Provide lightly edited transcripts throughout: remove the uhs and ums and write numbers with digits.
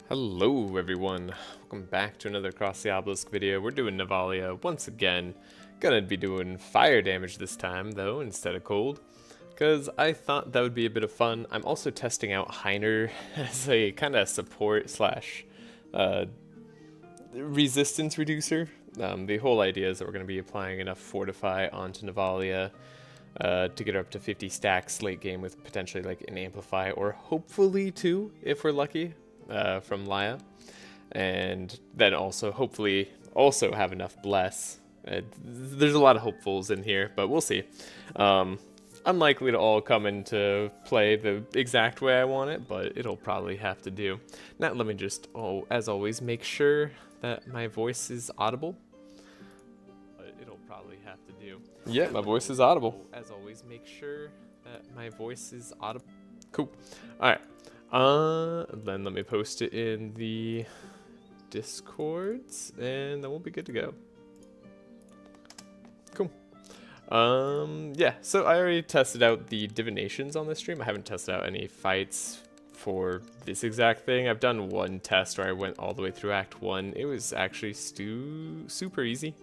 Hello everyone, welcome back to another Across the Obelisk video. We're doing Navalea once again. Gonna be doing fire damage this time though, instead of cold, because I thought that would be a bit of fun. I'm also testing out Heiner as a kind of support slash resistance reducer. The whole idea is that we're going to be applying enough Fortify onto Navalea to get her up to 50 stacks late game with potentially like an Amplify or hopefully two if we're lucky. From Laya, and then also hopefully also have enough bless. There's a lot of hopefuls in here, but we'll see. Unlikely to all come into play the exact way I want it, but it'll probably have to do. Now let me just, as always, make sure that my voice is audible. But it'll probably have to do. Yeah, my voice is audible. As always, make sure that my voice is audible. Cool. All right. Then let me post it in the Discords, and then we'll be good to go. Cool. Yeah, so I already tested out the divinations on this stream. I haven't tested out any fights for this exact thing. I've done one test where I went all the way through Act 1. It was actually super easy.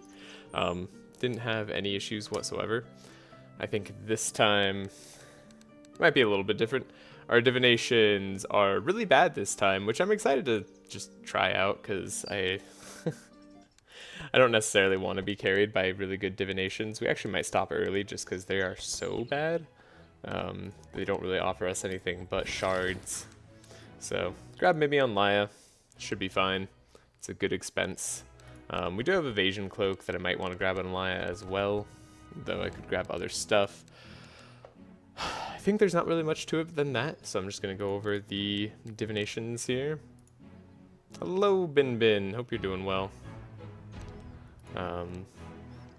Didn't have any issues whatsoever. I think this time might be a little bit different. Our divinations are really bad this time, which I'm excited to just try out because I don't necessarily want to be carried by really good divinations. We actually might stop early just because they are so bad. They don't really offer us anything but shards. So grab maybe on Laya, should be fine. It's a good expense. We do have Evasion Cloak that I might want to grab on Laya as well, though I could grab other stuff. I think there's not really much to it than that, so I'm just going to go over the divinations here. Hello, Bin. Hope you're doing well. But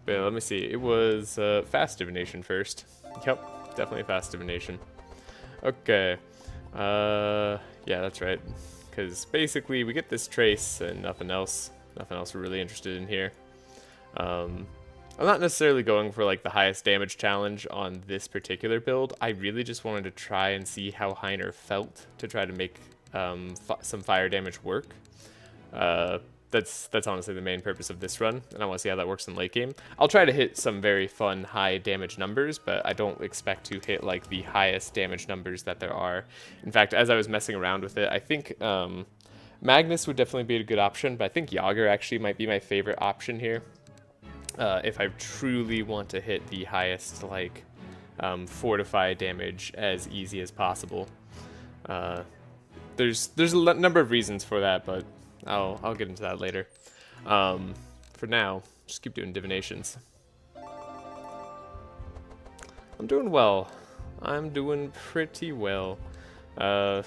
let me see. It was fast divination first. Yep, definitely fast divination. Okay. Yeah, that's right. Because basically we get this trace and nothing else. Nothing else we're really interested in here. I'm not necessarily going for like the highest damage challenge on this particular build. I really just wanted to try and see how Heiner felt to try to make some fire damage work. That's honestly the main purpose of this run, and I want to see how that works in late game. I'll try to hit some very fun high damage numbers, but I don't expect to hit like the highest damage numbers that there are. In fact, as I was messing around with it, I think Magnus would definitely be a good option, but I think Yager actually might be my favorite option here. If I truly want to hit the highest, like, fortify damage as easy as possible. There's a number of reasons for that, but I'll get into that later. For now, just keep doing divinations. I'm doing well. I'm doing pretty well. Got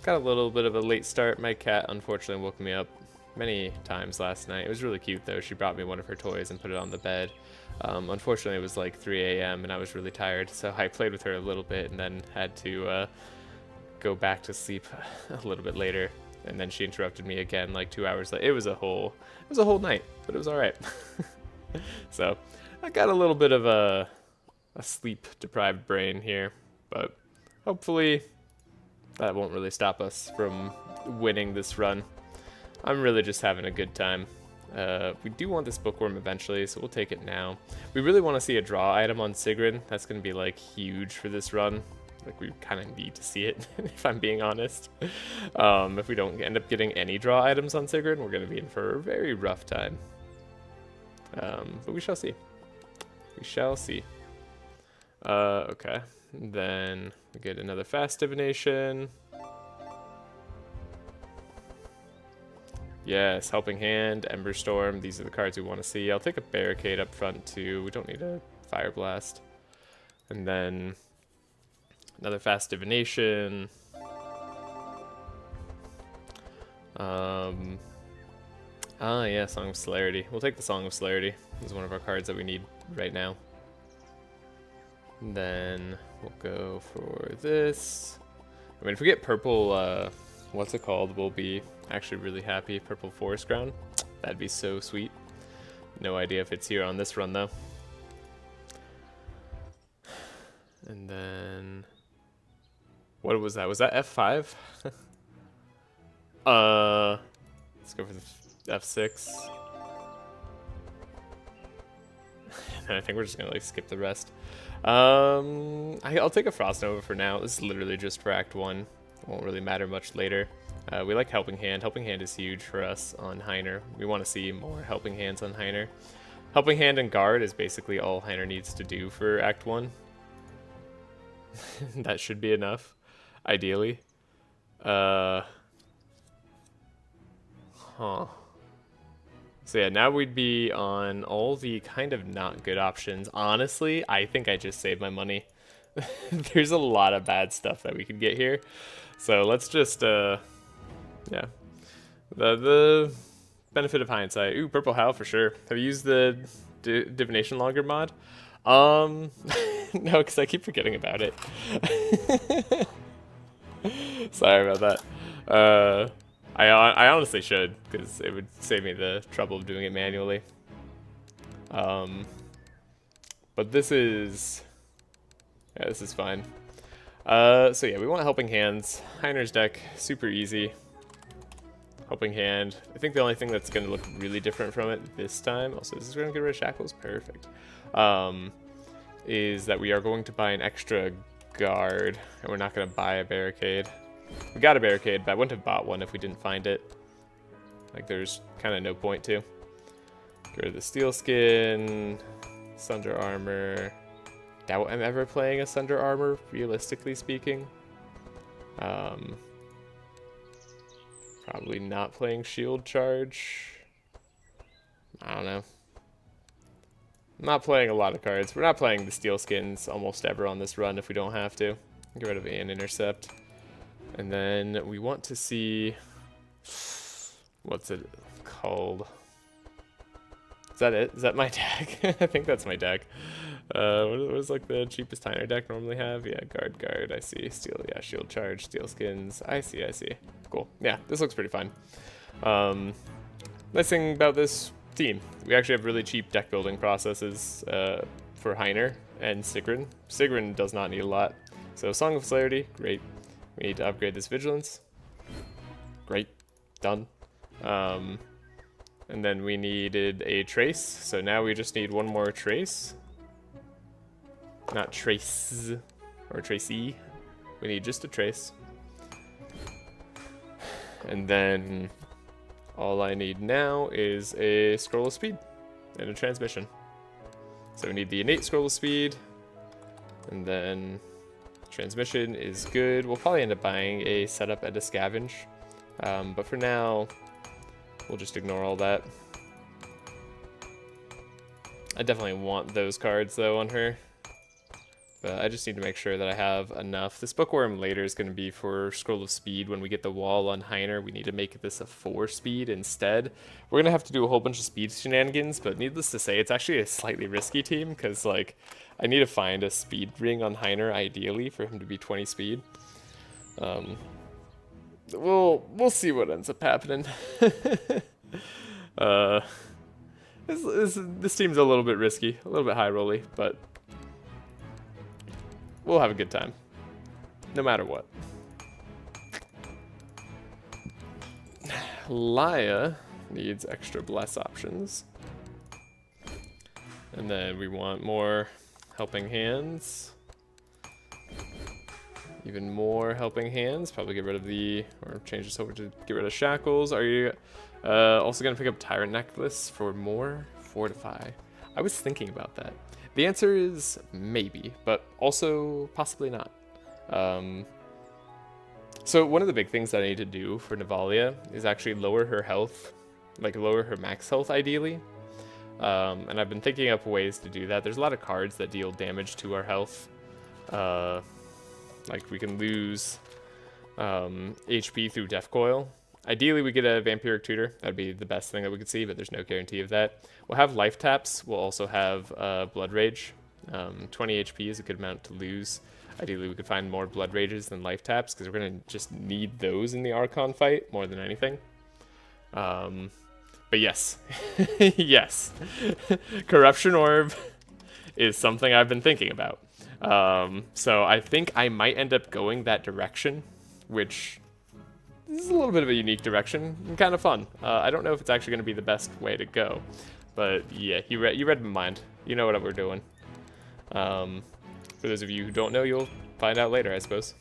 a little bit of a late start. My cat unfortunately woke me up many times last night. It was really cute though. She brought me one of her toys and put it on the bed. Unfortunately it was like 3 a.m. and I was really tired, so I played with her a little bit and then had to go back to sleep a little bit later, and then she interrupted me again like 2 hours later. It was a whole night, but it was all right. So I got a little bit of a sleep deprived brain here, but hopefully that won't really stop us from winning this run. I'm really just having a good time. We do want this bookworm eventually, so we'll take it now. We really want to see a draw item on Sigrun. That's going to be like huge for this run. Like we kind of need to see it, if I'm being honest. If we don't end up getting any draw items on Sigrun, we're going to be in for a very rough time. But we shall see. We shall see. Okay. Then we get another fast divination. Yes, Helping Hand, Ember Storm, these are the cards we want to see. I'll take a Barricade up front too, we don't need a Fire Blast. And then another fast divination. Yeah, Song of Celerity. We'll take the Song of Celerity. This is one of our cards that we need right now. And then we'll go for this. I mean, if we get purple, what's it called, we'll be actually really happy. Purple Forest Ground. That'd be so sweet. No idea if it's here on this run though. And then what was that? Was that F5? Let's go for the F6. And I think we're just gonna like skip the rest. I'll take a Frost Nova for now. This is literally just for Act 1. It won't really matter much later. We like Helping Hand. Helping Hand is huge for us on Heiner. We want to see more Helping Hands on Heiner. Helping Hand and Guard is basically all Heiner needs to do for Act 1. That should be enough, ideally. Huh. So yeah, now we'd be on all the kind of not good options. Honestly, I think I just saved my money. There's a lot of bad stuff that we could get here. So let's just, yeah. The benefit of hindsight. Ooh, Purple Howl for sure. Have you used the Divination Logger mod? No, because I keep forgetting about it. Sorry about that. I honestly should, because it would save me the trouble of doing it manually. But this is... yeah, this is fine. So yeah, we want Helping Hands. Heiner's deck, super easy. Helping Hand. I think the only thing that's going to look really different from it this time, also this is going to get rid of Shackles, perfect, is that we are going to buy an extra Guard, and we're not going to buy a Barricade. We got a Barricade, but I wouldn't have bought one if we didn't find it. Like, there's kind of no point to. Get rid of the Steel Skin, Sunder Armor. Doubt I'm ever playing a Sunder Armor, realistically speaking. Probably not playing Shield Charge. I don't know. I'm not playing a lot of cards. We're not playing the Steel Skins almost ever on this run if we don't have to. Get rid of an Intercept. And then we want to see... what's it called? Is that it? Is that my deck? I think that's my deck. What was like the cheapest Heiner deck normally have? Yeah, Guard, I see. Steel, yeah, Shield Charge, Steel Skins. I see. Cool. Yeah, this looks pretty fine. Nice thing about this team, we actually have really cheap deck building processes for Heiner and Sigrun. Sigrun does not need a lot. So Song of Celerity, great. We need to upgrade this Vigilance. Great. Done. And then we needed a Trace, so now we just need one more Trace. Not Trace, or Tracy. We need just a Trace. And then all I need now is a Scroll of Speed and a Transmission. So we need the innate Scroll of Speed, and then Transmission is good. We'll probably end up buying a Setup and a Scavenge. But for now, we'll just ignore all that. I definitely want those cards though on her. But I just need to make sure that I have enough. This Bookworm later is going to be for Scroll of Speed. When we get the wall on Heiner, we need to make this a 4-speed instead. We're going to have to do a whole bunch of speed shenanigans, but needless to say, it's actually a slightly risky team, because like, I need to find a speed ring on Heiner, ideally, for him to be 20 speed. We'll see what ends up happening. This team's a little bit risky, a little bit high rolly, but we'll have a good time, no matter what. Laia needs extra bless options. And then we want more Helping Hands. Even more Helping Hands. Probably get rid of the, or change this over to get rid of Shackles. Are you also going to pick up Tyrant Necklace for more Fortify? I was thinking about that. The answer is maybe, but also possibly not. So one of the big things that I need to do for Navalea is actually lower her health, like lower her max health ideally. And I've been thinking up ways to do that. There's a lot of cards that deal damage to our health. Like we can lose HP through Death Coil. Ideally, we get a Vampiric Tutor. That'd be the best thing that we could see, but there's no guarantee of that. We'll have Life Taps. We'll also have Blood Rage. 20 HP is a good amount to lose. Ideally, we could find more Blood Rages than Life Taps, because we're going to just need those in the Archon fight more than anything. But yes. Yes. Corruption Orb is something I've been thinking about. So I think I might end up going that direction, which is a little bit of a unique direction and kind of fun. I don't know if it's actually going to be the best way to go, but yeah, you read my mind. You know what we're doing. For those of you who don't know, you'll find out later, I suppose.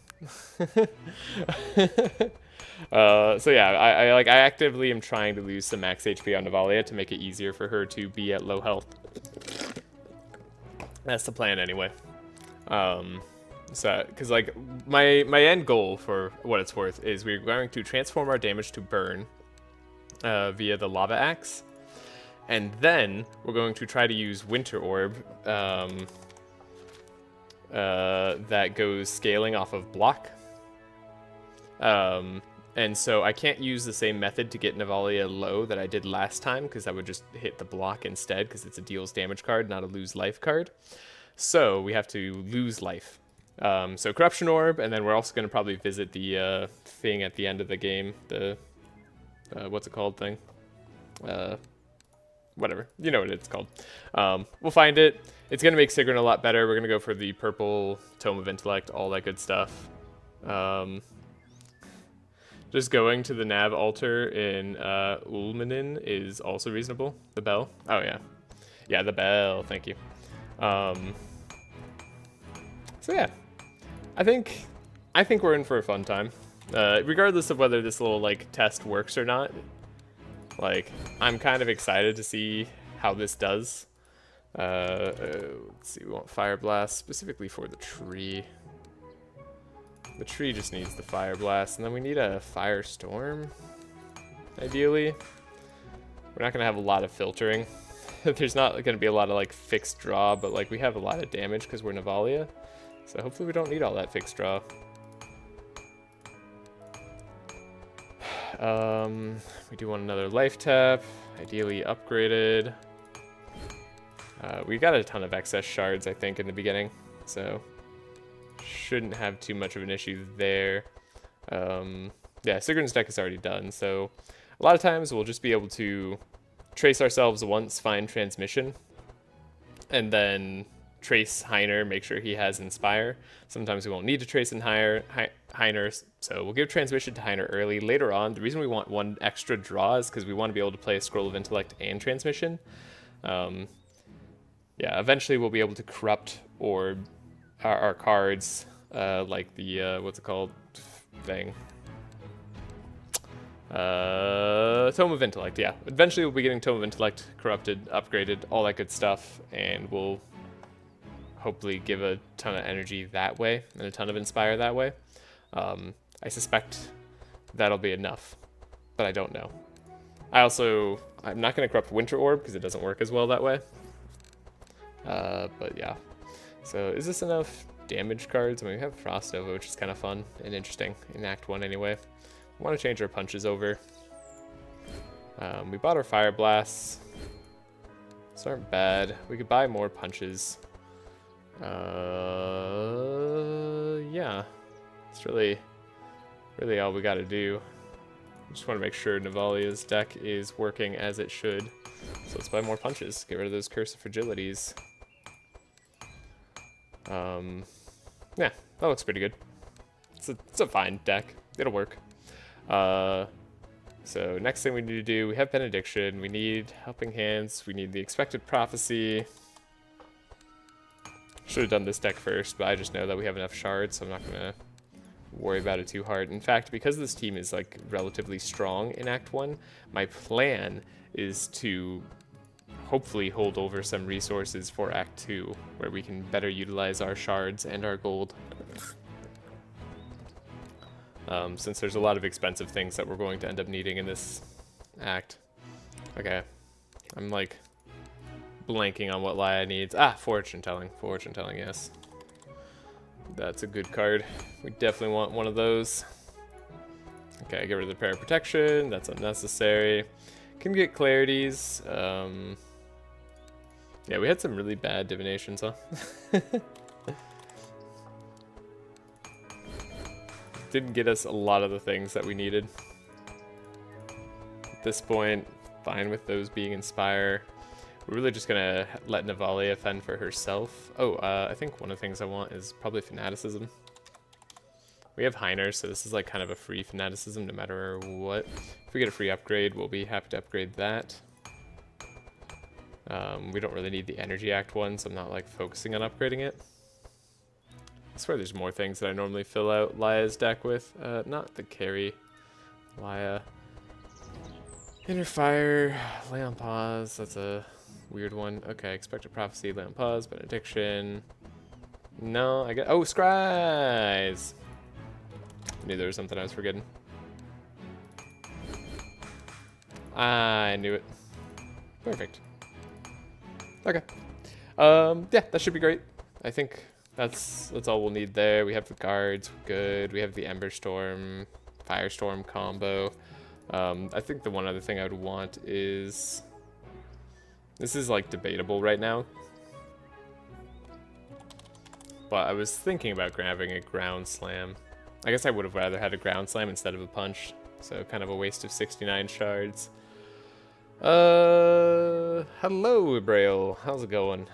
So yeah, I actively am trying to lose some max HP on Navalea to make it easier for her to be at low health. That's the plan anyway. So, because like my end goal, for what it's worth, is we're going to transform our damage to burn via the lava axe, and then we're going to try to use Winter Orb that goes scaling off of block. And so I can't use the same method to get Navalea low that I did last time, because I would just hit the block instead, because it's a deals damage card, not a lose life card. So we have to lose life. So Corruption Orb, and then we're also going to probably visit the thing at the end of the game, the what's it called thing? Whatever, you know what it's called. We'll find it. It's going to make Sigrun a lot better. We're going to go for the purple Tome of Intellect, all that good stuff. Just going to the Nav altar in Ulmanin is also reasonable. The bell. Oh yeah. Yeah, the bell, thank you. So yeah. I think we're in for a fun time. Regardless of whether this little like test works or not. Like, I'm kind of excited to see how this does. Let's see, we want Fire Blast specifically for the tree. The tree just needs the Fire Blast, and then we need a Firestorm, ideally. We're not going to have a lot of filtering. There's not going to be a lot of like fixed draw, but like we have a lot of damage because we're Navalea. So hopefully we don't need all that fixed draw. We do want another life tap, ideally upgraded. We got a ton of excess shards, I think, in the beginning, so shouldn't have too much of an issue there. Yeah, Sigrun's deck is already done, so a lot of times we'll just be able to trace ourselves once, find transmission, and then trace Heiner, make sure he has Inspire. Sometimes we won't need to trace in Heiner, so we'll give transmission to Heiner early. Later on, the reason we want one extra draw is because we want to be able to play a Scroll of Intellect and transmission. Yeah, eventually we'll be able to corrupt or our cards, like the, what's it called, thing. Tome of Intellect, yeah. Eventually we'll be getting Tome of Intellect, corrupted, upgraded, all that good stuff, and we'll hopefully give a ton of energy that way, and a ton of Inspire that way. I suspect that'll be enough, but I don't know. I'm not going to corrupt Winter Orb, because it doesn't work as well that way. But yeah. So is this enough damage cards? I mean, we have Frost Nova, which is kind of fun and interesting in Act 1 anyway. We want to change our punches over. We bought our Fire Blasts. These aren't bad. We could buy more punches. Yeah. It's really all we got to do. Just want to make sure Navalea's deck is working as it should. So let's buy more punches. Get rid of those Curse of Fragilities. Yeah, that looks pretty good. It's a fine deck. It'll work. So next thing we need to do, we have Benediction, we need Helping Hands, we need the Expected Prophecy. Should have done this deck first, but I just know that we have enough shards, so I'm not gonna worry about it too hard. In fact, because this team is like relatively strong in Act 1, my plan is to hopefully hold over some resources for Act 2, where we can better utilize our shards and our gold. Since there's a lot of expensive things that we're going to end up needing in this act. Okay, I'm like blanking on what Laia needs. Ah, Fortune Telling. Fortune Telling, yes. That's a good card. We definitely want one of those. Okay, get rid of the Prayer of Protection. That's unnecessary. Can get Clarities. Yeah, we had some really bad divinations, huh? Didn't get us a lot of the things that we needed. At this point, fine with those being Inspire. We're really just gonna let Navalea fend for herself. Oh, I think one of the things I want is probably Fanaticism. We have Heiner, so this is like kind of a free fanaticism no matter what. If we get a free upgrade, we'll be happy to upgrade that. We don't really need the Energy Act one, so I'm not like focusing on upgrading it. I swear there's more things that I normally fill out Laya's deck with. Not the carry. Laya. Inner Fire, Lay on Pause, that's a weird one. Okay, Expected Prophecy, Lay on Pause, Benediction. No, I got, oh, Scries! I knew there was something I was forgetting. I knew it. Perfect. Okay. Yeah, that should be great. I think that's all we'll need there. We have the guards, good. We have the Ember Storm, Firestorm combo. I think the one other thing I would want is... This is like debatable right now. But I was thinking about grabbing a Ground Slam. I guess I would have rather had a Ground Slam instead of a Punch. So kind of a waste of 69 shards. Hello, Braille. How's it going?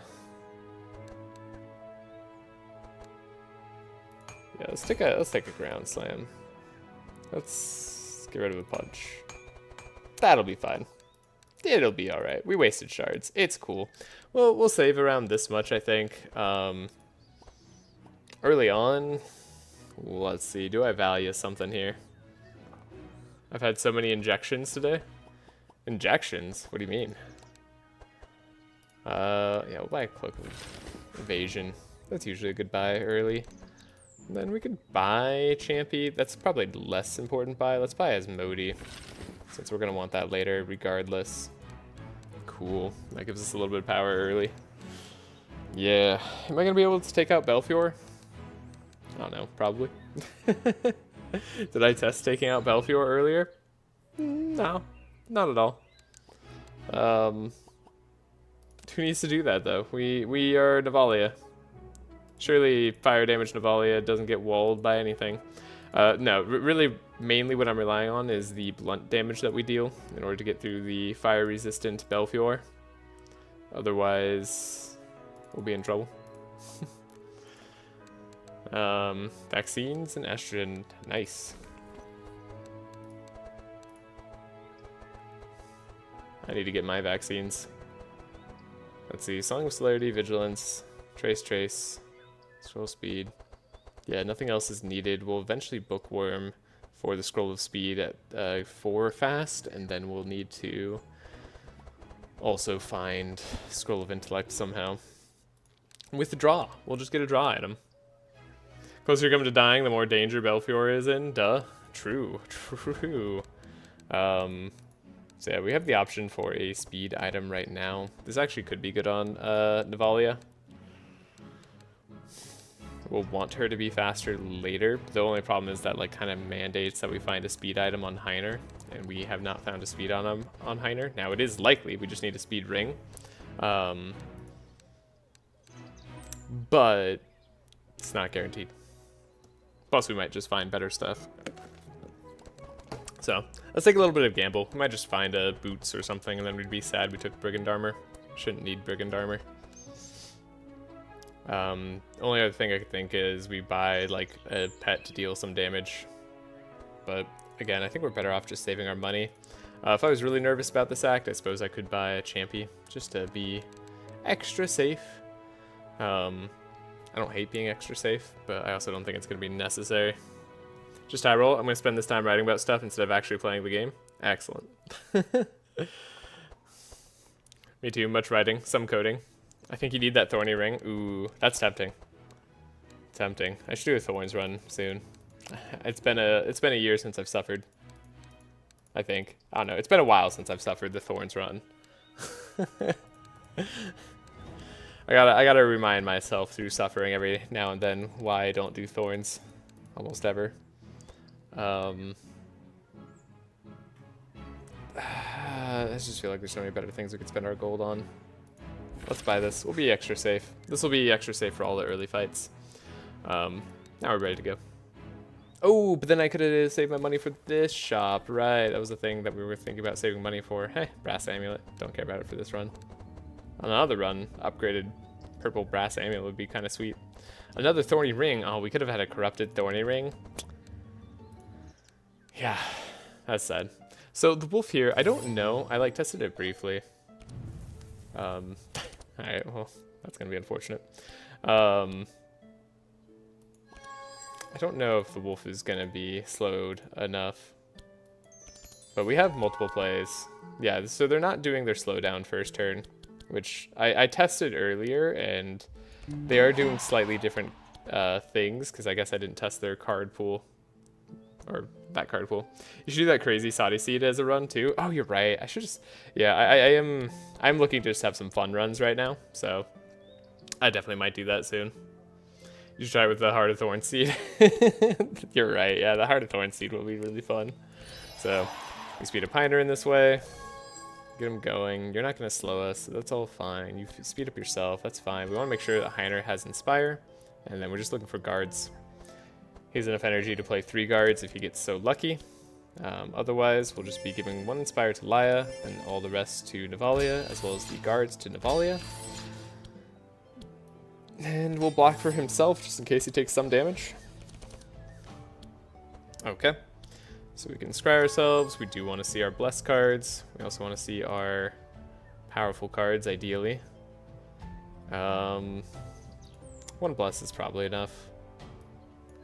Yeah, let's take a Ground Slam. Let's get rid of a Punch. That'll be fine. It'll be alright. We wasted shards. It's cool. Well, we'll save around this much, I think. Early on, let's see. Do I value something here? I've had so many injections today. Injections? What do you mean? Yeah, we'll buy a Cloak of Evasion. That's usually a good buy early. And then we could buy Champy. That's probably less important buy. Let's buy Asmodee, since we're going to want that later regardless. Cool. That gives us a little bit of power early. Yeah. Am I going to be able to take out Belfior? I don't know. Probably. Did I test taking out Belfior earlier? No. Not at all. Who needs to do that, though? We are Navalea. Surely fire damage Navalea doesn't get walled by anything. No, really, mainly what I'm relying on is the blunt damage that we deal in order to get through the fire-resistant Belfior. Otherwise, we'll be in trouble. Vaccines and estrogen. Nice. I need to get my vaccines. Let's see. Song of Celerity, Vigilance, Trace, Scroll Speed. Yeah, nothing else is needed. We'll eventually bookworm for the Scroll of Speed at 4 fast, and then we'll need to also find Scroll of Intellect somehow. With the draw. We'll just get a draw item. Closer you come to dying, the more danger Belfior is in. Duh. True. So yeah, we have the option for a speed item right now. This actually could be good on Navalea. We'll want her to be faster later. The only problem is that like kind of mandates that we find a speed item on Heiner, and we have not found a speed on Heiner. Now it is likely, we just need a speed ring. But it's not guaranteed. Plus we might just find better stuff. So let's take a little bit of gamble. We might just find a boots or something, and then we'd be sad we took Brigand Armor. Shouldn't need Brigand Armor. Only other thing I could think is we buy like a pet to deal some damage. But again, I think we're better off just saving our money. If I was really nervous about this act, I suppose I could buy a Champy just to be extra safe. I don't hate being extra safe, but I also don't think it's going to be necessary. Just high roll. I'm going to spend this time writing about stuff instead of actually playing the game. Excellent. Me too. Much writing, some coding. I think you need that thorny ring. Ooh, that's tempting. Tempting. I should do a thorns run soon. It's been a year since I've suffered. I think. I don't know. It's been a while since I've suffered the thorns run. I gotta remind myself through suffering every now and then why I don't do thorns almost ever. I just feel like there's so many better things we could spend our gold on. Let's buy this. We'll be extra safe. This will be extra safe for all the early fights. Now we're ready to go. Oh, but then I could have saved my money for this shop. Right, that was the thing that we were thinking about saving money for. Hey, brass amulet. Don't care about it for this run. Another run, upgraded purple brass amulet would be kind of sweet. Another thorny ring. Oh, we could have had a corrupted thorny ring. Yeah, that's sad. So the wolf here, I don't know. I like tested it briefly. Alright, well, that's gonna be unfortunate. I don't know if the wolf is gonna be slowed enough. But we have multiple plays. Yeah, so they're not doing their slowdown first turn, which I tested earlier, and they are doing slightly different things, because I guess I didn't test their card pool. Or that card pool. You should do that crazy Saudi Seed as a run too. Oh, you're right. I should just, yeah, I'm looking to just have some fun runs right now, so I definitely might do that soon. You should try it with the Heart of Thorn Seed. You're right. Yeah, the Heart of Thorn Seed will be really fun. So we speed up Heiner in this way. Get him going. You're not going to slow us, so that's all fine. You speed up yourself. That's fine. We want to make sure that Heiner has Inspire, and then we're just looking for guards. He has enough energy to play 3 guards if he gets so lucky. Otherwise, we'll just be giving 1 Inspire to Laia, and all the rest to Navalea, as well as the guards to Navalea. And we'll block for himself, just in case he takes some damage. Okay. So we can scry ourselves. We do want to see our Bless cards. We also want to see our powerful cards, ideally. 1 Bless is probably enough.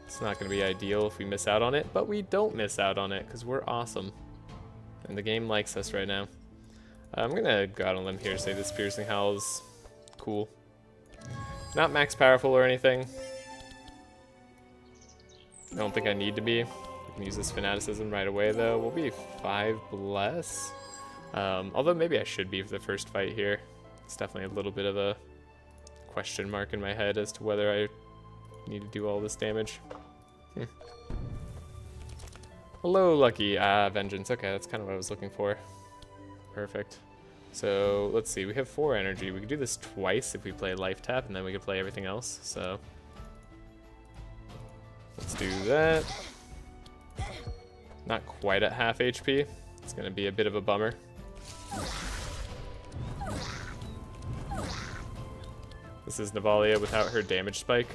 It's not going to be ideal if we miss out on it, but we don't miss out on it because we're awesome. And the game likes us right now. I'm going to go out on a limb here and say this Piercing Howl is cool. Not max powerful or anything. I don't think I need to be. I can use this Fanaticism right away though. We'll be 5 Bless. Although maybe I should be for the first fight here. It's definitely a little bit of a question mark in my head as to whether I need to do all this damage. Hello, Lucky. Vengeance. Okay, that's kind of what I was looking for. Perfect. So, let's see. We have 4 energy. We could do this twice if we play Life Tap, and then we could play everything else. So, let's do that. Not quite at half HP. It's going to be a bit of a bummer. This is Navalea without her damage spike.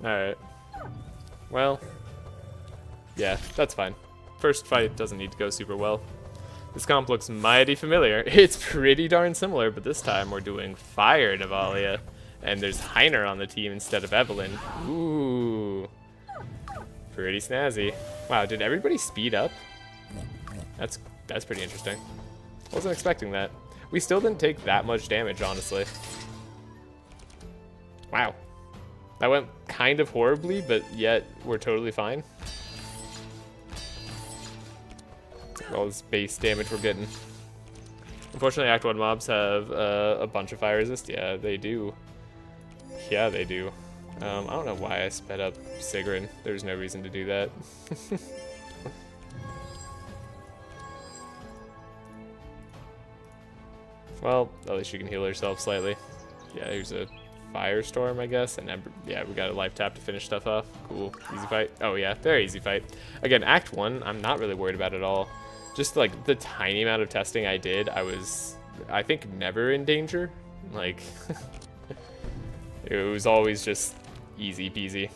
Alright. Well, yeah, that's fine. First fight doesn't need to go super well. This comp looks mighty familiar. It's pretty darn similar, but this time we're doing Fire Navalea, and there's Heiner on the team instead of Evelyn. Ooh. Pretty snazzy. Wow, did everybody speed up? That's pretty interesting. Wasn't expecting that. We still didn't take that much damage, honestly. Wow. That went kind of horribly, but yet we're totally fine. All this base damage we're getting. Unfortunately, Act 1 mobs have a bunch of fire resist. Yeah, they do. Yeah, they do. I don't know why I sped up Sigrun. There's no reason to do that. Well, at least she can heal herself slightly. Yeah, here's a Firestorm, I guess, and yeah, we got a Life Tap to finish stuff off. Cool, easy fight. Oh yeah, very easy fight. Again, Act 1, I'm not really worried about at all. Just like the tiny amount of testing I did, I was, I think, never in danger. Like, it was always just easy peasy.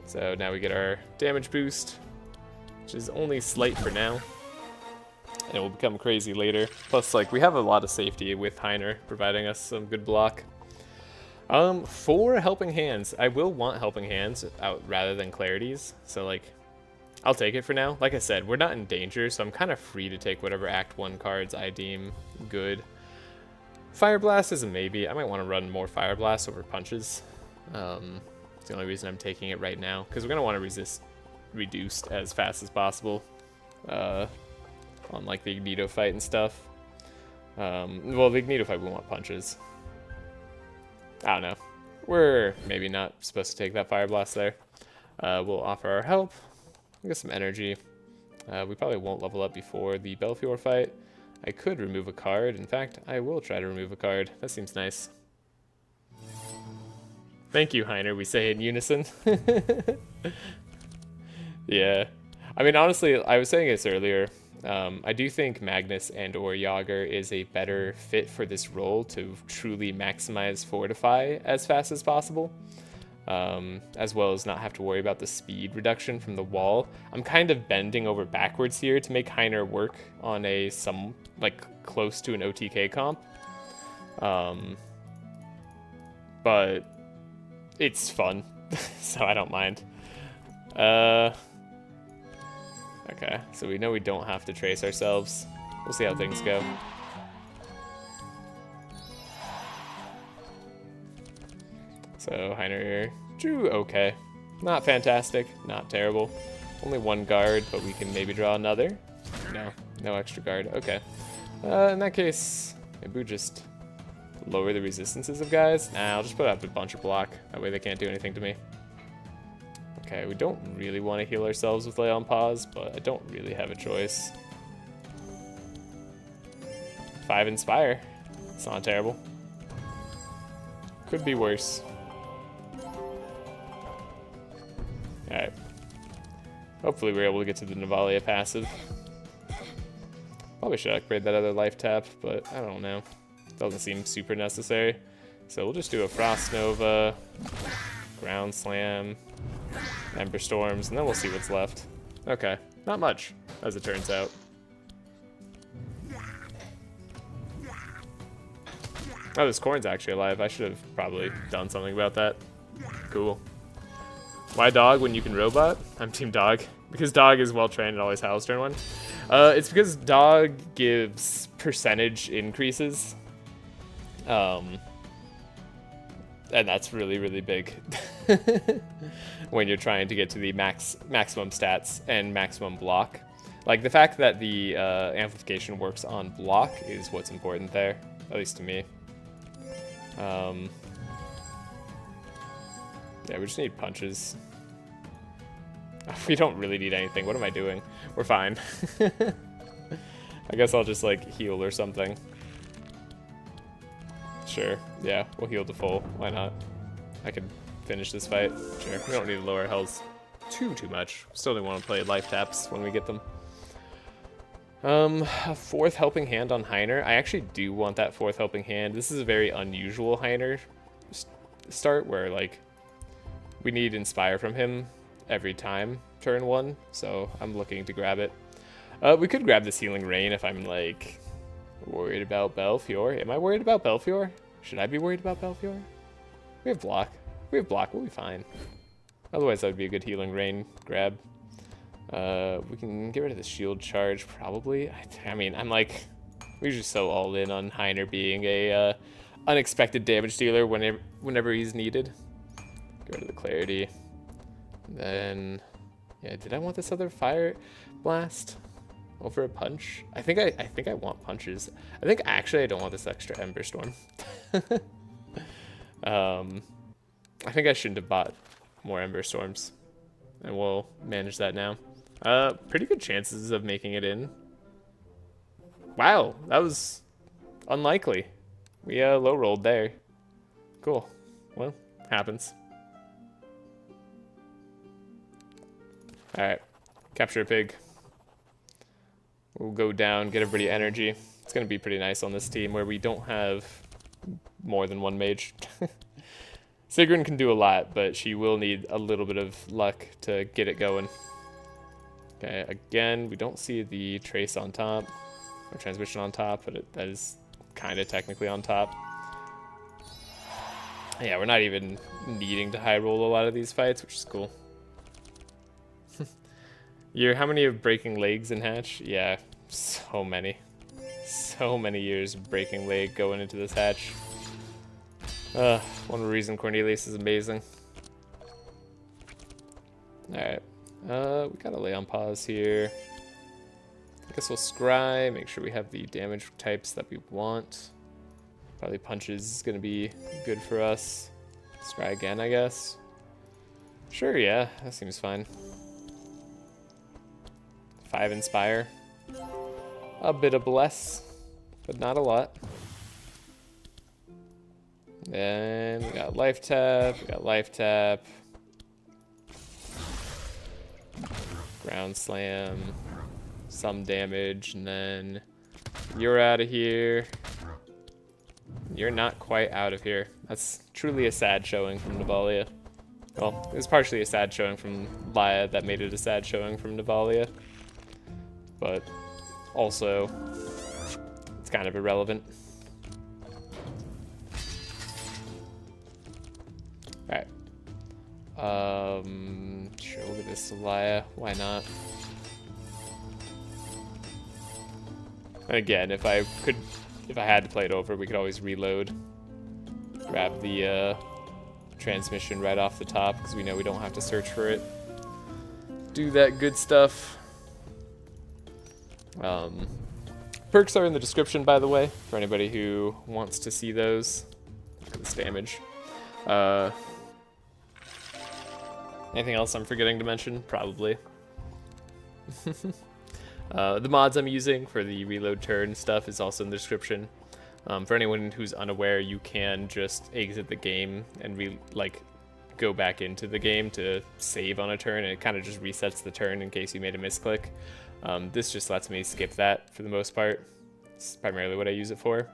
So now we get our damage boost, which is only slight for now. And it will become crazy later. Plus, like, we have a lot of safety with Heiner providing us some good block. For Helping Hands, I will want Helping Hands out rather than Clarities. So, like, I'll take it for now. Like I said, we're not in danger, so I'm kind of free to take whatever Act 1 cards I deem good. Fire Blast is a maybe. I might want to run more Fire Blast over Punches. It's the only reason I'm taking it right now, because we're going to want to resist Reduced as fast as possible. On like the Igneto fight and stuff. Well, the Igneto fight we want Punches. I don't know. We're maybe not supposed to take that Fire Blast there. We'll offer our help. We'll get some energy. We probably won't level up before the Belfior fight. I could remove a card. In fact, I will try to remove a card. That seems nice. Thank you, Heiner, we say in unison. Yeah. I mean, honestly, I was saying this earlier. I do think Magnus and or Yager is a better fit for this role to truly maximize Fortify as fast as possible. as well as not have to worry about the speed reduction from the wall. I'm kind of bending over backwards here to make Heiner work on a close to an OTK comp. But it's fun, so I don't mind. Okay, so we know we don't have to trace ourselves. We'll see how things go. So Heiner drew okay. Not fantastic, not terrible. Only one guard, but we can maybe draw another. No extra guard, okay. In that case, maybe we just lower the resistances of guys. Nah, I'll just put up a bunch of block. That way they can't do anything to me. Okay, we don't really want to heal ourselves with Lay on Pause, but I don't really have a choice. 5 Inspire. It's not terrible. Could be worse. Alright. Hopefully we're able to get to the Navalea passive. Probably should upgrade that other life tap, but I don't know. Doesn't seem super necessary. So we'll just do a Frost Nova, Ground Slam, Ember Storms, and then we'll see what's left. Okay, not much, as it turns out. Oh, this corn's actually alive. I should have probably done something about that. Cool. Why dog when you can robot? I'm team dog. Because dog is well trained and always howls turn 1. It's because dog gives percentage increases. And that's really, really big when you're trying to get to the maximum stats and maximum block. Like, the fact that the amplification works on block is what's important there, at least to me. Yeah, we just need punches. We don't really need anything. What am I doing? We're fine. I guess I'll just, like, heal or something. Sure, yeah, we'll heal to full. Why not? I can finish this fight. Sure, we don't need to lower health too much. Still do want to play life taps when we get them. A 4th helping hand on Heiner. I actually do want that 4th helping hand. This is a very unusual Heiner start where, like, we need Inspire from him every time turn 1, so I'm looking to grab it. We could grab this Healing Rain if I'm, like, worried about Belfior. Am I worried about Belfior? Should I be worried about Belfior? We have block. We have block. We'll be fine. Otherwise, that would be a good Healing Rain grab. We can get rid of the shield charge, probably. I mean, I'm like, we're usually so all in on Heiner being a unexpected damage dealer whenever he's needed. Get rid of the clarity. And then, yeah, did I want this other fire blast over a punch? I think I want punches. I think actually I don't want this extra Ember Storm. I think I shouldn't have bought more Ember Storms, and we'll manage that now. Pretty good chances of making it in. Wow, that was unlikely. We low rolled there. Cool. Well, happens. Alright, capture a pig. We'll go down, get everybody energy. It's going to be pretty nice on this team where we don't have more than one mage. Sigrun can do a lot, but she will need a little bit of luck to get it going. Okay, again, we don't see the trace on top, or transmission on top, but that is kind of technically on top. Yeah, we're not even needing to high roll a lot of these fights, which is cool. How many of breaking legs in hatch? Yeah, so many. So many years of breaking leg going into this hatch. One reason Cornelius is amazing. Alright. We gotta lay on pause here. I guess we'll scry, make sure we have the damage types that we want. Probably punches is gonna be good for us. Scry again, I guess. Sure, yeah, that seems fine. 5 Inspire. A bit of Bless, but not a lot. Then we got Life Tap, Ground Slam, some damage, and then you're out of here. You're not quite out of here. That's truly a sad showing from Navalea. Well, it was partially a sad showing from Laia that made it a sad showing from Navalea. But also, it's kind of irrelevant. Alright. Sure, look at this Laia. Why not? And again, if I had to play it over, we could always reload. Grab the transmission right off the top, because we know we don't have to search for it. Do that good stuff. Perks are in the description, by the way, for anybody who wants to see those. Look at this damage. Anything else I'm forgetting to mention? Probably. The mods I'm using for the reload turn stuff is also in the description. For anyone who's unaware, you can just exit the game and go back into the game to save on a turn, and it kind of just resets the turn in case you made a misclick. This just lets me skip that for the most part. It's primarily what I use it for.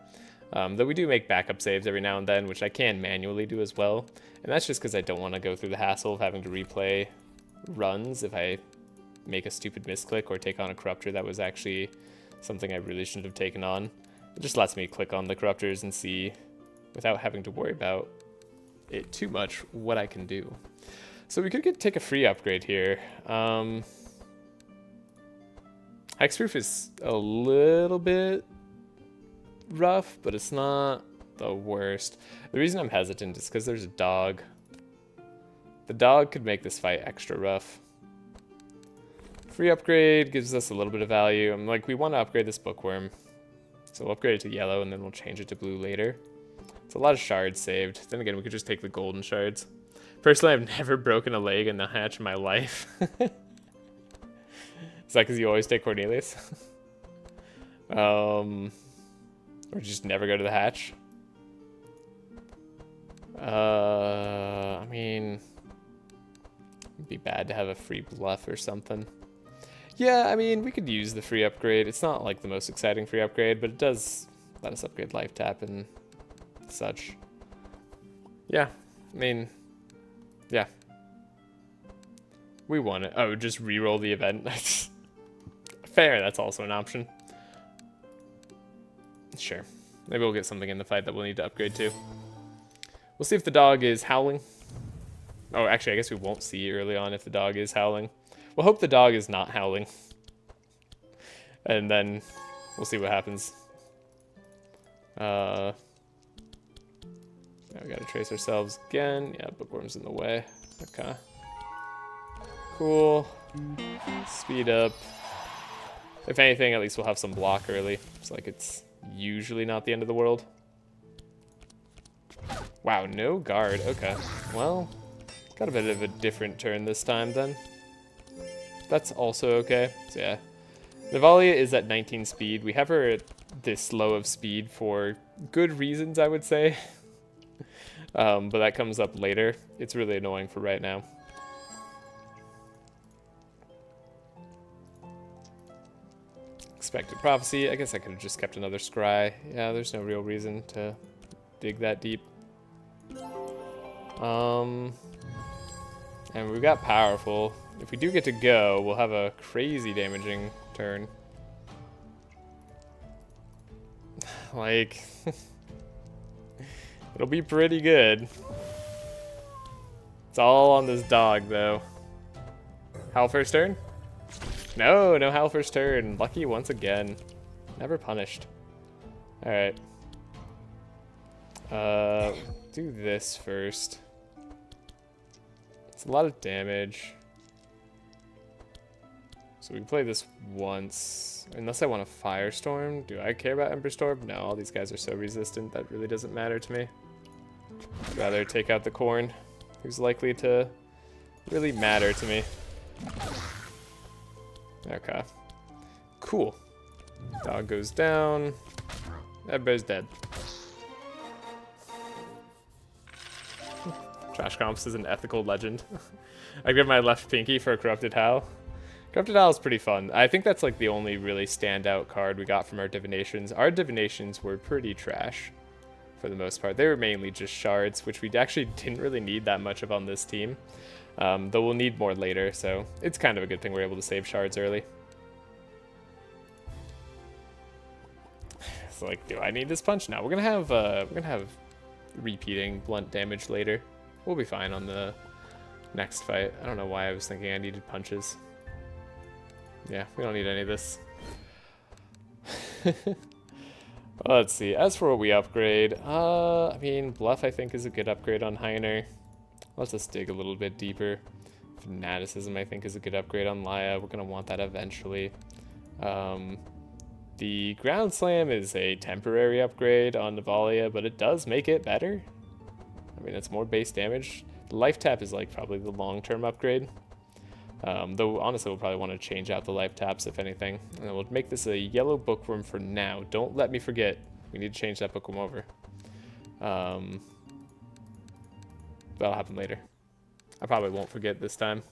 Though we do make backup saves every now and then, which I can manually do as well. And that's just because I don't want to go through the hassle of having to replay runs if I make a stupid misclick or take on a corruptor that was actually something I really shouldn't have taken on. It just lets me click on the corruptors and see, without having to worry about it too much, what I can do. So we could take a free upgrade here. Hexproof is a little bit rough, but it's not the worst. The reason I'm hesitant is because there's a dog. The dog could make this fight extra rough. Free upgrade gives us a little bit of value. I'm like, we want to upgrade this bookworm. So we'll upgrade it to yellow and then we'll change it to blue later. It's a lot of shards saved. Then again, we could just take the golden shards. Personally, I've never broken a leg in the hatch in my life. Is that because you always take Cornelius? Or just never go to the hatch? I mean, it'd be bad to have a free bluff or something. Yeah, I mean, we could use the free upgrade. It's not like the most exciting free upgrade, but it does let us upgrade life tap and such. Yeah, I mean, yeah. We want it. Oh, just re-roll the event. Fair, that's also an option. Sure. Maybe we'll get something in the fight that we'll need to upgrade to. We'll see if the dog is howling. Oh, actually, I guess we won't see early on if the dog is howling. We'll hope the dog is not howling. And then we'll see what happens. Now we gotta trace ourselves again. Yeah, bookworm's in the way. Okay. Cool. Speed up. If anything, at least we'll have some block early. It's like it's usually not the end of the world. Wow, no guard. Okay. Well, got a bit of a different turn this time then. That's also okay. So yeah. Navalea is at 19 speed. We have her at this low of speed for good reasons, I would say. But that comes up later. It's really annoying for right now. Expected prophecy. I guess I could have just kept another scry. Yeah, there's no real reason to dig that deep. And we've got powerful. If we do get to go, we'll have a crazy damaging turn. Like, it'll be pretty good. It's all on this dog, though. Howl first turn? No, no howl first turn. Lucky once again. Never punished. Alright. Do this first. It's a lot of damage. So we can play this once. Unless I want a Firestorm. Do I care about Ember Storm? No, all these guys are so resistant that really doesn't matter to me. I'd rather take out the Corn, who's likely to really matter to me. Okay. Cool. Dog goes down. Everybody's dead. Trash Comps is an ethical legend. I give my left pinky for a Corrupted Howl. Corrupted Howl is pretty fun. I think that's like the only really standout card we got from our divinations. Our divinations were pretty trash. for the most part. They were mainly just shards, which we actually didn't really need that much of on this team. Though we'll need more later, so it's kind of a good thing we're able to save shards early. It's like, do I need this punch? No, we're gonna have repeating blunt damage later. We'll be fine on the next fight. I don't know why I was thinking I needed punches. Yeah, we don't need any of this. Well, let's see. As for what we upgrade, I mean, Bluff I think is a good upgrade on Heiner. Let's just dig a little bit deeper. Fanaticism I think is a good upgrade on Laia. We're gonna want that eventually. The Ground Slam is a temporary upgrade on Navalea, but it does make it better. I mean, it's more base damage. The Life Tap is like probably the long-term upgrade. Though honestly we'll probably want to change out the life taps if anything. And we'll make this a yellow bookworm for now. Don't let me forget. We need to change that bookworm over. That'll happen later. I probably won't forget this time.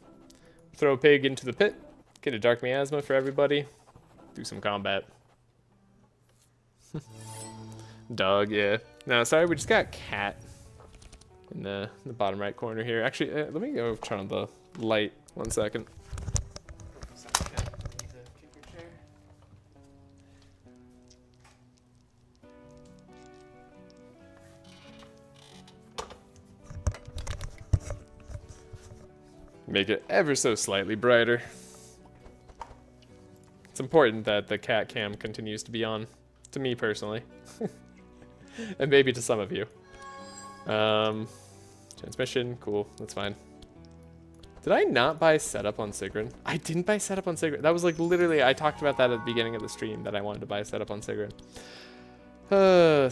Throw a pig into the pit. Get a dark miasma for everybody. Do some combat. Dog, yeah. No, sorry, we just got cat in the bottom right corner here. Actually, let me go turn on the light. 1 second. Make it ever so slightly brighter. It's important that the cat cam continues to be on, to me personally. And maybe to some of you. Transmission, cool, that's fine. Did I not buy setup on Sigrun? I didn't buy setup on Sigrun. That was like literally, I talked about that at the beginning of the stream, that I wanted to buy setup on Sigrun.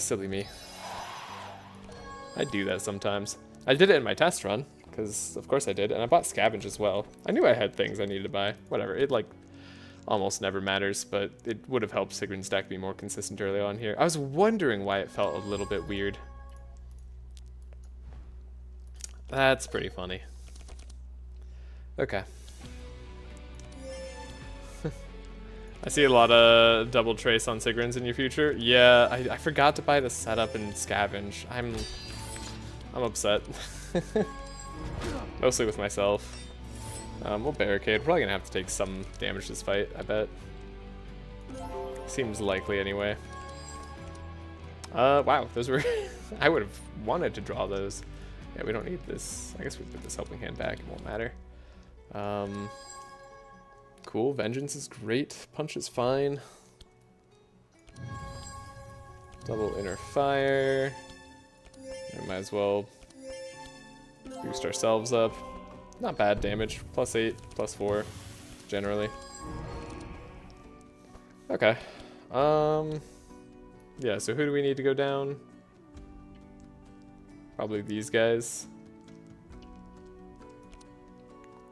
Silly me. I do that sometimes. I did it in my test run, because of course I did, and I bought Scavenge as well. I knew I had things I needed to buy. Whatever, it like almost never matters, but it would have helped Sigrun's deck be more consistent early on here. I was wondering why it felt a little bit weird. That's pretty funny. Okay. I see a lot of double trace on Sigrun's in your future. Yeah, I forgot to buy the setup and scavenge. I'm upset. Mostly with myself. We'll barricade. We're probably gonna have to take some damage this fight, I bet. Seems likely anyway. Wow, those were... I would have wanted to draw those. Yeah, we don't need this. I guess we put this helping hand back, it won't matter. Cool, Vengeance is great. Punch is fine. Double Inner Fire. We might as well boost ourselves up. Not bad damage. +8, +4, generally. Okay. Yeah, so who do we need to go down? Probably these guys.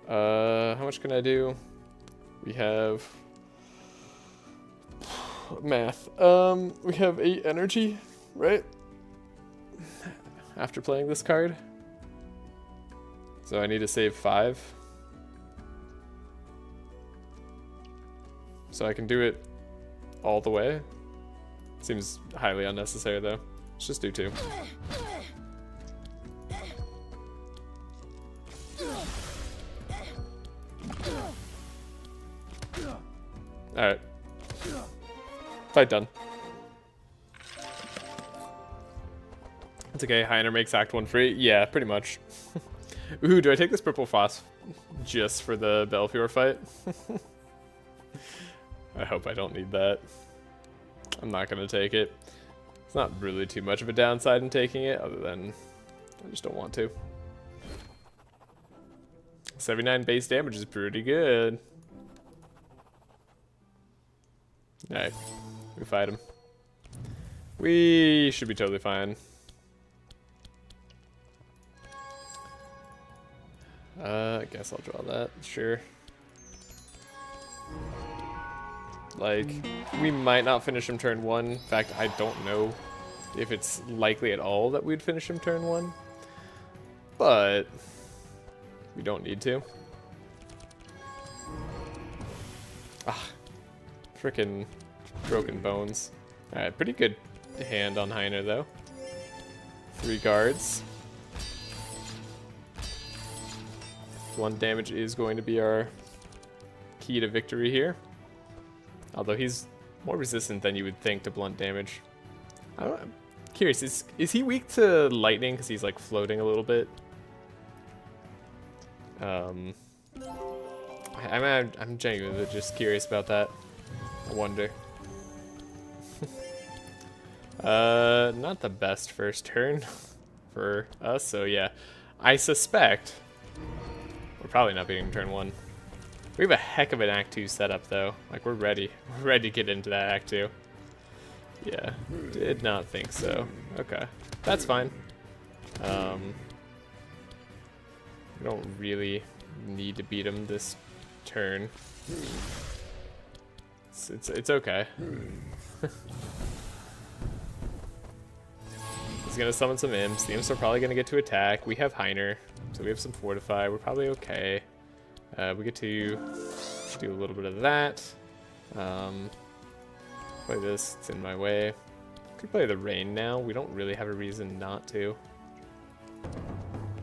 How much can I do? We have math. We have 8 energy, right? After playing this card. So I need to save 5. So I can do it all the way. Seems highly unnecessary though. Let's just do 2. Alright. Fight done. It's okay, Heiner makes Act 1 free. Yeah, pretty much. Ooh, do I take this purple phos just for the Belfior fight? I hope I don't need that. I'm not gonna take it. It's not really too much of a downside in taking it, other than I just don't want to. 79 base damage is pretty good. Alright, we fight him. We should be totally fine. I guess I'll draw that, sure. Like, we might not finish him turn 1. In fact, I don't know if it's likely at all that we'd finish him turn 1. But we don't need to. Ah, frickin' broken bones. Alright, pretty good hand on Heiner though. 3 guards. Blunt damage is going to be our key to victory here. Although he's more resistant than you would think to blunt damage. I'm curious, is he weak to lightning because he's like floating a little bit? I'm genuinely just curious about that. I wonder. Not the best first turn for us, so yeah. I suspect we're probably not beating turn 1. We have a heck of an Act 2 setup, though. Like, we're ready. We're ready to get into that Act 2. Yeah, did not think so. Okay, that's fine. We don't really need to beat him this turn. It's okay. He's gonna summon some imps. The imps are probably gonna get to attack. We have Heiner, so we have some fortify. We're probably okay. We get to do a little bit of that. Play this, it's in my way. Could play the rain now. We don't really have a reason not to.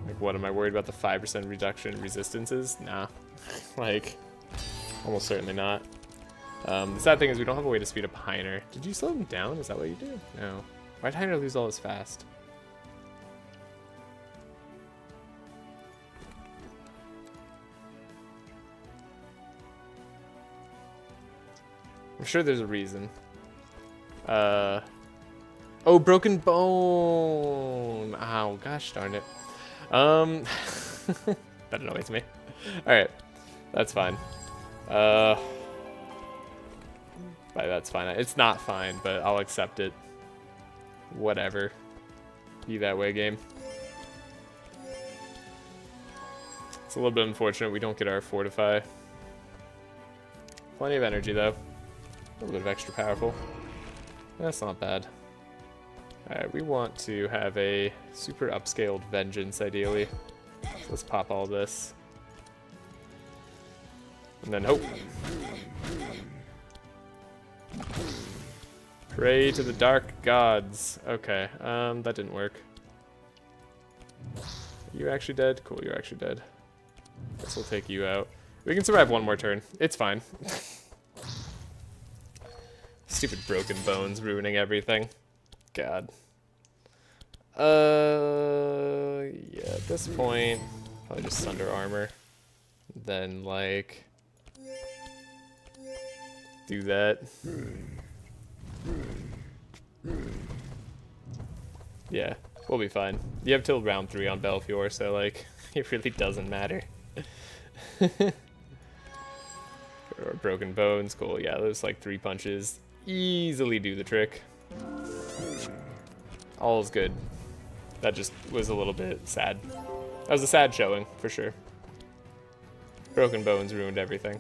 Like, what, am I worried about the 5% reduction in resistances? Nah. Like, almost certainly not. The sad thing is we don't have a way to speed up Heiner. Did you slow him down? Is that what you do? No. Why'd Heiner lose all his fast? I'm sure there's a reason. Oh, broken bone. Ow, gosh darn it. That annoys me. Alright, that's fine. But that's fine. It's not fine, but I'll accept it. Whatever. Be that way, game. It's a little bit unfortunate we don't get our fortify. Plenty of energy, though. A little bit of extra powerful. That's not bad. Alright, we want to have a super upscaled vengeance, ideally. So let's pop all this. And then hope. Pray to the dark gods. Okay, that didn't work. Are you actually dead? Cool, you're actually dead. Guess we'll take you out. We can survive one more turn. It's fine. Stupid broken bones ruining everything. God. Yeah, at this point, probably just Sunder Armor. Then, like, do that. Yeah, we'll be fine. You have till round 3 on Belfior, so, like, it really doesn't matter. Or broken bones, cool. Yeah, those, like, 3 punches easily do the trick. All's good. That just was a little bit sad. That was a sad showing, for sure. Broken bones ruined everything.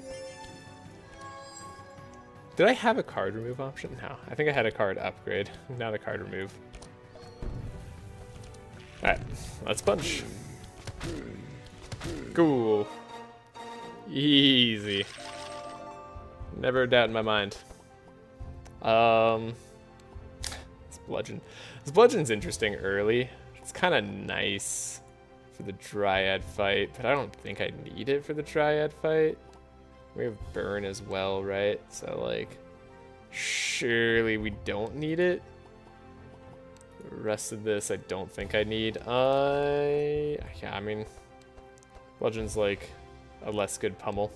Did I have a card remove option? No, I think I had a card upgrade, not a card remove. Alright, let's punch. Cool. Easy. Never a doubt in my mind. This bludgeon. This bludgeon's interesting early. It's kind of nice for the Dryad fight, but I don't think I need it for the Dryad fight. We have burn as well, right? So, like, surely we don't need it. The rest of this I don't think I need. Yeah, I mean, bludgeon's like a less good pummel.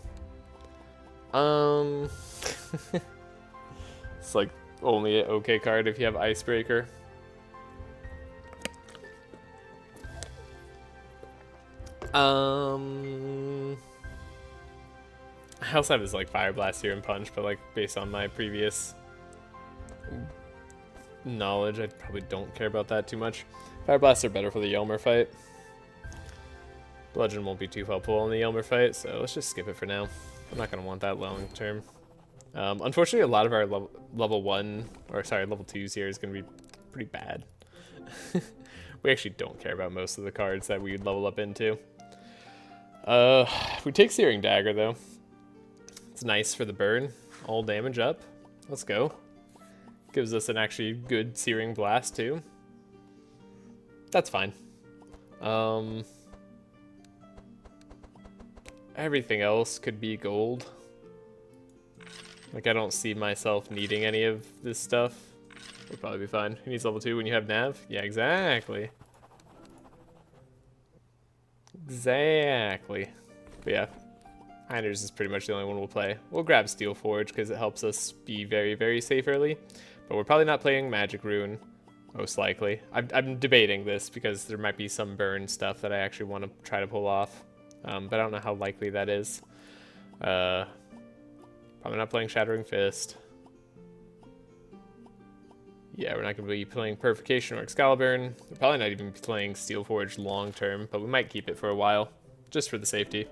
It's like only an okay card if you have Icebreaker. I also have his like Fire Blast here and Punch, but like based on my previous knowledge, I probably don't care about that too much. Fire Blasts are better for the Yelmer fight. Bludgeon won't be too helpful in the Yelmer fight, so let's just skip it for now. I'm not going to want that long term. Unfortunately, a lot of our level 2s here is going to be pretty bad. We actually don't care about most of the cards that we would level up into. We take Searing Dagger, though. It's nice for the burn. All damage up. Let's go. Gives us an actually good Searing Blast, too. That's fine. Everything else could be gold. Like, I don't see myself needing any of this stuff. We'll probably be fine. Who needs level 2 when you have nav? Yeah, exactly. Exactly. But yeah, Heiner's is pretty much the only one we'll play. We'll grab Steel Forge because it helps us be very, very safe early. But we're probably not playing Magic Rune, most likely. I'm debating this because there might be some burn stuff that I actually want to try to pull off. But I don't know how likely that is. Probably not playing Shattering Fist. Yeah, we're not going to be playing Purification or Excalibur. We're probably not even playing Steel Forge long term, but we might keep it for a while, just for the safety.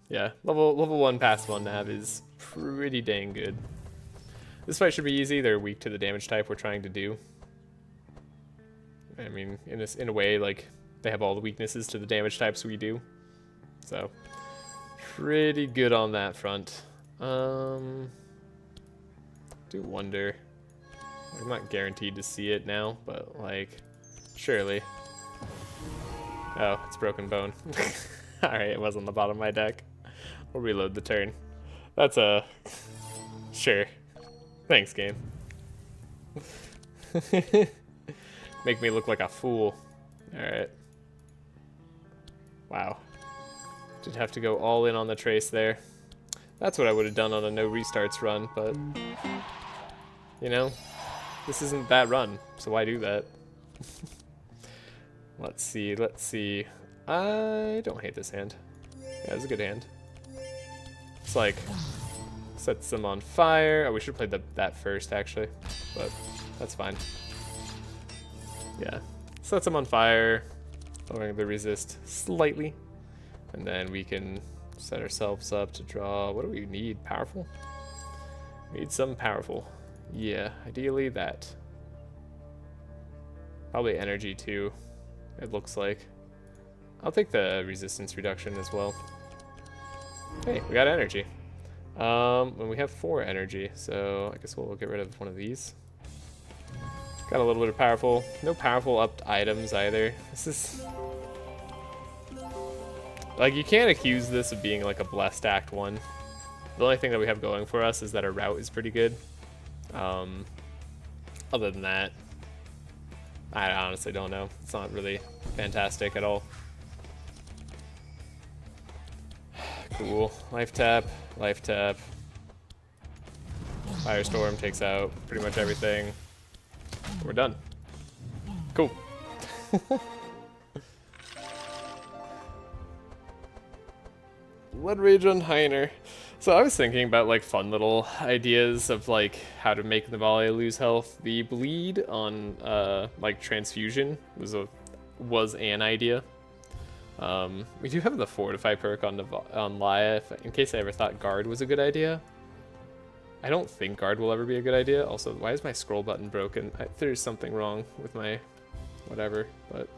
Yeah, level 1 passive on nav is pretty dang good. This fight should be easy. They're weak to the damage type we're trying to do. I mean, in a way, like, they have all the weaknesses to the damage types we do. So, pretty good on that front. Do wonder. I'm not guaranteed to see it now, but, like, surely. Oh, it's Broken Bone. Alright, it was on the bottom of my deck. We'll reload the turn. That's a... Sure. Thanks, game. Make me look like a fool. Alright. Wow. Did have to go all in on the Trace there. That's what I would have done on a no restarts run, but... You know, this isn't that run, so why do that? Let's see, let's see. I don't hate this hand. Yeah, it's a good hand. It's like... Sets them on fire. Oh, we should have played that first, actually. But that's fine. Yeah. Sets them on fire. Lowering the resist slightly. And then we can set ourselves up to draw... What do we need? Powerful? We need some powerful. Yeah, ideally that. Probably energy too, it looks like. I'll take the resistance reduction as well. Hey, we got energy. And we have 4 energy, so I guess we'll get rid of one of these. Got a little bit of powerful. No powerful upped items either. This is... Like, you can't accuse this of being like a Blessed Act 1. The only thing that we have going for us is that our route is pretty good. Other than that, I honestly don't know. It's not really fantastic at all. Cool. Life tap, life tap. Firestorm takes out pretty much everything. We're done. Cool. Blood Rage on Heiner. So I was thinking about like fun little ideas of like how to make Navalea lose health. The bleed on like transfusion was an idea. We do have the Fortify perk on Laia, in case I ever thought Guard was a good idea. I don't think Guard will ever be a good idea. Also, why is my scroll button broken? There's something wrong with my whatever, but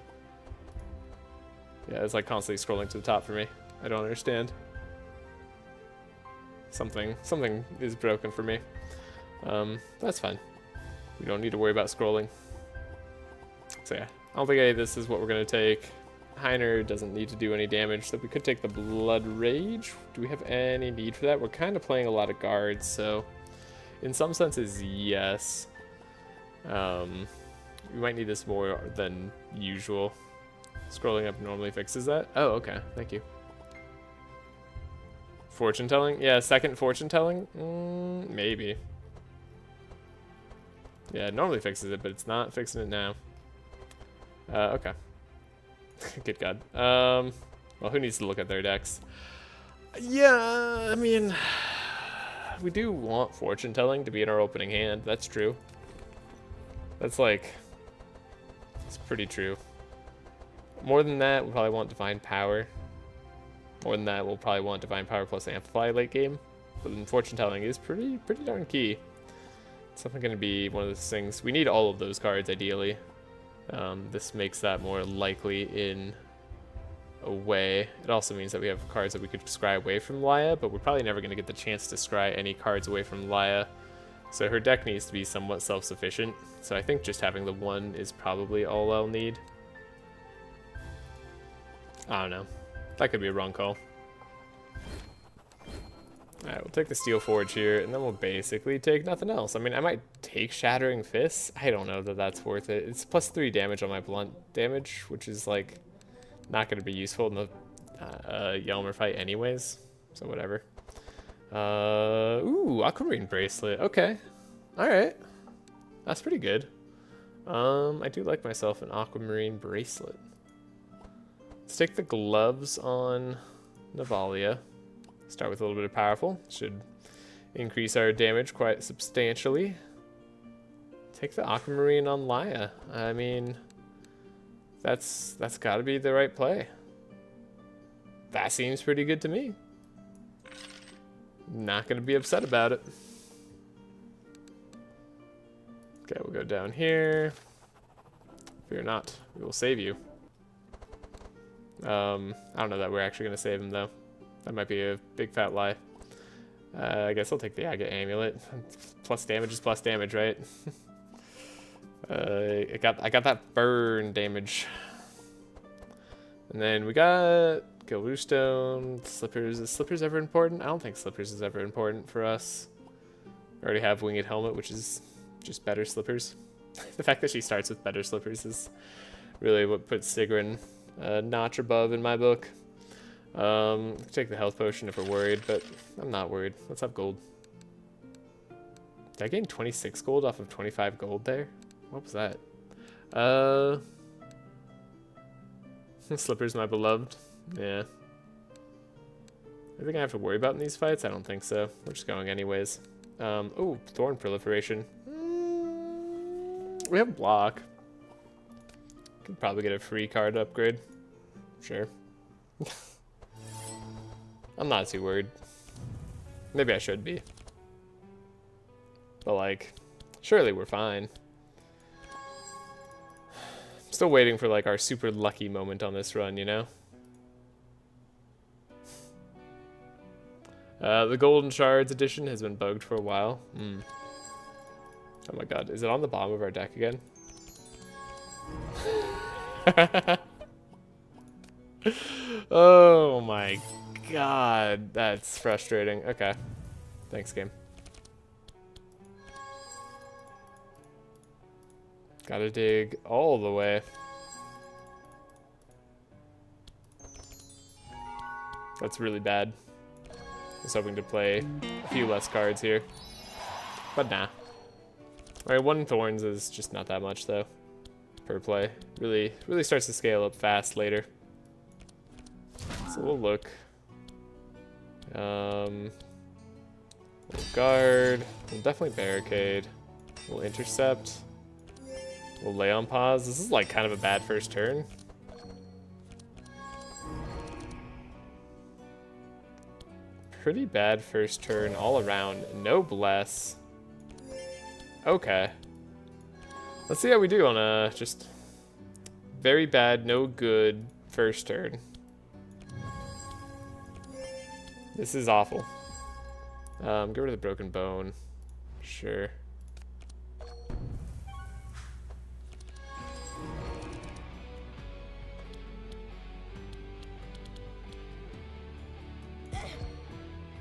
yeah, it's like constantly scrolling to the top for me. I don't understand. Something is broken for me. That's fine. We don't need to worry about scrolling. So yeah, I don't think any of this is what we're gonna take. Heiner doesn't need to do any damage, so we could take the Blood Rage. Do we have any need for that? We're kind of playing a lot of guards, so in some senses, yes. We might need this more than usual. Scrolling up normally fixes that. Oh, okay. Thank you. Fortune telling? Yeah, second fortune telling? Maybe. Yeah, it normally fixes it, but it's not fixing it now. Okay. Good God. Well, who needs to look at their decks? Yeah, I mean, we do want fortune telling to be in our opening hand. That's true. That's like, it's pretty true. More than that, we'll probably want Divine Power. More than that, we'll probably want Divine Power plus Amplify late game. But then fortune telling is pretty darn key. It's definitely going to be one of those things. We need all of those cards ideally. This makes that more likely in a way. It also means that we have cards that we could scry away from Laia, but we're probably never going to get the chance to scry any cards away from Laia So her deck needs to be somewhat self-sufficient. So I think just having the 1 is probably all I'll need. I don't know. That could be a wrong call. Alright, we'll take the Steel Forge here, and then we'll basically take nothing else. I mean, I might take Shattering Fists. I don't know that that's worth it. It's plus 3 damage on my blunt damage, which is, like, not going to be useful in the Yelmer fight anyways. So whatever. Ooh, Aquamarine Bracelet. Okay. Alright. That's pretty good. I do like myself an Aquamarine Bracelet. Let's take the gloves on Navalea. Start with a little bit of powerful. Should increase our damage quite substantially. Take the Aquamarine on Laya. I mean, that's got to be the right play. That seems pretty good to me. Not going to be upset about it. Okay, we'll go down here. Fear not, we will save you. I don't know that we're actually going to save him, though. That might be a big fat lie. I guess I'll take the Agate Amulet. Plus damage is plus damage, right? I got that burn damage. And then we got Gilru Stone, Slippers. Is Slippers ever important? I don't think Slippers is ever important for us. We already have Winged Helmet, which is just better Slippers. The fact that she starts with better Slippers is really what puts Sigrun a notch above in my book. Take the health potion if we're worried, but I'm not worried. Let's have gold. Did I gain 26 gold off of 25 gold there? What was that? Slippers, my beloved. Yeah. Anything I have to worry about in these fights? I don't think so. We're just going anyways. Oh, Thorn Proliferation. We have block. Could probably get a free card upgrade. Sure. I'm not too worried. Maybe I should be. But like, surely we're fine. Still waiting for like our super lucky moment on this run, you know? The Golden Shards edition has been bugged for a while. Oh my god, is it on the bottom of our deck again? Oh my god, that's frustrating. Okay. Thanks, game. Gotta dig all the way. That's really bad. I was hoping to play a few less cards here. But nah. Alright, 1 Thorns is just not that much, though. Per play. Really starts to scale up fast later. So we'll look. We'll guard. We'll definitely barricade. We'll intercept. We'll lay on pause. This is like kind of a bad first turn. Pretty bad first turn all around. No bless. Okay. Let's see how we do on a just very bad, no good first turn. This is awful. Get rid of the Broken Bone. Sure.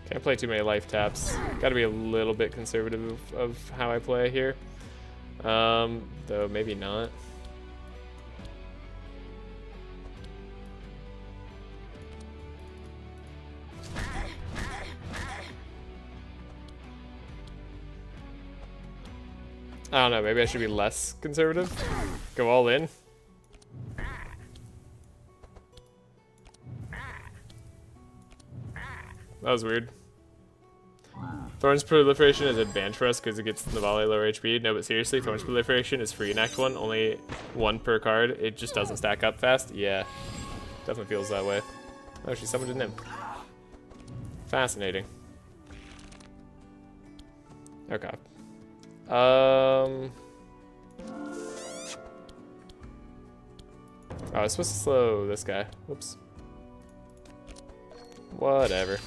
Can't play too many life taps. Gotta be a little bit conservative of how I play here. Though maybe not. I don't know, maybe I should be less conservative. Go all in. That was weird. Thorns Proliferation is advanced for us because it gets Navalea lower HP. No, but seriously, Thorns Proliferation is free in Act 1. Only 1 per card. It just doesn't stack up fast. Yeah. Definitely feels that way. Oh, she summoned an imp. Fascinating. Okay. Oh, I was supposed to slow this guy. Whoops. Whatever.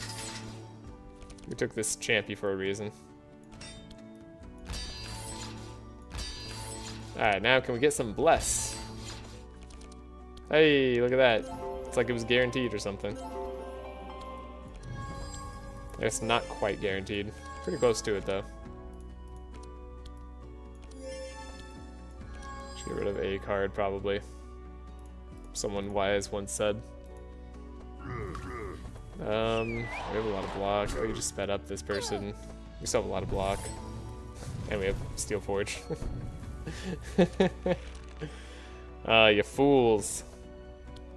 We took this champy for a reason. Alright, now can we get some bless? Hey, look at that. It's like it was guaranteed or something. It's not quite guaranteed. Pretty close to it, though. Should get rid of a card, probably. Someone wise once said. We have a lot of block. Oh, you just sped up this person. We still have a lot of block. And we have Steel Forge. You fools.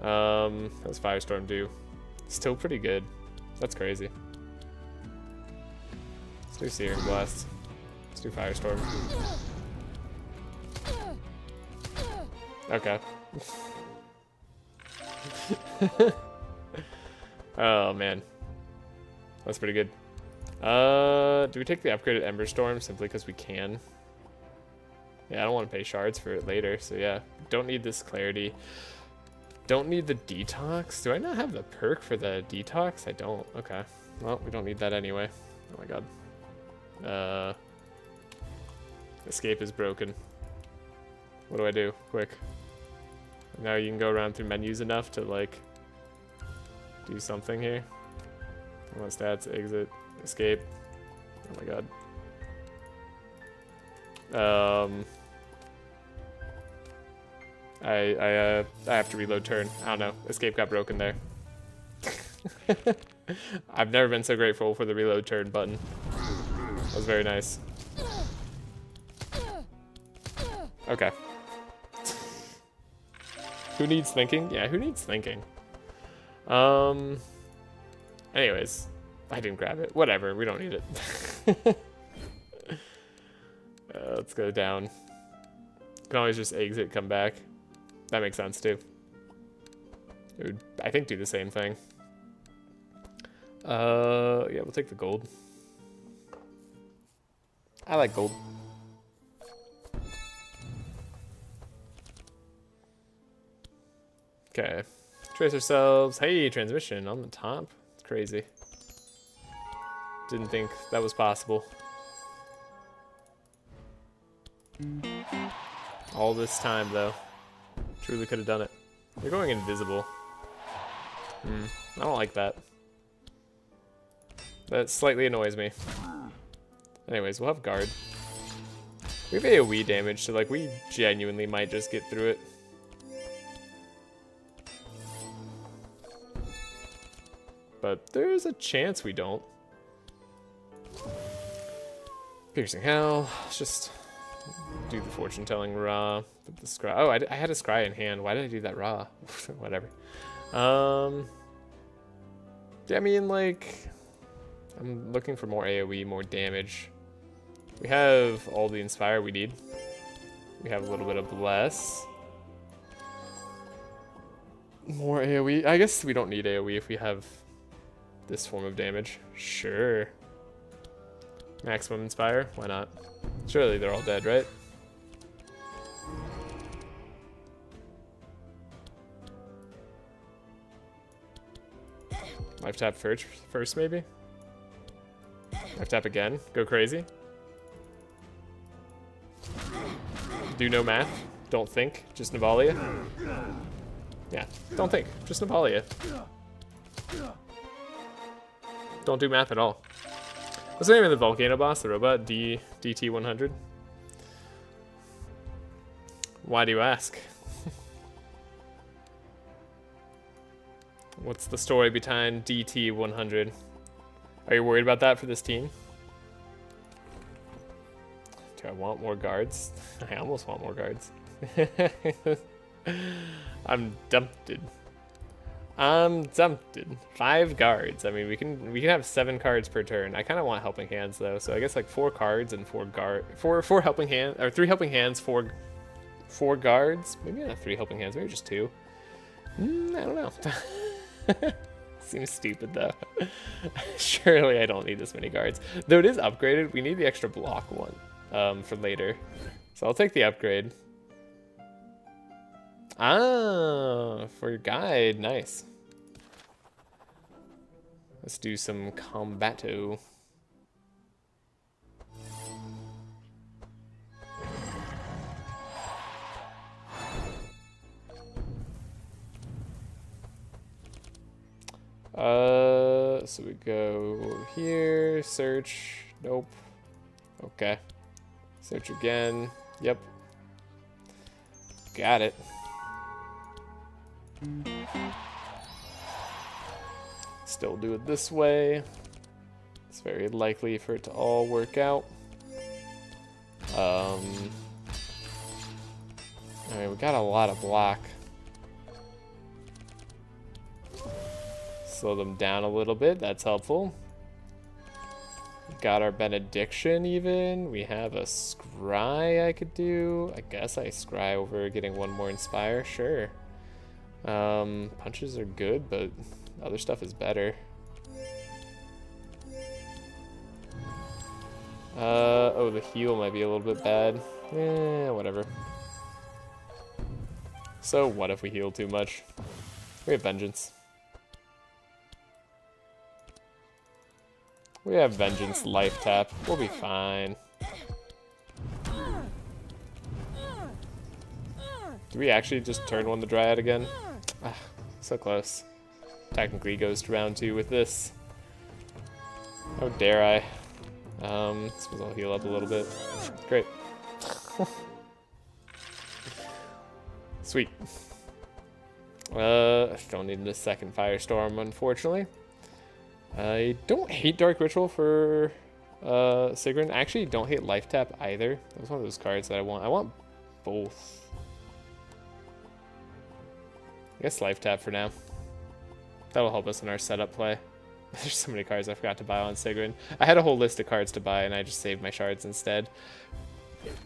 How's Firestorm do? Still pretty good. That's crazy. Let's do Searing Blast. Let's do Firestorm. Okay. Oh man. That's pretty good. Do we take the upgraded Ember Storm simply because we can? Yeah, I don't want to pay shards for it later, so yeah. Don't need this clarity. Don't need the detox. Do I not have the perk for the detox? I don't. Okay. Well, we don't need that anyway. Oh my god. Escape is broken. What do I do? Quick. Now you can go around through menus enough to like do something here. I want stats, exit, escape. Oh my god. I have to reload turn. I don't know. Escape got broken there. I've never been so grateful for the reload turn button. That was very nice. Okay. Who needs thinking? Yeah, who needs thinking? Anyways, I didn't grab it. Whatever, we don't need it. Let's go down. Can always just exit, come back. That makes sense too. It would, I think, do the same thing. Yeah, we'll take the gold. I like gold. Okay. Trace ourselves. Hey, transmission on the top. It's crazy. Didn't think that was possible. All this time, though. Truly could have done it. They're going invisible. I don't like that. That slightly annoys me. Anyways, we'll have guard. We have AoE damage, so like we genuinely might just get through it. But there's a chance we don't. Piercing Hell. Let's just do the fortune telling raw. Put the scry. Oh, I had a scry in hand. Why did I do that raw? Whatever. Yeah, I mean, like, I'm looking for more AoE, more damage. We have all the inspire we need. We have a little bit of bless. More AoE. I guess we don't need AoE if we have this form of damage. Sure. Maximum inspire. Why not? Surely they're all dead, right? Life tap first maybe? Life tap again. Go crazy. Do no math. Don't think. Just Navalea. Yeah. Don't think. Just Navalea. Don't do math at all. What's the name of the volcano boss? The robot? DT100? Why do you ask? What's the story behind DT100? Are you worried about that for this team? Do I want more guards? I almost want more guards. I'm dumped. I'm dumped. 5 guards. I mean, we can have 7 cards per turn. I kind of want helping hands though, so I guess like 4 cards and 4 helping hands, or 3 helping hands, 4 guards. Maybe not 3 helping hands. Maybe just 2. I don't know. Seems stupid though. Surely I don't need this many guards. Though it is upgraded, we need the extra block one for later. So I'll take the upgrade. Ah, for your guide. Nice. Let's do some combato. So we go here, search, nope. Okay. Search again, yep. Got it. Still do it this way. It's very likely for it to all work out. I mean, we got a lot of block. Slow them down a little bit, that's helpful. Got our benediction even. We have a scry I could do. I guess I scry over getting one more inspire, sure. Punches are good, but other stuff is better. Oh, the heal might be a little bit bad. Whatever. So what if we heal too much? We have vengeance. We have vengeance life tap. We'll be fine. Do we actually just turn one the Dryad again? Ah, so close. Technically goes to round 2 with this. How dare I? Suppose I'll heal up a little bit. Great. Sweet. Don't need a second Firestorm, unfortunately. I don't hate Dark Ritual for Sigrun. I actually don't hate Life Tap either. That was one of those cards that I want. I want both. I guess Life Tap for now. That'll help us in our setup play. There's so many cards I forgot to buy on Sigrun. I had a whole list of cards to buy and I just saved my shards instead.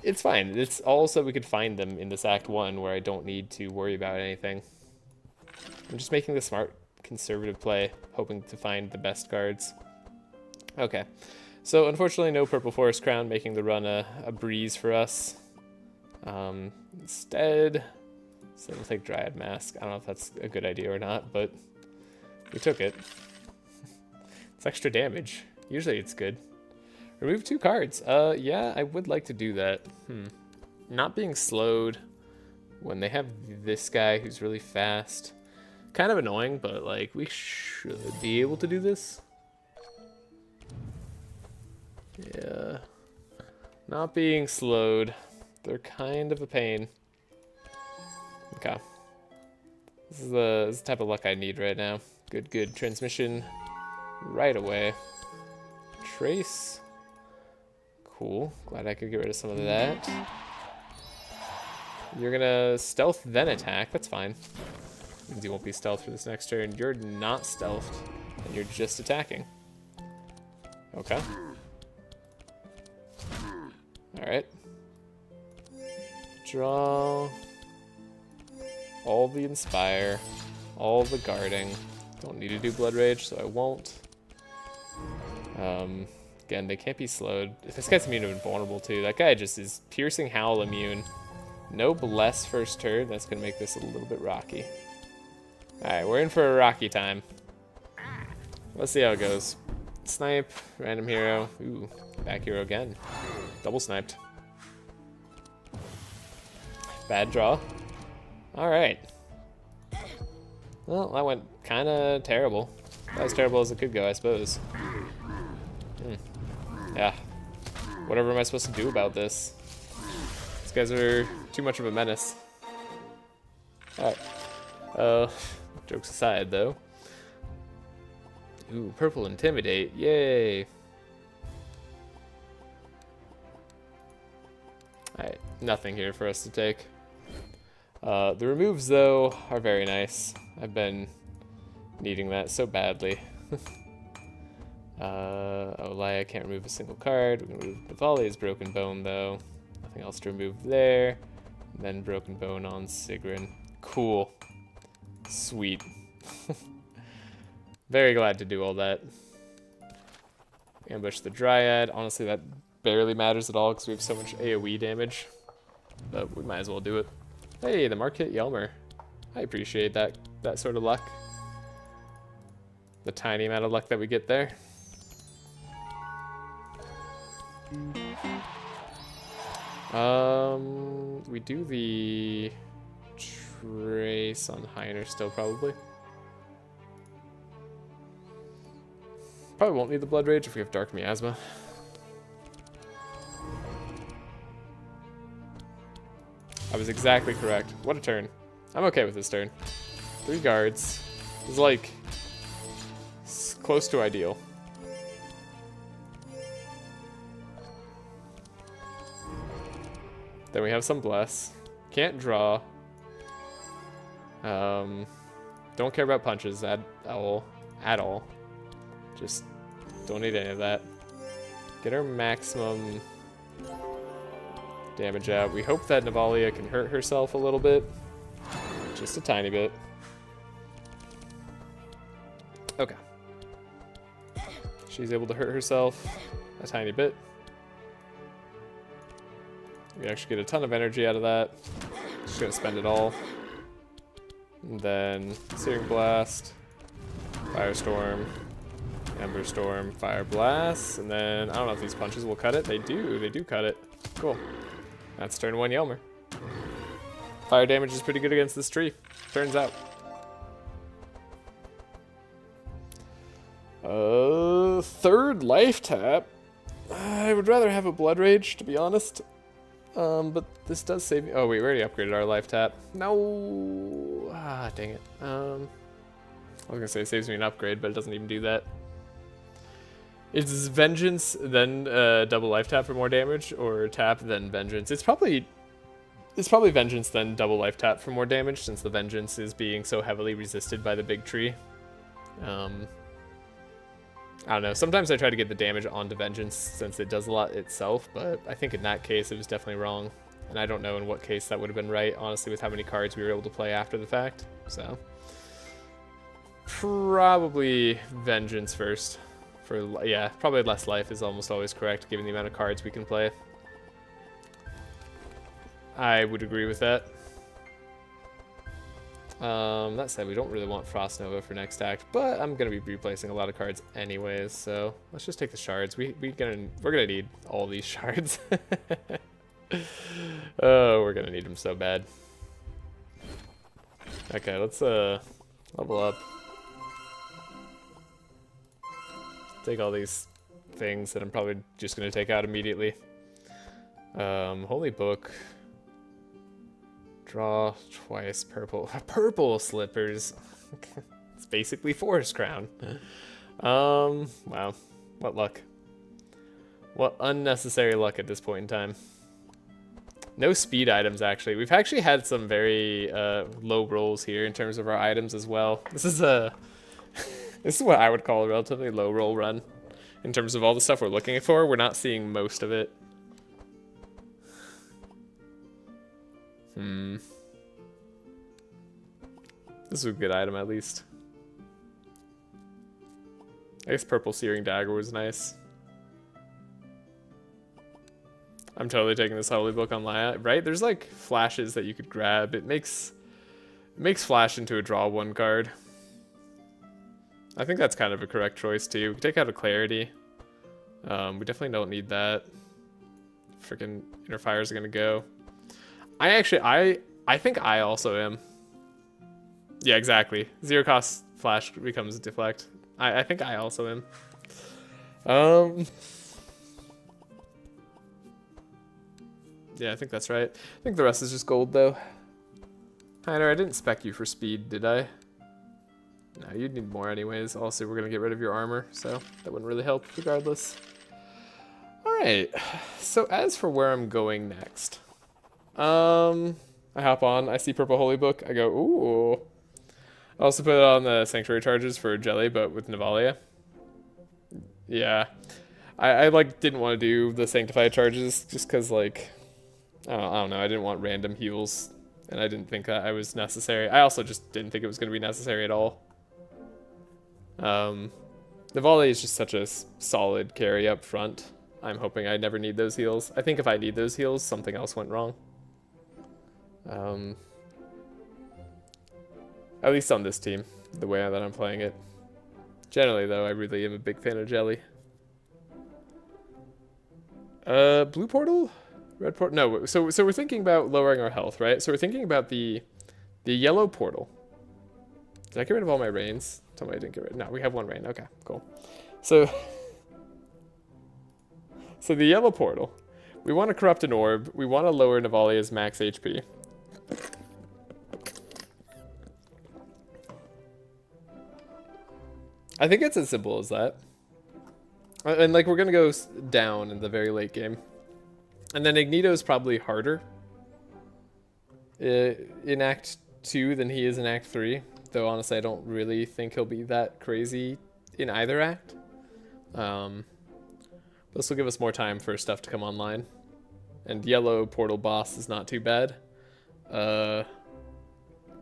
It's fine. It's all so we could find them in this Act 1 where I don't need to worry about anything. I'm just making the smart conservative play, hoping to find the best cards. Okay, so unfortunately no Purple Forest Crown, making the run a breeze for us. Instead, so we'll take Dryad Mask. I don't know if that's a good idea or not, but we took it. It's extra damage. Usually it's good. Remove 2 cards. Yeah, I would like to do that. Not being slowed when they have this guy who's really fast. Kind of annoying, but like we should be able to do this. Yeah. Not being slowed. They're kind of a pain. Okay. This is the type of luck I need right now. Good transmission right away. Trace. Cool. Glad I could get rid of some of that. You're gonna stealth then attack. That's fine. Means you won't be stealth for this next turn. You're not stealthed, and you're just attacking. Okay. Alright. Draw. All the Inspire. All the Guarding. Don't need to do Blood Rage, so I won't. Again, they can't be slowed. This guy's immune to Invulnerable too. That guy just is Piercing Howl immune. No Bless first turn. That's going to make this a little bit rocky. Alright, we're in for a rocky time. Let's see how it goes. Snipe, random hero. Ooh, back hero again. Double sniped. Bad draw. Alright. Well, that went kind of terrible. Not as terrible as it could go, I suppose. Yeah. Whatever am I supposed to do about this? These guys are too much of a menace. Alright. Jokes aside, though. Ooh, Purple Intimidate. Yay. Alright, nothing here for us to take. The removes, though, are very nice. I've been needing that so badly. Olaya can't remove a single card. We can remove Navalea's Broken Bone, though. Nothing else to remove there. And then Broken Bone on Sigrun. Cool. Sweet. Very glad to do all that. Ambush the Dryad. Honestly, that barely matters at all because we have so much AoE damage. But we might as well do it. Hey, the Mark hit Yelmer. I appreciate that sort of luck. The tiny amount of luck that we get there. We do the Trace on Heiner still, probably. Probably won't need the Blood Rage if we have Dark Miasma. I was exactly correct. What a turn. I'm okay with this turn. 3 guards. It's like close to ideal. Then we have some Bless. Can't draw. Don't care about punches at all. Just don't need any of that. Get our maximum damage out. We hope that Navalea can hurt herself a little bit. Just a tiny bit. Okay. She's able to hurt herself a tiny bit. We actually get a ton of energy out of that. Just gonna spend it all. And then Searing Blast, Firestorm, Ember Storm, Fire Blast, and then I don't know if these punches will cut it. They do cut it. Cool. That's turn 1 Yelmer. Fire damage is pretty good against this tree, turns out. Third life tap. I would rather have a Blood Rage, to be honest. But this does save me. Oh wait, we already upgraded our life tap. No. Ah, dang it. I was gonna say it saves me an upgrade, but it doesn't even do that. It's Vengeance, then double life tap for more damage, or tap then Vengeance. It's probably Vengeance then double life tap for more damage, since the Vengeance is being so heavily resisted by the big tree. I don't know. Sometimes I try to get the damage onto Vengeance since it does a lot itself, but I think in that case it was definitely wrong. And I don't know in what case that would have been right, honestly, with how many cards we were able to play after the fact. So, probably Vengeance first. Yeah, probably less life is almost always correct, given the amount of cards we can play. I would agree with that. That said, we don't really want Frost Nova for next act, but I'm gonna be replacing a lot of cards anyways, so let's just take the shards. We're gonna need all these shards. Oh, we're gonna need them so bad. Okay, let's level up. Take all these things that I'm probably just gonna take out immediately. Holy Book. Draw twice, purple slippers. It's basically Forest Crown. Wow, what luck. What unnecessary luck at this point in time. No speed items, actually. We've actually had some very low rolls here in terms of our items as well. This is what I would call a relatively low roll run. In terms of all the stuff we're looking for, we're not seeing most of it. This is a good item, at least. I guess Purple Searing Dagger was nice. I'm totally taking this Holy Book on Laia, right? There's like flashes that you could grab. It makes Flash into a draw 1 card. I think that's kind of a correct choice too. We can take out a Clarity. We definitely don't need that. Freaking Inner Fire is gonna go. I think I also am. Yeah, exactly. 0 cost Flash becomes Deflect. I think I also am. Yeah, I think that's right. I think the rest is just gold, though. Heiner, I didn't spec you for speed, did I? No, you'd need more anyways. Also, we're going to get rid of your armor, so that wouldn't really help regardless. Alright, so as for where I'm going next. I hop on, I see Purple Holy Book, I go, ooh. I also put it on the Sanctuary charges for Jelly, but with Navalea. Yeah. I like, didn't want to do the Sanctified charges, just because, like, I don't know, I didn't want random heals, and I didn't think that I was necessary. I also just didn't think it was going to be necessary at all. Navalea is just such a solid carry up front. I'm hoping I never need those heals. I think if I need those heals, something else went wrong. At least on this team, the way that I'm playing it. Generally, though, I really am a big fan of Jelly. Blue portal? Red portal? No, so we're thinking about lowering our health, right? So we're thinking about the yellow portal. Did I get rid of all my rains? Tell me I didn't get rid. No, we have 1 rain. Okay, cool. So, so the yellow portal. We want to corrupt an orb. We want to lower Navalea's max HP. I think it's as simple as that. And like, we're going to go down in the very late game. And then Ignito is probably harder in Act 2 than he is in Act 3. Though, honestly, I don't really think he'll be that crazy in either act. This will give us more time for stuff to come online. And yellow portal boss is not too bad.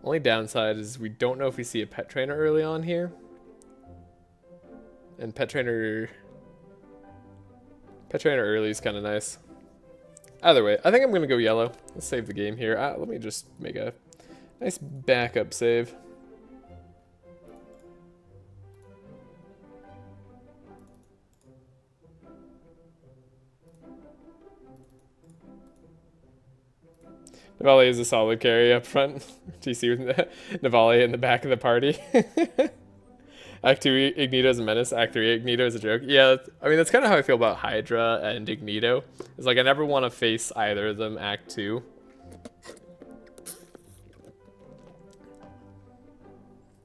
Only downside is we don't know if we see a pet trainer early on here. And pet trainer early is kind of nice. Either way, I think I'm going to go yellow. Let's save the game here. Let me just make a nice backup save. Navalea is a solid carry up front. Do you see Navalea in the back of the party? Act 2, Ignito is a menace. Act 3, Ignito is a joke. Yeah, I mean, that's kind of how I feel about Hydra and Ignito. It's like I never want to face either of them Act 2.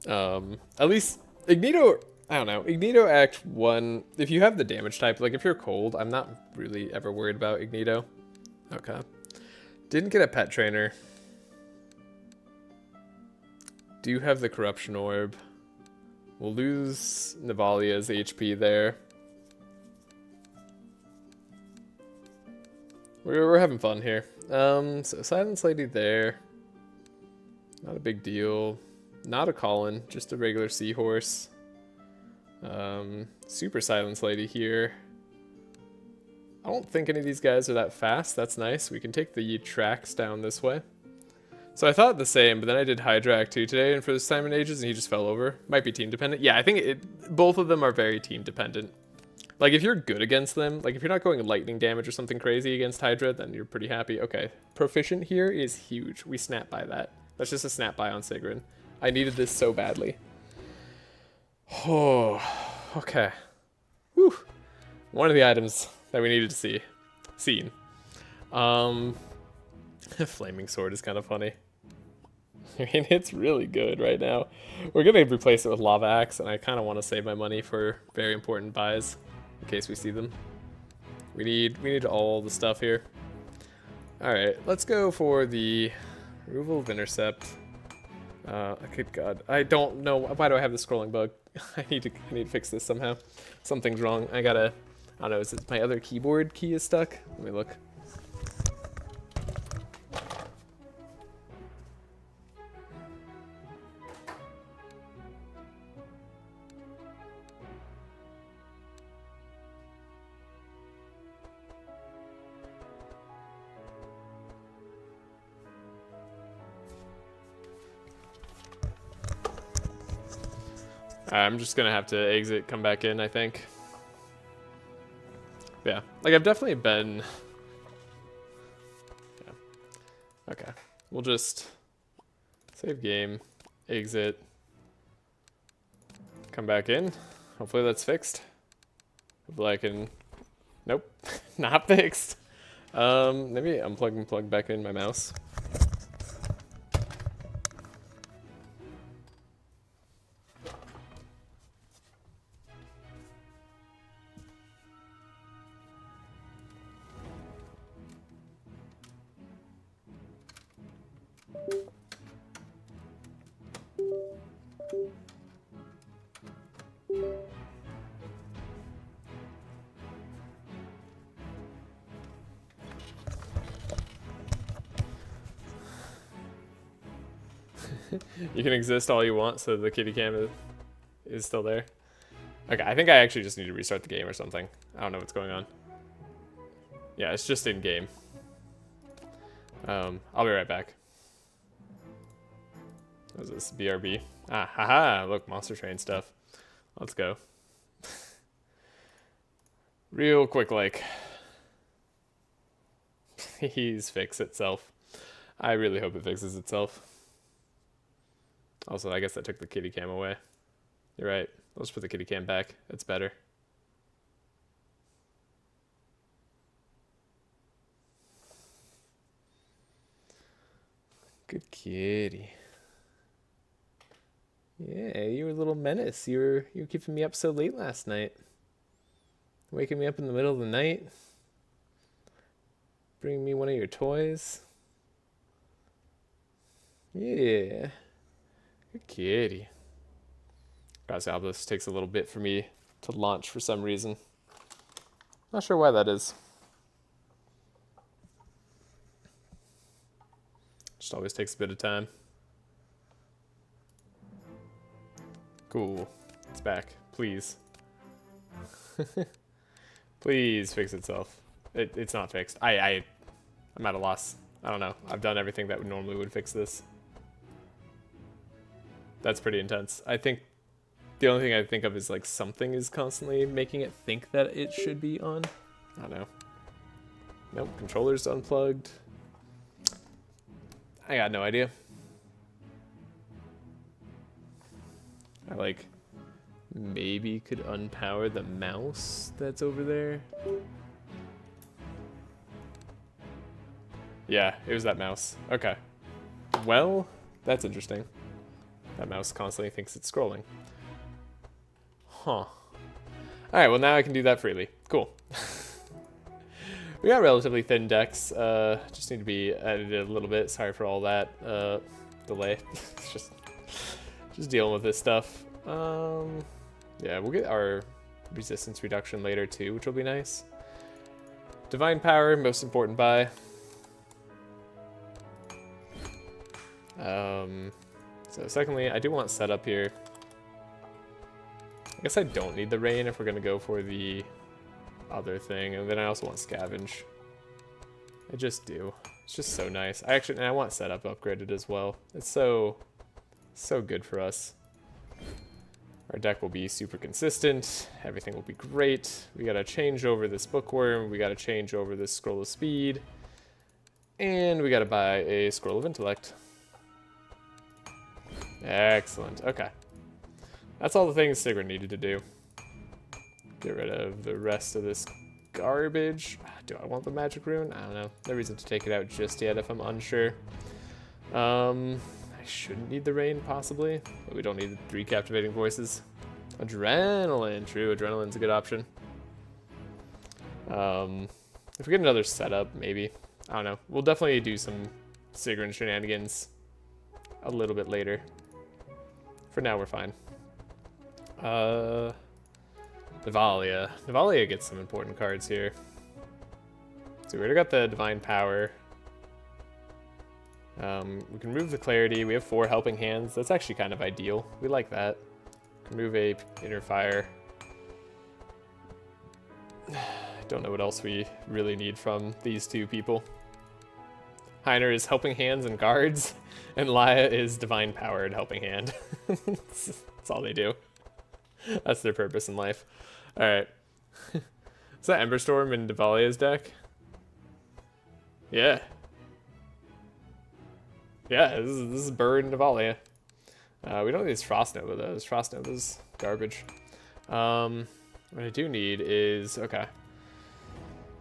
At least, Ignito, I don't know. Ignito Act 1, if you have the damage type, like if you're cold, I'm not really ever worried about Ignito. Okay. Didn't get a pet trainer. Do have the corruption orb. We'll lose Navalea's HP there. We're having fun here. So Silence Lady there. Not a big deal. Not a Colin, just a regular seahorse. Super Silence Lady here. I don't think any of these guys are that fast. That's nice. We can take the tracks down this way. So I thought the same, but then I did Hydra Act 2 today, and for this time in ages, and he just fell over. Might be team dependent. Yeah, I think both of them are very team dependent. Like, if you're good against them, like if you're not going lightning damage or something crazy against Hydra, then you're pretty happy. Okay, proficient here is huge. We snap by that. That's just a snap by on Sigrun. I needed this so badly. Oh, okay. Whew. One of the items that we needed to see. Seen. Flaming sword is kind of funny. I mean, it's really good right now. We're gonna replace it with lava axe, and I kind of want to save my money for very important buys in case we see them. We need all the stuff here. All right, let's go for the removal of intercept. Good God, I don't know why do I have the scrolling bug. I need to fix this somehow. Something's wrong. I don't know. Is it my other keyboard key is stuck? Let me look. I'm just gonna have to exit, come back in, I think. Yeah, like I've definitely been... Yeah. Okay, we'll just save game, exit, come back in. Hopefully that's fixed. Hopefully I can... Nope, not fixed. Maybe unplug and plug back in my mouse. You can exist all you want, so the kitty cam is still there. Okay, I think I actually just need to restart the game or something. I don't know what's going on. Yeah, it's just in game. I'll be right back. What is this? BRB. Ah, haha, look, Monster Train stuff. Let's go. Real quick, like. Please fix itself. I really hope it fixes itself. Also, I guess I took the kitty cam away. You're right. Let's put the kitty cam back. It's better. Good kitty. Yeah, you were a little menace. You were keeping me up so late last night. Waking me up in the middle of the night. Bringing me one of your toys. Yeah. Good kitty. Gosh, Obelisk takes a little bit for me to launch for some reason. Not sure why that is. Just always takes a bit of time. Cool. It's back. Please. Please fix itself. It's not fixed. I'm at a loss. I don't know. I've done everything that normally would fix this. That's pretty intense. I think the only thing I think of is like something is constantly making it think that it should be on. I don't know. Nope, controller's unplugged. I got no idea. I like maybe could unpower the mouse that's over there. Yeah, it was that mouse. Okay. Well, that's interesting. That mouse constantly thinks it's scrolling. Huh. Alright, well now I can do that freely. Cool. We got relatively thin decks. Just need to be edited a little bit. Sorry for all that delay. It's just dealing with this stuff. Yeah, we'll get our resistance reduction later too, which will be nice. Divine Power, most important buy. So secondly, I do want setup here. I guess I don't need the rain if we're gonna go for the other thing, and then I also want scavenge. I just do. It's just so nice. And I want setup upgraded as well. It's so good for us. Our deck will be super consistent. Everything will be great. We gotta change over this bookworm. We gotta change over this scroll of speed, and we gotta buy a scroll of intellect. Excellent. Okay. That's all the things Sigrun needed to do. Get rid of the rest of this garbage. Do I want the magic rune? I don't know. No reason to take it out just yet if I'm unsure. I shouldn't need the rain, possibly. But we don't need the 3 captivating voices. Adrenaline. True, adrenaline's a good option. If we get another setup, maybe. I don't know. We'll definitely do some Sigrun shenanigans a little bit later. For now, we're fine. Navalea. Navalea gets some important cards here. So we already got the Divine Power. We can remove the Clarity. We have 4 Helping Hands. That's actually kind of ideal. We like that. Remove a Inner Fire. Don't know what else we really need from these 2 people. Heiner is Helping Hands and Guards, and Laia is Divine Power and Helping Hand. That's all they do. That's their purpose in life. Alright. Is that Emberstorm in Navalea's deck? Yeah. Yeah, this is Bird Navalea. We don't need this Frost Nova though. This Frost Nova's garbage. What I do need is... Okay.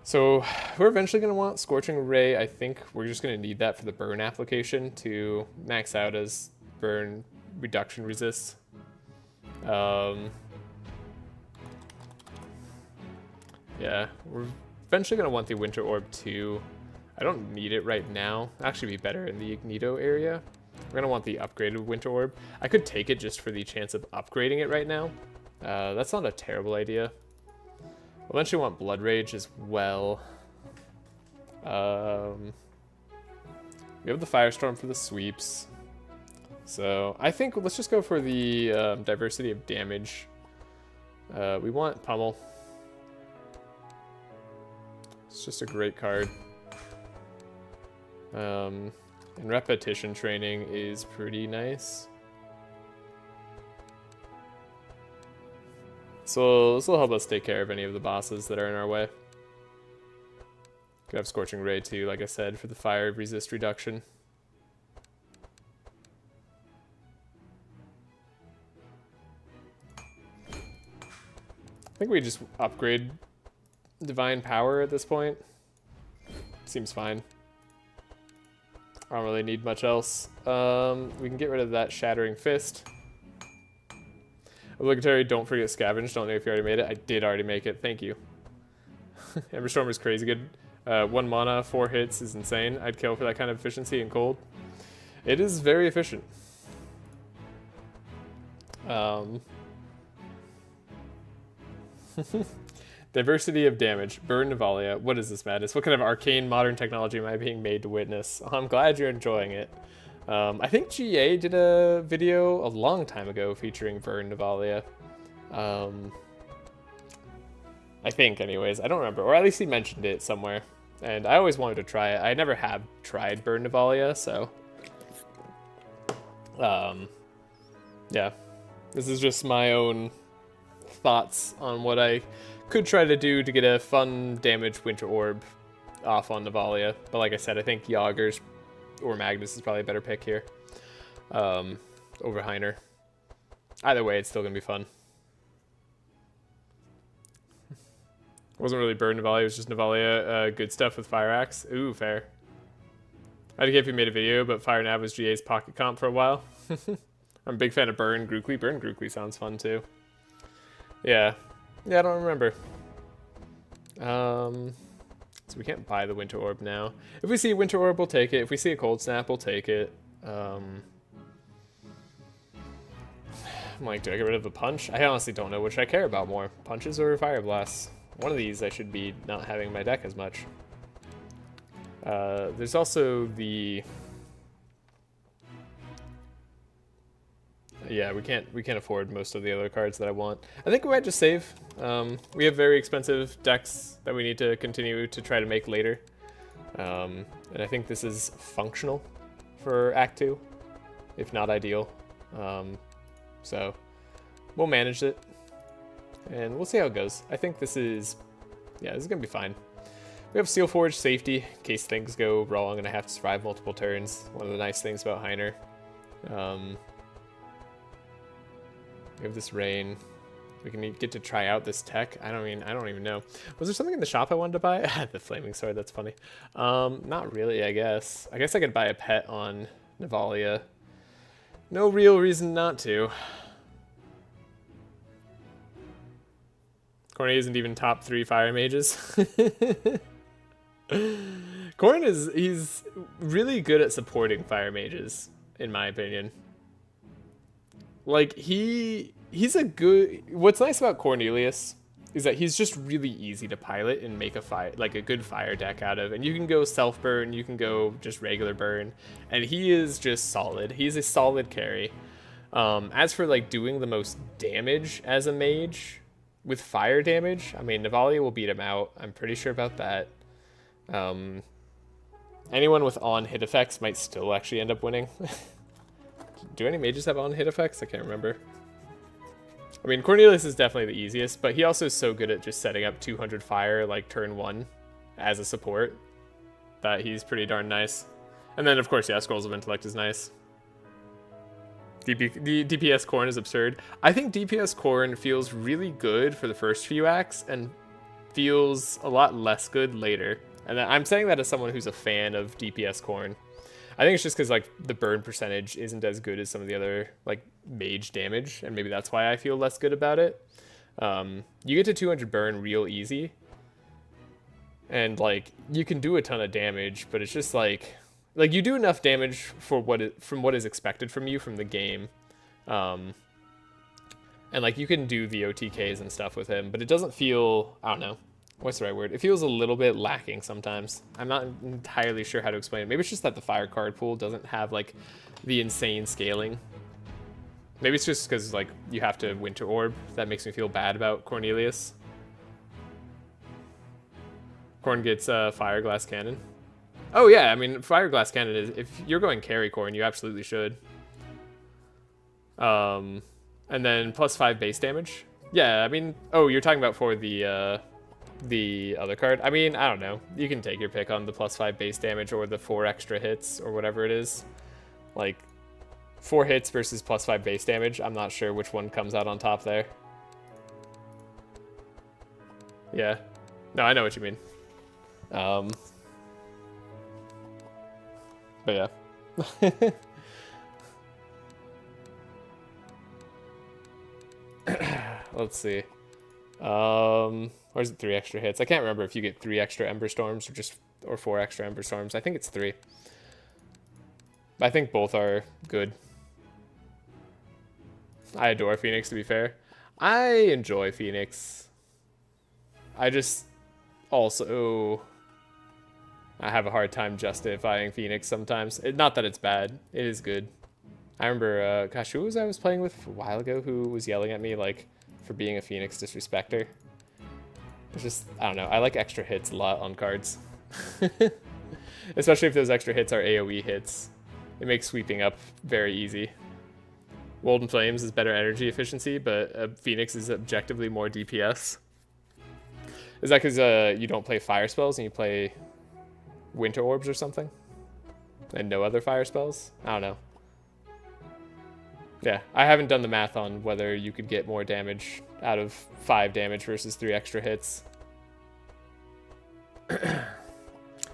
So, we're eventually going to want Scorching Ray. I think we're just going to need that for the burn application to max out as burn reduction resists. Yeah, we're eventually going to want the Winter Orb too. I don't need it right now. It'll actually be better in the Ignito area. We're going to want the upgraded Winter Orb. I could take it just for the chance of upgrading it right now. That's not a terrible idea. We'll eventually want Blood Rage as well. We have the Firestorm for the sweeps. So I think let's just go for the diversity of damage. We want Pummel. It's just a great card. And repetition training is pretty nice. So this will help us take care of any of the bosses that are in our way. Could have Scorching Ray too, like I said, for the fire resist reduction. I think we just upgrade Divine Power at this point. Seems fine. I don't really need much else. We can get rid of that Shattering Fist. Obligatory, don't forget Scavenge. Don't know if you already made it. I did already make it. Thank you. Emberstorm is crazy good. 1 mana, 4 hits is insane. I'd kill for that kind of efficiency in cold. It is very efficient. Diversity of damage. Burn Navalea. What is this madness? What kind of arcane modern technology am I being made to witness? I'm glad you're enjoying it. I think GA did a video a long time ago featuring Burn Navalea. I think, anyways. I don't remember. Or at least he mentioned it somewhere. And I always wanted to try it. I never have tried Burn Navalea, so... yeah. This is just my own thoughts on what I could try to do to get a fun damage Winter Orb off on Navalea. But like I said, I think Yager's or Magnus is probably a better pick here over Heiner. Either way, it's still going to be fun. It wasn't really Burn Navalea, it was just Navalea good stuff with Fire Axe. Ooh, fair. I don't know if you made a video, but Fire Nav was GA's pocket comp for a while. I'm a big fan of Burn Grookly. Burn Grookly sounds fun too. Yeah. Yeah, I don't remember. So we can't buy the Winter Orb now. If we see Winter Orb, we'll take it. If we see a Cold Snap, we'll take it. I'm like, do I get rid of the Punch? I honestly don't know which I care about more. Punches or Fire Blasts? One of these I should be not having in my deck as much. There's also the... Yeah, we can't afford most of the other cards that I want. I think we might just save. We have very expensive decks that we need to continue to try to make later. And I think this is functional for Act 2, if not ideal. So we'll manage it, and we'll see how it goes. I think this is, yeah, this is gonna be fine. We have Steel Forge safety in case things go wrong and I have to survive multiple turns. One of the nice things about Heiner. We have this Rain. We can get to try out this tech. I don't even know. Was there something in the shop I wanted to buy? The Flaming Sword, that's funny. Not really, I guess. I guess I could buy a pet on Navalea. No real reason not to. Corny isn't even top 3 fire mages. Corn he's really good at supporting fire mages, in my opinion. Like, he's a good... What's nice about Cornelius is that he's just really easy to pilot and make a good fire deck out of. And you can go self-burn, you can go just regular burn, and he is just solid. He's a solid carry. As for, like, doing the most damage as a mage with fire damage, I mean, Navalea will beat him out. I'm pretty sure about that. Anyone with on-hit effects might still actually end up winning. Do any mages have on-hit effects? I can't remember. I mean, Cornelius is definitely the easiest, but he also is so good at just setting up 200 fire, like, turn 1 as a support, that he's pretty darn nice. And then, of course, yeah, Scrolls of Intellect is nice. DPS Corn is absurd. I think DPS Corn feels really good for the first few acts and feels a lot less good later. And I'm saying that as someone who's a fan of DPS Corn. I think it's just because, like, the burn percentage isn't as good as some of the other, like, mage damage, and maybe that's why I feel less good about it. You get to 200 burn real easy, and, like, you can do a ton of damage, but it's just, like you do enough damage for from what is expected from you from the game. And, like, you can do the OTKs and stuff with him, but it doesn't feel, I don't know. What's the right word? It feels a little bit lacking sometimes. I'm not entirely sure how to explain it. Maybe it's just that the fire card pool doesn't have, like, the insane scaling. Maybe it's just because, like, you have to Winter Orb. That makes me feel bad about Cornelius. Corn gets Fire Glass Cannon. Oh, yeah, I mean, Fire Glass Cannon is... If you're going carry Corn, you absolutely should. And then +5 base damage. Yeah, I mean... Oh, you're talking about for the other card. I mean, I don't know. You can take your pick on the +5 base damage or the 4 extra hits or whatever it is. Like, 4 hits versus +5 base damage. I'm not sure which one comes out on top there. Yeah. No, I know what you mean. But yeah. Let's see. Or is it 3 extra hits? I can't remember if you get 3 extra Ember Storms or 4 extra Ember Storms. I think it's 3. I think both are good. I adore Phoenix, to be fair. I enjoy Phoenix. I just also I have a hard time justifying Phoenix sometimes. Not that it's bad. It is good. I remember, gosh, who was I playing with a while ago who was yelling at me, like, for being a Phoenix disrespecter? It's just, I don't know. I like extra hits a lot on cards. Especially if those extra hits are AoE hits. It makes sweeping up very easy. Golden Flames is better energy efficiency, but Phoenix is objectively more DPS. Is that because you don't play fire spells and you play Winter Orbs or something? And no other fire spells? I don't know. Yeah, I haven't done the math on whether you could get more damage out of 5 damage versus 3 extra hits. But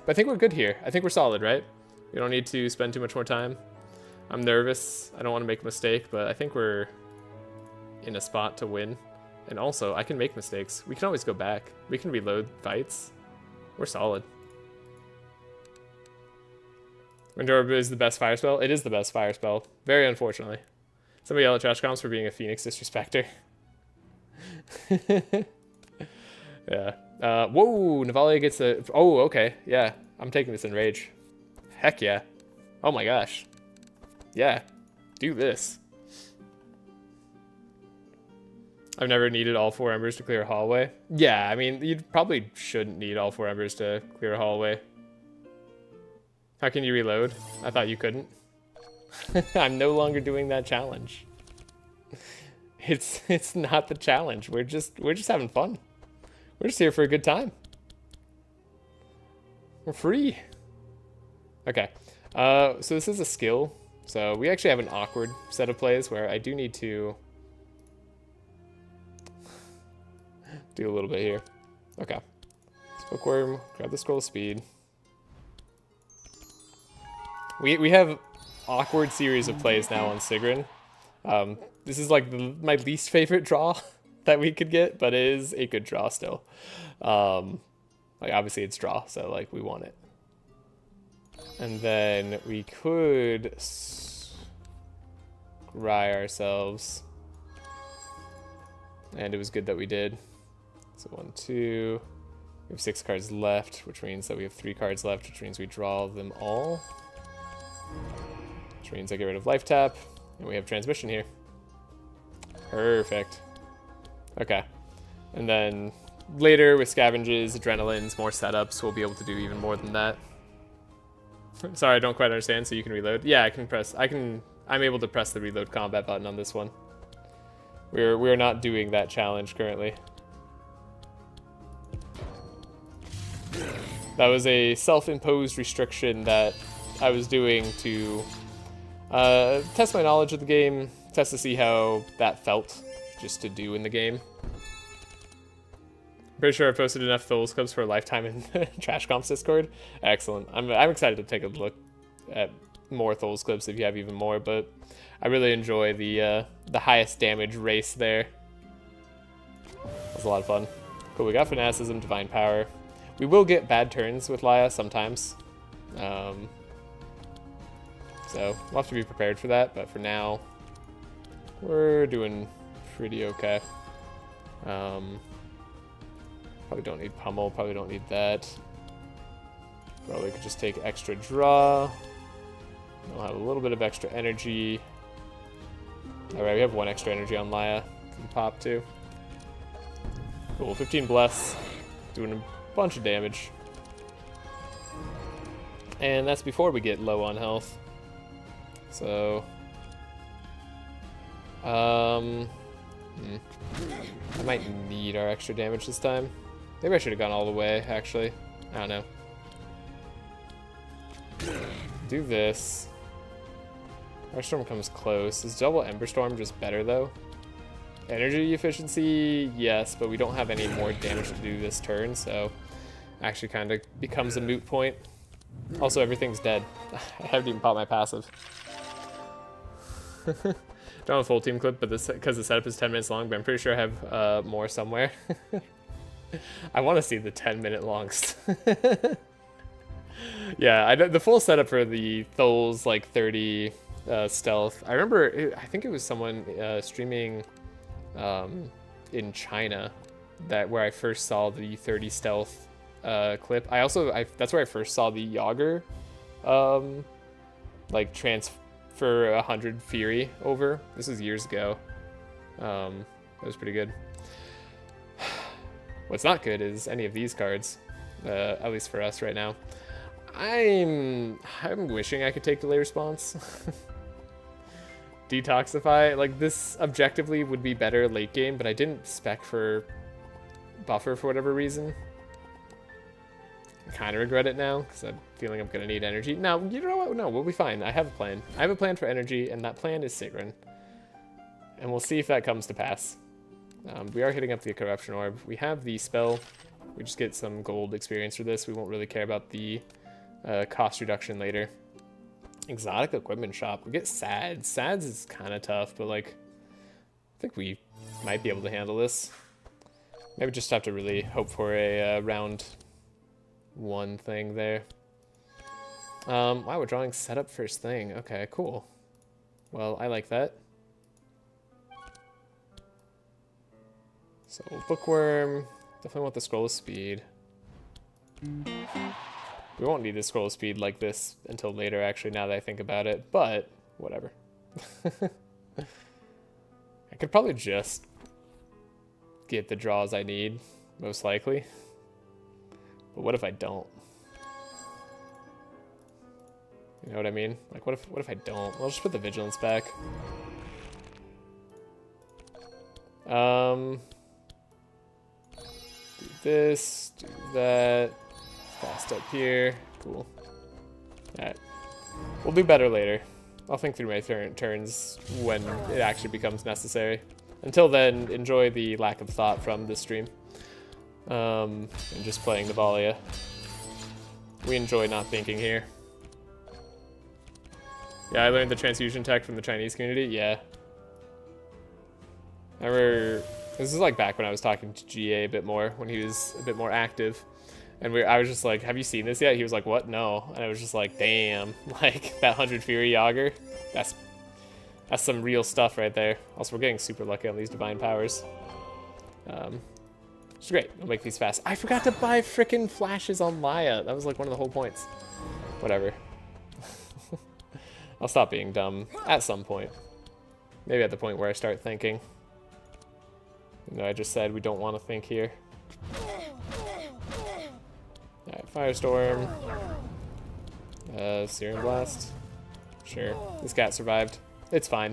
I think we're good here. I think we're solid, right? We don't need to spend too much more time. I'm nervous. I don't want to make a mistake, but I think we're in a spot to win. And also, I can make mistakes. We can always go back. We can reload fights. We're solid. Winter Orb is the best fire spell. It is the best fire spell. Very unfortunately. Somebody yell at Trash Comps for being a Phoenix disrespecter. Yeah. Whoa, Navalea gets a... Oh, okay. Yeah, I'm taking this in Rage. Heck yeah. Oh my gosh. Yeah, do this. I've never needed all 4 embers to clear a hallway. Yeah, I mean, you probably shouldn't need all 4 embers to clear a hallway. How can you reload? I thought you couldn't. I'm no longer doing that challenge. It's not the challenge. We're just having fun. We're just here for a good time. We're free. Okay. So this is a skill. So we actually have an awkward set of plays where I do need to do a little bit here. Okay. Bookworm, grab the scroll of speed. We have awkward series of plays now on Sigrun. This is like my least favorite draw that we could get, but it is a good draw still. Like obviously it's draw, so like we want it. And then we could scry ourselves. And it was good that we did. So 1, 2. We have 6 cards left, which means that we have 3 cards left, which means we draw them all. Which means I get rid of life tap, and we have transmission here. Perfect. Okay. And then later with scavenges, adrenalines, more setups, we'll be able to do even more than that. Sorry, I don't quite understand, so you can reload. Yeah, I'm able to press the reload combat button on this one. We're not doing that challenge currently. That was a self-imposed restriction that I was doing to test my knowledge of the game, test to see how that felt just to do in the game. Pretty sure I posted enough Thoul's Clubs for a lifetime in Trash Comps Discord. Excellent. I'm excited to take a look at more Thoul's Clips if you have even more, but I really enjoy the highest damage race there. That was a lot of fun. Cool, we got Fanaticism, Divine Power. We will get bad turns with Laia sometimes. So we'll have to be prepared for that, but for now, we're doing pretty okay. Probably don't need Pummel, probably don't need that. Probably could just take extra draw. We'll have a little bit of extra energy. Alright, we have 1 extra energy on Laia. Can pop too. Cool, 15 Bless. Doing a bunch of damage. And that's before we get low on health. So... I might need our extra damage this time. Maybe I should have gone all the way, actually. I don't know. Do this. Firestorm comes close. Is double Ember Storm just better, though? Energy efficiency, yes, but we don't have any more damage to do this turn, so actually kind of becomes a moot point. Also, everything's dead. I haven't even popped my passive. Don't have a full team clip, but this because the setup is 10 minutes long, but I'm pretty sure I have more somewhere. I want to see the 10-minute longs. Yeah, the full setup for the Tholes like 30 stealth. I remember, I think it was someone streaming in China where I first saw the 30 stealth clip. That's where I first saw the Yager like transfer 100 Fury over. This was years ago. That was pretty good. What's not good is any of these cards, at least for us right now. I'm wishing I could take delay response. Detoxify, like this objectively would be better late game, but I didn't spec for buffer for whatever reason. I kind of regret it now because I'm feeling I'm gonna need energy. Now, you know what? No, we'll be fine. I have a plan. I have a plan for energy, and that plan is Sigrun. And we'll see if that comes to pass. We are hitting up the corruption orb. We have the spell. We just get some gold experience for this. We won't really care about the cost reduction later. Exotic equipment shop. We get SADS. SADS is kind of tough, but like, I think we might be able to handle this. Maybe just have to really hope for a round 1 thing there. Wow, we're drawing setup first thing. Okay, cool. Well, I like that. So, bookworm. Definitely want the scroll of speed. We won't need the scroll of speed like this until later, actually, now that I think about it. But, whatever. I could probably just get the draws I need, most likely. But what if I don't? You know what I mean? Like, what if I don't? I'll just put the vigilance back. Do this, do that. Fast up here. Cool. Alright. We'll do better later. I'll think through my turns when it actually becomes necessary. Until then, enjoy the lack of thought from this stream. And just playing Navalea. We enjoy not thinking here. Yeah, I learned the transfusion tech from the Chinese community. Yeah. I remember, this is like back when I was talking to GA a bit more, when he was a bit more active. And I was just like, have you seen this yet? He was like, what? No. And I was just like, damn. Like, that 100 Fury Yager, that's some real stuff right there. Also, we're getting super lucky on these divine powers. Which is great. We'll make these fast. I forgot to buy frickin' flashes on Laya. That was like one of the whole points. Whatever. I'll stop being dumb at some point. Maybe at the point where I start thinking. You know, I just said we don't want to think here. Alright, Firestorm. Searing Blast. Sure. This cat survived. It's fine.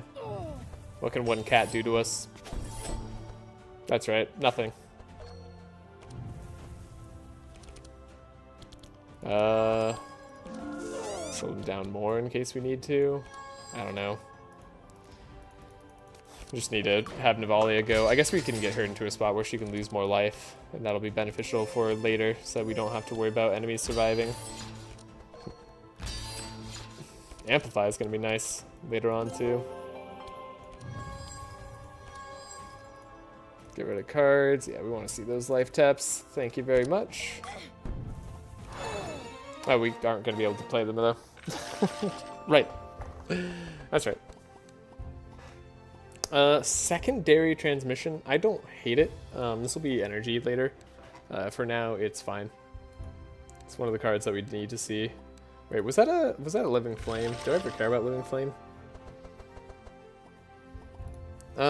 What can one cat do to us? That's right. Nothing. Slow them down more in case we need to. I don't know. We just need to have Navalea go. I guess we can get her into a spot where she can lose more life, and that'll be beneficial for later, so that we don't have to worry about enemies surviving. Amplify is going to be nice later on, too. Get rid of cards. Yeah, we want to see those life taps. Thank you very much. Oh, we aren't going to be able to play them, though. Right. That's right. Secondary transmission. I don't hate it. This will be energy later. For now, it's fine. It's one of the cards that we need to see. Wait, was that a Living Flame? Do I ever care about Living Flame? I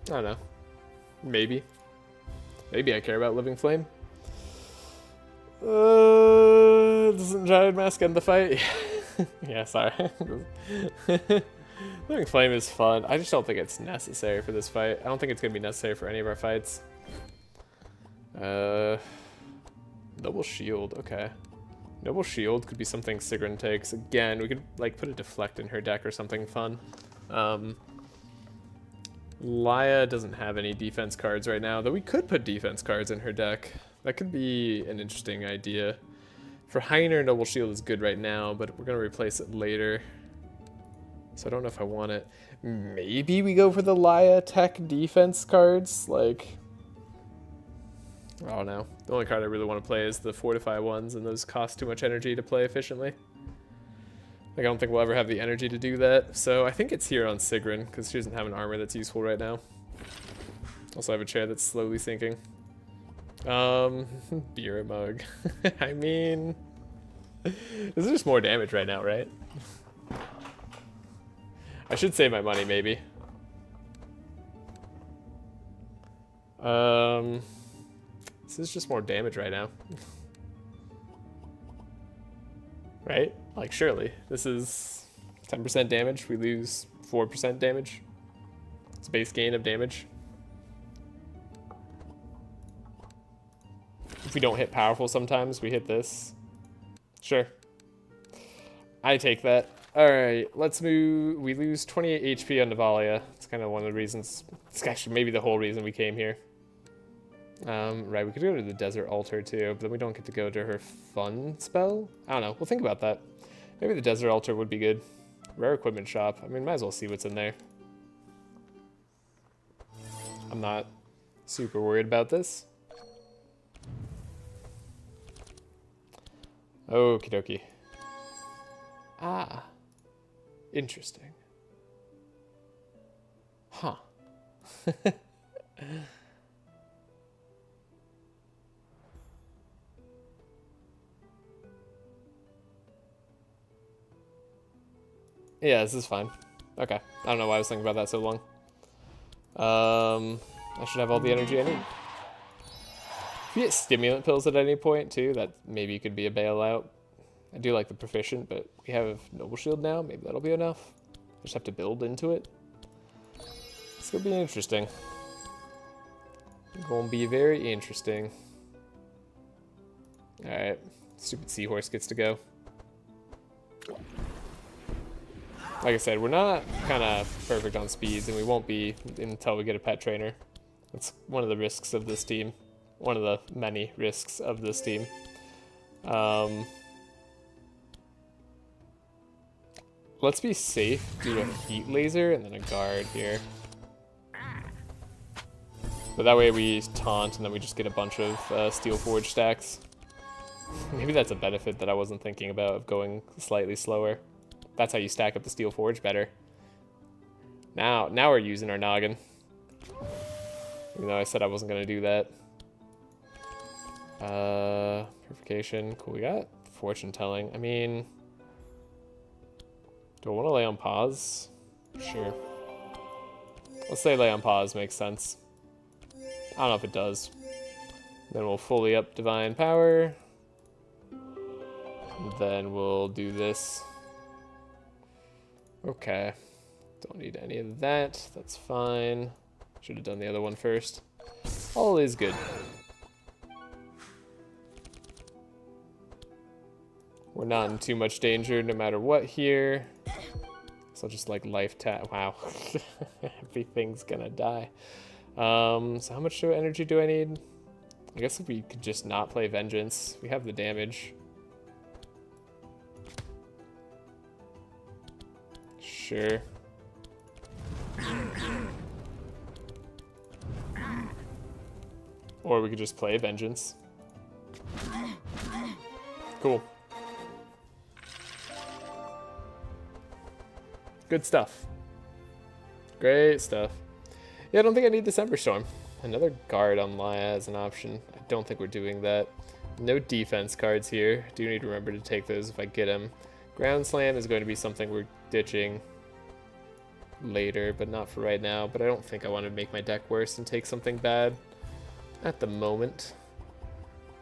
don't know. Maybe. Maybe I care about Living Flame. Doesn't Giant Mask end the fight? Yeah, sorry. Living Flame is fun. I just don't think it's necessary for this fight. I don't think it's going to be necessary for any of our fights. Noble Shield, okay. Noble Shield could be something Sigrun takes. Again, we could like put a Deflect in her deck or something fun. Laia doesn't have any defense cards right now, though we could put defense cards in her deck. That could be an interesting idea. For Heiner, Noble Shield is good right now, but we're going to replace it later. So I don't know if I want it. Maybe we go for the Laia tech defense cards, like... I don't know. The only card I really want to play is the Fortify ones, and those cost too much energy to play efficiently. Like, I don't think we'll ever have the energy to do that. So I think it's here on Sigrun, because she doesn't have an armor that's useful right now. Also, I have a chair that's slowly sinking. Beer mug. I mean... this is just more damage right now, right? I should save my money, maybe. This is just more damage right now. Right? Like, surely. This is 10% damage. We lose 4% damage. It's a base gain of damage. If we don't hit powerful sometimes, we hit this. Sure. I take that. Alright, let's move. We lose 28 HP on Navalea. It's kind of one of the reasons. It's actually maybe the whole reason we came here. Right, we could go to the Desert Altar too, but then we don't get to go to her fun spell? I don't know. We'll think about that. Maybe the Desert Altar would be good. Rare Equipment Shop. I mean, might as well see what's in there. I'm not super worried about this. Okie dokie. Ah. Interesting. Huh. Yeah, this is fine. Okay. I don't know why I was thinking about that so long. I should have all the energy I need. If you get stimulant pills at any point, too, that maybe could be a bailout. I do like the proficient, but we have Noble Shield now. Maybe that'll be enough. Just have to build into it. It's gonna be interesting. Gonna be very interesting. Alright. Stupid seahorse gets to go. Like I said, we're not kind of perfect on speeds, and we won't be until we get a pet trainer. That's one of the risks of this team. One of the many risks of this team. Let's be safe, do a heat laser, and then a guard here. But that way we taunt, and then we just get a bunch of Steel Forge stacks. Maybe that's a benefit that I wasn't thinking about, of going slightly slower. That's how you stack up the Steel Forge better. Now we're using our noggin. Even though I said I wasn't going to do that. Purification. Cool, we got fortune telling. I mean... do I want to lay on pause? Sure. Let's say lay on pause makes sense. I don't know if it does. Then we'll fully up divine power. And then we'll do this. Okay. Don't need any of that. That's fine. Should have done the other one first. All is good. We're not in too much danger no matter what here. So just like life tap. Wow. Everything's gonna die. So how much energy do I need? I guess if we could just not play Vengeance. We have the damage. Sure. Or we could just play Vengeance. Cool. Good stuff. Great stuff. Yeah, I don't think I need this Ember Storm. Another guard on Laia as an option. I don't think we're doing that. No defense cards here. Do need to remember to take those if I get them. Ground Slam is going to be something we're ditching later, but not for right now. But I don't think I want to make my deck worse and take something bad at the moment.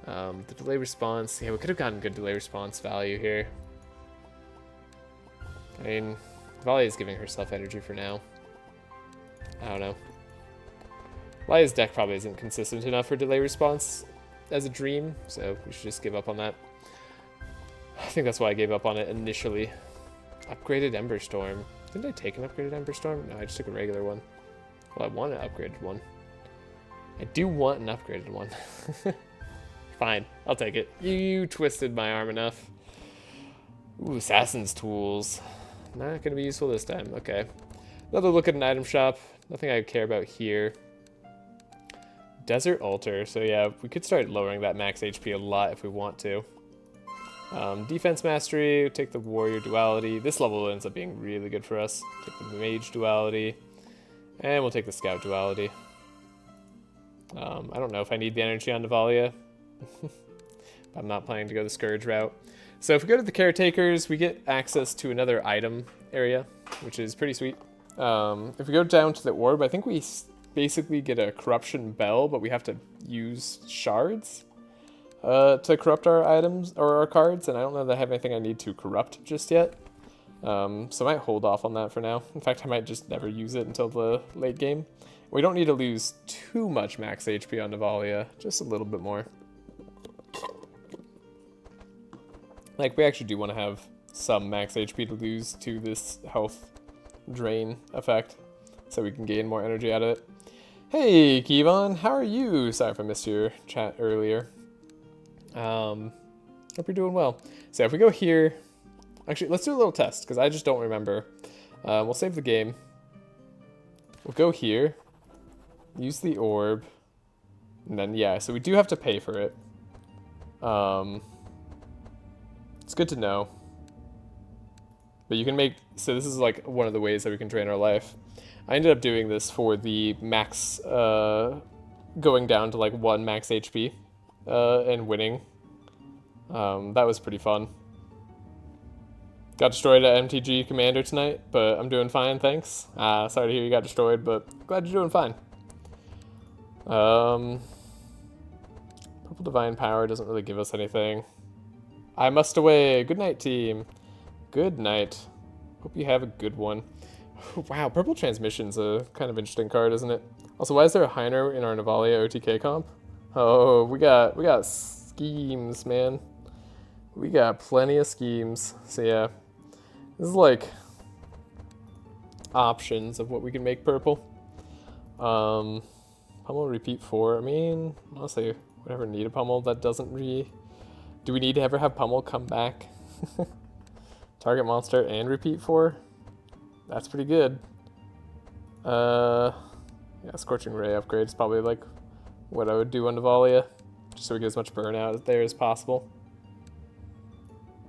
The delay response. Yeah, we could have gotten good delay response value here. I mean, Navalea is giving herself energy for now. I don't know. Laia's deck probably isn't consistent enough for delay response as a dream, so we should just give up on that. I think that's why I gave up on it initially. Upgraded Ember Storm. Didn't I take an upgraded Ember Storm? No, I just took a regular one. Well, I want an upgraded one. I do want an upgraded one. Fine, I'll take it. You twisted my arm enough. Ooh, assassin's tools. Not gonna be useful this time. Okay. Another look at an item shop. Nothing I care about here. Desert altar. So yeah, we could start lowering that max HP a lot if we want to. Defense mastery. Take the warrior duality. This level ends up being really good for us. Take the mage duality. And we'll take the scout duality. I don't know if I need the energy on Navalea. I'm not planning to go the Scourge route. So if we go to the Caretakers, we get access to another item area, which is pretty sweet. If we go down to the Orb, I think we basically get a Corruption Bell, but we have to use shards to corrupt our items or our cards, and I don't know that I have anything I need to corrupt just yet. So I might hold off on that for now. In fact, I might just never use it until the late game. We don't need to lose too much max HP on Navalea, just a little bit more. Like, we actually do want to have some max HP to lose to this health drain effect, so we can gain more energy out of it. Hey, Kevon, how are you? Sorry if I missed your chat earlier. Hope you're doing well. So if we go here, actually, let's do a little test, because I just don't remember. We'll save the game. We'll go here, use the orb, and then, yeah, so we do have to pay for it. It's good to know. But you can make, so this is like one of the ways that we can drain our life. I ended up doing this for the max, going down to like 1 max HP, and winning. That was pretty fun. Got destroyed at MTG Commander tonight, but I'm doing fine, thanks. Sorry to hear you got destroyed, but glad you're doing fine. Purple Divine Power doesn't really give us anything. I must away. Good night, team. Good night. Hope you have a good one. Wow, Purple Transmission's a kind of interesting card, isn't it? Also, why is there a Heiner in our Navalea OTK comp? Oh, we got schemes, man. We got plenty of schemes. So yeah, this is like options of what we can make purple. Pummel repeat 4. I mean, honestly, whatever need a pummel that doesn't do we need to ever have pummel come back? Target monster and repeat 4? That's pretty good. Yeah, Scorching Ray upgrade is probably like what I would do on Navalea, just so we get as much burnout there as possible.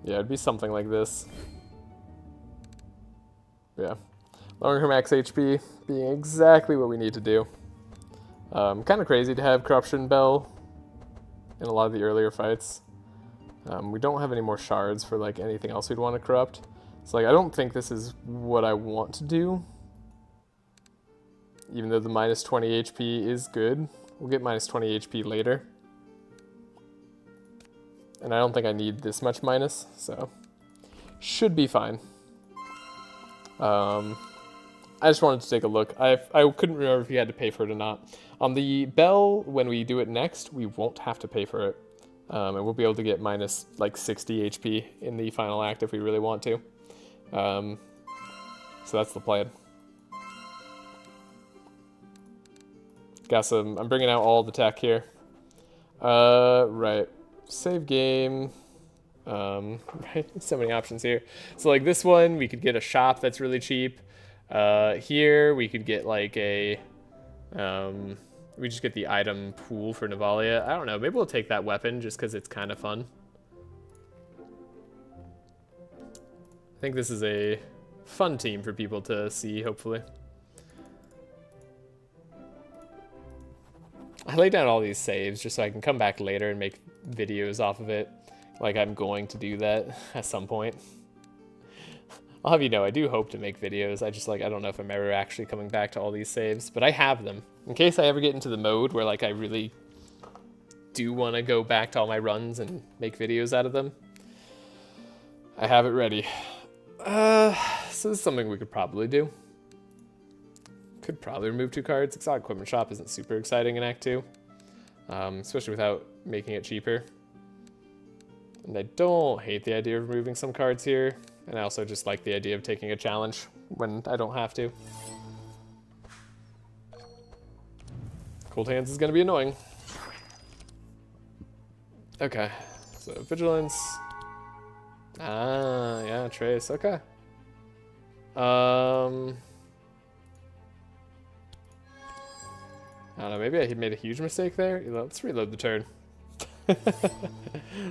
Yeah, it'd be something like this. Yeah, lowering her max HP being exactly what we need to do. Kind of crazy to have Corruption Bell in a lot of the earlier fights. We don't have any more shards for like anything else we'd want to corrupt. So like, I don't think this is what I want to do. Even though the minus 20 HP is good. We'll get minus 20 HP later. And I don't think I need this much minus, so should be fine. I just wanted to take a look. I couldn't remember if you had to pay for it or not. On the bell, when we do it next, we won't have to pay for it. And we'll be able to get minus like 60 HP in the final act if we really want to. So that's the plan. Got some, I'm bringing out all the tech here. Right. Save game. Right, so many options here. So like this one, we could get a shop that's really cheap. Here we could get like a, we just get the item pool for Navalea. I don't know, maybe we'll take that weapon just because it's kind of fun. I think this is a fun team for people to see, hopefully. I laid down all these saves just so I can come back later and make videos off of it. Like I'm going to do that at some point. I'll have you know, I do hope to make videos. I just like, I don't know if I'm ever actually coming back to all these saves, but I have them. In case I ever get into the mode where like I really do want to go back to all my runs and make videos out of them. I have it ready. So this is something we could probably do. Could probably remove 2 cards. Exotic Equipment Shop isn't super exciting in Act 2. Especially without making it cheaper. And I don't hate the idea of removing some cards here. And I also just like the idea of taking a challenge when I don't have to. Cold Hands is going to be annoying. Okay, so Vigilance. Ah, yeah, Trace, okay. I don't know, maybe I made a huge mistake there. Let's reload the turn.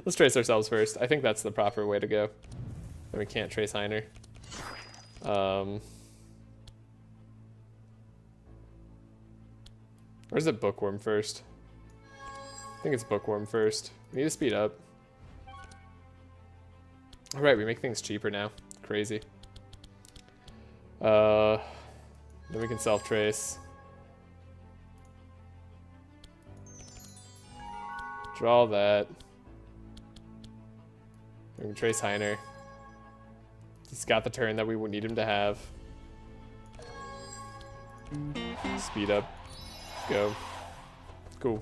Let's trace ourselves first. I think that's the proper way to go. And we can't trace Heiner. Or is it Bookworm first? I think it's Bookworm first. We need to speed up. Alright, we make things cheaper now. Crazy. Then we can self-trace. Draw that. We can trace Heiner. He's got the turn that we would need him to have. Speed up. Go. Cool.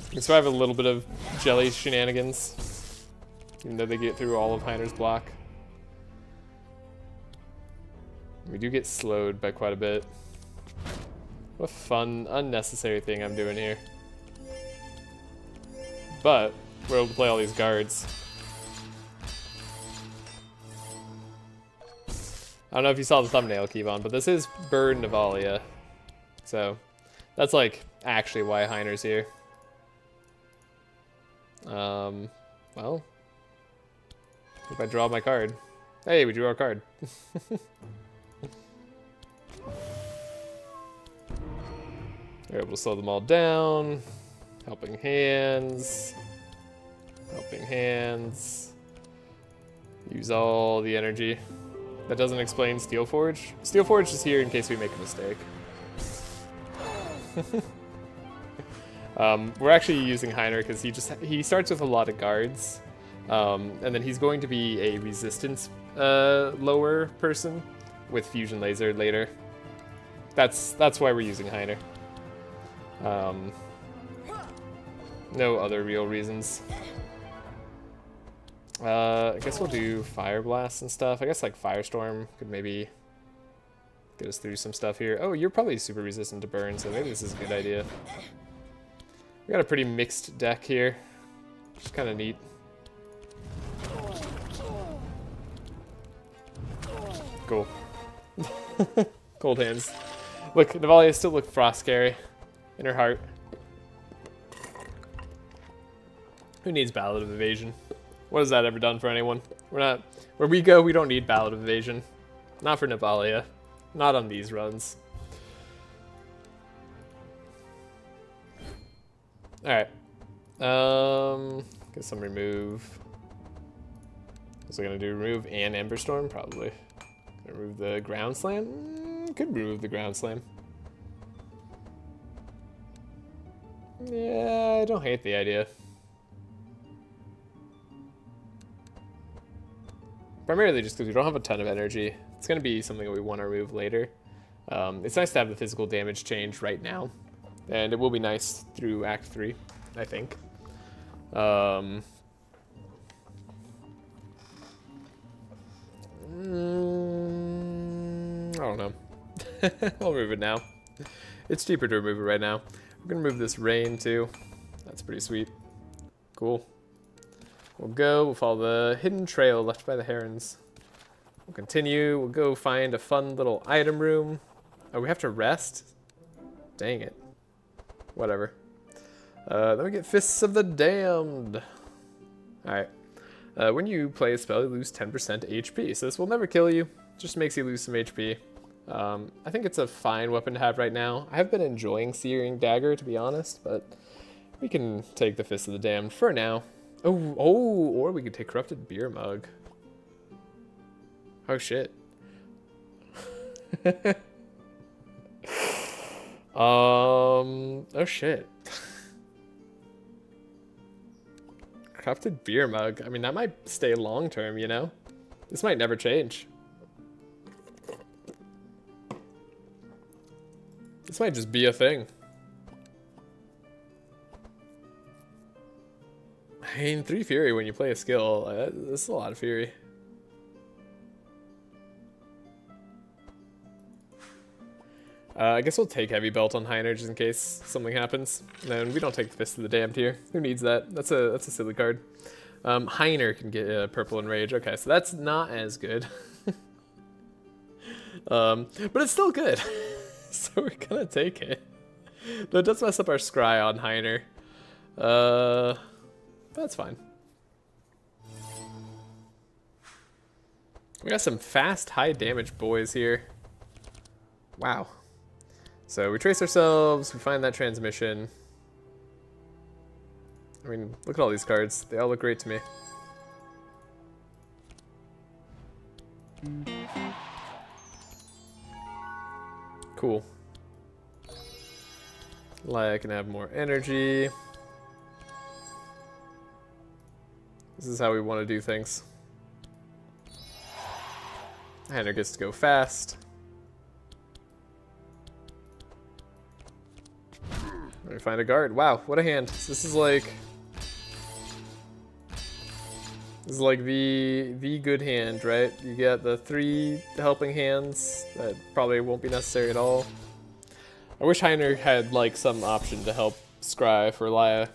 We can survive a little bit of jelly shenanigans, even though they get through all of Heiner's block. We do get slowed by quite a bit. What a fun, unnecessary thing I'm doing here. But we're able to play all these guards. I don't know if you saw the thumbnail, Kevon, but this is Burn Navalea. So that's like actually why Heiner's here. Well, if I draw my card. Hey, we drew our card. We're able to slow them all down. Helping Hands. Helping Hands. Use all the energy. That doesn't explain Steelforge. Steelforge is here in case we make a mistake. We're actually using Heiner because he starts with a lot of guards. And then he's going to be a resistance lower person with Fusion Laser later. That's why we're using Heiner. No other real reasons. I guess we'll do Fire Blast and stuff. I guess like Firestorm could maybe get us through some stuff here. Oh, you're probably super resistant to burn, so maybe this is a good idea. We got a pretty mixed deck here, which is kind of neat. Cool. Cold Hands. Look, Navalea still look frost scary in her heart. Who needs Ballad of Evasion? What has that ever done for anyone? We're not... Where we go, we don't need Ballad of Evasion. Not for Navalea. Not on these runs. Alright. Get some remove. Was I gonna do remove and Ember Storm? Probably. Gonna remove the Ground Slam? Could remove the Ground Slam. Yeah, I don't hate the idea. Primarily just because we don't have a ton of energy. It's going to be something that we want to remove later. It's nice to have the physical damage change right now. And it will be nice through Act 3, I think. I don't know. I'll remove it now. It's cheaper to remove it right now. We're going to remove this rain too. That's pretty sweet. Cool. We'll follow the hidden trail left by the herons. We'll continue, we'll go find a fun little item room. Oh, we have to rest? Dang it. Whatever. Then we get Fists of the Damned. Alright. When you play a spell, you lose 10% HP, so this will never kill you, just makes you lose some HP. I think it's a fine weapon to have right now. I have been enjoying Searing Dagger, to be honest, but we can take the Fists of the Damned for now. Oh, or we could take Corrupted Beer Mug. Oh, shit. Oh, shit. Corrupted Beer Mug. I mean, that might stay long term, you know? This might never change. This might just be a thing. I mean, 3 Fury when you play a skill, this is a lot of Fury. I guess we'll take Heavy Belt on Heiner just in case something happens. And then we don't take the Fist of the Damned here. Who needs that? That's a silly card. Heiner can get Purple Enrage. Okay, so that's not as good. But it's still good. So we're gonna take it. Though it does mess up our Scry on Heiner. That's fine. We got some fast, high damage boys here. Wow. So we trace ourselves, we find that transmission. I mean, look at all these cards. They all look great to me. Cool. Like, can have more energy. This is how we want to do things. Heiner gets to go fast. Let me find a guard. Wow, what a hand. This is like the good hand, right? You get the 3 helping hands that probably won't be necessary at all. I wish Heiner had like some option to help Scry for Laia.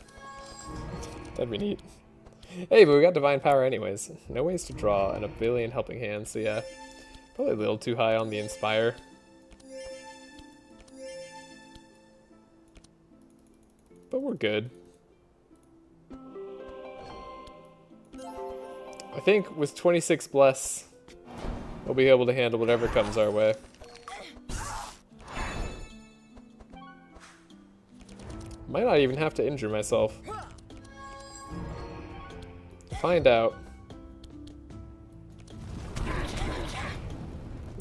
That'd be neat. Hey, but we got Divine Power anyways. No ways to draw and a billion helping hands, so yeah. Probably a little too high on the Inspire. But we're good. I think with 26 Bless, we'll be able to handle whatever comes our way. Might not even have to injure myself. Find out.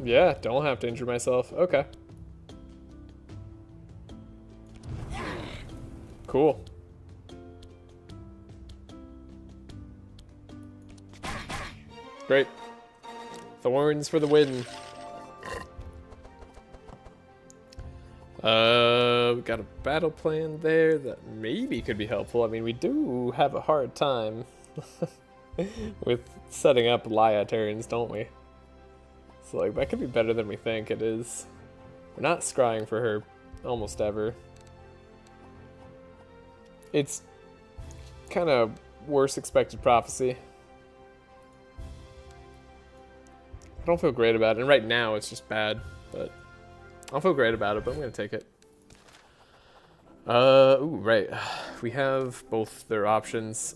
Yeah, don't have to injure myself. Okay. Cool. Great. Thorns for the win. We got a battle plan there that maybe could be helpful. I mean, we do have a hard time with setting up Laia turns, don't we? So like that could be better than we think it is. We're not scrying for her almost ever. It's kind of worse expected prophecy. I don't feel great about it, and right now it's just bad, but I don't feel great about it, but I'm gonna take it. Ooh, right. We have both their options.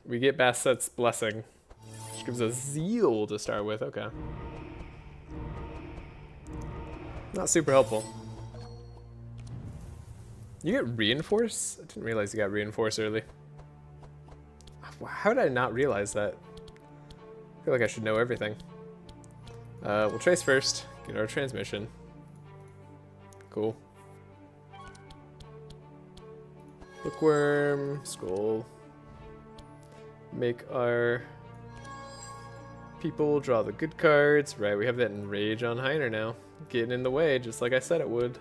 We get Basset's Blessing, which gives us Zeal to start with. Okay. Not super helpful. You get Reinforce? I didn't realize you got Reinforce early. How did I not realize that? I feel like I should know everything. We'll trace first, get our transmission. Cool. Bookworm, scroll. Make our people draw the good cards. Right, we have that Enrage on Heiner now. Getting in the way, just like I said it would.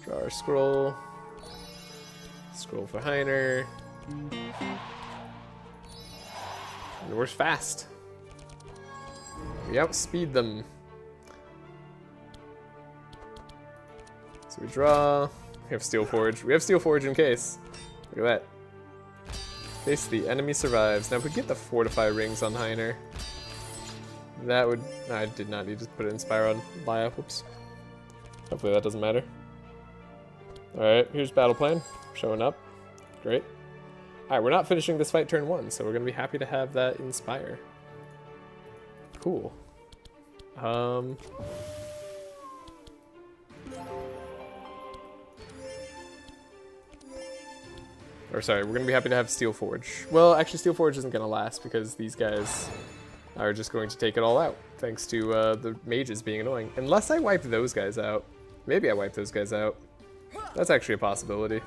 Draw our scroll. Scroll for Heiner. And we're fast. We outspeed them. So we draw. We have Steel Forge. We have Steel Forge in case. Look at that. Face the enemy survives. Now if we get the Fortify rings on Heiner, that would... I did not need to put Inspire on Laia. Whoops. Hopefully that doesn't matter. Alright, here's Battle Plan. Showing up. Great. Alright, we're not finishing this fight turn 1, so we're going to be happy to have that Inspire. Cool. Or sorry, we're going to be happy to have Steel Forge. Well, actually Steel Forge isn't going to last because these guys are just going to take it all out. Thanks to the mages being annoying. Unless I wipe those guys out. Maybe I wipe those guys out. That's actually a possibility.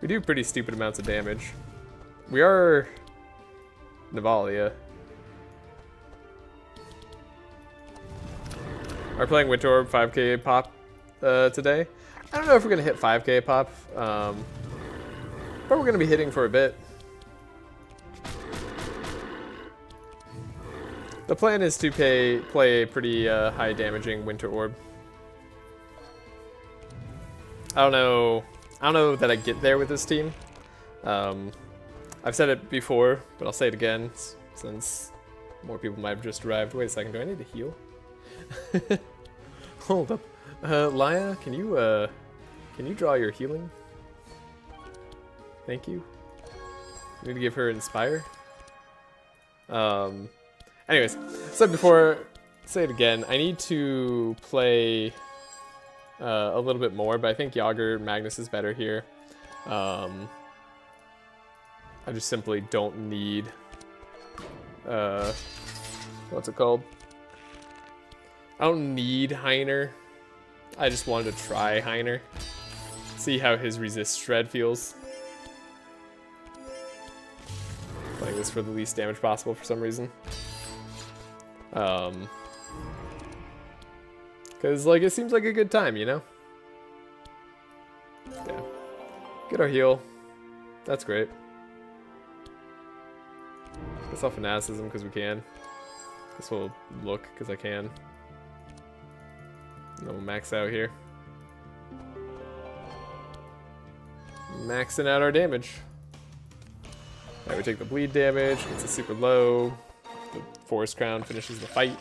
We do pretty stupid amounts of damage. We are Navalea. Are playing Winter Orb 5k pop today. I don't know if we're gonna hit 5k pop, but we're gonna be hitting for a bit. The plan is to play a pretty high damaging Winter Orb. I don't know that I get there with this team. I've said it before, but I'll say it again since more people might have just arrived. Wait a second, do I need to heal? Hold up. Laya, can you draw your healing? Thank you. I need to give her Inspire. Anyways, said before, say it again. I need to play a little bit more, but I think Yager Magnus is better here. I just simply don't need what's it called? I don't need Heiner. I just wanted to try Heiner. See how his resist shred feels. Playing this for the least damage possible for some reason. Cause like it seems like a good time, you know? Yeah. Get our heal. That's great. Guess I'll fanaticism because we can. Guess we'll look because I can. And then we'll max out here. Maxing out our damage. Alright, we take the bleed damage, gets it super low. The Forest Crown finishes the fight.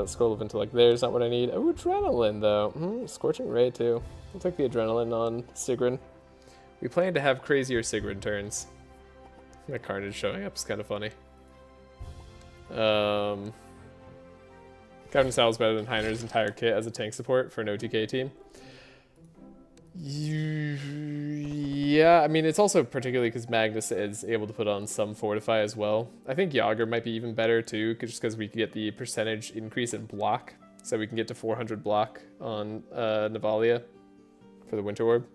Scroll of Intellect there's not what I need. Oh, Adrenaline though. Scorching Ray too. I'll take the Adrenaline on Sigrun. We plan to have crazier Sigrun turns. That Carnage showing up is kind of funny. Captain Sal is better than Heiner's entire kit as a tank support for an OTK team. Yeah, I mean, it's also particularly because Magnus is able to put on some Fortify as well. I think Yager might be even better too, just because we can get the percentage increase in block. So we can get to 400 block on Navalea for the Winter Orb.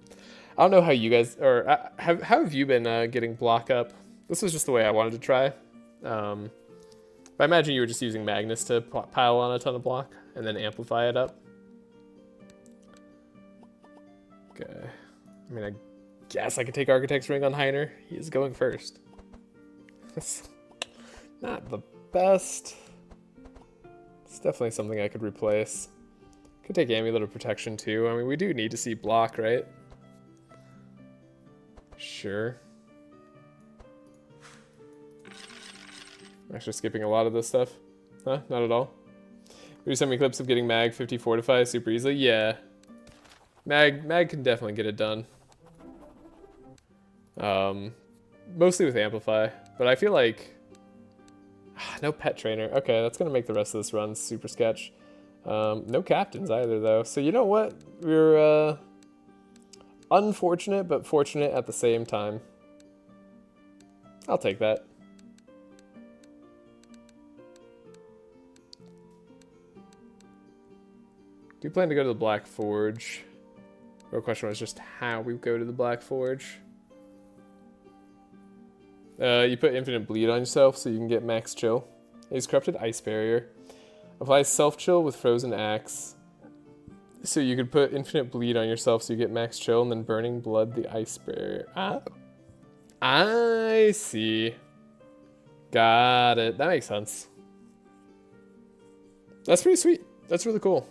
I don't know how you guys, or how have you been getting block up? This was just the way I wanted to try. But I imagine you were just using Magnus to pile on a ton of block and then amplify it up. Okay. I mean, I guess I could take Architect's Ring on Heiner. He is going first. That's not the best. It's definitely something I could replace. Could take Amulet of Protection too. I mean, we do need to see block, right? Sure. I'm actually skipping a lot of this stuff. Huh? Not at all. We send me clips of getting Mag 50 Fortify super easily. Yeah. Mag can definitely get it done. Mostly with Amplify, but I feel like no Pet Trainer. Okay, that's gonna make the rest of this run super sketch. No captains either though. So you know what? We're unfortunate but fortunate at the same time. I'll take that. Do you plan to go to the Black Forge? Real question was just how we go to the Black Forge. You put Infinite Bleed on yourself so you can get max chill. Use Corrupted Ice Barrier. Apply Self Chill with Frozen Axe. So you could put Infinite Bleed on yourself so you get max chill, and then Burning Blood the Ice Barrier. Ah, I see. Got it. That makes sense. That's pretty sweet. That's really cool.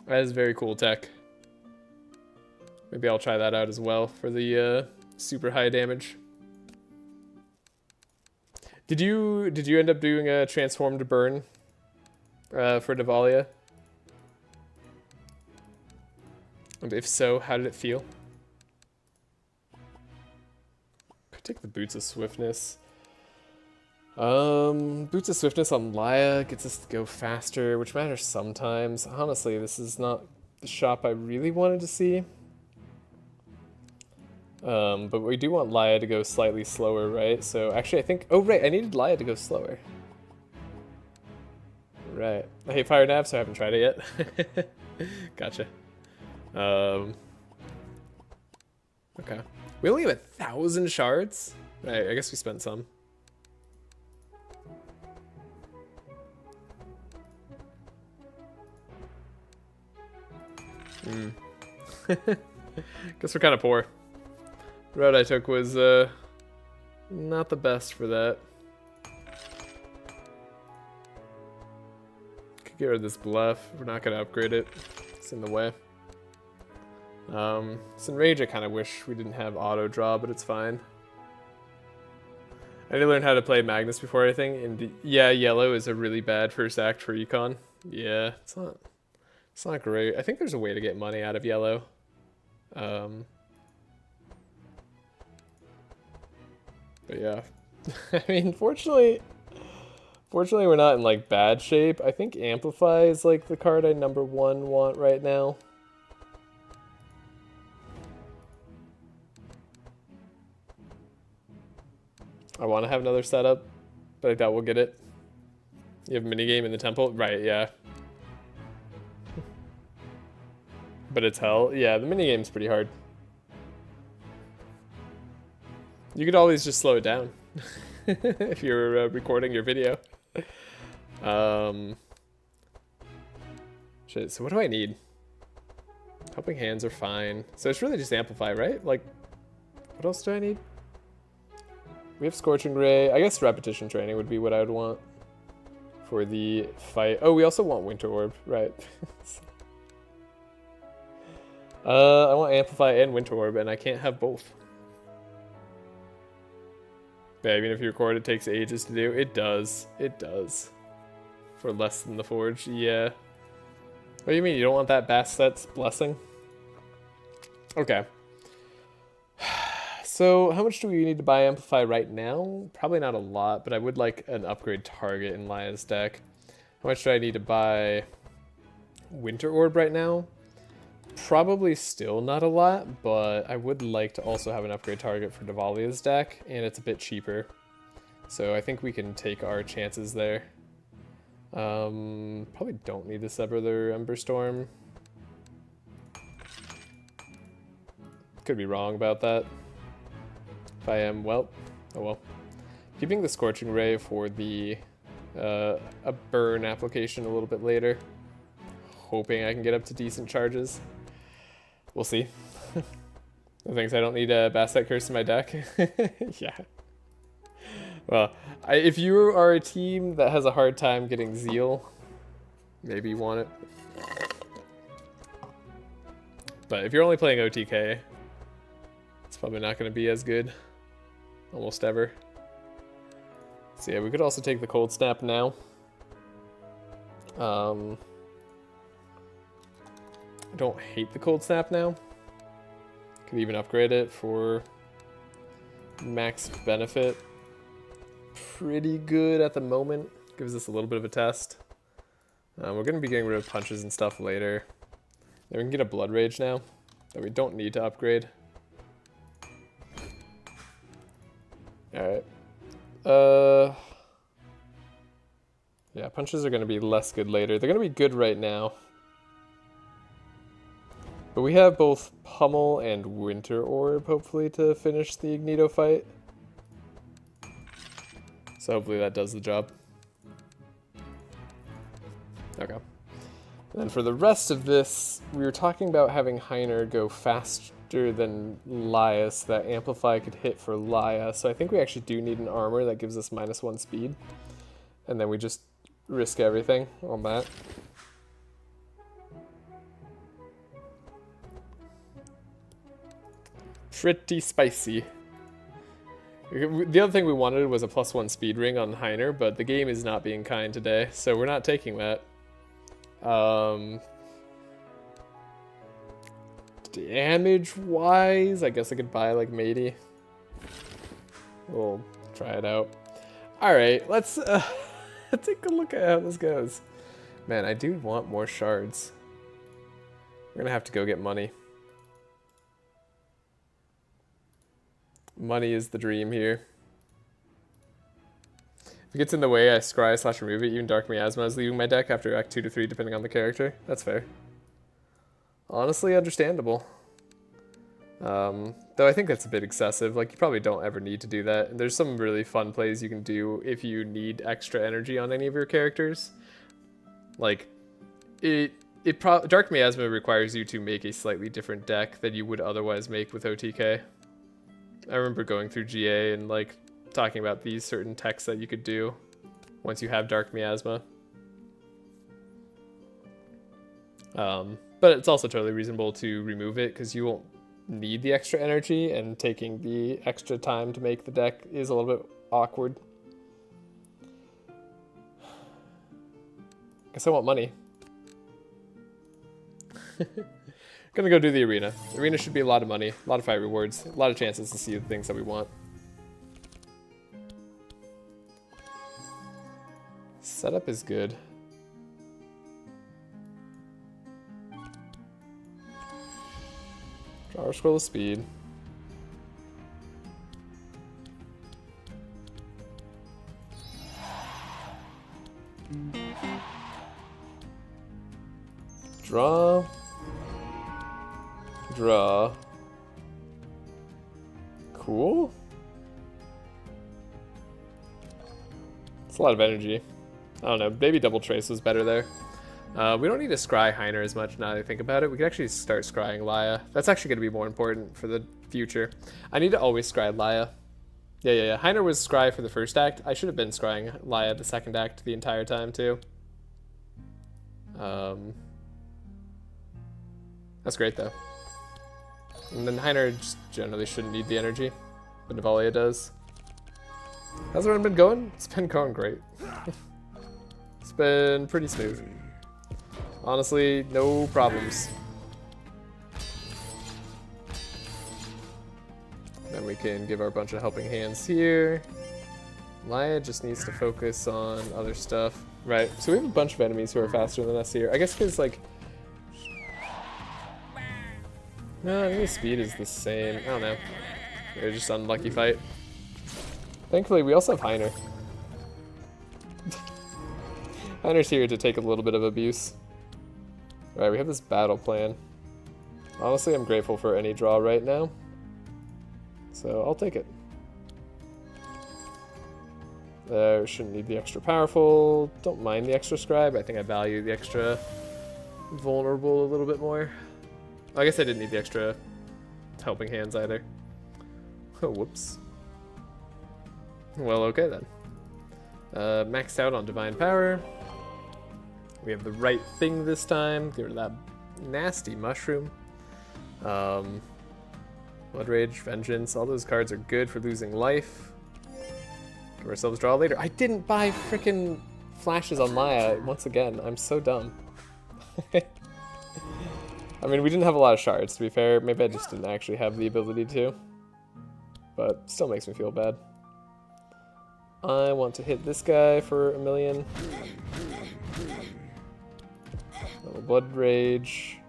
That is very cool tech. Maybe I'll try that out as well for the super high damage. Did you end up doing a transformed burn for Navalea? And if so, how did it feel? Could take the Boots of Swiftness. Boots of Swiftness on Laya gets us to go faster, which matters sometimes. Honestly, this is not the shop I really wanted to see. But we do want Laya to go slightly slower, right? So actually I think, oh right, I needed Laya to go slower. Right. I hate Fire Nav, so I haven't tried it yet. Gotcha. Okay. We only have 1,000 shards? Right, I guess we spent some. Guess we're kind of poor. The route I took was Not the best for that. Could get rid of this bluff. We're not going to upgrade it. It's in the way. So in Rage, I kind of wish we didn't have auto draw, but it's fine. I didn't learn how to play Magnus before anything, and yeah, yellow is a really bad first act for econ. Yeah, it's not great. I think there's a way to get money out of yellow. But yeah, I mean, fortunately we're not in like bad shape. I think Amplify is like the card I #1 want right now. I want to have another setup, but I doubt we'll get it. You have a minigame in the temple? Right, yeah. But it's hell. Yeah, the minigame's pretty hard. You could always just slow it down if you're recording your video. Shit, so what do I need? Helping hands are fine. So it's really just Amplify, right? Like, what else do I need? We have Scorching Ray. I guess Repetition Training would be what I would want for the fight. Oh, we also want Winter Orb, right? I want Amplify and Winter Orb, and I can't have both. Yeah, even if you record, it takes ages to do. It does. It does. For less than the Forge, yeah. What do you mean? You don't want that Basset's Blessing? Okay. So, how much do we need to buy Amplify right now? Probably not a lot, but I would like an upgrade target in Laya's deck. How much do I need to buy Winter Orb right now? Probably still not a lot, but I would like to also have an upgrade target for Navalea's deck, and it's a bit cheaper. So I think we can take our chances there. Probably don't need this other Ember Storm. Could be wrong about that. If I am, well, oh well. Keeping the Scorching Ray for the a burn application a little bit later. Hoping I can get up to decent charges. We'll see. No thanks, I don't need a Basset Curse in my deck. Yeah. Well, if you are a team that has a hard time getting Zeal, maybe you want it. But if you're only playing OTK, it's probably not going to be as good. Almost ever. So yeah, we could also take the Cold Snap now. I don't hate the Cold Snap now. Could even upgrade it for max benefit. Pretty good at the moment. Gives us a little bit of a test. We're going to be getting rid of punches and stuff later. Then we can get a Blood Rage now that we don't need to upgrade. Alright. Yeah, punches are going to be less good later. They're going to be good right now. But we have both Pummel and Winter Orb, hopefully, to finish the Ignito fight. So hopefully that does the job. Okay. And for the rest of this, we were talking about having Heiner go faster than Laya, so that Amplify could hit for Laya. So I think we actually do need an armor that gives us -1 speed. And then we just risk everything on that. Pretty spicy. The other thing we wanted was a +1 speed ring on Heiner, but the game is not being kind today, so we're not taking that. Damage-wise, I guess I could buy, like, Matey. We'll try it out. Alright, let's take a look at how this goes. Man, I do want more shards. We're gonna have to go get money. Money is the dream here. If it gets in the way, I scry/remove it. Even Dark Miasma is leaving my deck after Act 2 to 3, depending on the character. That's fair. Honestly, understandable. Though I think that's a bit excessive. Like, you probably don't ever need to do that. And there's some really fun plays you can do if you need extra energy on any of your characters. Like, Dark Miasma requires you to make a slightly different deck than you would otherwise make with OTK. I remember going through GA and, like, talking about these certain texts that you could do once you have Dark Miasma. But it's also totally reasonable to remove it because you won't need the extra energy, and taking the extra time to make the deck is a little bit awkward. Guess I want money. Gonna go do the arena. The arena should be a lot of money, a lot of fight rewards, a lot of chances to see the things that we want. Setup is good. Draw or scroll of speed. Draw. Draw. Cool. It's a lot of energy. I don't know, maybe double trace was better there. We don't need to scry Heiner as much now that I think about it. We could actually start scrying Laia. That's actually going to be more important for the future. I need to always scry Laia. Yeah. Heiner was scry for the first act. I should have been scrying Laia the second act the entire time too. That's great though. And then Heiner just generally shouldn't need the energy, but Navalea does. How's everyone been going? It's been going great. It's been pretty smooth. Honestly, no problems. Then we can give our bunch of helping hands here. Laia just needs to focus on other stuff. Right, so we have a bunch of enemies who are faster than us here. I guess because, like... No, enemy speed is the same. I don't know. They're just unlucky fight. Thankfully, we also have Heiner. Heiner's here to take a little bit of abuse. Right, we have this battle plan. Honestly, I'm grateful for any draw right now. So, I'll take it. Shouldn't need the extra powerful. Don't mind the extra scribe. I think I value the extra vulnerable a little bit more. I guess I didn't need the extra helping hands either. Oh, whoops. Well, okay then. Maxed out on Divine Power. We have the right thing this time. Get rid of that nasty mushroom. Blood Rage, Vengeance, all those cards are good for losing life. Give ourselves draw later. I didn't buy frickin' flashes on Laia once again. I'm so dumb. I mean, we didn't have a lot of shards, to be fair. Maybe I just didn't actually have the ability to. But still makes me feel bad. I want to hit this guy for 1,000,000. Little Blood Rage.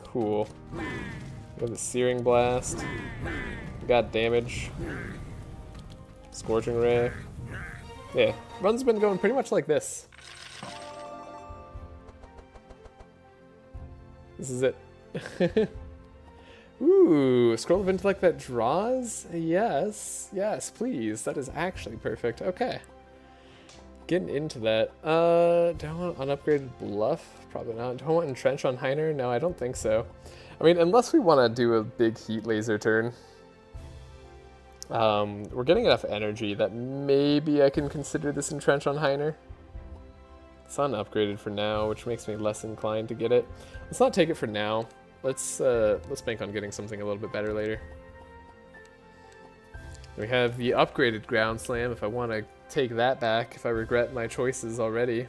Cool. We have the Searing Blast. We got damage. Scorching Ray. Yeah, run's been going pretty much like this. This is it. Ooh, Scroll of Intellect that draws? Yes, yes, please. That is actually perfect. Okay. Getting into that. Do I want unupgraded Bluff? Probably not. Do I want Entrench on Heiner? No, I don't think so. I mean, unless we want to do a big Heat Laser turn. We're getting enough energy that maybe I can consider this Entrench on Heiner. It's unupgraded for now, which makes me less inclined to get it. Let's not take it for now. Let's bank on getting something a little bit better later. We have the upgraded Ground Slam if I want to take that back, if I regret my choices already.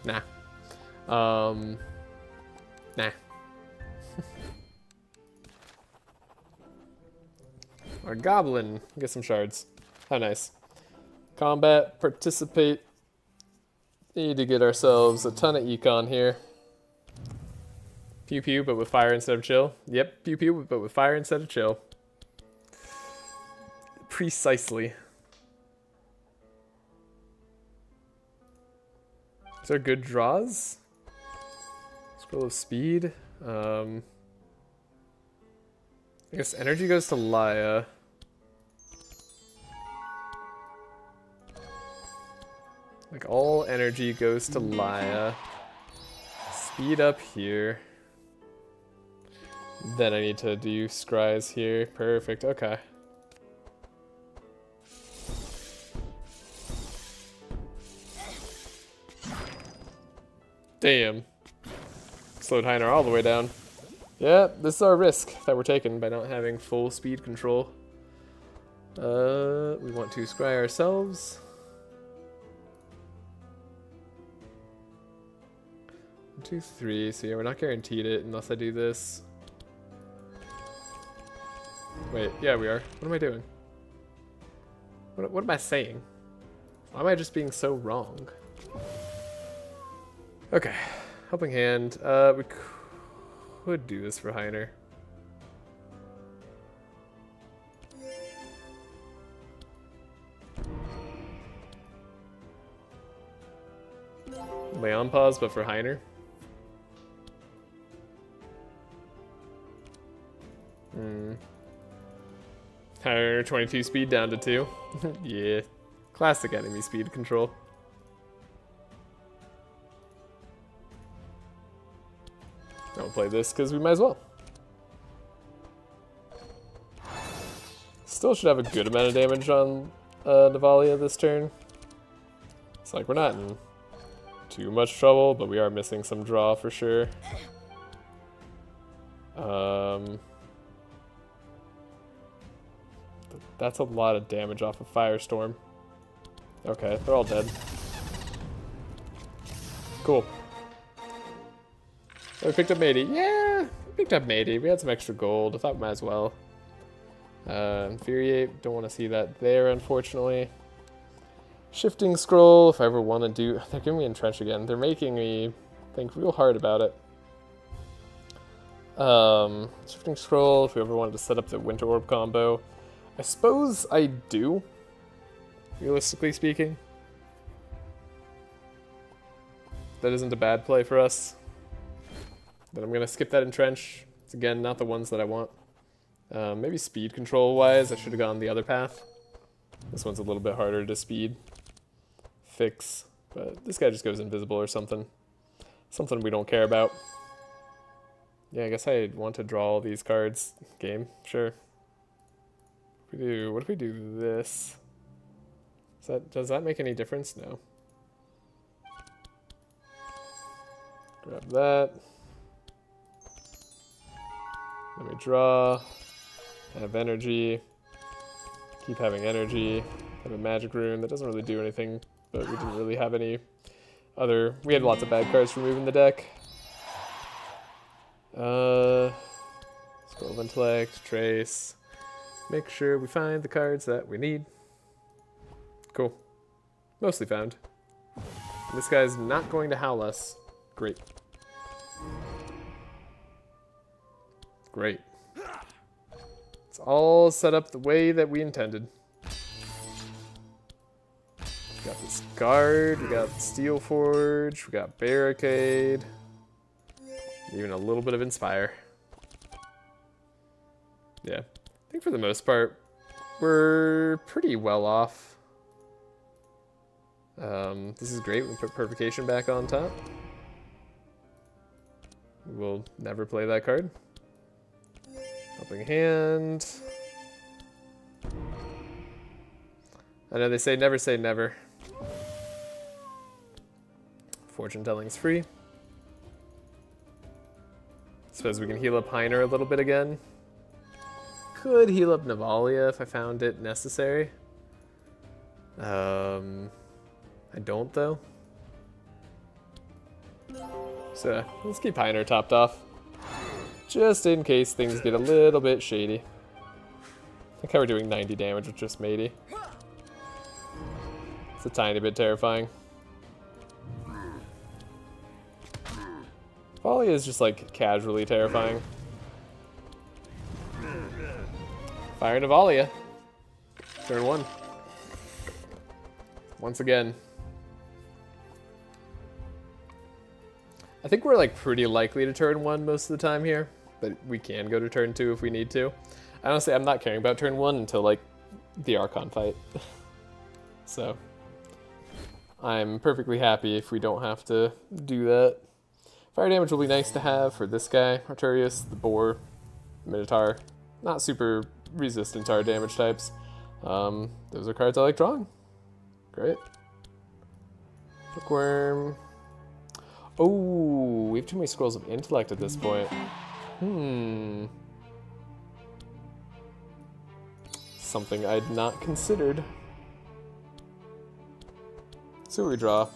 Nah. Nah. Our Goblin. Get some shards. How nice. Combat, participate. Need to get ourselves a ton of econ here. Pew pew, but with fire instead of chill. Yep, pew pew, but with fire instead of chill. Precisely. Is there good draws? Scroll of Speed. I guess energy goes to Laia. Like all energy goes to Laia. Speed up here. Then I need to do scries here. Perfect, okay. Damn. Slowed Heiner all the way down. Yeah, this is our risk that we're taking by not having full speed control. We want to scry ourselves. 1, 2, 3. So yeah, we're not guaranteed it unless I do this. Wait, yeah, we are. What am I doing? What am I saying? Why am I just being so wrong? Okay, helping hand. We could do this for Heiner. Lay on pause, but for Heiner. Heiner 22 speed down to 2. Yeah, classic enemy speed control. Don't play this because we might as well. Still should have a good amount of damage on Navalea this turn. It's like we're not in too much trouble, but we are missing some draw for sure. That's a lot of damage off of Firestorm. Okay, they're all dead. Cool. Oh, we picked up Matey. Yeah, we picked up Matey. We had some extra gold. I thought we might as well. Infuriate. Don't want to see that there, unfortunately. Shifting Scroll, if I ever want to do... They're giving me Entrench again. They're making me think real hard about it. Shifting Scroll, if we ever wanted to set up the Winter Orb combo. I suppose I do, realistically speaking. That isn't a bad play for us. But I'm going to skip that Entrench. It's, again, not the ones that I want. Maybe speed control-wise, I should have gone the other path. This one's a little bit harder to speed fix, but this guy just goes invisible or something. Something we don't care about. Yeah, I guess I want to draw all these cards. Game, sure. What if we do this? Does that make any difference? No. Grab that. Let me draw. Have energy. Keep having energy. Have a magic rune. That doesn't really do anything, but we didn't really have any other... We had lots of bad cards removed in the deck. Scroll of Intellect, Trace. Make sure we find the cards that we need. Cool. Mostly found. This guy's not going to howl us. Great. Great. It's all set up the way that we intended. We got this guard, we got Steel Forge, we got Barricade. Even a little bit of Inspire. Yeah. I think for the most part, we're pretty well off. This is great. We put Purification back on top. We'll never play that card. Helping Hand. I know they say never. Fortune Telling's free. Suppose we can heal up Heiner a little bit again. Could heal up Navalea if I found it necessary. I don't though. So let's keep Heiner topped off. Just in case things get a little bit shady. I think how we're doing 90 damage with just Matey. It's a tiny bit terrifying. Navalea is just like casually terrifying. Fire Navalea. Turn 1. Once again. I think we're like pretty likely to turn 1 most of the time here, but we can go to turn 2 if we need to. Honestly, I'm not caring about turn 1 until like the Archon fight. So I'm perfectly happy if we don't have to do that. Fire damage will be nice to have for this guy, Arturius, the Boar, Minotaur. Not super resistant to our damage types. Those are cards I like drawing. Great. Bookworm. Oh, we have too many scrolls of intellect at this point. Something I'd not considered. See what we draw.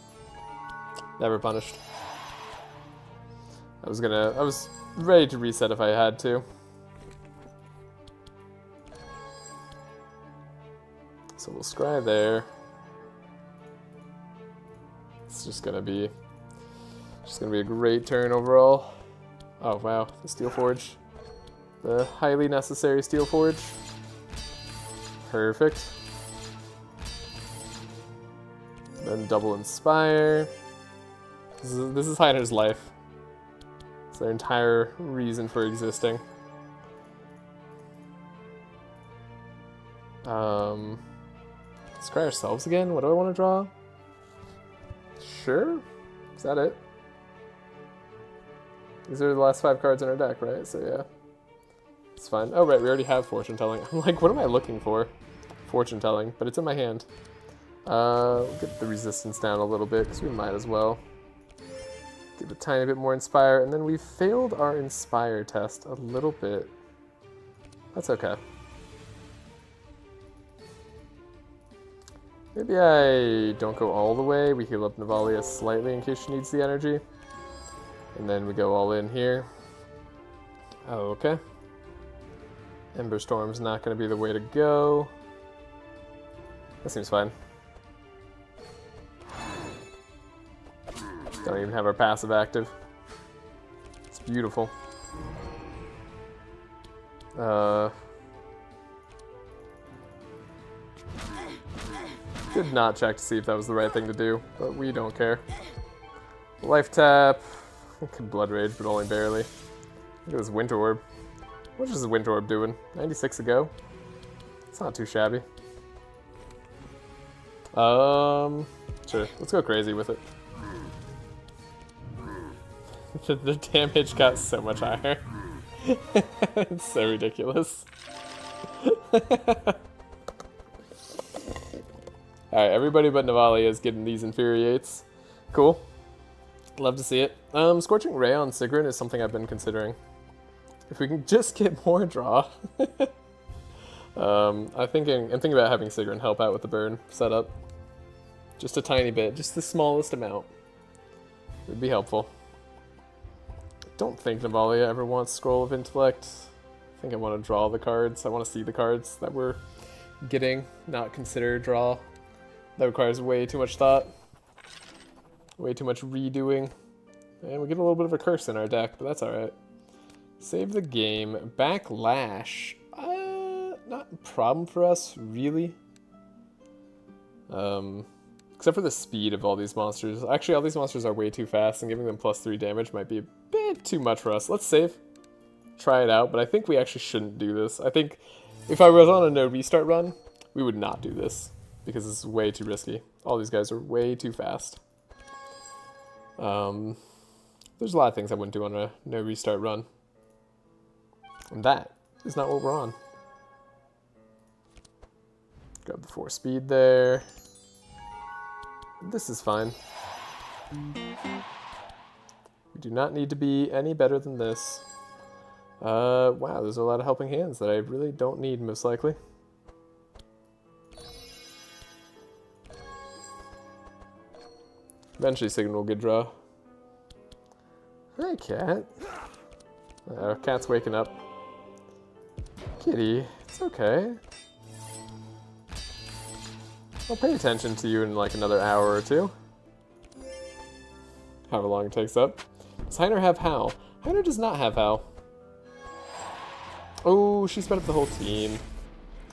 Never punished. I was ready to reset if I had to. So we'll scry there. It's just gonna be a great turn overall. Oh wow, the Steel Forge. The highly necessary Steel Forge. Perfect. Then double Inspire. This is Heiner's life. It's their entire reason for existing. Let's try ourselves again. What do I want to draw? Sure. Is that it? These are the last 5 cards in our deck, right? So yeah. It's fine. Oh right, we already have Fortune Telling. I'm like, what am I looking for? Fortune Telling, but it's in my hand. We'll get the resistance down a little bit, because we might as well. Give a tiny bit more Inspire, and then we failed our Inspire test a little bit. That's okay. Maybe I don't go all the way. We heal up Navalea slightly in case she needs the energy. And then we go all in here. Oh, okay. Ember Storm's not going to be the way to go. That seems fine. Don't even have our passive active. It's beautiful. Did not check to see if that was the right thing to do, but we don't care. Life tap. Could Blood Rage, but only barely. Look at this Winter Orb. What is this Winter Orb doing? 96 ago? It's not too shabby. Sure. Let's go crazy with it. The damage got so much higher. It's so ridiculous. Alright, everybody but Navalea is getting these Infuriates. Cool. Love to see it. Scorching Ray on Sigrun is something I've been considering. If we can just get more draw. I'm thinking about having Sigrun help out with the burn setup. Just a tiny bit, just the smallest amount. It would be helpful. I don't think Navalea ever wants Scroll of Intellect. I think I want to draw the cards. I want to see the cards that we're getting, not consider draw. That requires way too much thought. Way too much redoing. And we get a little bit of a curse in our deck, but that's alright. Save the game. Backlash. Not a problem for us, really. Except for the speed of all these monsters. Actually, all these monsters are way too fast, and giving them +3 damage might be a bit too much for us. Let's save. Try it out, but I think we actually shouldn't do this. I think if I was on a no restart run, we would not do this. Because it's way too risky. All these guys are way too fast. There's a lot of things I wouldn't do on a no restart run. And that is not what we're on. Grab the 4 speed there. This is fine. We do not need to be any better than this. Wow, there's a lot of helping hands that I really don't need, most likely. Eventually Sigrun will get draw. Hi, cat. Cat's waking up. Kitty, it's okay. I'll pay attention to you in like another hour or 2. However long it takes up. Does Heiner have Howl? Heiner does not have Howl. Oh, she sped up the whole team.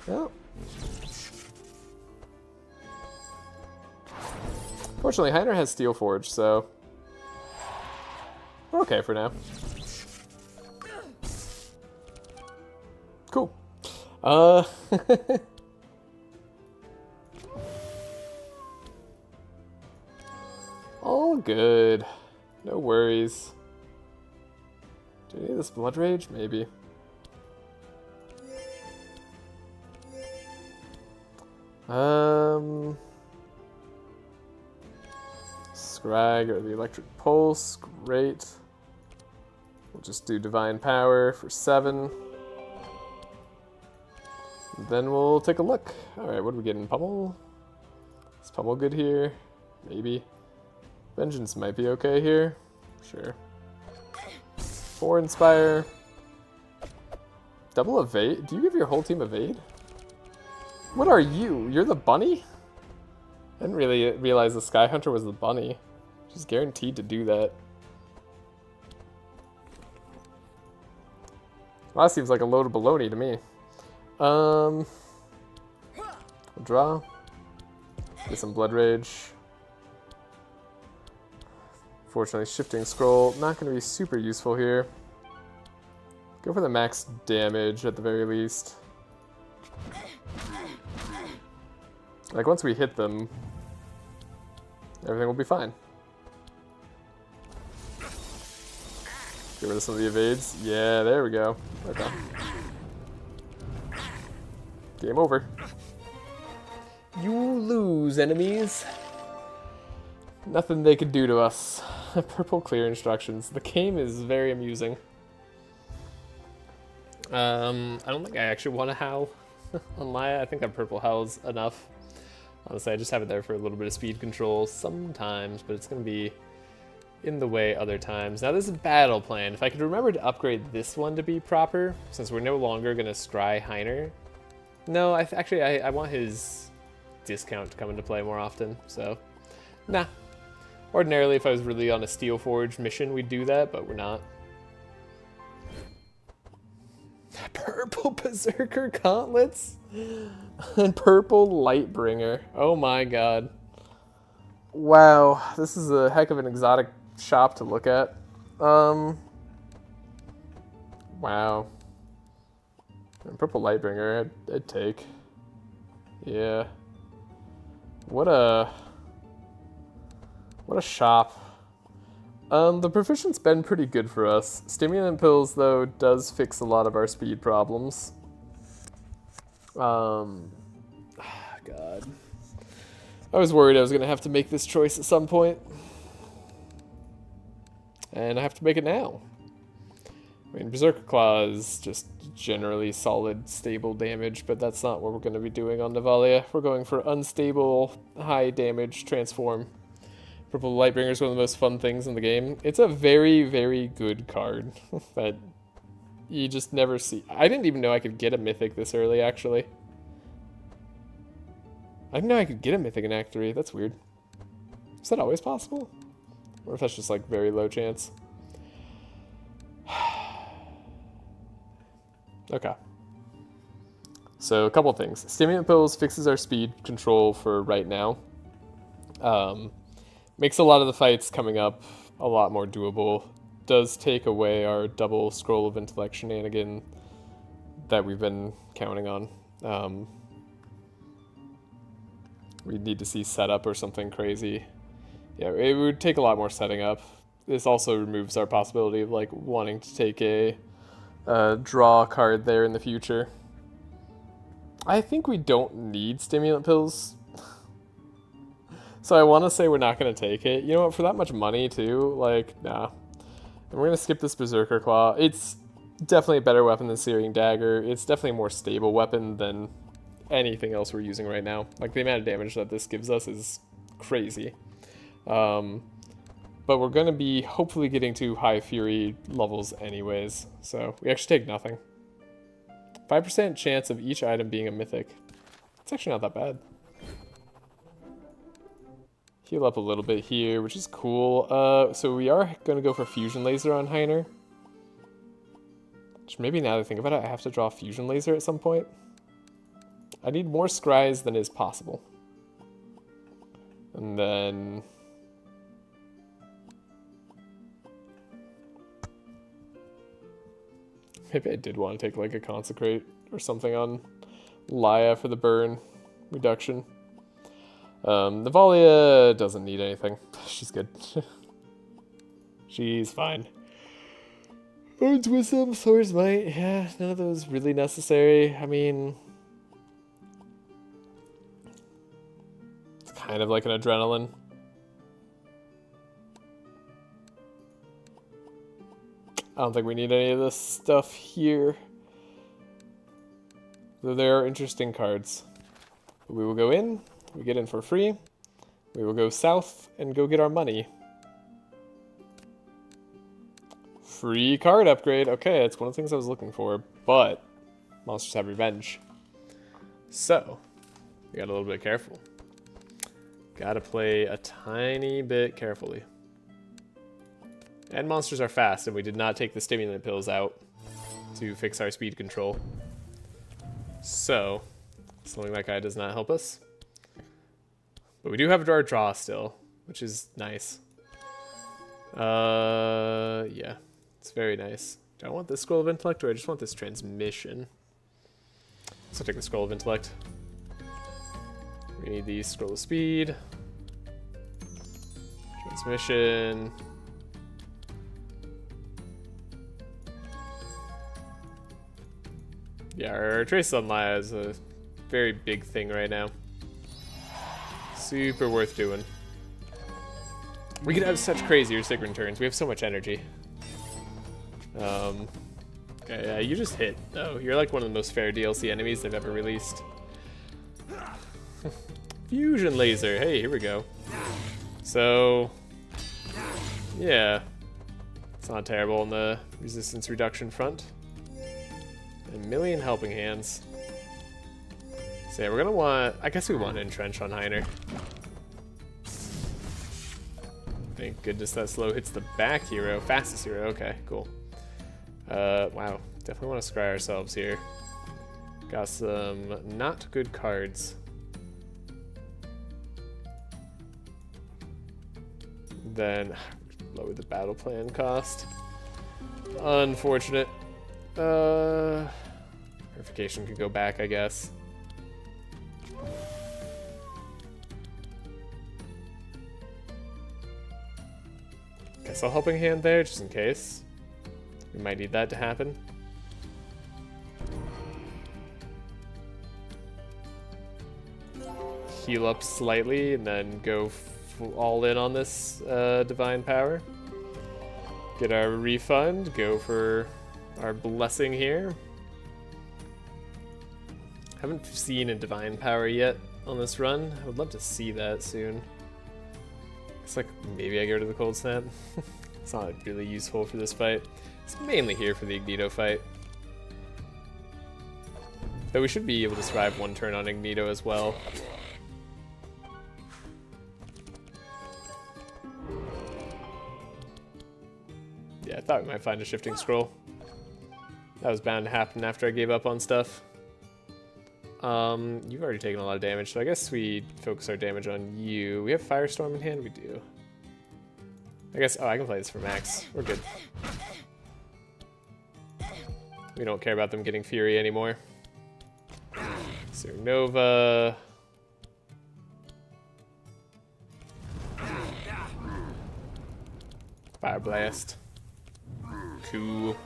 Well. Fortunately, Heiner has Steel Forge, so we're okay for now. Cool. All good. No worries. Do we need this Blood Rage? Maybe. Scrag or the Electric Pulse. Great. We'll just do Divine Power for 7. Then we'll take a look. Alright, what are we getting? Pummel? Is Pummel good here? Maybe. Vengeance might be okay here. Sure. 4 Inspire. Double Evade? Do you give your whole team Evade? What are you? You're the bunny? I didn't really realize the Sky Hunter was the bunny. She's guaranteed to do that. Well, that seems like a load of baloney to me. Draw. Get some Blood Rage. Fortunately, Shifting Scroll, not going to be super useful here. Go for the max damage at the very least. Like, once we hit them, everything will be fine. Get rid of some of the evades. Yeah, there we go. Okay. Game over. You lose, enemies. Nothing they could do to us. Purple clear instructions. The game is very amusing. I don't think I actually want to howl on Maya. I think that purple howls enough. Honestly, I just have it there for a little bit of speed control sometimes, but it's going to be in the way other times. Now, this is battle plan. If I could remember to upgrade this one to be proper, since we're no longer going to scry Heiner. No, I want his discount to come into play more often, so nah. Ordinarily, if I was really on a Steel Forge mission, we'd do that, but we're not. Purple Berserker Gauntlets and purple Lightbringer. Oh my god. Wow, this is a heck of an exotic shop to look at. Wow. And purple Lightbringer, I'd take. Yeah. What a shop. The proficient's been pretty good for us. Stimulant pills, though, does fix a lot of our speed problems. God. I was worried I was going to have to make this choice at some point. And I have to make it now. I mean, Berserker Claw is just generally solid, stable damage, but that's not what we're going to be doing on Navalea. We're going for unstable, high damage transform. Purple Lightbringer is one of the most fun things in the game. It's a very, very good card that you just never see. I didn't even know I could get a Mythic this early, actually. I didn't know I could get a Mythic in Act 3. That's weird. Is that always possible? Or if that's just, like, very low chance? Okay. So, a couple things. Stimulant Pills fixes our speed control for right now. Makes a lot of the fights coming up a lot more doable. Does take away our double Scroll of Intellect shenanigan that we've been counting on. We need to see setup or something crazy. Yeah, it would take a lot more setting up. This also removes our possibility of like wanting to take a draw card there in the future. I think we don't need Stimulant Pills. So I want to say we're not going to take it. You know what, for that much money too, like, nah. And we're going to skip this Berserker Claw. It's definitely a better weapon than Searing Dagger. It's definitely a more stable weapon than anything else we're using right now. Like, the amount of damage that this gives us is crazy. But we're going to be hopefully getting to high Fury levels anyways. So we actually take nothing. 5% chance of each item being a Mythic. It's actually not that bad. Heal up a little bit here, which is cool. So we are going to go for Fusion Laser on Heiner. Which maybe now that I think about it, I have to draw Fusion Laser at some point. I need more scries than is possible. And then... maybe I did want to take like a Consecrate or something on Laia for the burn reduction. Navalea doesn't need anything. She's good. She's fine. Bird's Wisdom, Swords Might, yeah, none of those really necessary. I mean, it's kind of like an Adrenaline. I don't think we need any of this stuff here. Though there are interesting cards. We will go in, we get in for free. We will go south and go get our money. Free card upgrade. Okay, it's one of the things I was looking for, but monsters have revenge. So, we got a little bit careful. Gotta play a tiny bit carefully. And monsters are fast, and we did not take the stimulant pills out to fix our speed control. So, something that guy does not help us. But we do have our draw still, which is nice. Yeah, it's very nice. Do I want this Scroll of Intellect, or I just want this transmission? So take the Scroll of Intellect. We need the Scroll of Speed. Transmission. Yeah, our Trace on Laia is a very big thing right now. Super worth doing. We could have such crazier Sigrun turns. We have so much energy. Okay, yeah, you just hit, though. You're like one of the most fair DLC enemies they've ever released. Fusion laser. Hey, here we go. So, yeah. It's not terrible on the resistance reduction front. A million helping hands. So yeah, we're gonna want, I guess we want to entrench on Heiner. Thank goodness that slow hits the back hero, fastest hero, okay, cool. Wow, definitely want to scry ourselves here. Got some not good cards. Then, lower the battle plan cost. Unfortunate. Purification could go back, I guess. Guess I'll helping hand there, just in case. We might need that to happen. Heal up slightly, and then go all in on this divine power. Get our refund, go for our blessing here. Haven't seen a divine power yet on this run. I would love to see that soon. It's like maybe I go to the cold snap. It's not really useful for this fight. It's mainly here for the Ignito fight. Though we should be able to survive one turn on Ignito as well. Yeah, I thought we might find a shifting scroll. That was bound to happen after I gave up on stuff. You've already taken a lot of damage, so I guess we focus our damage on you. We have Firestorm in hand? We do. I guess, oh, I can play this for max. We're good. We don't care about them getting Fury anymore. Nova. Fire Blast. Cool.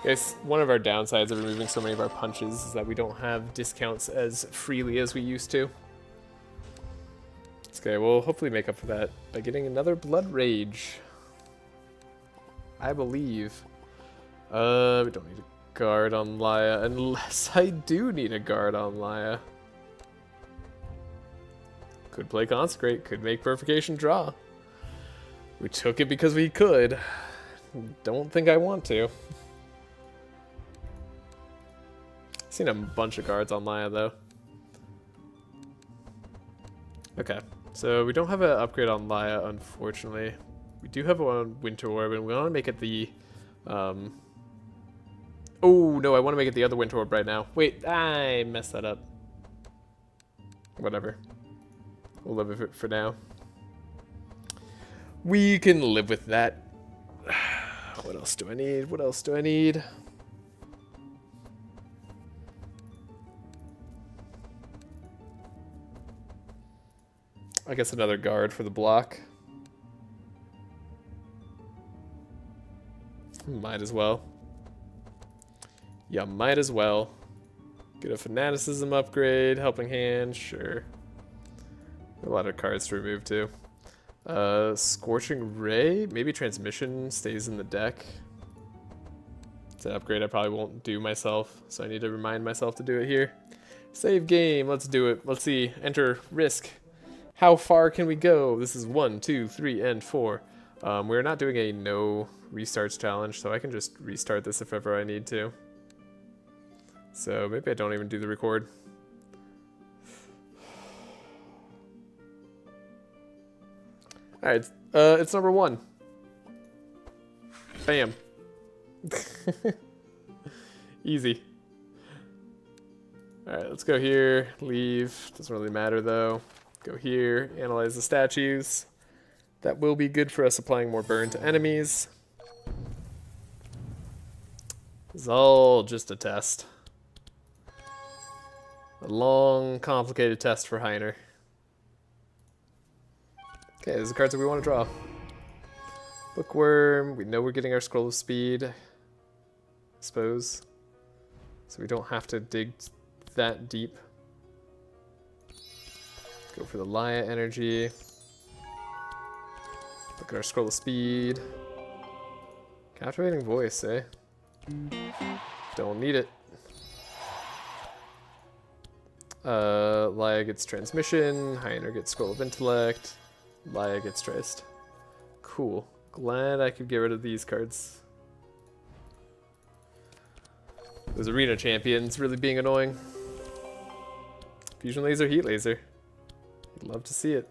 I guess one of our downsides of removing so many of our punches is that we don't have discounts as freely as we used to. Okay, we'll hopefully make up for that by getting another Blood Rage. I believe. We don't need a guard on Laia, unless I do need a guard on Laia. Could play Consecrate, could make Purification draw. We took it because we could. Don't think I want to. Seen a bunch of guards on Laia though. Okay, so we don't have an upgrade on Laia, unfortunately. We do have one on Winter Orb, and we want to make it the... Oh, no, I want to make it the other Winter Orb right now. Wait, I messed that up. Whatever. We'll live with it for now. We can live with that. What else do I need? What else do I need? I guess another guard for the block. Might as well. Yeah, might as well. Get a Fanaticism upgrade, Helping Hand, sure. A lot of cards to remove too. Scorching Ray, maybe Transmission stays in the deck. To upgrade, I probably won't do myself, so I need to remind myself to do it here. Save game, let's do it. Let's see, enter risk. How far can we go? This is 1, 2, 3, and 4. We're not doing a no restarts challenge, so I can just restart this if ever I need to. So maybe I don't even do the record. Alright, it's number 1. Bam. Easy. Alright, let's go here, leave. Doesn't really matter though. Go here, analyze the statues. That will be good for us applying more burn to enemies. It's all just a test. A long, complicated test for Heiner. Okay, these are the cards that we want to draw. Bookworm, we know we're getting our Scroll of Speed, I suppose. So we don't have to dig that deep. Go for the Laia energy. Look at our Scroll of Speed. Captivating Voice, eh? Don't need it. Laia gets Transmission, Heiner gets Scroll of Intellect, Laia gets Traced. Cool. Glad I could get rid of these cards. Those arena champions really being annoying. Fusion Laser, Heat Laser. I'd love to see it.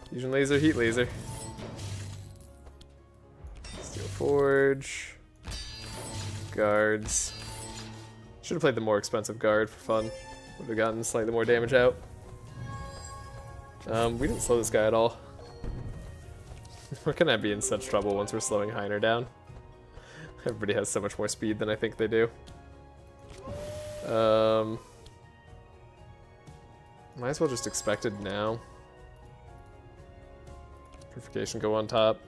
Fusion Laser, Heat Laser. Steel Forge. Guards. Should have played the more expensive guard for fun. Would have gotten slightly more damage out. We didn't slow this guy at all. We're gonna be in such trouble once we're slowing Heiner down. Everybody has so much more speed than I think they do. Might as well just expect it now. Purification go on top.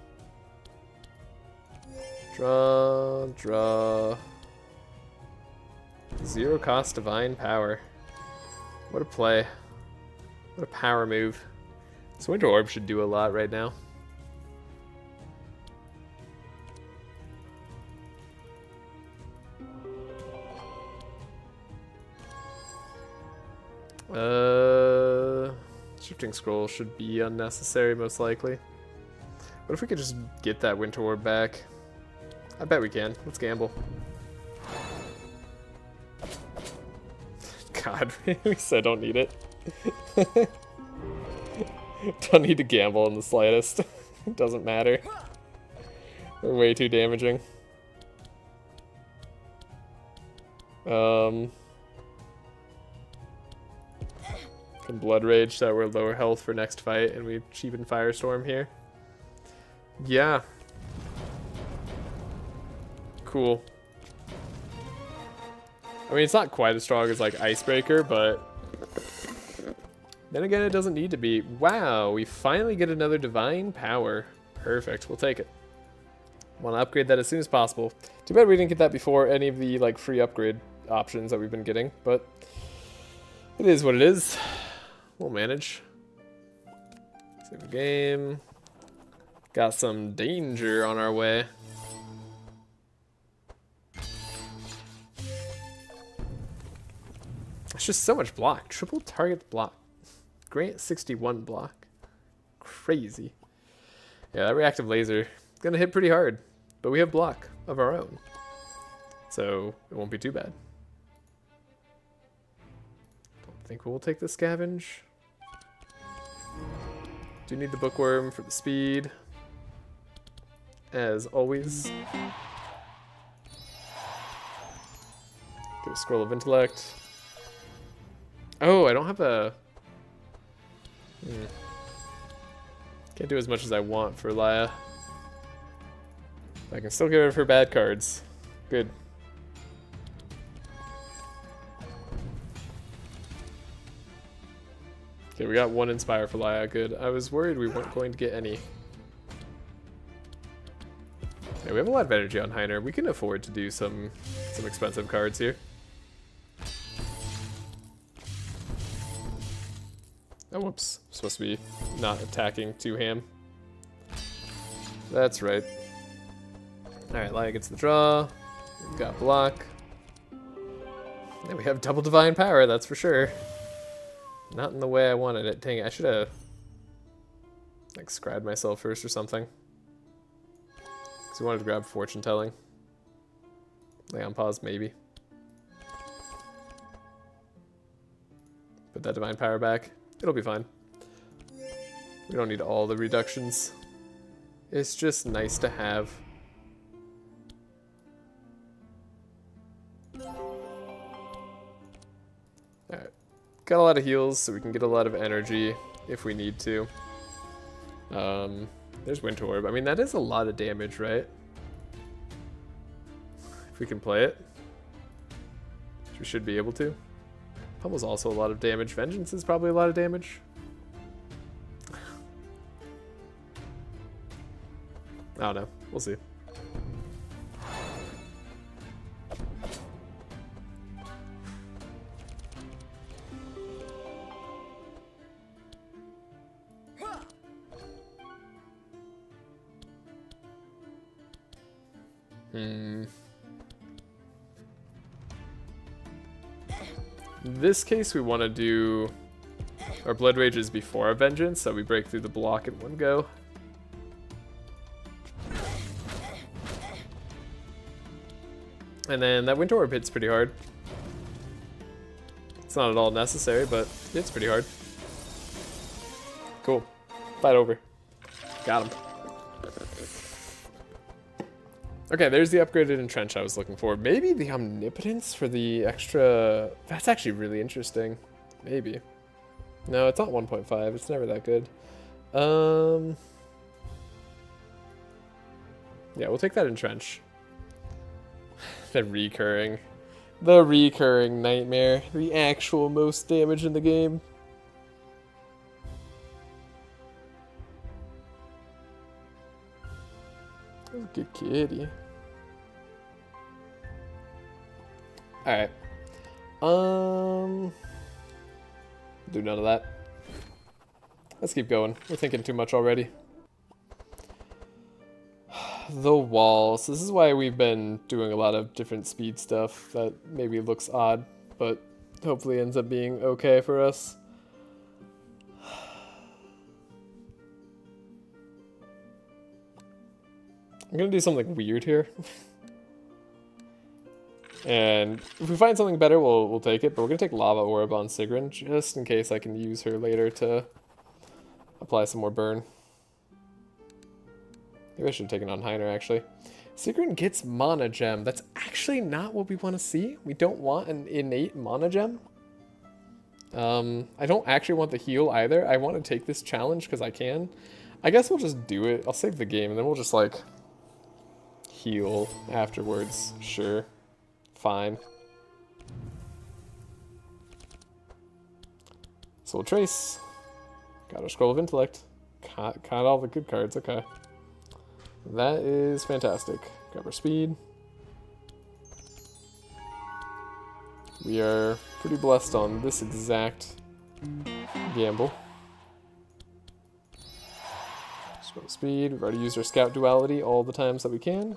Draw. Zero cost Divine Power. What a play. What a power move. This Winter Orb should do a lot right now. Shifting Scroll should be unnecessary, most likely. What if we could just get that Winter Orb back? I bet we can. Let's gamble. God, we said don't need it. Don't need to gamble in the slightest. It doesn't matter. We're way too damaging. Can Blood Rage so that we're lower health for next fight and we cheapen Firestorm here. Yeah. Cool. I mean, it's not quite as strong as like Icebreaker, but then again, it doesn't need to be. Wow, we finally get another Divine Power. Perfect, we'll take it. Want to upgrade that as soon as possible. Too bad we didn't get that before any of the like free upgrade options that we've been getting, but it is what it is. We'll manage. Save the game. Got some danger on our way. It's just so much block. Triple target block. Grant 61 block. Crazy. Yeah, that reactive laser gonna hit pretty hard, but we have block of our own, so it won't be too bad. Don't think we'll take the scavenge. Do need the bookworm for the speed, as always. Get a scroll of intellect. Oh, I don't have a... Can't do as much as I want for Laia. I can still get rid of her bad cards. Good. Okay, we got one Inspire for Laia. Good. I was worried we weren't going to get any. Yeah, we have a lot of energy on Heiner. We can afford to do some expensive cards here. Oh, whoops. I'm supposed to be not attacking 2 ham. That's right. Alright, Laia gets the draw. We've got block. And we have double divine power, that's for sure. Not in the way I wanted it. Dang it, I should have like scribed myself first or something. Because we wanted to grab fortune telling. Lay on pause, maybe. Put that divine power back. It'll be fine. We don't need all the reductions. It's just nice to have. Alright. Got a lot of heals, so we can get a lot of energy if we need to. There's Winter Orb. I mean, that is a lot of damage, right? If we can play it. Which we should be able to. Pummel's also a lot of damage. Vengeance is probably a lot of damage. I don't know. We'll see. In this case, we want to do our Blood Rages before our Vengeance, so we break through the block in one go. And then that Winter Orb hits pretty hard. It's not at all necessary, but it's pretty hard. Cool. Fight over. Got him. Okay, there's the upgraded Entrench I was looking for. Maybe the Omnipotence for the extra... That's actually really interesting. Maybe. No, it's not 1.5. It's never that good. Yeah, we'll take that Entrench. The recurring nightmare. The actual most damage in the game. Good kitty. Alright. Do none of that. Let's keep going. We're thinking too much already. The walls. This is why we've been doing a lot of different speed stuff that maybe looks odd, but hopefully ends up being okay for us. I'm gonna do something weird here. And if we find something better, we'll take it, but we're gonna take Lava Orb on Sigrun, just in case I can use her later to apply some more burn. Maybe I should have taken on Heiner, actually. Sigrun gets Mana Gem. That's actually not what we want to see. We don't want an innate Mana Gem. I don't actually want the heal either. I want to take this challenge because I can. I guess we'll just do it. I'll save the game, and then we'll just, like, heal afterwards. Sure. Fine. So we'll trace. Got our Scroll of Intellect. Caught all the good cards. Okay. That is fantastic. Grab our speed. We are pretty blessed on this exact gamble. Scroll speed. We've already used our Scout Duality all the times that we can.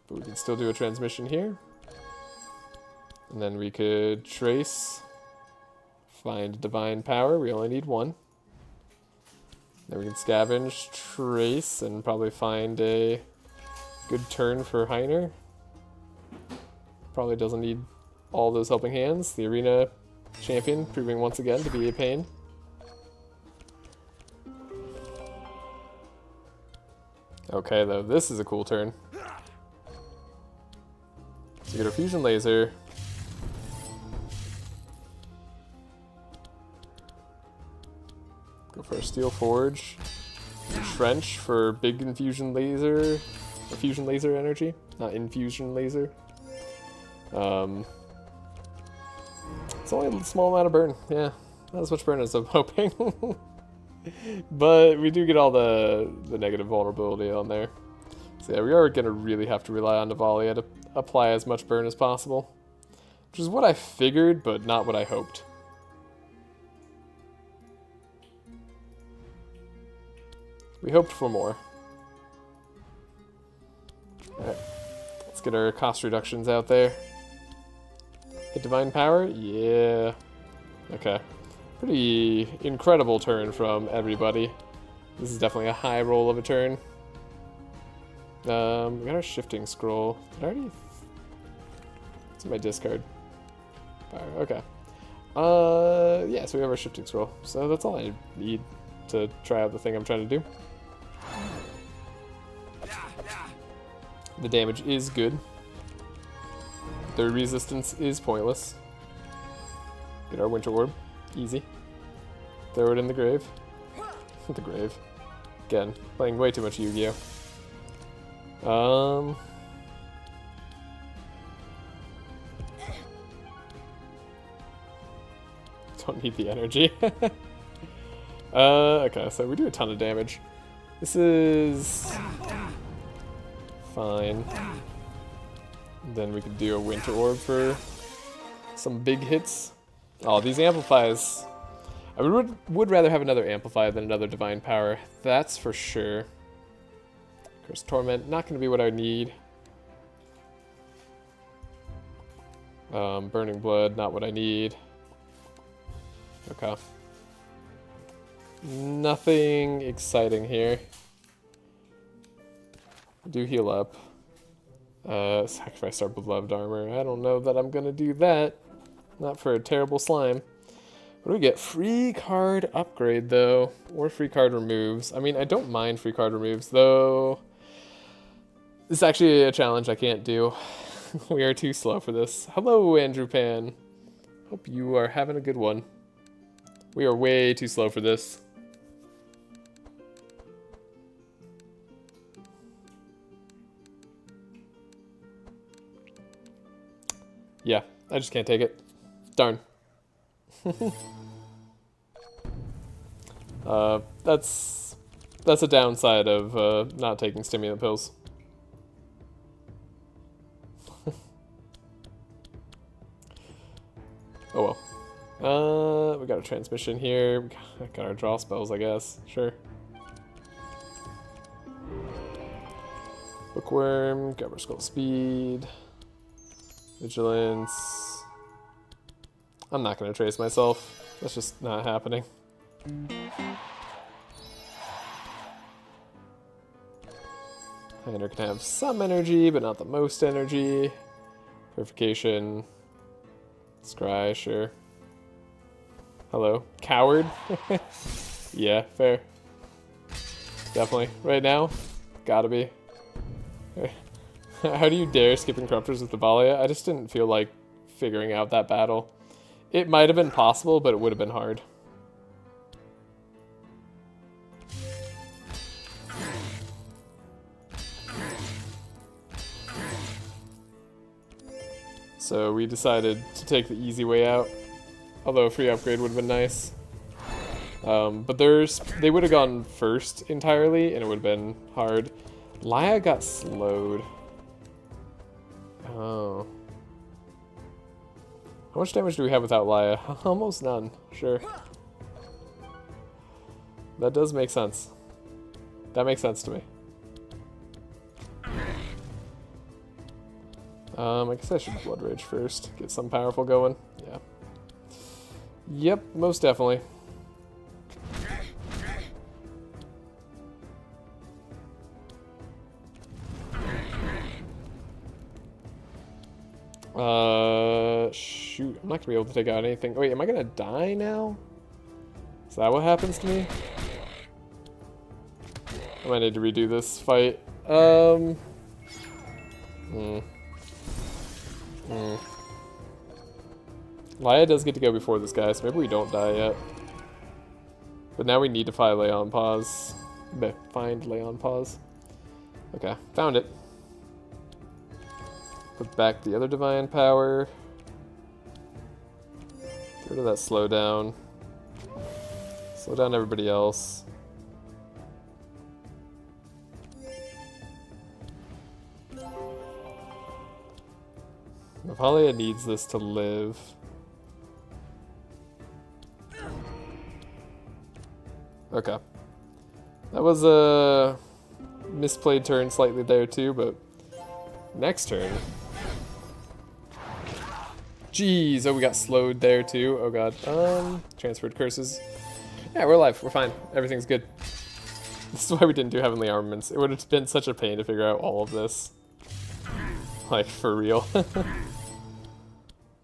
But we can still do a transmission here. And then we could trace. Find Divine Power. We only need one. Then we can scavenge, trace, and probably find a good turn for Heiner. Probably doesn't need all those helping hands. The arena champion proving once again to be a pain. Okay, though, this is a cool turn. So we get our fusion laser. Go for a steel forge. Trench for big infusion laser. Or fusion laser energy, not infusion laser. It's only a small amount of burn. Yeah, not as much burn as I'm hoping. But we do get all the negative vulnerability on there. So yeah, we are going to really have to rely on Navalea to apply as much burn as possible. Which is what I figured, but not what I hoped. We hoped for more. Alright, let's get our cost reductions out there. Hit Divine Power? Yeah. Okay. Pretty incredible turn from everybody. This is definitely a high roll of a turn. We got our Shifting Scroll. Did I already... It's in my discard. Okay. Yeah, so we have our Shifting Scroll. So that's all I need to try out the thing I'm trying to do. The damage is good. Their resistance is pointless. Get our Winter Orb. Easy. Throw it in the grave. The grave. Again, playing way too much Yu-Gi-Oh! Don't need the energy. Okay, so we do a ton of damage. This is fine. Then we could do a Winter Orb for some big hits. Oh, these amplifies. I would rather have another Amplify than another Divine Power. That's for sure. Curse Torment, not going to be what I need. Burning Blood, not what I need. Okay. Nothing exciting here. Do heal up. Sacrifice our beloved armor. I don't know that I'm gonna do that. Not for a terrible slime. What do we get? Free card upgrade, though. Or free card removes. I mean, I don't mind free card removes, though. This is actually a challenge I can't do. We are too slow for this. Hello, Andrew Pan. Hope you are having a good one. We are way too slow for this. Yeah, I just can't take it. Darn. That's a downside of not taking stimulant pills. Oh well. We got a transmission here. We got our draw spells, I guess. Sure. Bookworm, got our skull speed. Vigilance. I'm not going to trace myself. That's just not happening. Heiner can have some energy, but not the most energy. Purification. Scry, sure. Hello. Coward? Yeah, fair. Definitely. Right now? Gotta be. How do you dare skipping Corruptors with the Navalea? I just didn't feel like figuring out that battle. It might have been possible, but it would have been hard. So we decided to take the easy way out. Although a free upgrade would have been nice. But they would have gone first entirely, and it would have been hard. Laia got slowed. Oh. How much damage do we have without Laia? Almost none. Sure. That does make sense. That makes sense to me. I guess I should Blood Rage first. Get some powerful going. Yeah. Yep, most definitely. Shoot, I'm not gonna be able to take out anything. Wait, am I gonna die now? Is that what happens to me? I might need to redo this fight. Laia does get to go before this guy, so maybe we don't die yet. But now we need to find Leon Pause. Find Leon Pause. Okay, found it. Put back the other divine power. Get rid of that slowdown. Slow down everybody else. Navalea needs this to live. Okay. That was a misplayed turn slightly there too, but Next turn. Jeez, oh, we got slowed there too. Oh god. Transferred curses. Yeah, we're alive. We're fine. Everything's good. This is why we didn't do heavenly armaments. It would have been such a pain to figure out all of this. Like, for real.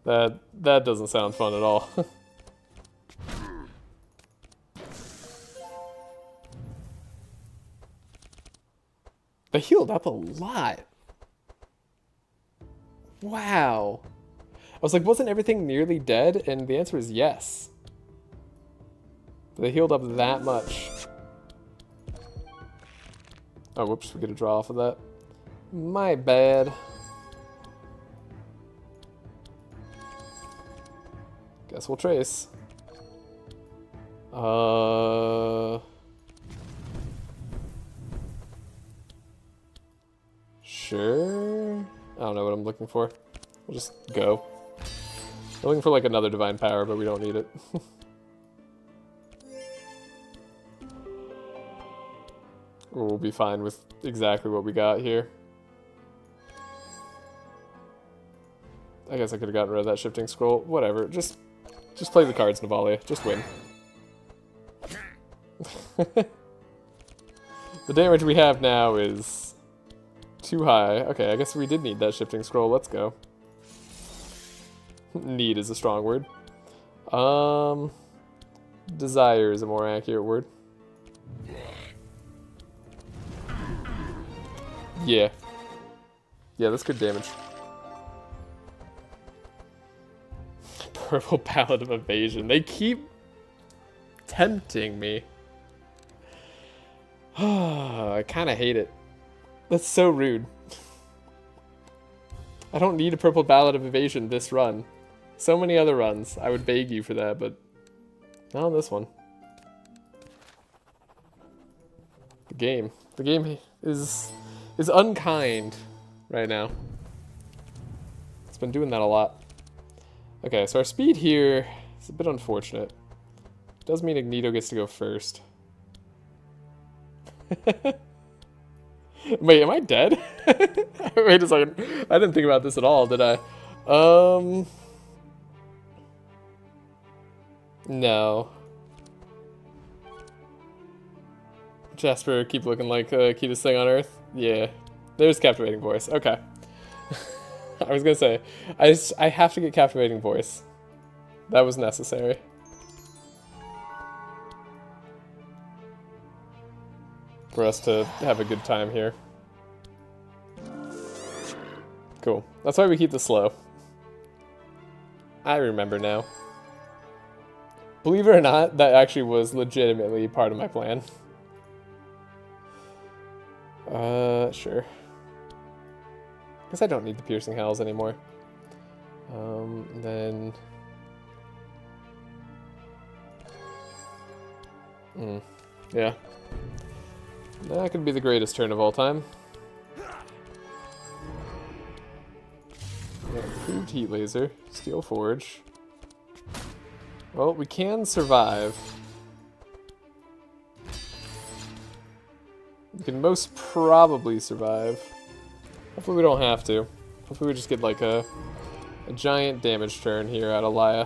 That doesn't sound fun at all. They healed up a lot. Wow. I was like, wasn't everything nearly dead? And the answer is yes. They healed up that much. Oh, whoops, we get a draw off of that. My bad. Guess we'll trace. Sure. I don't know what I'm looking for. We'll just go. I'm looking for like another divine power, but we don't need it. We'll be fine with exactly what we got here. I guess I could have gotten rid of that shifting scroll. Whatever. Just play the cards, Navalea. Just win. The damage we have now is too high. Okay, I guess we did need that shifting scroll. Let's go. Need is a strong word. Desire is a more accurate word. Yeah. Yeah, that's good damage. Purple Ballad of Evasion. They keep tempting me. I kind of hate it. That's so rude. I don't need a Purple Ballad of Evasion this run. So many other runs, I would beg you for that, but not on this one. The game is unkind right now. It's been doing that a lot. Okay, so our speed here is a bit unfortunate. It does mean Ignito gets to go first. Wait, am I dead? Wait a second. I didn't think about this at all, did I? No. Jasper, keep looking like cutest thing on Earth. Yeah. There's Captivating Voice. Okay. I was gonna say, I have to get Captivating Voice. That was necessary. For us to have a good time here. Cool. That's why we keep the slow. I remember now. Believe it or not, that actually was legitimately part of my plan. Sure. Guess I don't need the Piercing Howls anymore. And then... yeah. That could be the greatest turn of all time. Yeah, improved Heat Laser. Steel Forge. Well, we can survive. We can most probably survive. Hopefully we don't have to. Hopefully we just get like a giant damage turn here out of Laya.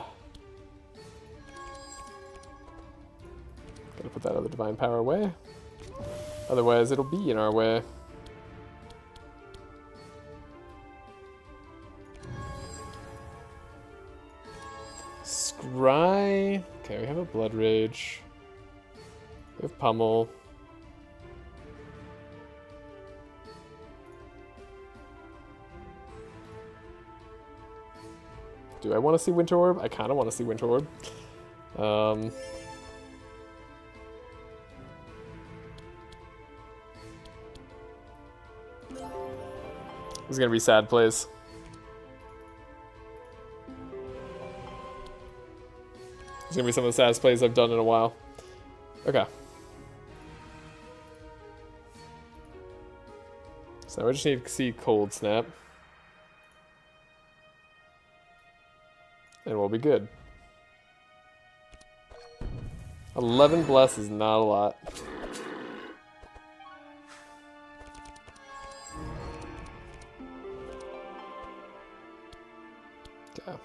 Gotta put that other divine power away. Otherwise it'll be in our way. Scry. Okay, we have a Blood Rage. We have Pummel. Do I want to see Winter Orb? I kind of want to see Winter Orb. This is going to be sad plays. It's going to be some of the saddest plays I've done in a while. Okay. So I just need to see Cold Snap. And we'll be good. 11 Bless is not a lot. Okay.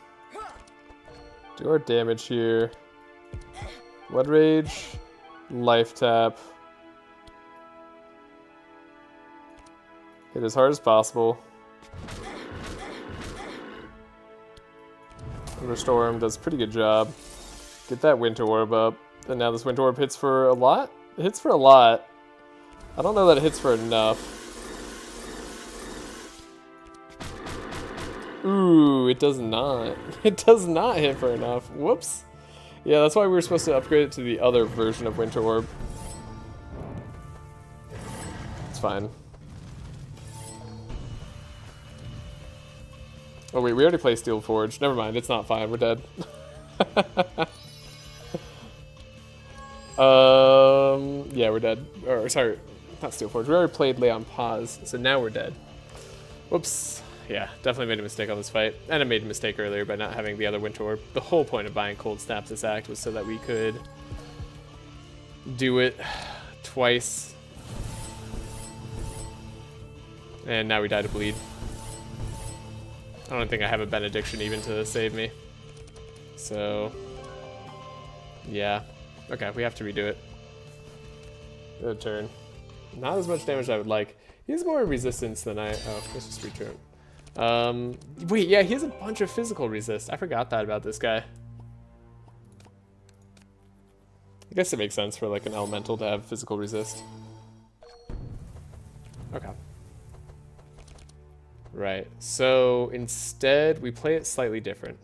Do our damage here. Blood Rage. Life Tap. Hit as hard as possible. Thunderstorm does a pretty good job. Get that Winter Orb up. And now this Winter Orb hits for a lot? It hits for a lot. I don't know that it hits for enough. Ooh, it does not. It does not hit for enough. Whoops. Yeah, that's why we were supposed to upgrade it to the other version of Winter Orb. It's fine. Oh wait, we already played Steel Forge. Never mind, it's not fine. We're dead. Yeah, we're dead. Or sorry, not Steel Forge. We already played Lay on Pause, so now we're dead. Whoops. Yeah, definitely made a mistake on this fight. And I made a mistake earlier by not having the other Winter Orb. The whole point of buying Cold Snap this act was so that we could do it twice. And now we die to bleed. I don't think I have a Benediction even to save me. So, yeah. Okay, we have to redo it. Good turn. Not as much damage as I would like. He has more resistance than I... Oh, let's just return. Wait, yeah, he has a bunch of physical resist. I forgot that about this guy. I guess it makes sense for like an elemental to have physical resist. Okay. Right, so instead we play it slightly different.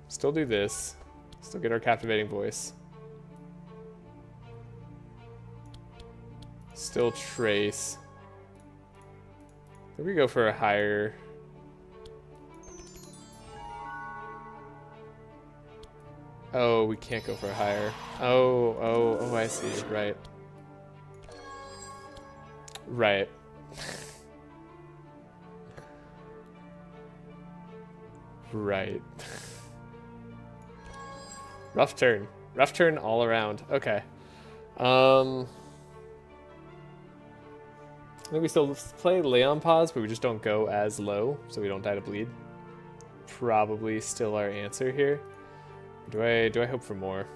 Still do this. Still get our captivating voice. Still trace. Maybe we go for a higher. Oh, we can't go for a higher. Oh, I see. Right. Right. Right. Rough turn. Rough turn all around. Okay. I think we still play Lay on Pause, but we just don't go as low, so we don't die to bleed. Probably still our answer here. Do I hope for more?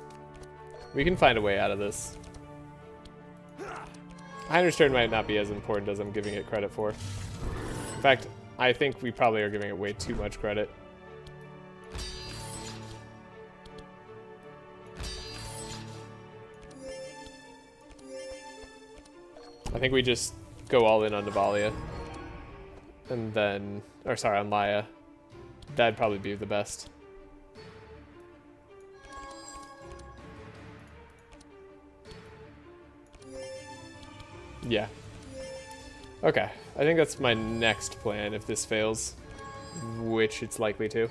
We can find a way out of this. Heiner's turn might not be as important as I'm giving it credit for. In fact, I think we probably are giving it way too much credit. I think we just go all in on Navalea. And then... Or sorry, on Laia. That'd probably be the best. Yeah. Okay. I think that's my next plan if this fails. Which it's likely to.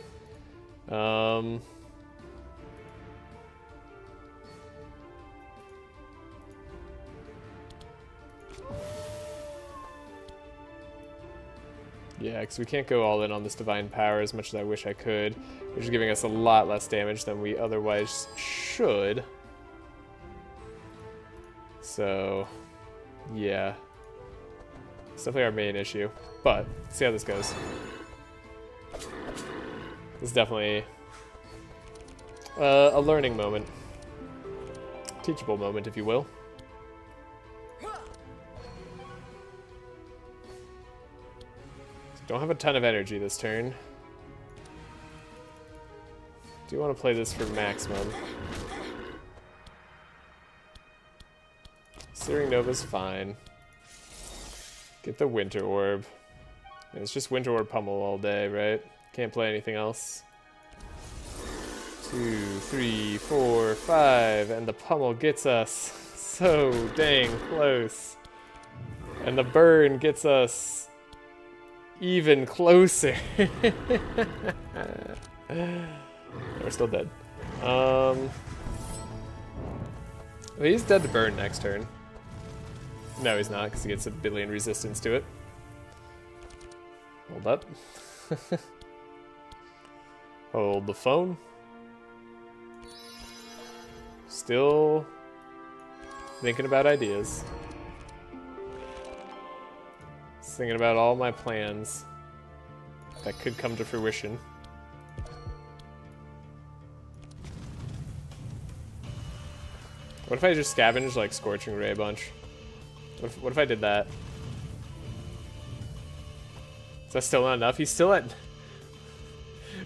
Yeah, because we can't go all in on this Divine Power as much as I wish I could. Which is giving us a lot less damage than we otherwise should. So... yeah. It's definitely our main issue. But, let's see how this goes. This is definitely a learning moment. Teachable moment, if you will. Don't have a ton of energy this turn. Do want to play this for maximum. Searing Nova's fine. Get the Winter Orb. And it's just Winter Orb pummel all day, right? Can't play anything else. 2, 3, 4, 5, and the pummel gets us so dang close. And the burn gets us even closer. We're still dead. He's dead to burn next turn. No, he's not, because he gets a billion resistance to it. Hold up. Hold the phone. Still thinking about ideas. Just thinking about all my plans that could come to fruition. What if I just scavenged like Scorching Ray a bunch? What if I did that? Is that still not enough? He's still at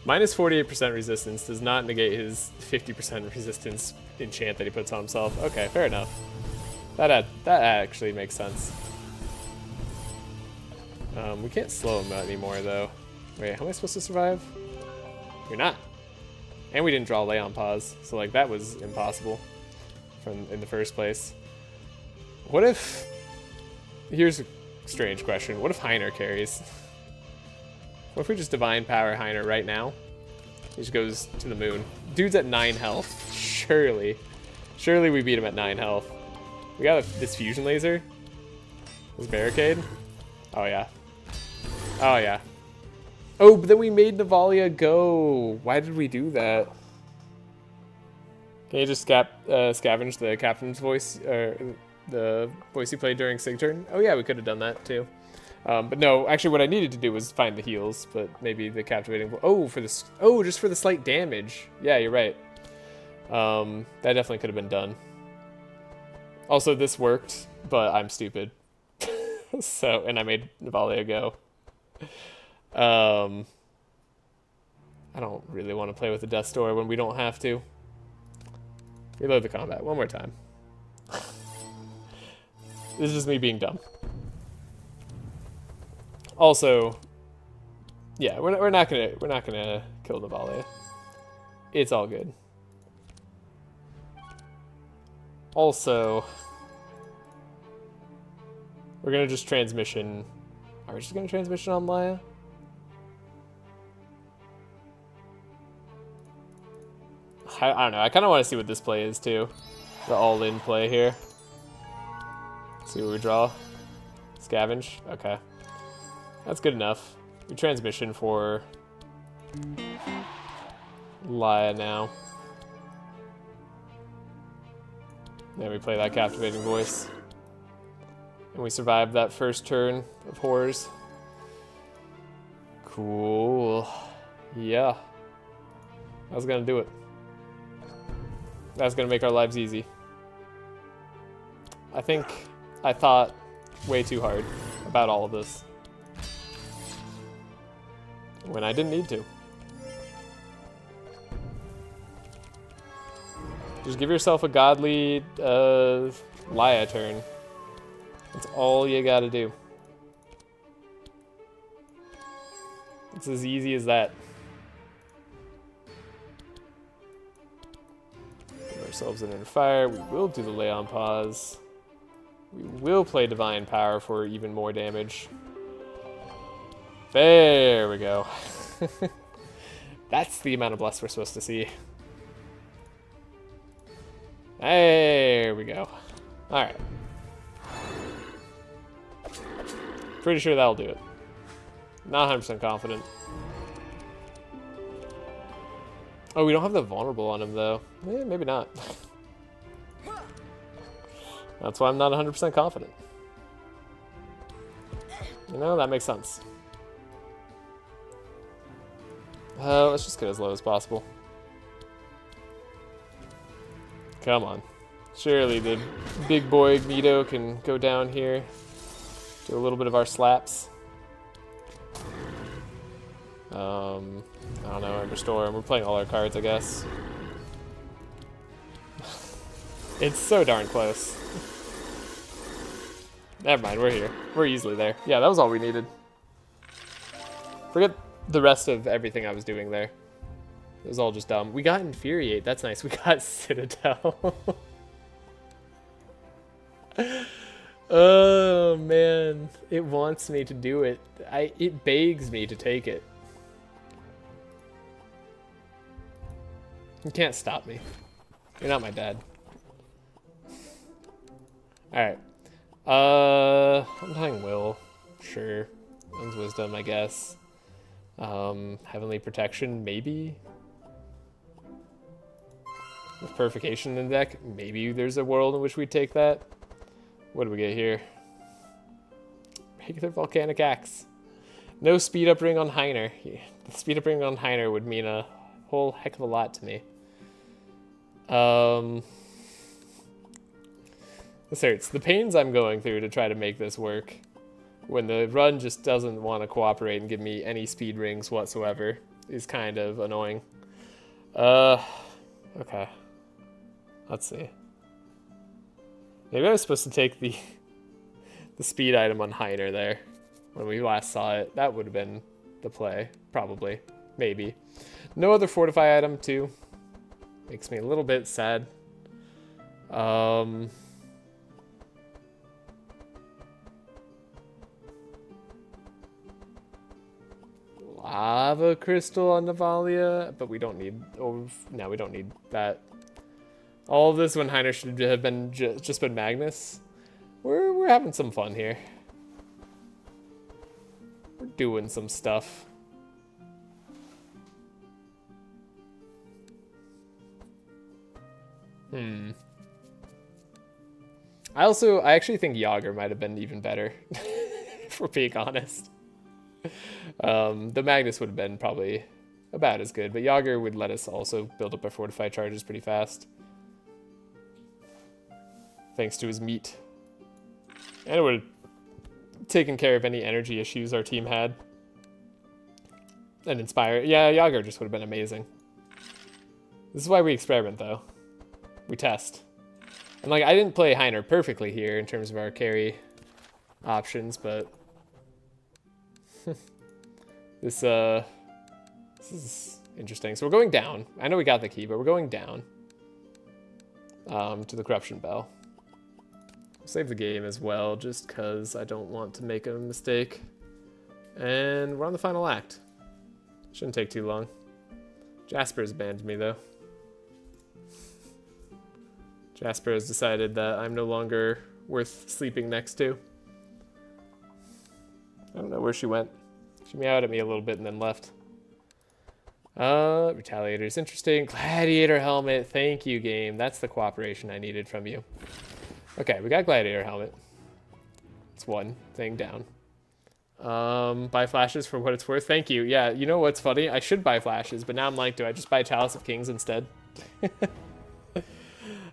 minus 48% resistance. Does not negate his 50% resistance enchant that he puts on himself. Okay, fair enough. That actually makes sense. We can't slow him anymore though. Wait, how am I supposed to survive? You're not. And we didn't draw Lay on Pause, so like that was impossible in the first place. What if... Here's a strange question. What if Heiner carries? What if we just Divine Power Heiner right now? He just goes to the moon. Dude's at 9 health. Surely we beat him at 9 health. We got this fusion laser. This barricade. Oh yeah. Oh yeah. Oh, but then we made Navalea go. Why did we do that? Can you just scavenge the captain's voice, or the voice he played during Sig turn? Oh yeah, we could have done that too. But no, actually what I needed to do was find the heals, but maybe the captivating... Oh, just for the slight damage. Yeah, you're right. That definitely could have been done. Also, this worked, but I'm stupid. So, and I made Navalea go. I don't really want to play with the Death Door when we don't have to. Reload the combat one more time. This is just me being dumb. Also, yeah, we're not gonna kill Navalea. It's all good. Also, we're gonna just transmission. Are we just gonna transmission on Maya? I don't know. I kind of want to see what this play is too. The all-in play here. See what we draw. Scavenge. Okay. That's good enough. We transmission for Laia now. Then we play that captivating voice. And we survive that first turn of horrors. Cool. Yeah. I was gonna do it. That's gonna make our lives easy. I think I thought way too hard about all of this. When I didn't need to. Just give yourself a godly Laia turn. That's all you gotta do. It's as easy as that. Give ourselves an inner fire. We will do the Lay on Pause. We will play Divine Power for even more damage. There we go. That's the amount of Bless we're supposed to see. There we go. Alright. Pretty sure that'll do it. Not 100% confident. Oh, we don't have the vulnerable on him though. Eh, maybe not. That's why I'm not 100% confident. You know, that makes sense. Let's just get as low as possible. Come on. Surely the big boy Igneto can go down here. Do a little bit of our slaps. I don't know, restore. We're playing all our cards, I guess. It's so darn close. Never mind, we're here. We're easily there. Yeah, that was all we needed. Forget the rest of everything I was doing there. It was all just dumb. We got Infuriate. That's nice. We got Citadel. Oh, man. It wants me to do it. It begs me to take it. You can't stop me. You're not my dad. Alright. Undying Will. Sure. One's Wisdom, I guess. Heavenly Protection, maybe? With Purification in the deck, maybe there's a world in which we take that. What do we get here? Regular volcanic axe. No speed up ring on Heiner. The speed up ring on Heiner would mean a whole heck of a lot to me. This hurts. The pains I'm going through to try to make this work when the run just doesn't want to cooperate and give me any speed rings whatsoever is kind of annoying. Okay. Let's see. Maybe I was supposed to take the speed item on Heiner there when we last saw it. That would have been the play, probably, maybe. No other fortify item too. Makes me a little bit sad. Lava crystal on Navalea, but we don't need. Oh, no, we don't need that. All of this when Heiner should have been just been Magnus. We're having some fun here. We're doing some stuff. I actually think Yager might have been even better, if we're being honest. The Magnus would have been probably about as good, but Yager would let us also build up our fortified charges pretty fast. Thanks to his meat. And it would have taken care of any energy issues our team had. And inspire. Yeah, Yager just would have been amazing. This is why we experiment, though. We test. And, like, I didn't play Heiner perfectly here in terms of our carry options, but... This is interesting. So we're going down. I know we got the key, but we're going down. To the Corruption Bell. Save the game as well, just because I don't want to make a mistake. And we're on the final act. Shouldn't take too long. Jasper has abandoned me, though. Jasper has decided that I'm no longer worth sleeping next to. I don't know where she went. She meowed at me a little bit and then left. Retaliator is interesting. Gladiator helmet. Thank you, game. That's the cooperation I needed from you. Okay, we got Gladiator helmet. It's one thing down. Buy flashes for what it's worth. Thank you. Yeah, you know what's funny? I should buy flashes, but now I'm like, do I just buy Chalice of Kings instead?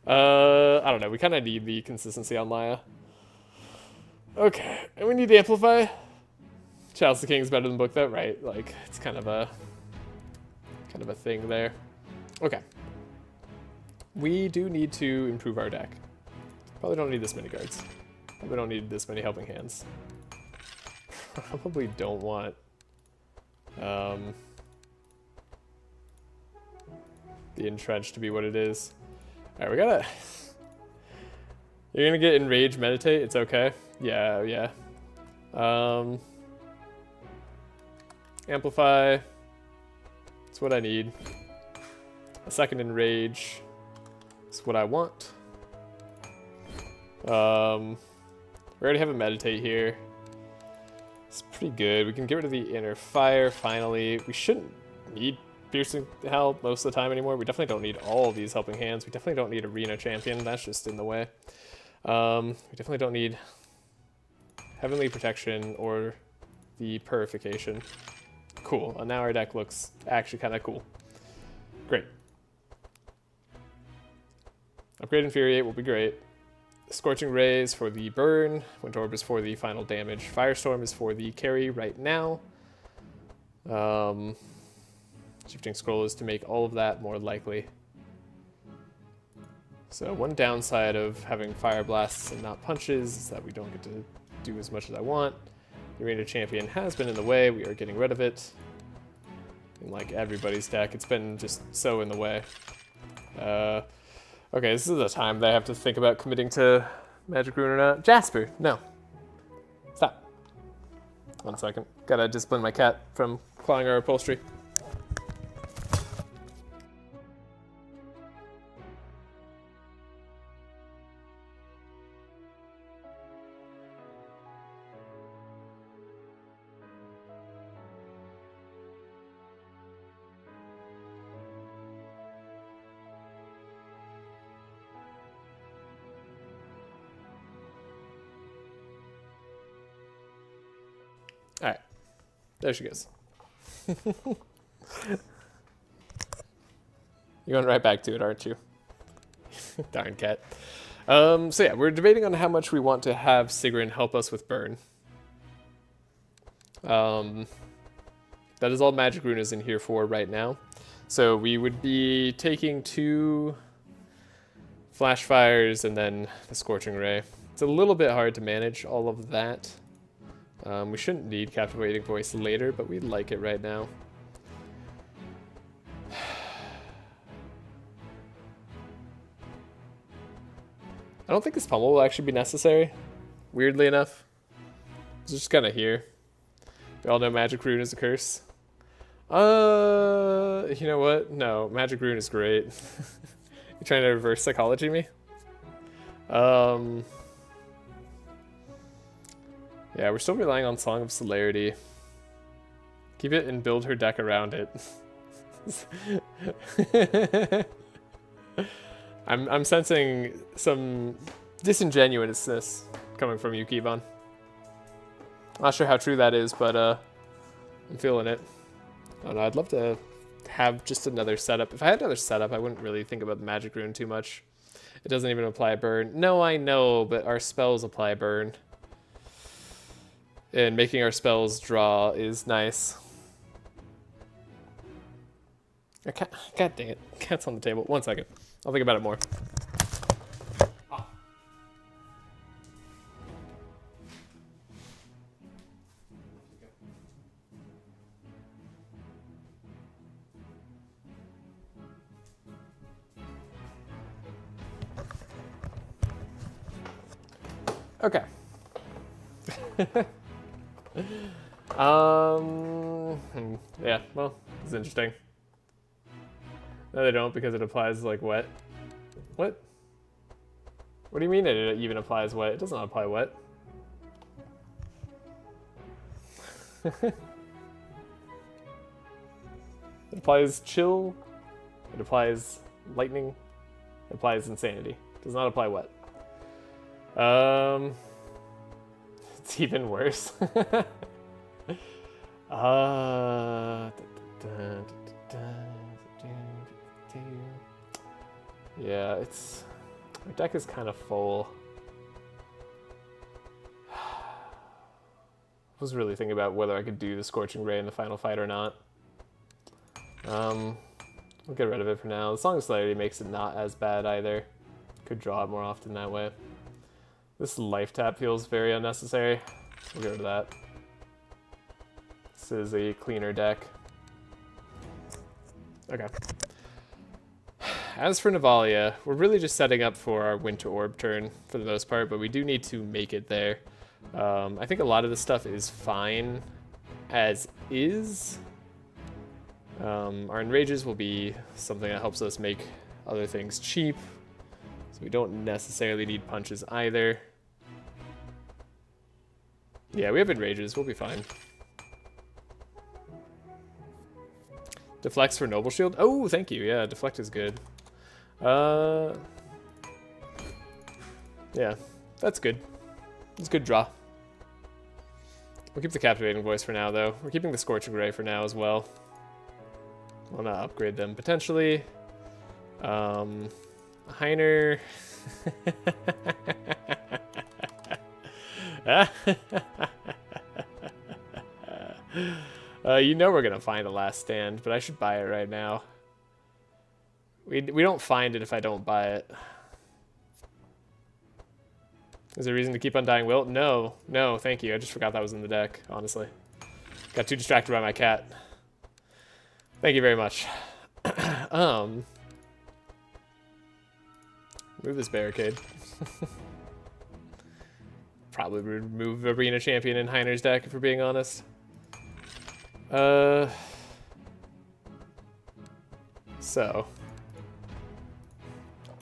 I don't know. We kind of need the consistency on Laia. Okay, and we need to amplify. Chalice of Kings better than book though, right? Like it's kind of a thing there. Okay. We do need to improve our deck. Probably don't need this many guards. Probably don't need this many helping hands. Probably don't want the Entrenched to be what it is. Alright, we gotta... You're gonna get Enrage Meditate? It's okay. Yeah. Amplify. That's what I need. A second Enrage is what I want. We already have a Meditate here. It's pretty good. We can get rid of the Inner Fire, finally. We shouldn't need Piercing Help most of the time anymore. We definitely don't need all of these helping hands. We definitely don't need Arena Champion. That's just in the way. We definitely don't need Heavenly Protection or the Purification. Cool. And now our deck looks actually kind of cool. Great. Upgrade Infuriate will be great. Scorching Rays for the burn. Winter Orb is for the final damage. Firestorm is for the carry right now. Shifting Scroll is to make all of that more likely. So one downside of having Fire Blasts and not Punches is that we don't get to do as much as I want. The Arena Champion has been in the way. We are getting rid of it. In like everybody's deck, it's been just so in the way. Okay, this is the time that I have to think about committing to Magic Rune or not. Jasper, no. Stop. 1 second. Gotta discipline my cat from clawing our upholstery. Alright. There she goes. You're going right back to it, aren't you? Darn cat. So yeah, we're debating on how much we want to have Sigrun help us with burn. That is all Magic Rune is in here for right now. So we would be taking 2 Flash Fires and then the Scorching Ray. It's a little bit hard to manage all of that. We shouldn't need Captivating Voice later, but we like it right now. I don't think this pummel will actually be necessary, weirdly enough. It's just kind of here. We all know Magic Rune is a curse. You know what? No, Magic Rune is great. You trying to reverse psychology me? Yeah, we're still relying on Song of Celerity. Keep it and build her deck around it. I'm sensing some disingenuousness coming from you, Kevon. Not sure how true that is, but I'm feeling it. I don't know, I'd love to have just another setup. If I had another setup, I wouldn't really think about the Magic Rune too much. It doesn't even apply burn. No, I know, but our spells apply burn. And making our spells draw is nice. God dang it. Cat's on the table. 1 second. I'll think about it more. Okay. Yeah, well, it's interesting. No, they don't, because it applies like wet. What? What do you mean it even applies wet? It does not apply wet. It applies chill. It applies lightning. It applies insanity. It does not apply wet. It's even worse. Yeah, it's... Our deck is kind of full. I was really thinking about whether I could do the Scorching Ray in the final fight or not. We'll get rid of it for now. The Song of Celerity makes it not as bad either. Could draw it more often that way. This life tap feels very unnecessary. We'll get rid of that. This is a cleaner deck. Okay. As for Navalea, we're really just setting up for our Winter Orb turn for the most part, but we do need to make it there. I think a lot of this stuff is fine as is. Our Enrages will be something that helps us make other things cheap, so we don't necessarily need punches either. Yeah, we have Enrages, we'll be fine. Deflects for Noble Shield? Oh, thank you, yeah, Deflect is good. Yeah, that's good. It's a good draw. We'll keep the Captivating Voice for now, though. We're keeping the Scorching Ray for now as well. We'll not upgrade them, potentially. Heiner. You know we're gonna find a Last Stand, but I should buy it right now. We don't find it if I don't buy it. Is there a reason to keep Undying Will? No, no, thank you. I just forgot that was in the deck, honestly. Got too distracted by my cat. Thank you very much. Move this barricade. Probably remove Arena Champion in Heiner's deck, if we're being honest. So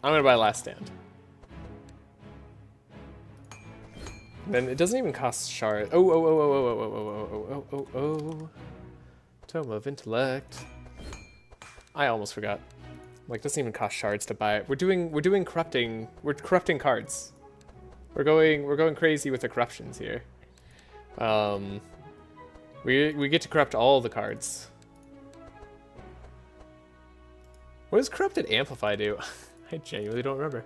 I'm gonna buy Last Stand. Then it doesn't even cost shard. Oh. Tome of Intellect. I almost forgot. Like, it doesn't even cost shards to buy it. We're doing corrupting. We're corrupting cards. We're going crazy with the corruptions here. We get to corrupt all the cards. What does Corrupted Amplify do? I genuinely don't remember.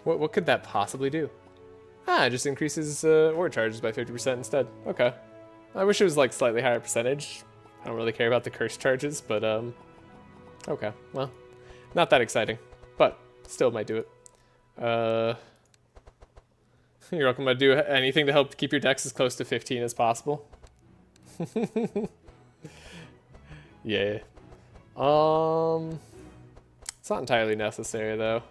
What could that possibly do? Ah, it just increases ore charges by 50% instead. Okay. I wish it was like slightly higher percentage. I don't really care about the curse charges, but okay. Well, not that exciting, but still might do it. You're welcome to do anything to help keep your decks as close to 15 as possible. Yeah. It's not entirely necessary though.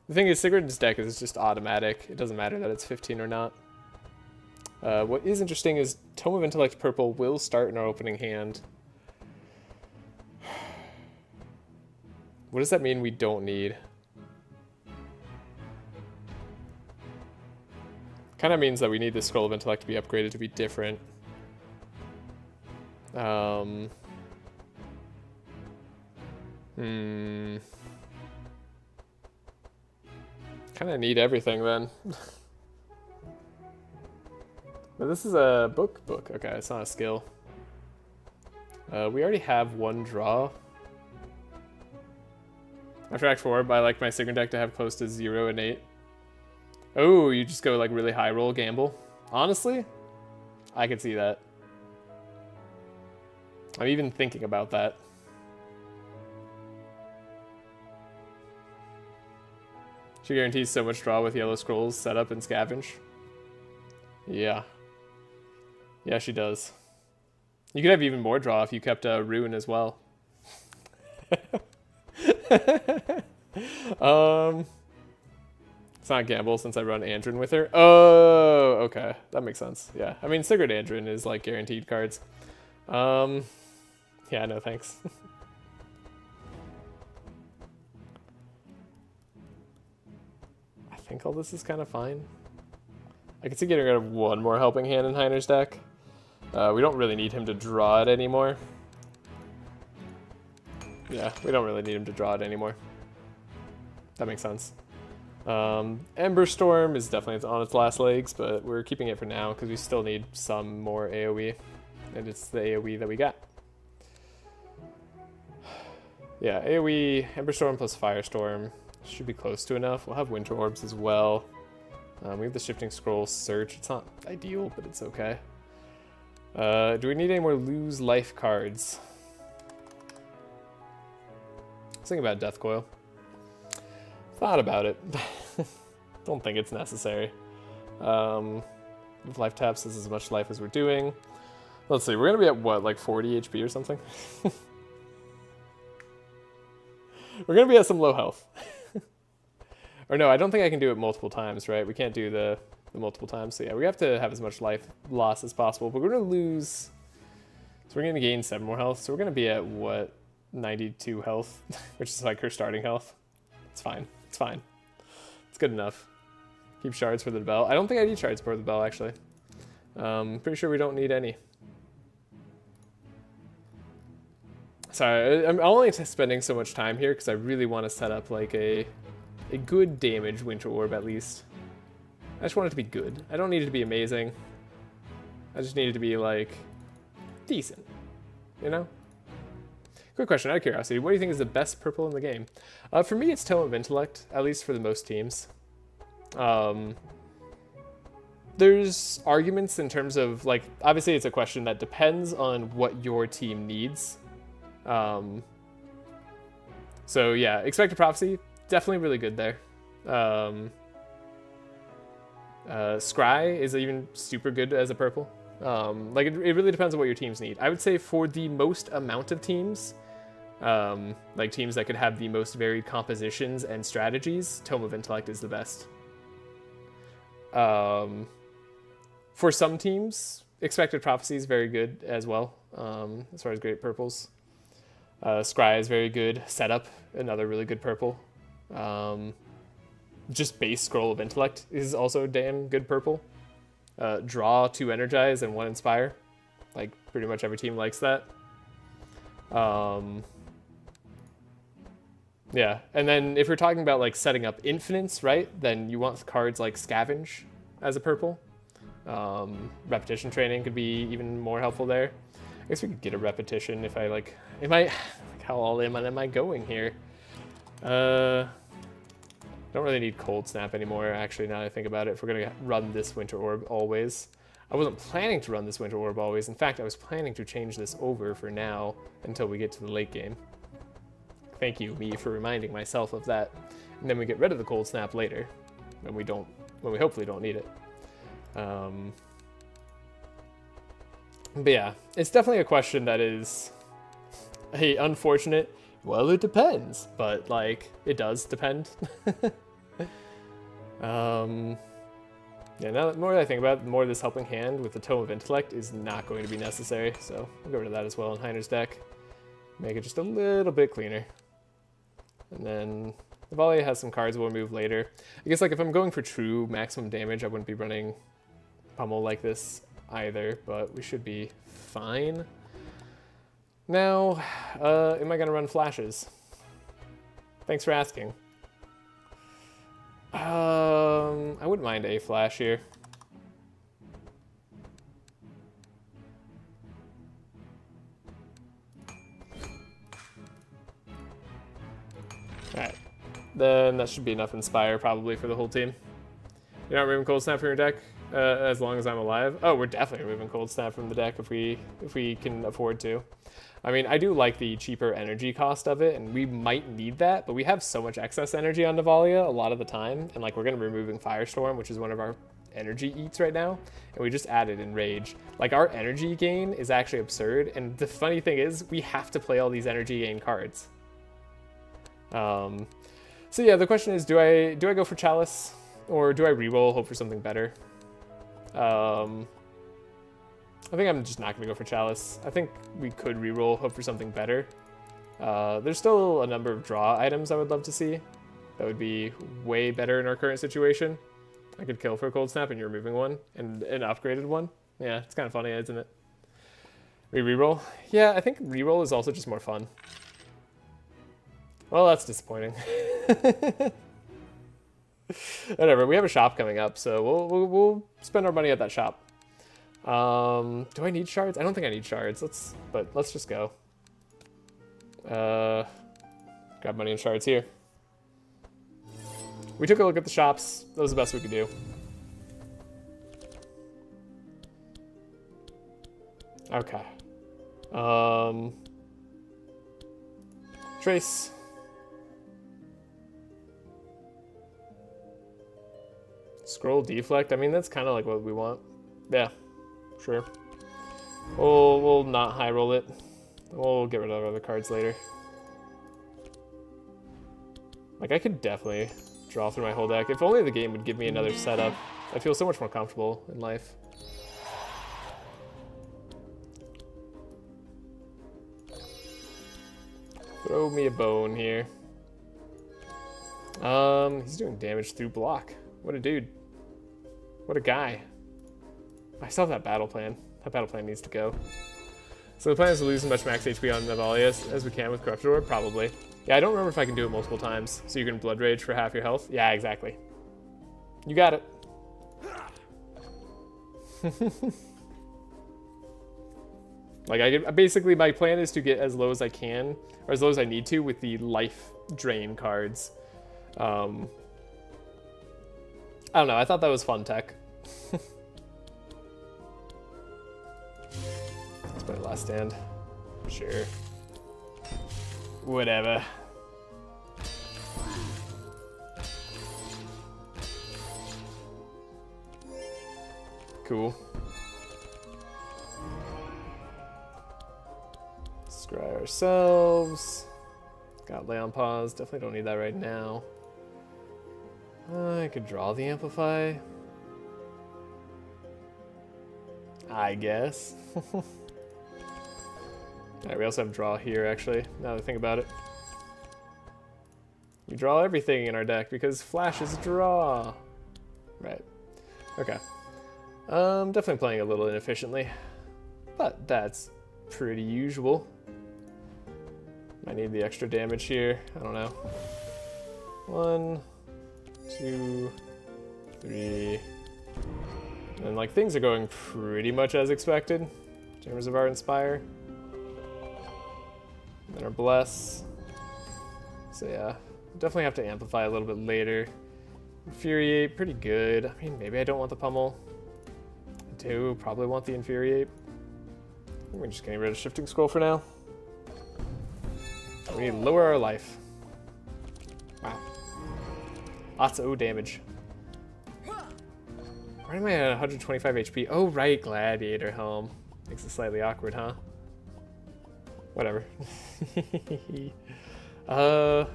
The thing is, Sigrun's deck is just automatic. It doesn't matter that it's 15 or not. What is interesting is Tome of Intellect purple will start in our opening hand. What does that mean we don't need? Kind of means that we need the Scroll of Intellect to be upgraded to be different. Kind of need everything then. But this is a book. Okay, it's not a skill. We already have one draw. After Act 4, but I like my Sigrun deck to have close to 0 and 8. Oh, you just go like really high roll gamble. Honestly, I could see that. I'm even thinking about that. She guarantees so much draw with yellow scrolls, setup, and scavenge. Yeah. Yeah, she does. You could have even more draw if you kept Ruin as well. It's not gamble since I run Andrin with her. Oh, okay. That makes sense. Yeah. I mean, Sigurd Andrin is like guaranteed cards. Yeah, no thanks. I think all this is kind of fine. I can see getting rid of one more helping hand in Heiner's deck. We don't really need him to draw it anymore. Yeah, we don't really need him to draw it anymore. That makes sense. Ember Storm is definitely on its last legs, but we're keeping it for now because we still need some more AoE, and it's the AoE that we got. Yeah, AoE, Ember Storm plus Firestorm should be close to enough. We'll have Winter Orbs as well. We have the Shifting Scroll Search. It's not ideal, but it's okay. Do we need any more lose life cards? I was thinking about Death Coil. Thought about it. Don't think it's necessary. With life taps, this is as much life as we're doing. Let's see, we're gonna be at what, like 40 HP or something? We're gonna be at some low health. Or no, I don't think I can do it multiple times, right? We can't do the multiple times. So yeah, we have to have as much life loss as possible, but we're gonna lose. So we're gonna gain 7 more health. So we're gonna be at what, 92 health, which is like her starting health. It's fine. It's fine. It's good enough. Keep shards for the bell. I don't think I need shards for the bell, actually. Pretty sure we don't need any. Sorry, I'm only spending so much time here because I really want to set up like a good damage Winter Orb at least. I just want it to be good. I don't need it to be amazing. I just need it to be like decent, you know? Quick question, out of curiosity, what do you think is the best purple in the game? For me, it's Tome of Intellect, at least for the most teams. There's arguments in terms of, like, obviously it's a question that depends on what your team needs. So yeah, Expected Prophecy, definitely really good there. Scry is even super good as a purple. Like, it really depends on what your teams need. I would say for the most amount of teams, like teams that could have the most varied compositions and strategies, Tome of Intellect is the best. For some teams, Expected Prophecy is very good as well, as far as great purples. Scry is very good. Setup, another really good purple. Just base Scroll of Intellect is also damn good purple. Draw 2 Energize and 1 Inspire. Like, pretty much every team likes that. Yeah, and then if you're talking about like setting up infinites, right, then you want cards like Scavenge as a purple. Repetition training could be even more helpful there. I guess we could get a repetition if I like. Am I? How all in am I going here? Don't really need cold snap anymore. Actually, now that I think about it, if we're gonna run this winter orb always, I wasn't planning to run this winter orb always. In fact, I was planning to change this over for now until we get to the late game. Thank you, me, for reminding myself of that. And then we get rid of the cold snap later, when we hopefully don't need it. But yeah, it's definitely a question that is unfortunate. Well, it depends, but like it does depend. Yeah, now the more I think about it, the more this helping hand with the Tome of Intellect is not going to be necessary, so we'll get rid of that as well in Heiner's deck. Make it just a little bit cleaner. And then Navalea has some cards we'll remove later. I guess like if I'm going for true maximum damage, I wouldn't be running Pummel like this either, but we should be fine. Now, am I gonna run flashes? Thanks for asking. I wouldn't mind a flash here. Alright. Then that should be enough Inspire probably for the whole team. You're not removing Cold Snap from your deck as long as I'm alive? Oh, we're definitely removing Cold Snap from the deck if we can afford to. I mean, I do like the cheaper energy cost of it, and we might need that, but we have so much excess energy on Navalea a lot of the time, and like we're gonna be removing Firestorm, which is one of our energy eats right now, and we just added Enrage. Like our energy gain is actually absurd, and the funny thing is we have to play all these energy gain cards. So yeah, the question is, do I go for Chalice, or do I reroll, hope for something better? I think I'm just not going to go for Chalice. I think we could reroll, hope for something better. There's still a number of draw items I would love to see. That would be way better in our current situation. I could kill for a Cold Snap and you're removing one, and an upgraded one. Yeah, it's kind of funny, isn't it? We reroll? Yeah, I think reroll is also just more fun. Well, that's disappointing. Whatever, we have a shop coming up, so we'll spend our money at that shop. Do I need shards? I don't think I need shards. Let's just go. Grab money and shards here. We took a look at the shops. That was the best we could do. Okay. Trace. Scroll deflect. I mean, that's kind of like what we want. Yeah, sure. We'll not high roll it. We'll get rid of other cards later. Like, I could definitely draw through my whole deck. If only the game would give me another setup. I feel so much more comfortable in life. Throw me a bone here. He's doing damage through block. What a dude. What a guy. I still have that battle plan. That battle plan needs to go. So the plan is to lose as much max HP on Navalea as we can with Corrupted Orb? Probably. Yeah, I don't remember if I can do it multiple times. So you can Blood Rage for half your health? Yeah, exactly. You got it. Like, basically, my plan is to get as low as I can, or as low as I need to with the life drain cards. I don't know, I thought that was fun tech. Let's play Last Stand. Sure. Whatever. Cool. Scry ourselves. Got Lay on Pause. Definitely don't need that right now. I could draw the Amplify. I guess. Alright, we also have draw here, actually, now that I think about it. We draw everything in our deck because Flash is draw. Right. Okay. Definitely playing a little inefficiently, but that's pretty usual. I need the extra damage here. I don't know. 1, 2, 3. And like, things are going pretty much as expected in terms of our Inspire. And then our Bless. So yeah, definitely have to amplify a little bit later. Infuriate, pretty good. I mean, maybe I don't want the Pummel. I do probably want the Infuriate. We're just getting rid of Shifting Scroll for now. We need to lower our life. Wow. Lots of O damage. Why am I at 125 HP? Oh, right, Gladiator Helm. Makes it slightly awkward, huh? Whatever. Got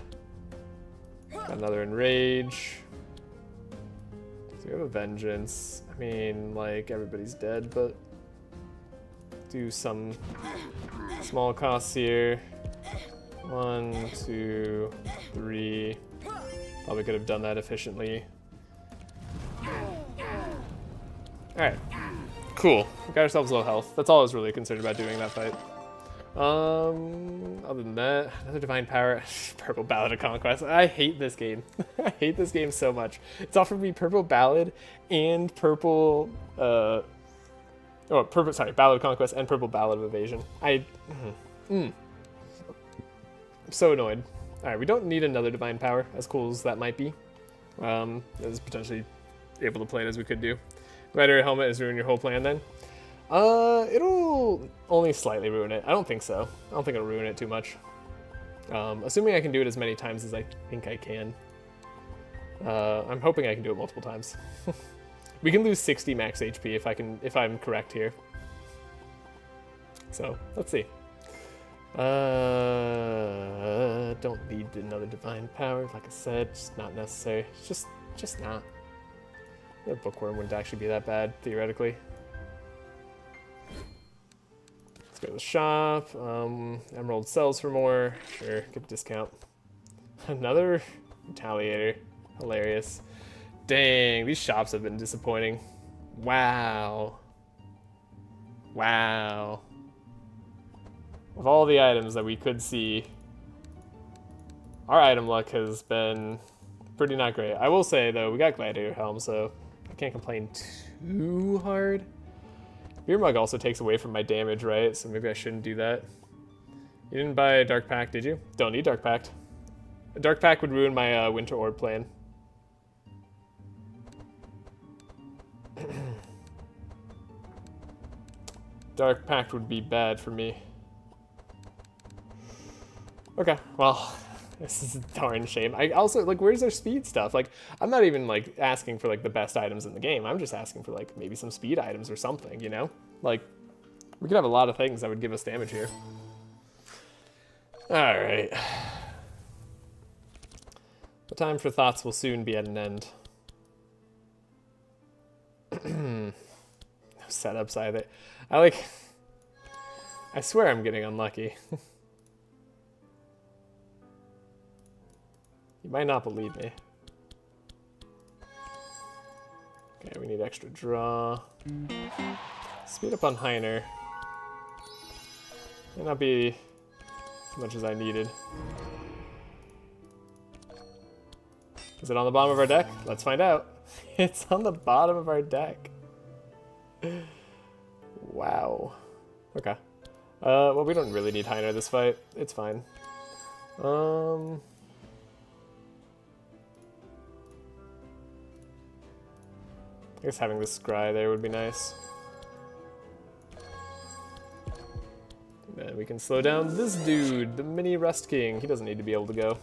another Enrage. So we have a Vengeance. I mean, like, everybody's dead, but do some small costs here. 1, 2, 3. Probably could have done that efficiently. Alright. Cool. We got ourselves low health. That's all I was really concerned about doing that fight. Other than that, another Divine Power. Purple Ballad of Conquest. I hate this game. I hate this game so much. It's offered me Purple Ballad and Purple, Ballad of Conquest and Purple Ballad of Evasion. I'm so annoyed. Alright, we don't need another Divine Power, as cool as that might be. As potentially able to play it as we could do. Gladiator Helmet is ruin your whole plan then? It'll only slightly ruin it. I don't think so. I don't think it'll ruin it too much. Assuming I can do it as many times as I think I can. I'm hoping I can do it multiple times. We can lose 60 max HP if I'm correct here. So, let's see. Don't need another Divine Power, like I said, just not necessary. It's just not. The Bookworm wouldn't actually be that bad, theoretically. Let's go to the shop. Emerald sells for more. Sure, get a discount. Another Retaliator. Hilarious. Dang, these shops have been disappointing. Wow. Wow. Of all the items that we could see, our item luck has been pretty not great. I will say, though, we got Gladiator Helm, so I can't complain too hard. Beer Mug also takes away from my damage, right? So maybe I shouldn't do that. You didn't buy a Dark Pact, did you? Don't need Dark Pact. A Dark Pact would ruin my Winter Orb plan. Dark Pact would be bad for me. Okay, well, this is a darn shame. I also, like, where's our speed stuff? Like, I'm not even, like, asking for, like, the best items in the game. I'm just asking for, like, maybe some speed items or something, you know? Like, we could have a lot of things that would give us damage here. Alright. The time for thoughts will soon be at an end. No setups either. I swear I'm getting unlucky. You might not believe me. Okay, we need extra draw. Speed up on Heiner. May not be as much as I needed. Is it on the bottom of our deck? Let's find out. It's on the bottom of our deck. Wow. Okay. Well, we don't really need Heiner this fight. It's fine. I guess having this Scry there would be nice. And then we can slow down this dude, the mini Rust King. He doesn't need to be able to go.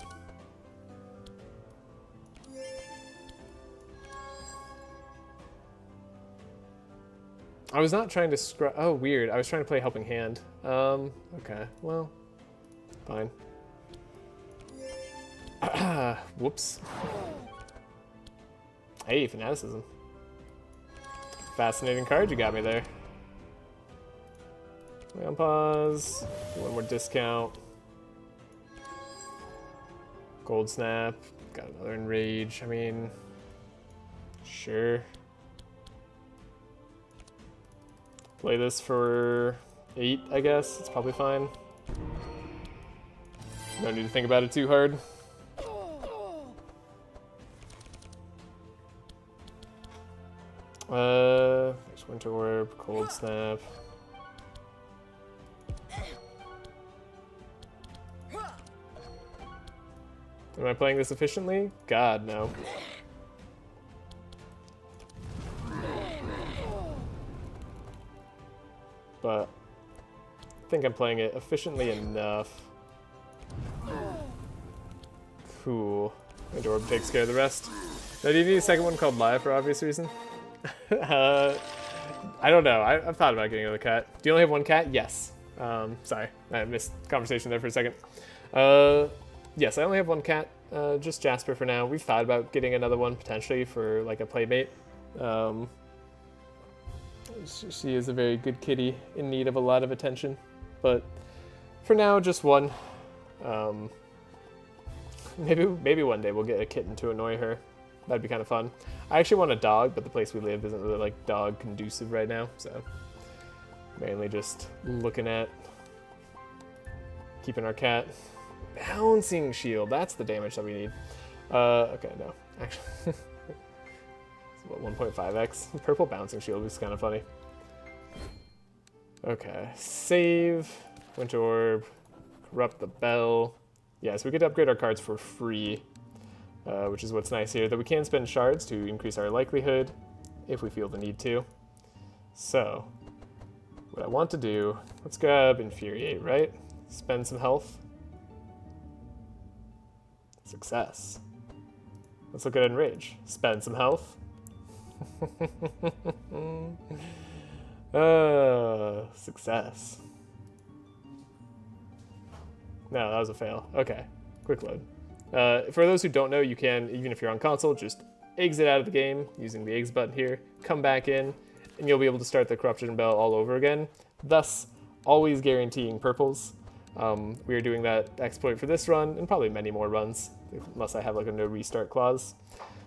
I was not trying to scry. Oh, weird. I was trying to play Helping Hand. Okay. Well, fine. Whoops. Hey, Fanaticism. Fascinating card you got me there. Play on pause. One more discount. Gold Snap. Got another Enrage. I mean, sure. Play this for 8, I guess. It's probably fine. No need to think about it too hard. There's Winter Orb, Cold Snap. Am I playing this efficiently? God, no. But I think I'm playing it efficiently enough. Cool. Winter Orb takes care of the rest. Now, do you need a second one called Live for obvious reason? I don't know. I've thought about getting another cat. Do you only have one cat? Yes. Sorry, I missed conversation there for a second. Yes, I only have one cat. Just Jasper for now. We've thought about getting another one potentially for like a playmate. She is a very good kitty in need of a lot of attention, but for now, just one. Maybe one day we'll get a kitten to annoy her. That'd be kind of fun. I actually want a dog, but the place we live isn't really like dog conducive right now, so mainly just looking at keeping our cat. Bouncing shield, that's the damage that we need. Okay, no, actually, it's what, 1.5x? Purple bouncing shield is kind of funny. Okay, save, Winter Orb, corrupt the bell. Yeah, so we get to upgrade our cards for free, which is what's nice here, that we can spend shards to increase our likelihood if we feel the need to. So, what I want to do, let's grab Infuriate, right? Spend some health. Success. Let's look at Enrage. Spend some health. Success. No, that was a fail. Okay, quick load. For those who don't know, you can, even if you're on console, just exit out of the game using the Eggs button here, come back in, and you'll be able to start the Corruption Bell all over again, thus always guaranteeing purples. We are doing that exploit for this run, and probably many more runs, unless I have like a no restart clause,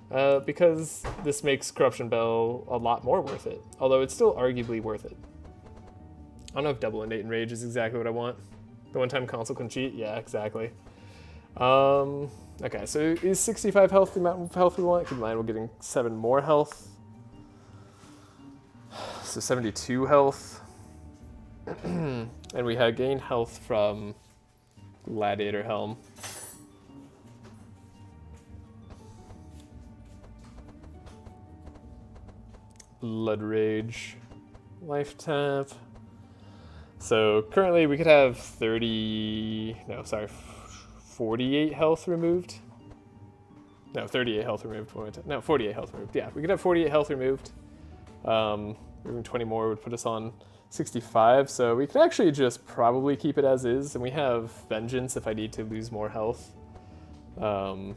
because this makes Corruption Bell a lot more worth it, although it's still arguably worth it. I don't know if double innate enrage is exactly what I want. The one-time console can cheat? Yeah, exactly. Okay, so is 65 health the amount of health we want? Keep in mind we're getting 7 more health. So 72 health. And we had gained health from Gladiator Helm. Blood Rage. Life tap. So currently we could have 48 health removed. No, 38 health removed. No, 48 health removed. Yeah, we could have 48 health removed. Removing 20 more would put us on 65, so we could actually just probably keep it as is, and we have Vengeance if I need to lose more health. We're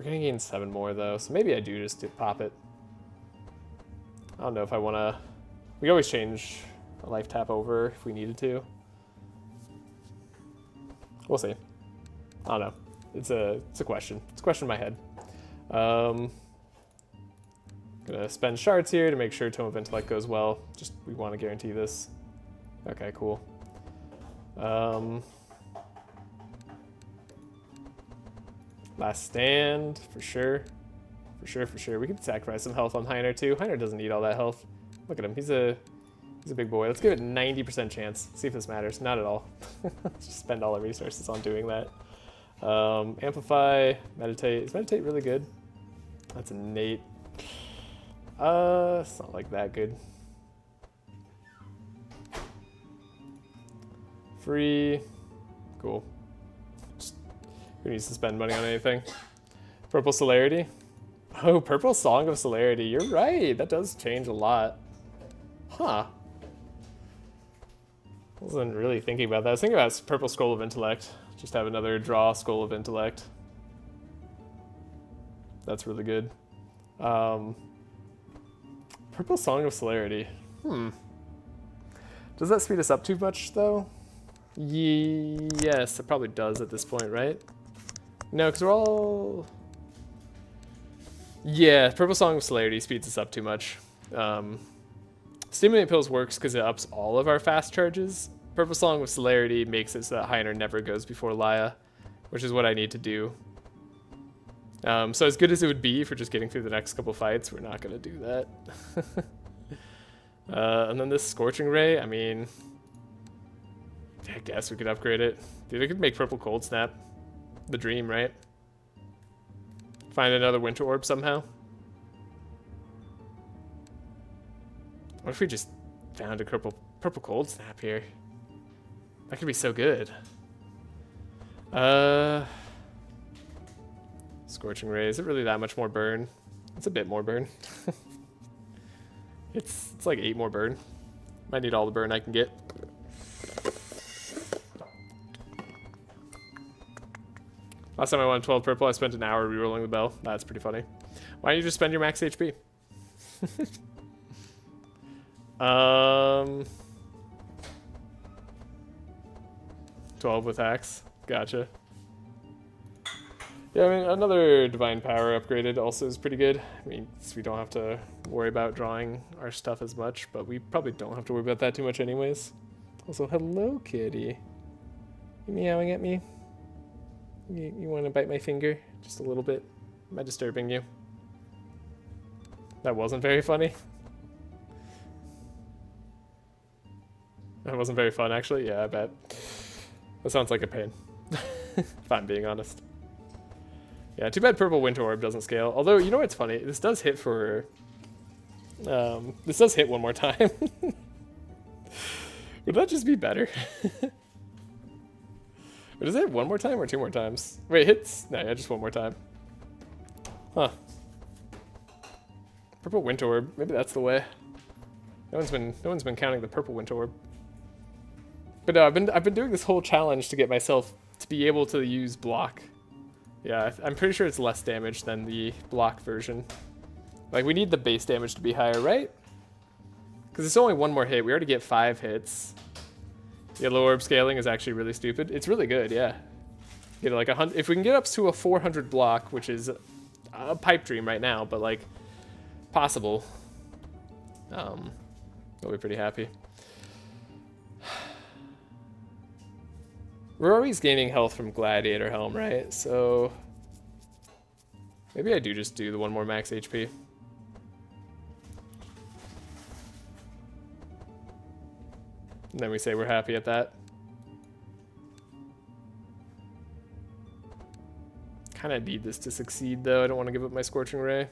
gonna gain 7 more though, so maybe I do just pop it. I don't know if I wanna... We can always change a life tap over if we needed to. We'll see. I don't know. It's a question. It's a question in my head. Gonna spend shards here to make sure Tome of Intellect goes well. Just, we want to guarantee this. Okay, cool. Last stand, for sure. For sure. We could sacrifice some health on Heiner too. Heiner doesn't need all that health. Look at him, he's a big boy. Let's give it 90% chance. See if this matters. Not at all. Just spend all our resources on doing that. Amplify, Meditate. Is Meditate really good? That's innate. It's not like that good. Free. Cool. Just, who needs to spend money on anything? Purple Celerity. Oh, Purple Song of Celerity. You're right. That does change a lot. Huh. I wasn't really thinking about that. I was thinking about Purple Scroll of Intellect. Just have another draw Scroll of Intellect. That's really good. Purple Song of Celerity. Does that speed us up too much, though? Yes, it probably does at this point, right? No, because we're all... Yeah, Purple Song of Celerity speeds us up too much. Stimulate Pills works because it ups all of our fast charges. Purple Song of Celerity makes it so that Heiner never goes before Laia, which is what I need to do. So as good as it would be for just getting through the next couple fights, we're not going to do that. And then this Scorching Ray, I mean, I guess we could upgrade it. Dude, we could make Purple Cold Snap the dream, right? Find another Winter Orb somehow. What if we just found a Purple Cold Snap here? That could be so good. Scorching Ray, is it really that much more burn? It's a bit more burn. It's like 8 more burn. Might need all the burn I can get. Last time I won 12 purple, I spent an hour rerolling the bell. That's pretty funny. Why don't you just spend your max HP? 12 with axe. Gotcha. Yeah, I mean, another Divine Power upgraded also is pretty good. I mean, we don't have to worry about drawing our stuff as much, but we probably don't have to worry about that too much anyways. Also, hello, kitty. You meowing at me? You want to bite my finger? Just a little bit? Am I disturbing you? That wasn't very funny. That wasn't very fun, actually. Yeah, I bet. That sounds like a pain. If I'm being honest. Yeah, too bad Purple Winter Orb doesn't scale. Although, you know what's funny? This does hit for... this does hit one more time. Would that just be better? Or does it hit one more time or 2 more times? Wait, it hits... No, yeah, just one more time. Huh. Purple Winter Orb. Maybe that's the way. No one's been counting the Purple Winter Orb. But no, I've been doing this whole challenge to get myself to be able to use block. Yeah, I'm pretty sure it's less damage than the block version. Like, we need the base damage to be higher, right? Because it's only 1 more hit. We already get 5 hits. Yellow orb scaling is actually really stupid. It's really good, yeah. Get like 100. If we can get up to a 400 block, which is a pipe dream right now, but like possible, we'll be pretty happy. We're always gaining health from Gladiator Helm, right? So maybe I do just do the 1 more max HP. And then we say we're happy at that. Kind of need this to succeed, though. I don't want to give up my Scorching Ray.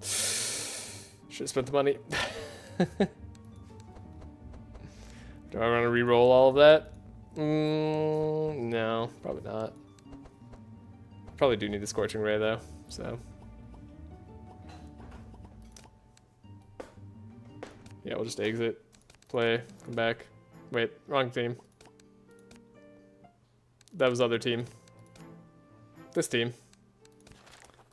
Should have spent the money. Do I want to re-roll all of that? No, probably not. Probably do need the Scorching Ray, though, so. Yeah, we'll just exit. Play, come back. Wait, wrong team. That was other team. This team.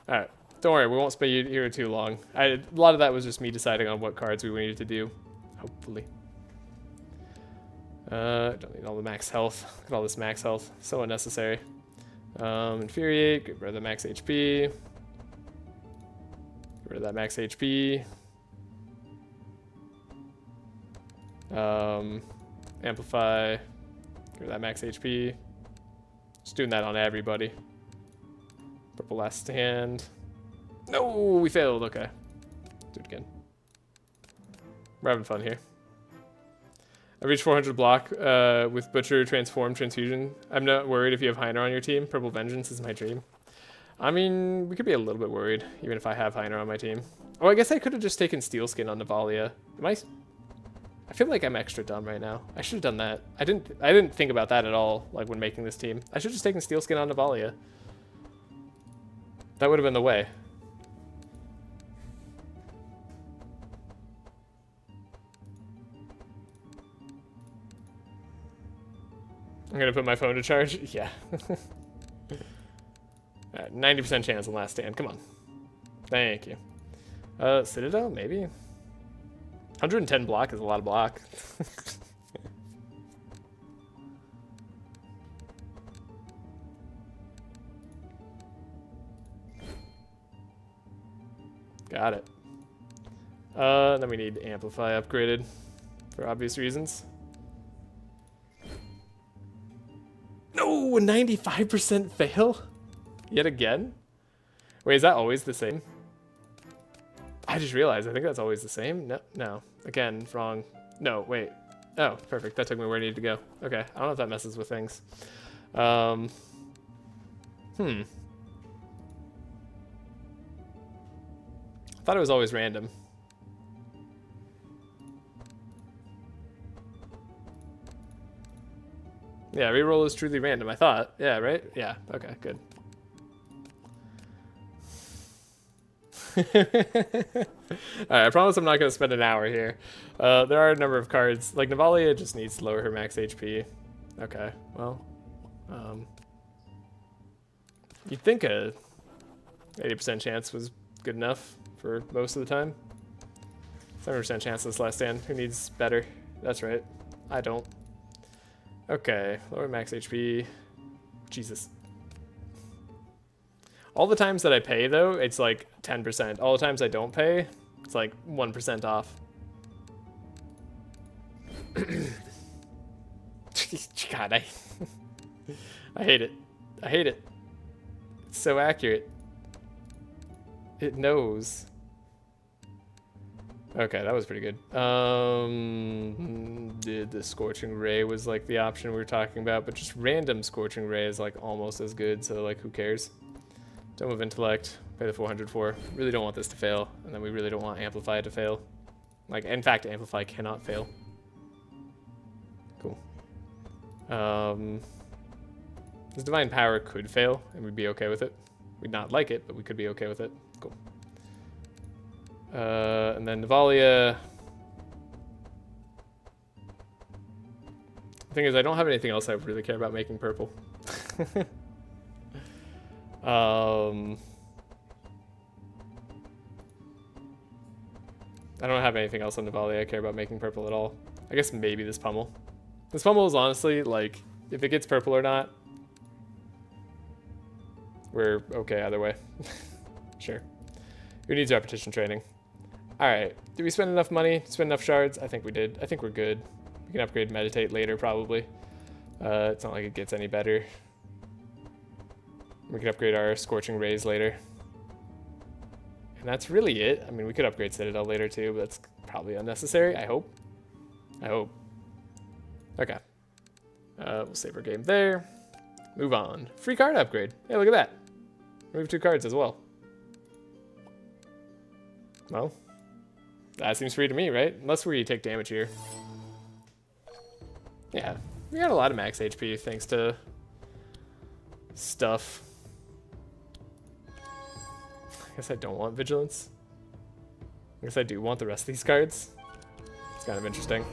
Alright, don't worry, we won't spend you here too long. A lot of that was just me deciding on what cards we needed to do. Hopefully. Don't need all the max health. Look at all this max health. So unnecessary. Infuriate, get rid of the max HP. Get rid of that max HP. Amplify, get rid of that max HP. Just doing that on everybody. Purple Last Stand. No, we failed. Okay, do it again. We're having fun here. I reached 400 block with Butcher, Transform, Transfusion. I'm not worried if you have Heiner on your team. Purple Vengeance is my dream. I mean, we could be a little bit worried, even if I have Heiner on my team. Oh, I guess I could have just taken Steel Skin on Navalea. I feel like I'm extra dumb right now. I should have done that. I didn't think about that at all, like when making this team. I should have just taken Steel Skin on Navalea. That would have been the way. I'm gonna put my phone to charge. Yeah. 90% chance on Last Stand. Come on. Thank you. Citadel, maybe? 110 block is a lot of block. Got it. Then we need Amplify upgraded for obvious reasons. No, a 95% fail? Yet again? Wait, is that always the same? I just realized, I think that's always the same. No, no. Again, wrong. No, wait. Oh, perfect. That took me where I needed to go. Okay, I don't know if that messes with things. I thought it was always random. Yeah, reroll is truly random, I thought. Yeah, right? Yeah, okay, good. Alright, I promise I'm not going to spend an hour here. There are a number of cards. Like, Navalea just needs to lower her max HP. Okay, well. You'd think a 80% chance was good enough for most of the time. 7% chance this last stand. Who needs better? That's right. I don't. Okay, lower max HP. Jesus. All the times that I pay, though, it's like 10%. All the times I don't pay, it's like 1% off. God, I hate it. I hate it. It's so accurate. It knows. Okay, that was pretty good. The Scorching Ray was like the option we were talking about, but just random Scorching Ray is like almost as good, so like who cares? Dome of Intellect, pay the 400 for. Really don't want this to fail, and then we really don't want Amplify to fail. Like, in fact, Amplify cannot fail. Cool. This Divine Power could fail, and we'd be okay with it. We'd not like it, but we could be okay with it. Cool. And then Navalea. The thing is, I don't have anything else I really care about making purple. I don't have anything else on Navalea I care about making purple at all. I guess maybe this Pummel. This Pummel is honestly, like, if it gets purple or not, we're okay either way. Sure. Who needs repetition training? Alright, did we spend enough money? Spend enough shards? I think we did. I think we're good. We can upgrade Meditate later, probably. It's not like it gets any better. We can upgrade our Scorching Rays later. And that's really it. I mean, we could upgrade Citadel later too, but that's probably unnecessary, I hope. I hope. Okay. We'll save our game there. Move on. Free card upgrade. Hey, look at that. Remove 2 cards as well. Well, that seems free to me, right? Unless we take damage here. Yeah, we got a lot of max HP thanks to stuff. I guess I don't want Vigilance. I guess I do want the rest of these cards. It's kind of interesting.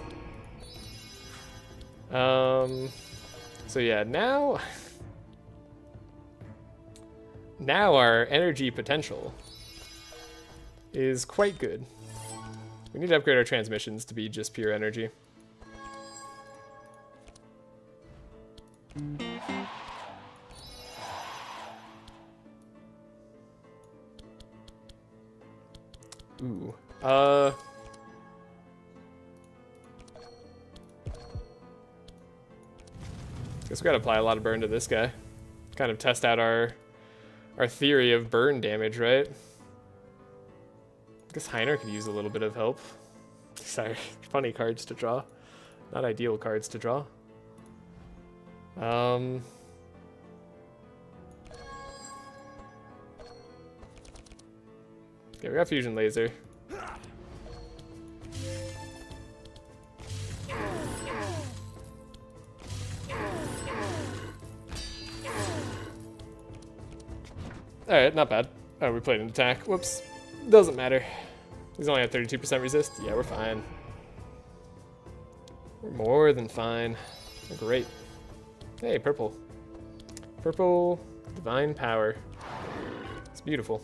So yeah, now our energy potential is quite good. We need to upgrade our transmissions to be just pure energy. Ooh. Guess we gotta apply a lot of burn to this guy. Kind of test out our theory of burn damage, right? I guess Heiner could use a little bit of help. Sorry, funny cards to draw. Not ideal cards to draw. Okay, we got Fusion Laser. Alright, not bad. Oh, we played an attack. Whoops. Doesn't matter. He's only at 32% resist. Yeah, we're fine. We're more than fine. We're great. Hey, purple. Purple Divine Power. It's beautiful.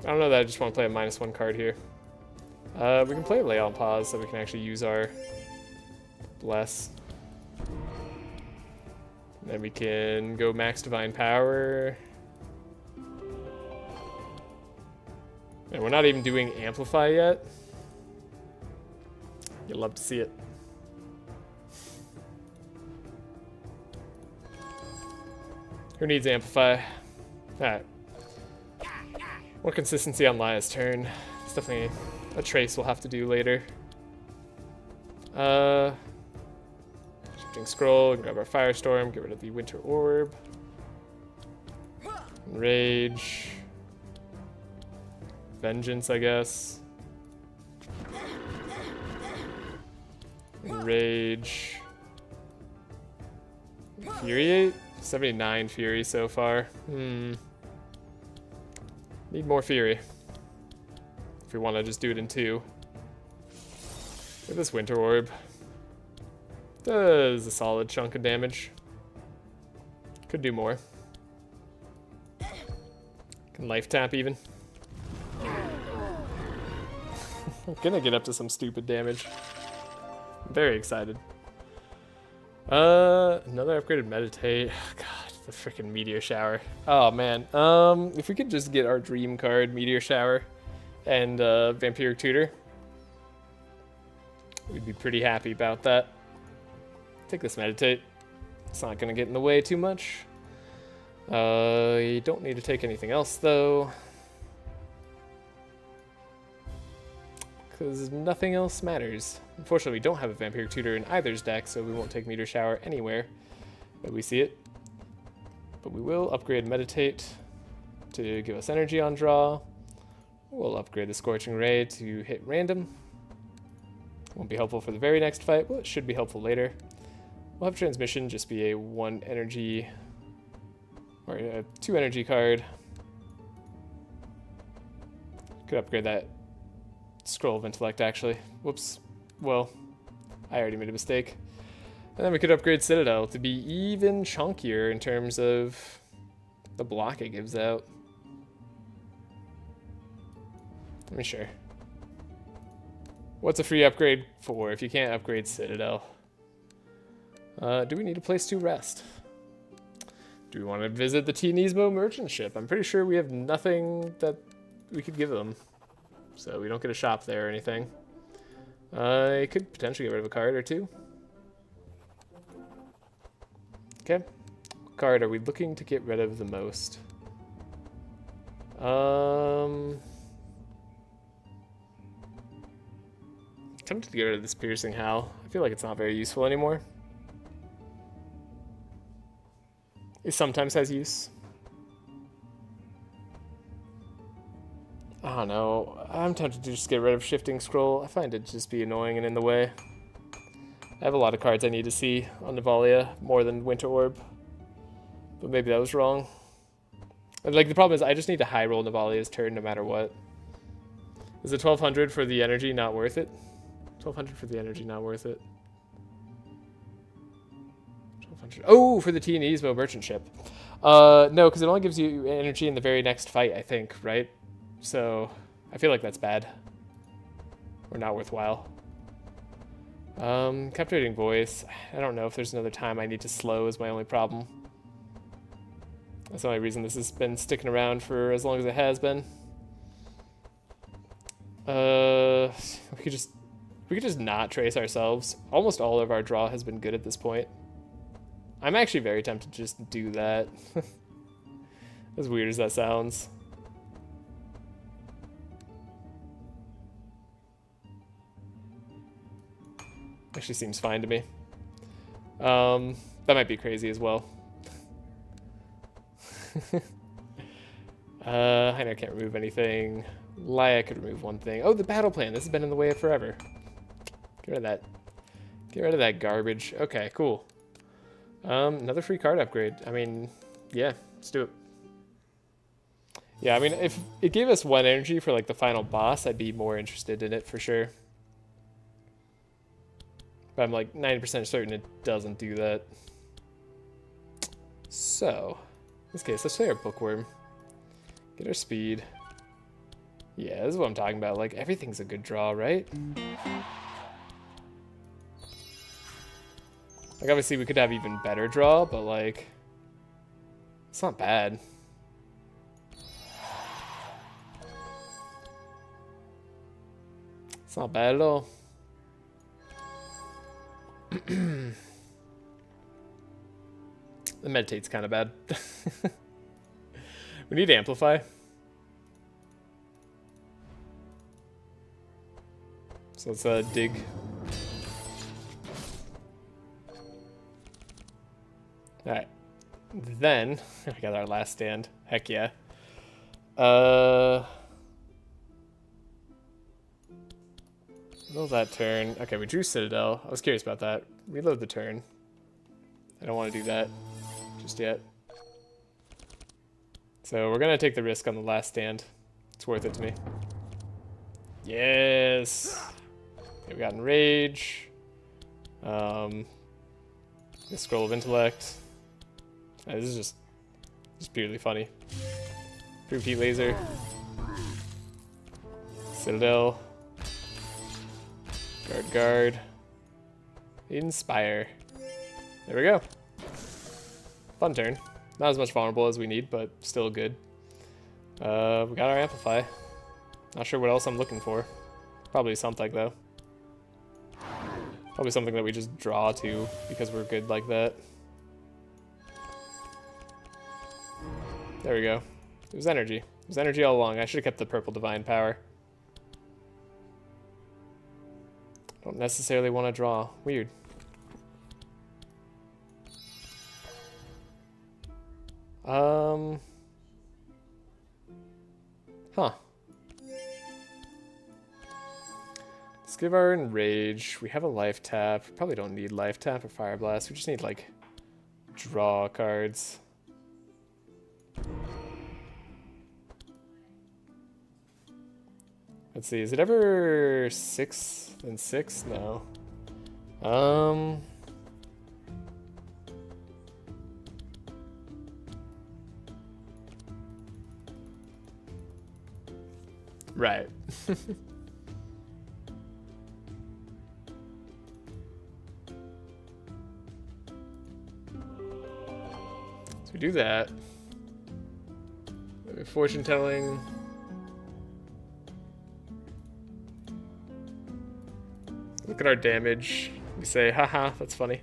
I don't know that I just want to play a -1 card here. We can play Lay on Pause so we can actually use our Bless. And then we can go max Divine Power. And we're not even doing Amplify yet. You'd love to see it. Who needs Amplify? Alright. More consistency on Laya's turn. It's definitely a trace we'll have to do later. Shifting Scroll, grab our Firestorm, get rid of the Winter Orb. Rage. Vengeance, I guess. Rage. Infuriate? 79 Fury so far. Need more Fury. If we want to just do it in 2. With this Winter Orb. Does a solid chunk of damage. Could do more. Can life tap even. I'm gonna get up to some stupid damage. I'm very excited. Another upgraded Meditate. God, the freaking Meteor Shower. Oh man. If we could just get our dream card, Meteor Shower, and Vampiric Tutor, we'd be pretty happy about that. Take this Meditate. It's not gonna get in the way too much. You don't need to take anything else though, because nothing else matters. Unfortunately, we don't have a Vampiric Tutor in either's deck, so we won't take Meteor Shower anywhere that we see it. But we will upgrade Meditate to give us energy on draw. We'll upgrade the Scorching Ray to hit random. Won't be helpful for the very next fight, but it should be helpful later. We'll have Transmission just be a 1 energy, or a 2 energy card. Could upgrade that Scroll of Intellect, actually. Whoops. Well, I already made a mistake. And then we could upgrade Citadel to be even chunkier in terms of the block it gives out. I mean, sure. What's a free upgrade for if you can't upgrade Citadel? Do we need a place to rest? Do we want to visit the Ezmo merchant ship? I'm pretty sure we have nothing that we could give them. So we don't get a shop there or anything. I could potentially get rid of a card or 2. Okay. What card are we looking to get rid of the most? Tempted to get rid of this Piercing Howl. I feel like it's not very useful anymore. It sometimes has use. I don't know. I'm tempted to just get rid of Shifting Scroll. I find it just be annoying and in the way. I have a lot of cards I need to see on Navalea, more than Winter Orb. But maybe that was wrong. And like the problem is I just need to high roll Navalea's turn no matter what. Is the 1200 for the energy not worth it? 1200 for the energy not worth it. 1200. Oh, for the Ezmo merchant ship. No, because it only gives you energy in the very next fight, I think, right? So I feel like that's bad. Or not worthwhile. Captivating Voice. I don't know if there's another time I need to slow is my only problem. That's the only reason this has been sticking around for as long as it has been. We could just not trace ourselves. Almost all of our draw has been good at this point. I'm actually very tempted to just do that. As weird as that sounds. Actually seems fine to me. That might be crazy as well. Heiner can't remove anything. Laia could remove one thing. Oh, the battle plan. This has been in the way of forever. Get rid of that. Get rid of that garbage. Okay, cool. Another free card upgrade. I mean, yeah, let's do it. Yeah, I mean, if it gave us 1 energy for like the final boss, I'd be more interested in it for sure. But I'm like 90% certain it doesn't do that. So, in this case, let's play our Bookworm. Get our speed. Yeah, this is what I'm talking about. Like, everything's a good draw, right? Like, obviously, we could have even better draw, but, like, it's not bad. It's not bad at all. The meditate's kind of bad. We need amplify. So let's dig. Alright. Then, we got our last stand. Heck yeah. Reload that turn. Okay, we drew Citadel. I was curious about that. Reload the turn. I don't want to do that just yet. So we're going to take the risk on the last stand. It's worth it to me. Yes! Okay, we got Enrage. The Scroll of Intellect. This is just purely funny. Repeat Laser. Citadel. Guard. Inspire. There we go. Fun turn. Not as much vulnerable as we need, but still good. We got our Amplify. Not sure what else I'm looking for. Probably something, though. Probably something that we just draw to because we're good like that. There we go. It was energy. It was energy all along. I should have kept the purple divine power. Don't necessarily want to draw. Weird. Huh. Let's give our Enrage. We have a life tap. We probably don't need life tap or Fire Blast. We just need, like, draw cards. Let's see, is it ever 6 and 6? No. Right. So we do that. Fortune telling. Look at our damage. We say, haha, that's funny.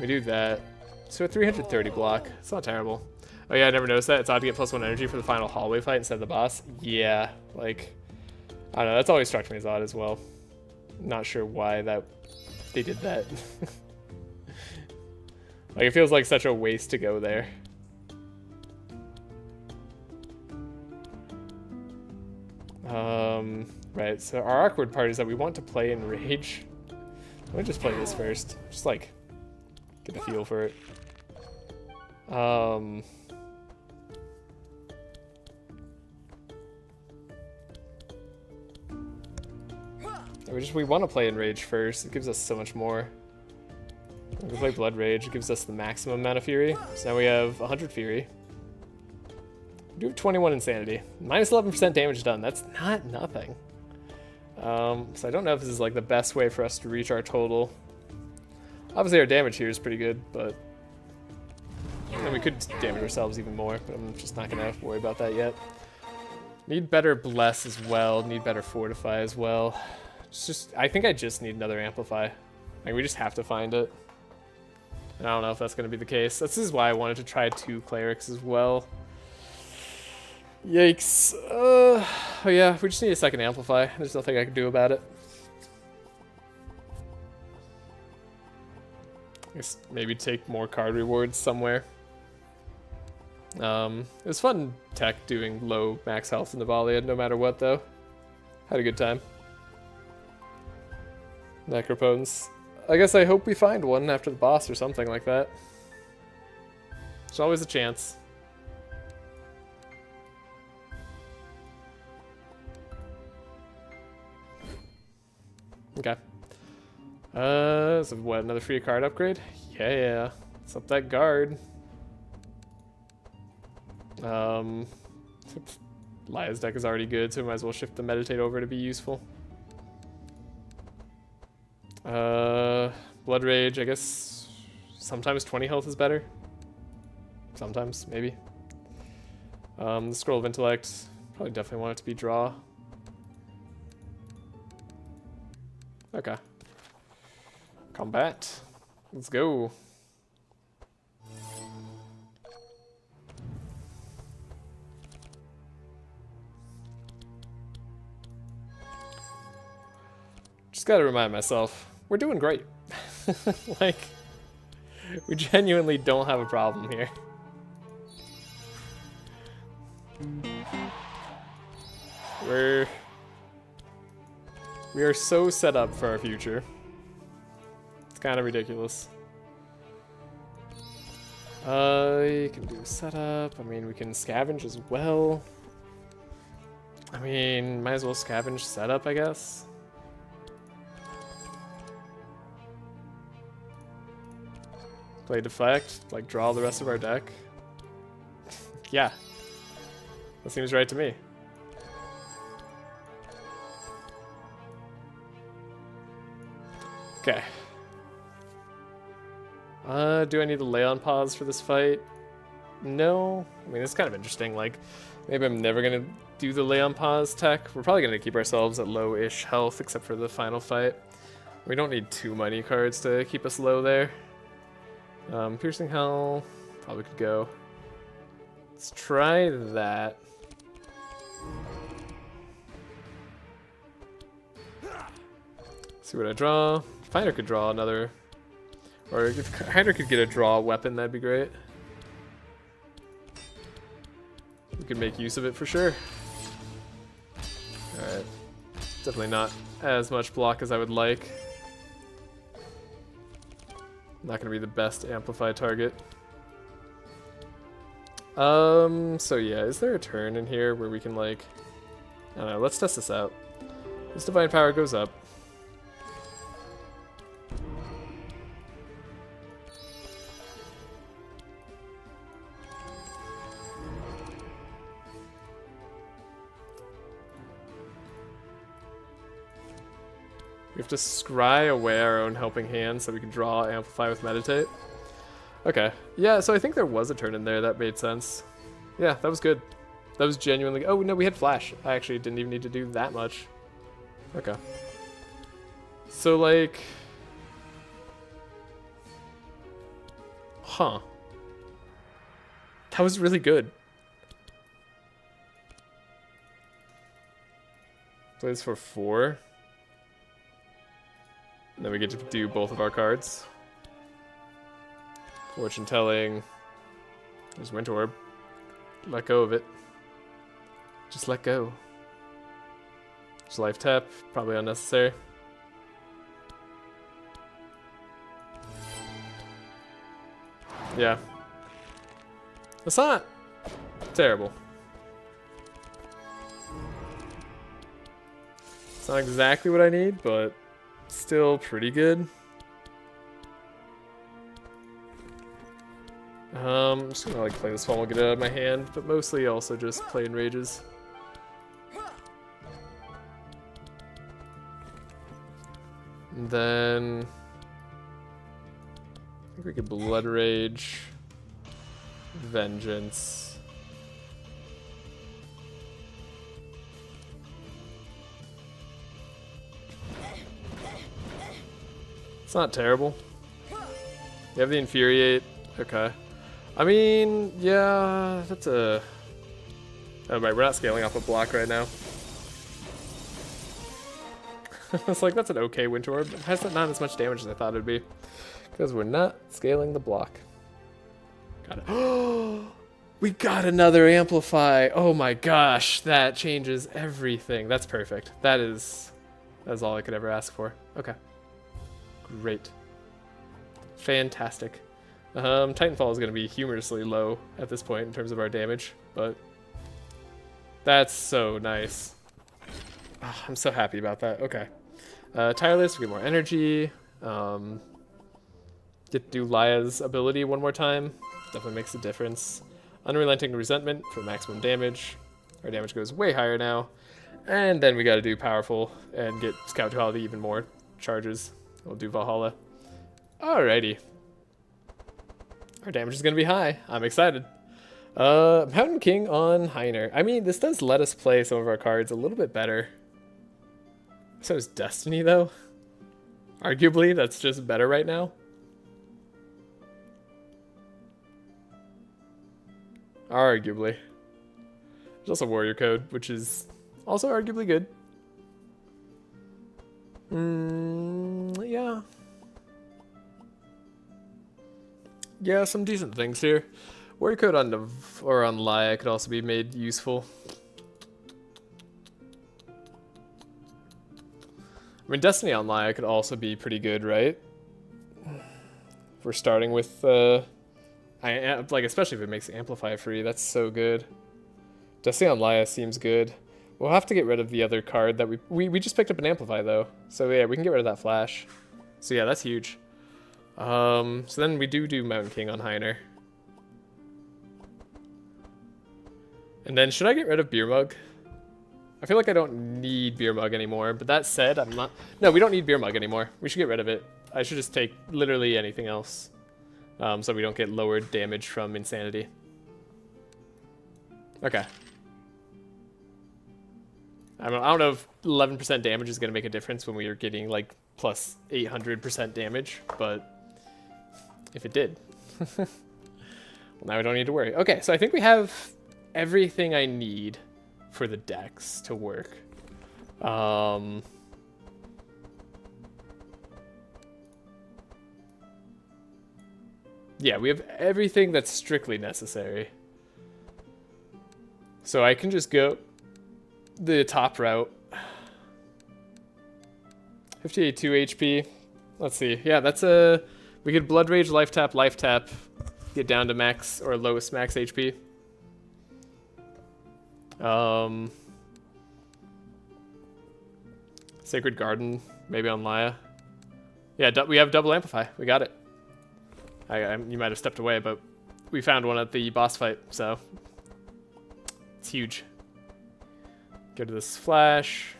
We do that. So a 330 block. It's not terrible. Oh yeah, I never noticed that. It's odd to get +1 energy for the final hallway fight instead of the boss. Yeah, like, I don't know. That's always struck me as odd as well. Not sure why they did that. Like, it feels like such a waste to go there. Right, so our awkward part is that we want to play Enrage. Let me just play this first. Just, like, get a feel for it. We want to play Enrage first. It gives us so much more. When we play Blood Rage, it gives us the maximum amount of Fury. So now we have 100 Fury. We do have 21 Insanity. Minus 11% damage done. That's not nothing. So I don't know if this is like the best way for us to reach our total. Obviously our damage here is pretty good, but and we could damage ourselves even more, but I'm just not gonna worry about that yet. Need better Bless as well, need better Fortify as well. I think I just need another Amplify. Like, we just have to find it. And I don't know if that's gonna be the case. This is why I wanted to try 2 Clerics as well. Yikes. Oh yeah, we just need a second Amplify. There's nothing I can do about it. I guess maybe take more card rewards somewhere. It was fun tech doing low max health in Navalea no matter what though. Had a good time. Necropotence. I guess I hope we find one after the boss or something like that. There's always a chance. Okay. So what, another free card upgrade? Yeah. Let's up that guard. Lia's deck is already good, so we might as well shift the Meditate over to be useful. Blood Rage, I guess sometimes 20 health is better. Sometimes, maybe. The Scroll of Intellect, probably definitely want it to be draw. Okay. Combat. Let's go. Just gotta remind myself, we're doing great. Like, we genuinely don't have a problem here. We are so set up for our future. It's kind of ridiculous. You can do setup. I mean, we can scavenge as well. I mean, might as well scavenge setup, I guess. Play deflect, like draw the rest of our deck. Yeah. That seems right to me. Okay. Do I need to lay on pause for this fight? No. I mean, it's kind of interesting. Like, maybe I'm never going to do the lay on pause tech. We're probably going to keep ourselves at low-ish health, except for the final fight. We don't need too many cards to keep us low there. Piercing Hell probably could go. Let's try that. See what I draw. If Heiner could draw another, or if Heiner could get a draw weapon, that'd be great. We could make use of it for sure. Alright. Definitely not as much block as I would like. Not gonna be the best amplify target. So yeah, is there a turn in here where we can like, I don't know, let's test this out. This divine power goes up. We have to scry away our own helping hand so we can draw amplify with meditate. Okay. Yeah, so I think there was a turn in there. That made sense. Yeah, that was good. That was genuinely... Oh, no, we had flash. I actually didn't even need to do that much. Okay. So, like... Huh. That was really good. Plays for 4. And then we get to do both of our cards. Fortune telling. There's Winter Orb. Let go of it. Just let go. Just life tap. Probably unnecessary. Yeah. That's not terrible. It's not exactly what I need, but still pretty good. I'm just gonna like play this one, we'll get it out of my hand, but mostly also just playing rages. And then I think we could Blood Rage, Vengeance. It's not terrible. You have the Infuriate. Okay. I mean, yeah, that's a... Oh, right, we're not scaling off a block right now. It's like, that's an okay Winter Orb. It has not as much damage as I thought it would be. Because we're not scaling the block. Got it. Oh, we got another Amplify. Oh my gosh, that changes everything. That's perfect. That's all I could ever ask for. Okay. Great. Fantastic. Titanfall is going to be humorously low at this point in terms of our damage, but that's so nice. Oh, I'm so happy about that. Okay. Tireless, we get more energy. Get to do Laya's ability one more time. Definitely makes a difference. Unrelenting Resentment for maximum damage. Our damage goes way higher now. And then we got to do Powerful and get Scout Duality even more charges. We'll do Valhalla. Alrighty. Our damage is going to be high. I'm excited. Mountain King on Heiner. I mean, this does let us play some of our cards a little bit better. So is Destiny, though. Arguably, that's just better right now. Arguably. There's also Warrior Code, which is also arguably good. Yeah. Yeah, some decent things here. Warrior Code on on Laia could also be made useful. I mean, Destiny on Laia could also be pretty good, right? If we're starting with, like, especially if it makes Amplify free, that's so good. Destiny on Laia seems good. We'll have to get rid of the other card that we just picked up an Amplify, though. So yeah, we can get rid of that Flash. So yeah, that's huge. So then we do Mountain King on Heiner. And then should I get rid of Beer Mug? I feel like I don't need Beer Mug anymore, but that said, I'm not... No, we don't need Beer Mug anymore. We should get rid of it. I should just take literally anything else. So we don't get lowered damage from Insanity. Okay. I don't know if 11% damage is going to make a difference when we are getting like plus 800% damage, but if it did. Well, now we don't need to worry. Okay, so I think we have everything I need for the decks to work. Yeah, we have everything that's strictly necessary. So I can just go the top route. 58 HP. Let's see. Yeah, that's a... We could Blood Rage, life tap, get down to max or lowest max HP. Sacred Garden, maybe on Laia. Yeah, we have double Amplify. We got it. You might have stepped away, but we found one at the boss fight, so it's huge. Go to this Flash,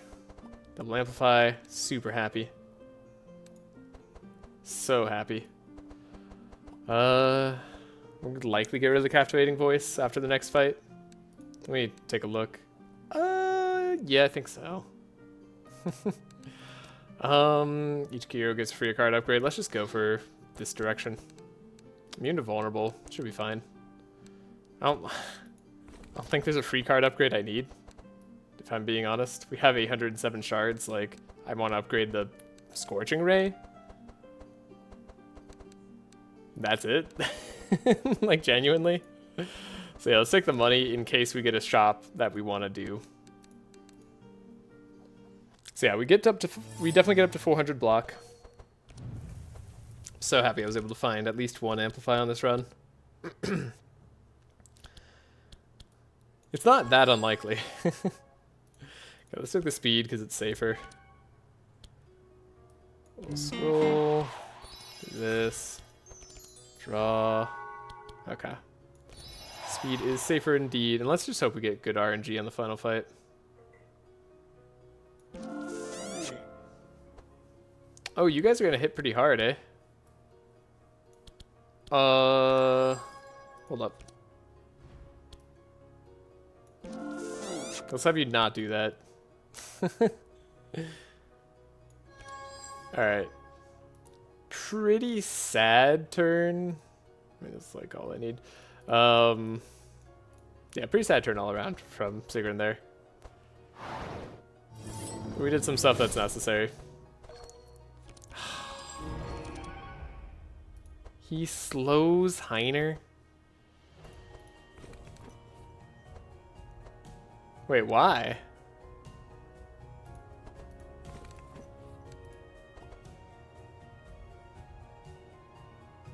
double Amplify, super happy. So happy. We'll likely get rid of the Captivating Voice after the next fight. Let me take a look. Yeah, I think so. Each hero gets a free card upgrade. Let's just go for this direction. Immune to Vulnerable. Should be fine. I don't think there's a free card upgrade I need, if I'm being honest. We have 807 shards. Like, I want to upgrade the Scorching Ray. That's it. Like, genuinely. So yeah, let's take the money in case we get a shop that we want to do. So yeah, we definitely get up to 400 block. So happy I was able to find at least one Amplify on this run. It's not that unlikely. Okay, let's take the speed because it's safer. We'll scroll. Do this. Draw. Okay. Speed is safer indeed, and let's just hope we get good RNG on the final fight. Oh, you guys are gonna hit pretty hard, eh? Hold up. Let's have you not do that. Alright. Pretty sad turn. I mean, that's like all I need. Yeah, pretty sad turn all around from Sigrun there. We did some stuff that's necessary. He slows Heiner. Wait, why?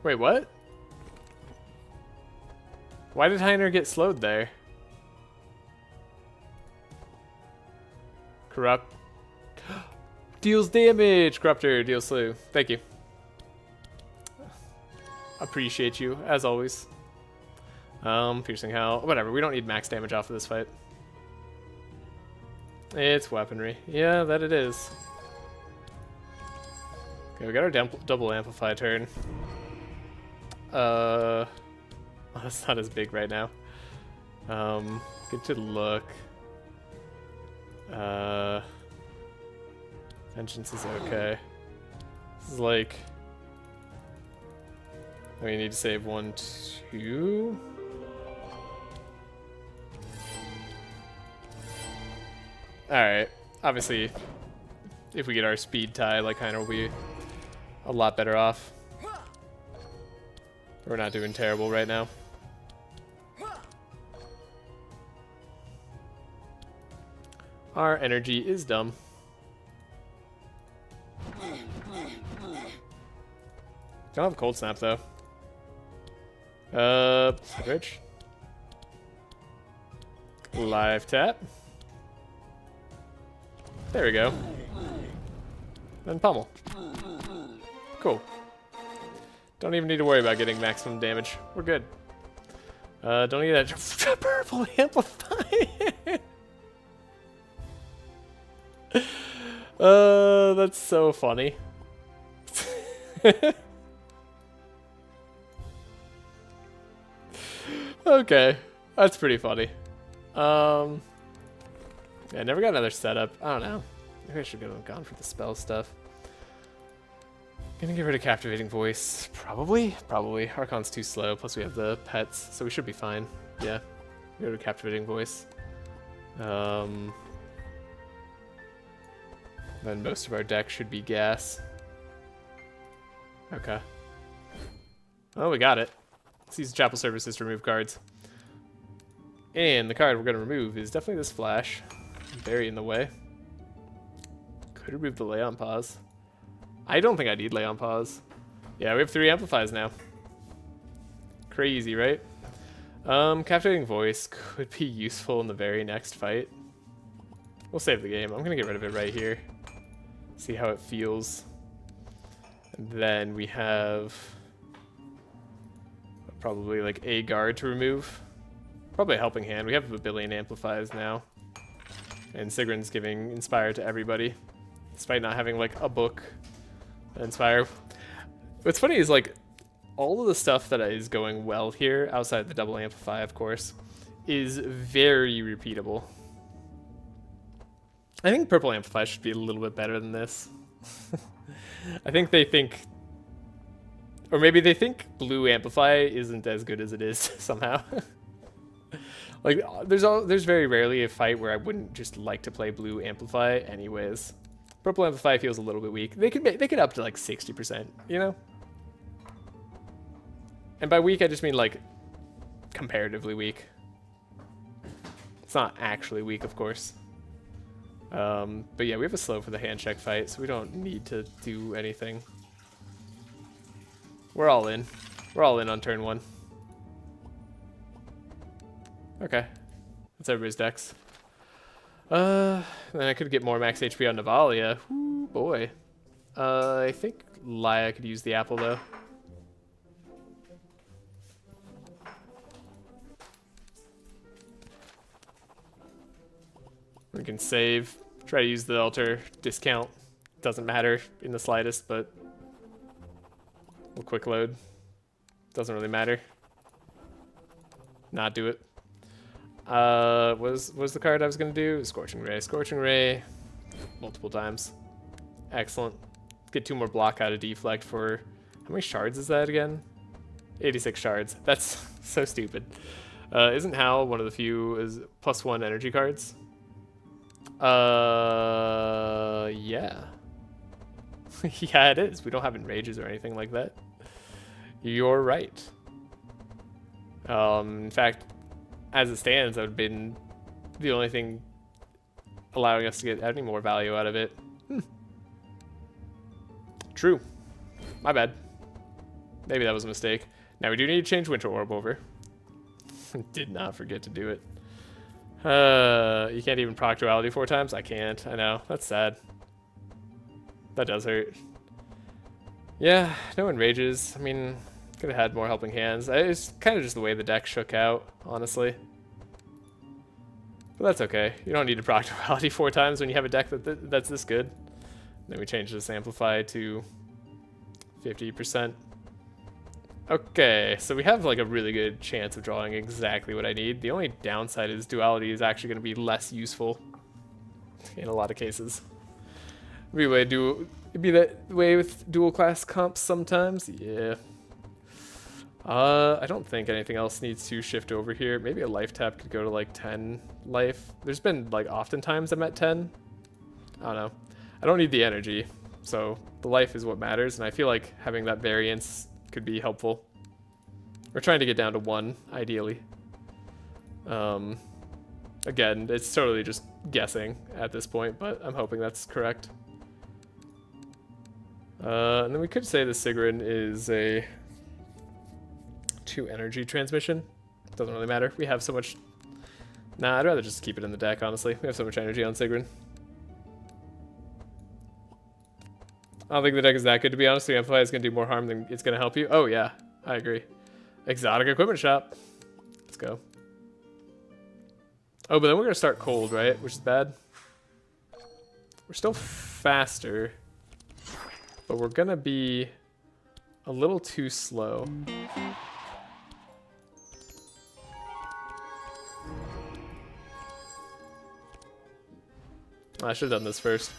Wait, what? Why did Heiner get slowed there? Corrupt. Deals damage! Corruptor deals slew. Thank you. Appreciate you, as always. Piercing Hell. Whatever, we don't need max damage off of this fight. It's weaponry. Yeah, that it is. Okay, we got our double Amplify turn. That's not as big right now. Good to look. Vengeance is okay. This is like... We need to save 1, 2. Alright. Obviously, if we get our speed tie, like Heiner will be a lot better off. We're not doing terrible right now. Our energy is dumb. Don't have a cold snap though. Switch. Live tap. There we go. And pummel. Cool. Don't even need to worry about getting maximum damage. We're good. Don't need that purple amplify. That's so funny. Okay, that's pretty funny. Yeah, I never got another setup. I don't know. Maybe I should have gone for the spell stuff. Gonna get rid of Captivating Voice. Probably. Archon's too slow, plus we have the pets, so we should be fine. Yeah. Go to Captivating Voice. Then most of our deck should be gas. Okay. Oh, we got it. Let's use Chapel Services to remove cards. And the card we're gonna remove is definitely this Flash. Very in the way. Could remove the Lay on Pause. I don't think I need Lay on Pause. Yeah, we have 3 amplifies now. Crazy, right? Captivating Voice could be useful in the very next fight. We'll save the game. I'm gonna get rid of it right here. See how it feels. And then we have probably like a guard to remove. Probably a helping hand. We have a billion amplifies now. And Sigrun's giving Inspire to everybody. Despite not having like a book. Inspire. What's funny is like all of the stuff that is going well here, outside the double amplify of course, is very repeatable. I think purple amplify should be a little bit better than this. I think they think, or maybe they think blue amplify isn't as good as it is somehow. Like there's very rarely a fight where I wouldn't just like to play blue amplify anyways. Purple amplify feels a little bit weak. They could up to like 60%, you know? And by weak I just mean like comparatively weak. It's not actually weak, of course. But yeah, we have a slow for the hand check fight, so we don't need to do anything. We're all in. We're all in on turn 1. Okay. That's everybody's decks. Then I could get more max HP on Navalea. Ooh, boy. I think Laia could use the apple, though. We can save. Try to use the altar discount. Doesn't matter in the slightest, but we'll quick load. Doesn't really matter. Not do it. Was the card I was gonna do? Scorching Ray. Scorching Ray multiple times. Excellent. Get 2 more block out of deflect for how many shards is that again? 86 shards. That's so stupid. Isn't Hal one of the few is +1 energy cards? Yeah. Yeah, it is. We don't have enrages or anything like that. You're right. In fact, as it stands, that would have been the only thing allowing us to get any more value out of it. True. My bad. Maybe that was a mistake. Now we do need to change Winter Orb over. Did not forget to do it. You can't even proc Duality 4 times? I can't. I know. That's sad. That does hurt. Yeah, no enrages. I mean, could have had more helping hands. It's kind of just the way the deck shook out, honestly. But that's okay. You don't need to proc Duality 4 times when you have a deck that's this good. Then we change this Amplify to 50%. Okay, so we have like a really good chance of drawing exactly what I need. The only downside is Duality is actually going to be less useful in a lot of cases. It'd be that way with dual class comps sometimes. Yeah. I don't think anything else needs to shift over here. Maybe a life tap could go to like 10 life. There's been like oftentimes I'm at 10. I don't know. I don't need the energy, so the life is what matters, and I feel like having that variance could be helpful. We're trying to get down to 1, ideally. Again, it's totally just guessing at this point, but I'm hoping that's correct. And then we could say the Sigrun is a 2 energy transmission. Doesn't really matter. We have so much... Nah, I'd rather just keep it in the deck, honestly. We have so much energy on Sigrun. I don't think the deck is that good, to be honest. The Amplify is going to do more harm than it's going to help you. Oh, yeah. I agree. Exotic Equipment Shop. Let's go. Oh, but then we're going to start cold, right? Which is bad. We're still faster. But we're going to be a little too slow. I should have done this first.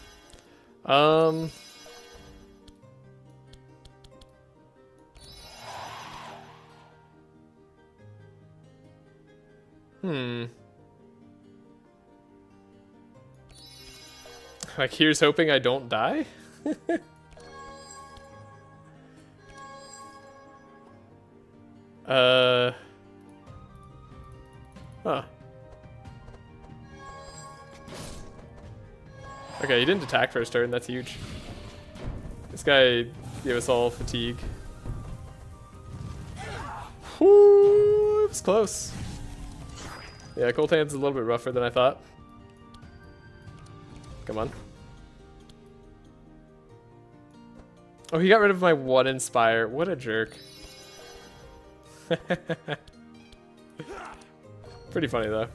Like, here's hoping I don't die? Huh. Okay, he didn't attack first turn, that's huge. This guy gave us all fatigue. Whoo, it was close. Yeah, Cold Hand's a little bit rougher than I thought. Come on. Oh, he got rid of my 1 Inspire. What a jerk. Pretty funny, though.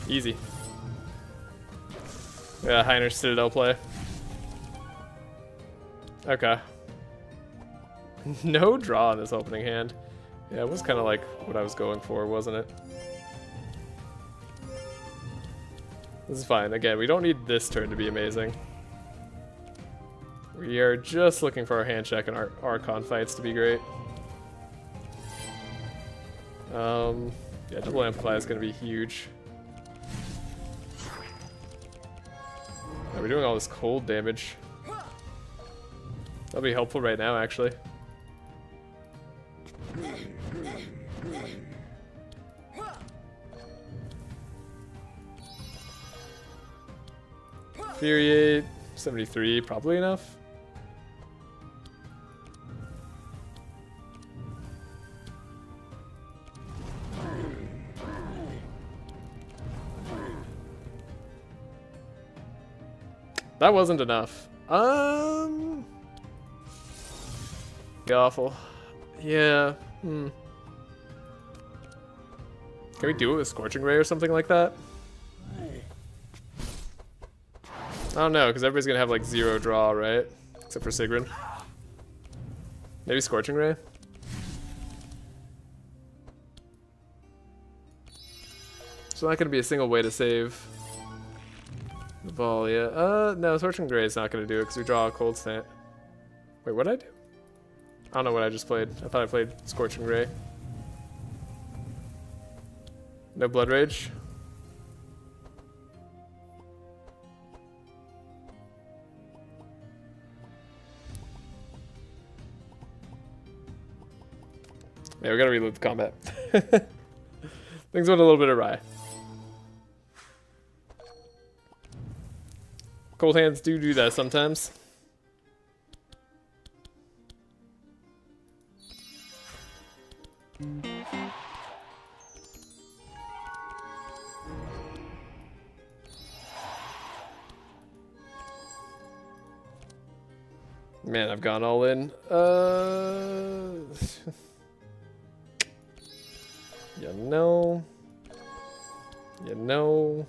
Easy. Yeah, Heiner Citadel play. Okay. No draw in this opening hand. Yeah, it was kind of like what I was going for, wasn't it? This is fine. Again, we don't need this turn to be amazing. We are just looking for our hand check and our Archon fights to be great. Yeah, double amplify is going to be huge. Yeah, we're doing all this cold damage. That'll be helpful right now, actually. Infuriate, 73, probably enough. That wasn't enough. Awful. Yeah. Can we do it with Scorching Ray or something like that? I don't know, because everybody's gonna have like 0 draw, right? Except for Sigrun. Maybe Scorching Ray? It's not gonna be a single way to save Navalea. No, Scorching Ray is not gonna do it because we draw a cold snap. Wait, what did I do? I don't know what I just played. I thought I played Scorching Ray. No Blood Rage. Yeah, we gotta reload the combat. Things went a little bit awry. Cold hands do that sometimes. Man, I've gone all in. You know. You know.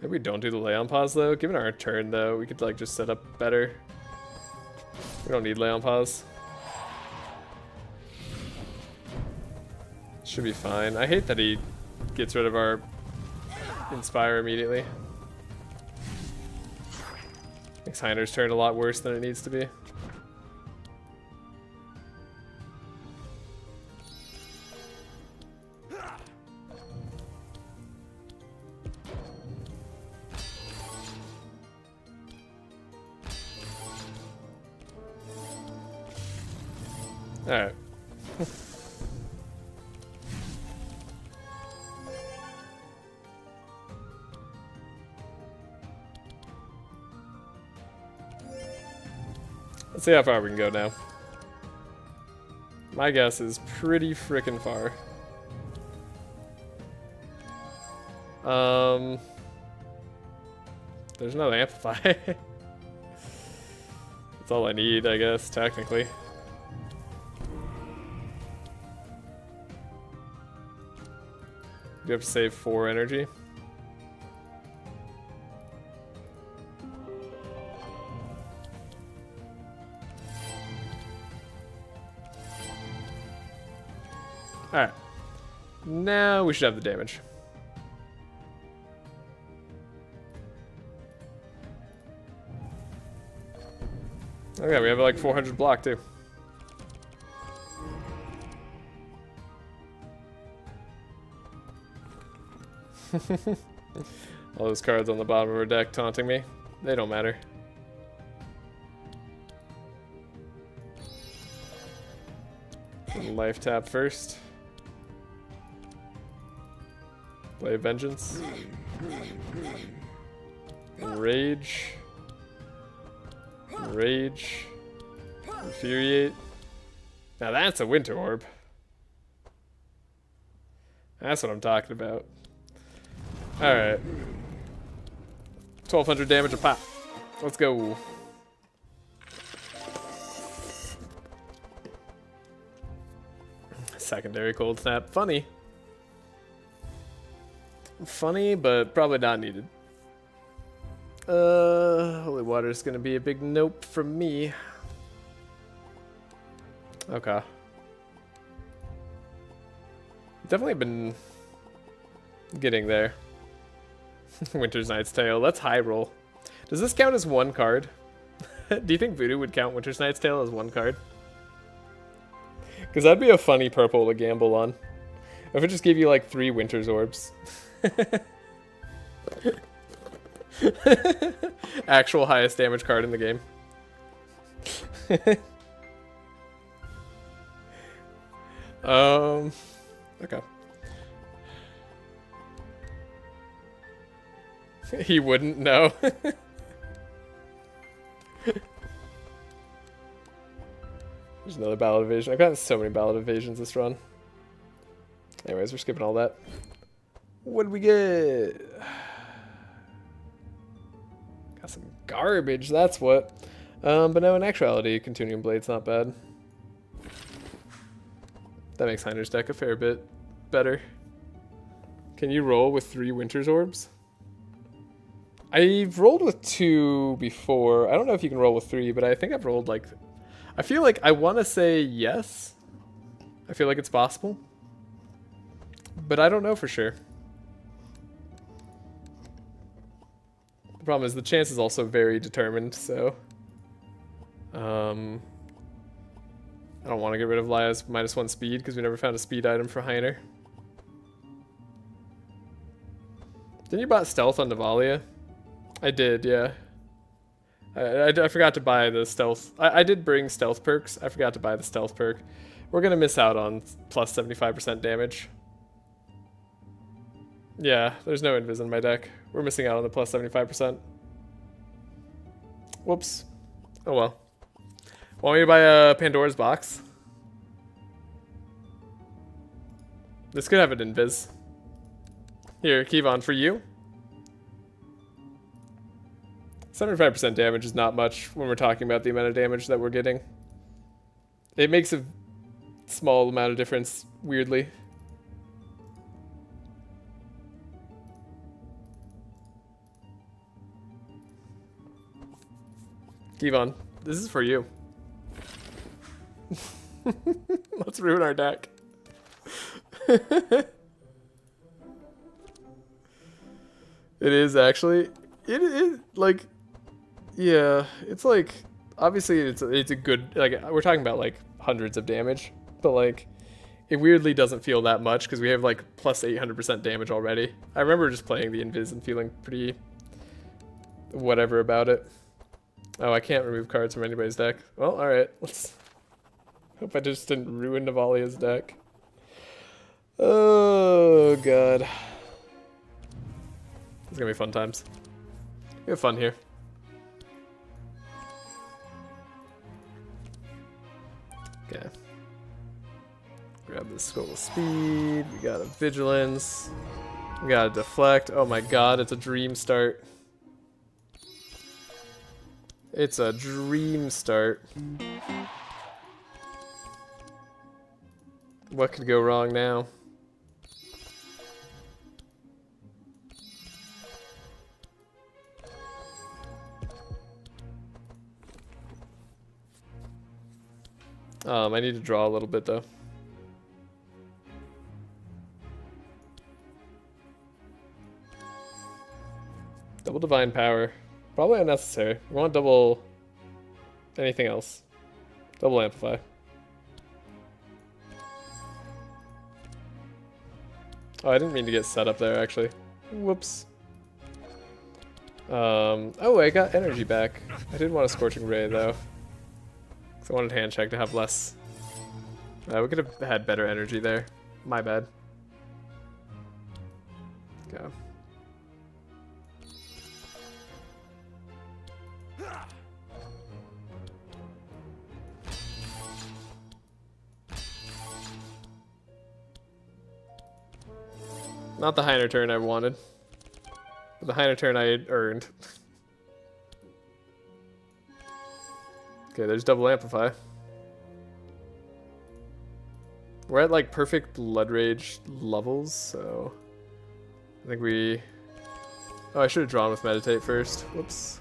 Maybe we don't do the lay on pause though. Given our turn though, we could like just set up better. We don't need lay on pause. Should be fine. I hate that he gets rid of our Inspire immediately. Makes Heiner's turn a lot worse than it needs to be. Alright. Let's see how far we can go now. My guess is pretty frickin' far. There's no amplify. That's all I need, I guess, technically. You have to save 4 energy. Alright. Now we should have the damage. Okay, we have like 400 block too. All those cards on the bottom of our deck taunting me. They don't matter. Life tap first. Play Vengeance. Rage. Rage. Infuriate. Now that's a Winter Orb. That's what I'm talking about. Alright. 1200 damage a pop. Let's go. Secondary cold snap. Funny. Funny, but probably not needed. Holy water is gonna be a big nope from me. Okay. Definitely been getting there. Winter's Night's Tale. Let's high roll. Does this count as one card? Do you think Voodoo would count Winter's Night's Tale as one card? Because that'd be a funny purple to gamble on. If it just gave you like 3 Winter's Orbs. Actual highest damage card in the game. Okay. He wouldn't know. There's another ballot evasion. I've gotten so many ballot evasions this run. Anyways, we're skipping all that. What did we get? Got some garbage, that's what. But no, in actuality, Continuum Blade's not bad. That makes Heiner's deck a fair bit better. Can you roll with 3 Winter's Orbs? I've rolled with 2 before. I don't know if you can roll with 3, but I think I've rolled like... I feel like I want to say yes. I feel like it's possible. But I don't know for sure. The problem is the chance is also very determined, so... I don't want to get rid of Laya's -1 speed because we never found a speed item for Heiner. Didn't you buy stealth on Navalea? I did, yeah. I forgot to buy the stealth. I did bring stealth perks. I forgot to buy the stealth perk. We're going to miss out on plus 75% damage. Yeah, there's no invis in my deck. We're missing out on the plus 75%. Whoops. Oh well. Want me to buy a Pandora's box? This could have an invis. Here, Kevon, for you. 75% damage is not much when we're talking about the amount of damage that we're getting. It makes a small amount of difference, weirdly. Kevon, this is for you. Let's ruin our deck. It is actually. It like, yeah. It's like obviously it's a good, like, we're talking about like hundreds of damage, but like it weirdly doesn't feel that much because we have like plus 800% damage already. I remember just playing the Invis and feeling pretty whatever about it. Oh, I can't remove cards from anybody's deck. Well, all right. Let's hope I just didn't ruin Navalea's deck. Oh god. It's gonna be fun times. We have fun here. Okay. Grab the Skull of Speed. We got a Vigilance. We got a Deflect. Oh my god, it's a Dream Start. It's a Dream Start. What could go wrong now? I need to draw a little bit though. Double Divine Power. Probably unnecessary. We want double anything else. Double Amplify. Oh, I didn't mean to get set up there actually. Whoops. Oh, I got energy back. I did want a Scorching Ray though. I wanted hand check to have less. We could have had better energy there. My bad. Go. Not the Heiner turn I wanted. But the Heiner turn I had earned. Okay, there's double amplify. We're at like perfect blood rage levels, so I think we... Oh, I should have drawn with meditate first. Whoops.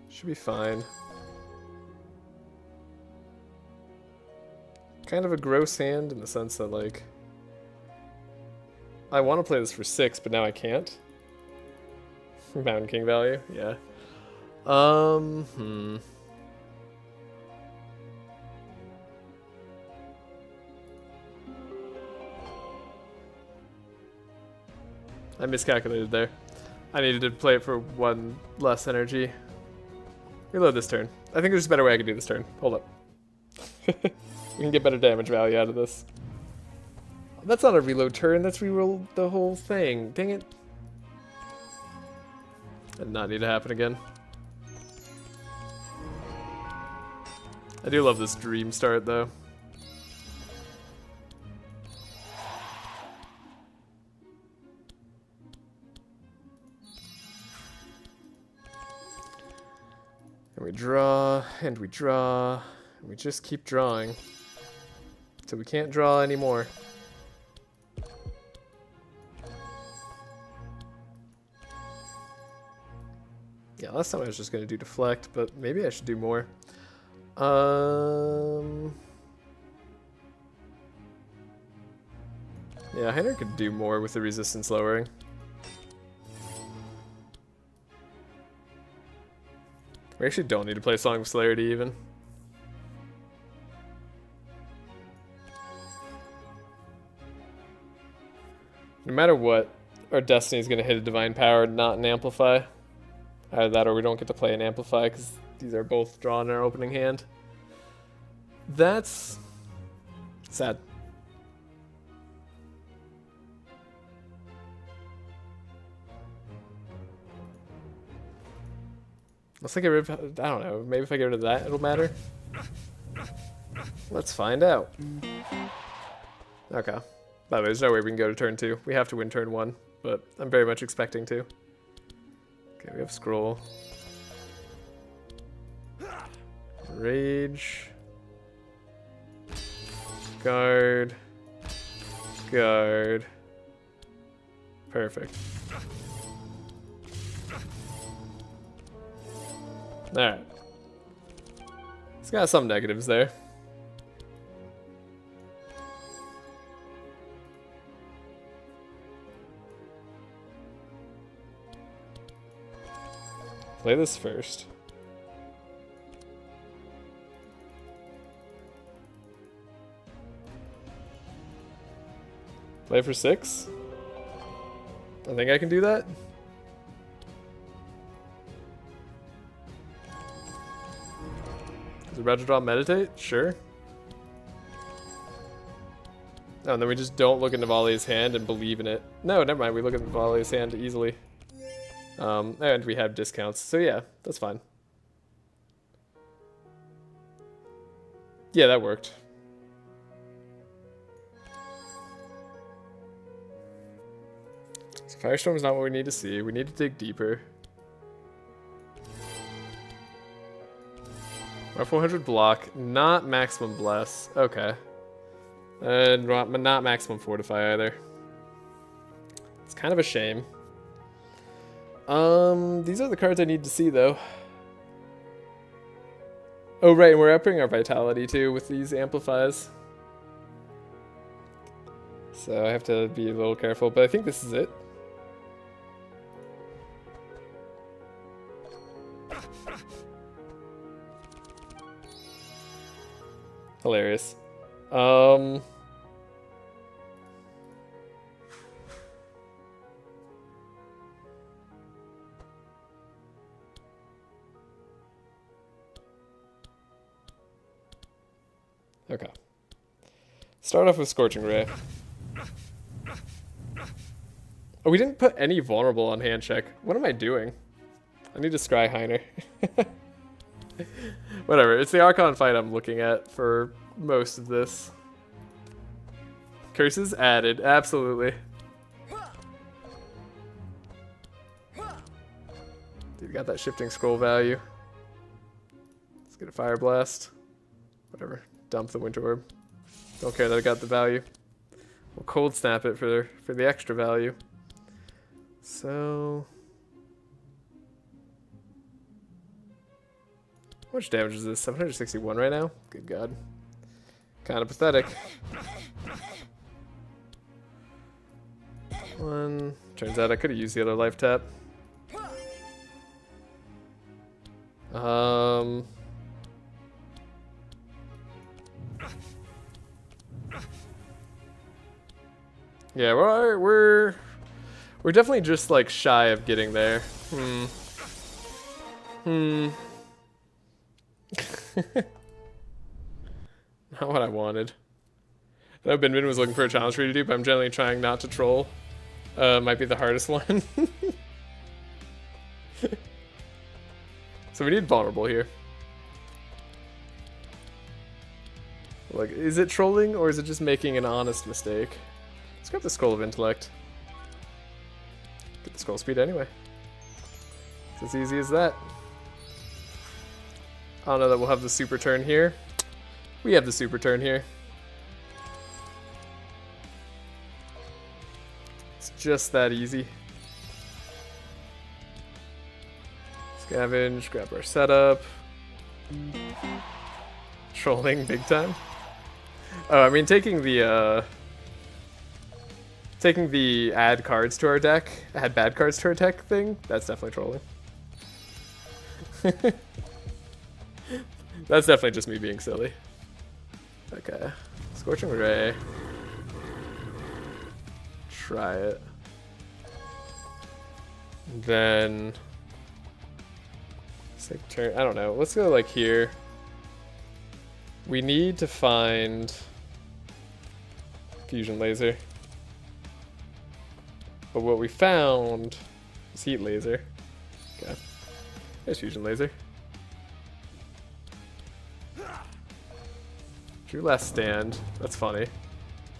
Should be fine. Kind of a gross hand in the sense that like I want to play this for 6, but now I can't. Mountain King value, yeah. I miscalculated there. I needed to play it for 1 less energy. Reload this turn. I think there's a better way I could do this turn. Hold up. We can get better damage value out of this. That's not a reload turn, that's reroll the whole thing. Dang it. That did not need to happen again. I do love this Dream Start though. And we draw, and we draw, and we just keep drawing. Till we can't draw anymore. Yeah, last time I was just going to do deflect, but maybe I should do more. Yeah, Heiner could do more with the resistance lowering. We actually don't need to play Song of Celerity even. No matter what, our Destiny is going to hit a Divine Power, not an Amplify. Either that or we don't get to play an Amplify because these are both drawn in our opening hand. That's sad. Let's get rid of, I don't know, maybe if I get rid of that, it'll matter. Let's find out. Okay. By the way, there's no way we can go to turn 2. We have to win turn 1, but I'm very much expecting to. Okay, we have Scroll. Rage. Guard. Guard. Perfect. Alright. It's got some negatives there. Play this first. Play for 6? I think I can do that. Is it about to draw Meditate? Sure. Oh, and then we just don't look at Navalea's hand and believe in it. No, never mind. We look at Navalea's hand easily. And we have discounts. So yeah, that's fine. Yeah, that worked. So Firestorm is not what we need to see. We need to dig deeper. Our 400 block, not maximum bless. Okay. And not maximum fortify either. It's kind of a shame. These are the cards I need to see though. Oh right, and we're upping our vitality too with these amplifies. So I have to be a little careful, but I think this is it. Hilarious. Okay. Start off with Scorching Ray. Oh, we didn't put any vulnerable on hand check. What am I doing? I need to scry Heiner. Whatever, it's the Archon fight I'm looking at for most of this. Curses added, absolutely. Dude, got that shifting scroll value. Let's get a Fire Blast. Whatever, dump the Winter Orb. Don't care that I got the value. We'll Cold Snap it for the extra value. So... how much damage is this? 761 right now? Good God. Kind of pathetic. One. Turns out I could have used the other life tap. Yeah, we're definitely just like shy of getting there. Not what I wanted. I know Binbin was looking for a challenge for you to do, but I'm generally trying not to troll. Might be the hardest one. So we need vulnerable here. Like, is it trolling or is it just making an honest mistake? Let's grab the Scroll of Intellect. Get the Scroll Speed anyway. It's as easy as that. I don't know that we'll have the super turn here. We have the super turn here. It's just that easy. Scavenge, grab our setup. Trolling big time. Oh, I mean taking the add cards to our deck, add bad cards to our deck thing, that's definitely trolling. That's definitely just me being silly. Okay. Scorching Ray. Try it. Then... it's like turn... I don't know. Let's go like here. We need to find... Fusion Laser. But what we found is Heat Laser. Okay. There's Fusion Laser. Drew Last Stand. That's funny.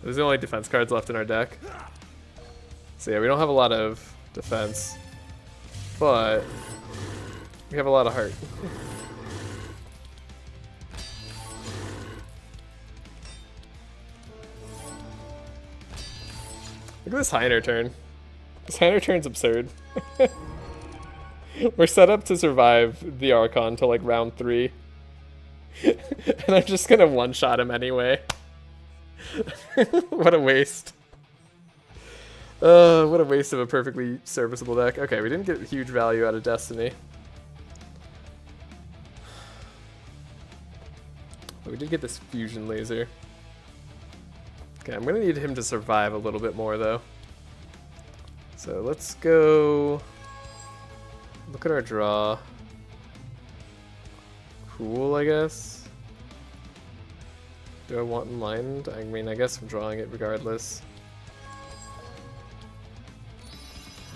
There's the only defense cards left in our deck. So yeah, we don't have a lot of defense. But we have a lot of heart. Look at this Heiner turn. This Heiner turn's absurd. We're set up to survive the Archon till like round 3. And I'm just gonna one-shot him anyway. What a waste. What a waste of a perfectly serviceable deck. Okay, we didn't get huge value out of Destiny. we did get this fusion laser. Okay, I'm gonna need him to survive a little bit more though. So let's go look at our draw. Cool, I guess. Do I want enlightened? I mean, I guess I'm drawing it regardless.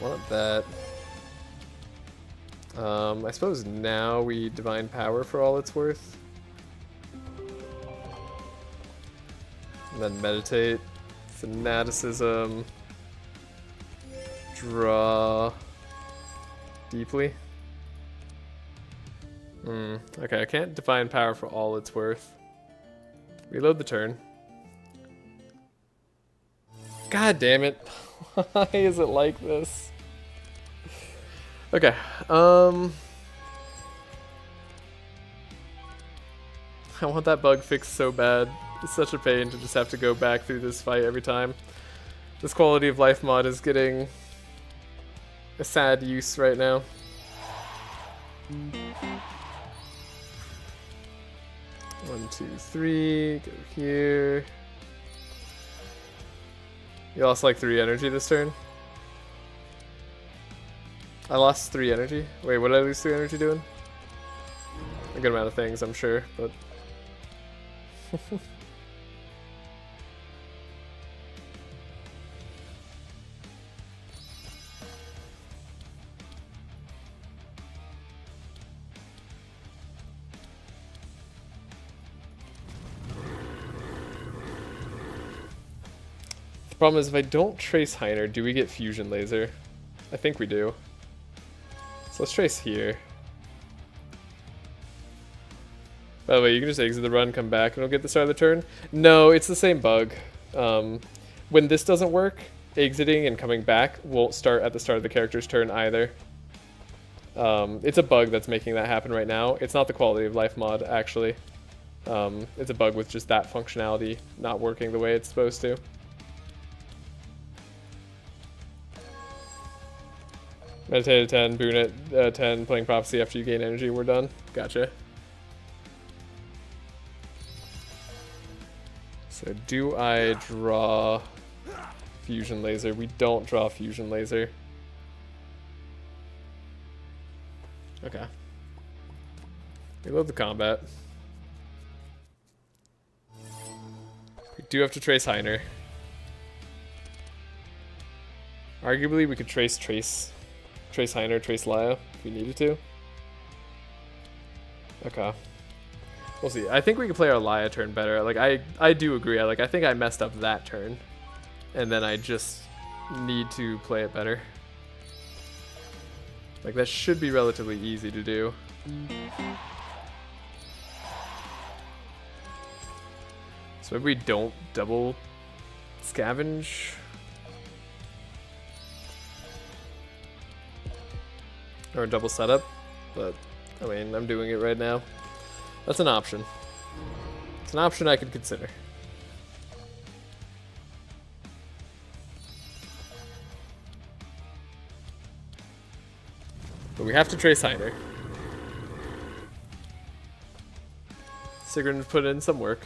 Want that. I suppose now we divine power for all it's worth. And then meditate, fanaticism, draw deeply. Okay, I can't divine power for all it's worth. Reload the turn. God damn it. Why is it like this? Okay, I want that bug fixed so bad. It's such a pain to just have to go back through this fight every time. This quality of life mod is getting a sad use right now. 1, 2, 3, go here. You lost like 3 energy this turn. I lost 3 energy. Wait, what did I lose 3 energy doing? A good amount of things, I'm sure, but... The problem is if I don't trace Heiner, do we get fusion laser? I think we do. So let's trace here. By the way, you can just exit the run, come back, and it'll get the start of the turn. No, it's the same bug. When this doesn't work, exiting and coming back won't start at the start of the character's turn either. It's a bug that's making that happen right now. It's not the quality of life mod, actually. It's a bug with just that functionality not working the way it's supposed to. Meditate at 10, boon at 10, playing Prophecy after you gain energy, we're done. Gotcha. So do I draw fusion laser? We don't draw fusion laser. Okay. Reload the combat. We do have to trace Heiner. Arguably we could trace Heiner, trace Laia if we needed to. Okay. We'll see. I think we can play our Laia turn better. Like I do agree. I think I messed up that turn. And then I just need to play it better. Like that should be relatively easy to do. So maybe we don't double scavenge. Or a double setup, but I mean, I'm doing it right now. That's an option. It's an option I could consider. But we have to trace Heiner. Sigrun put in some work.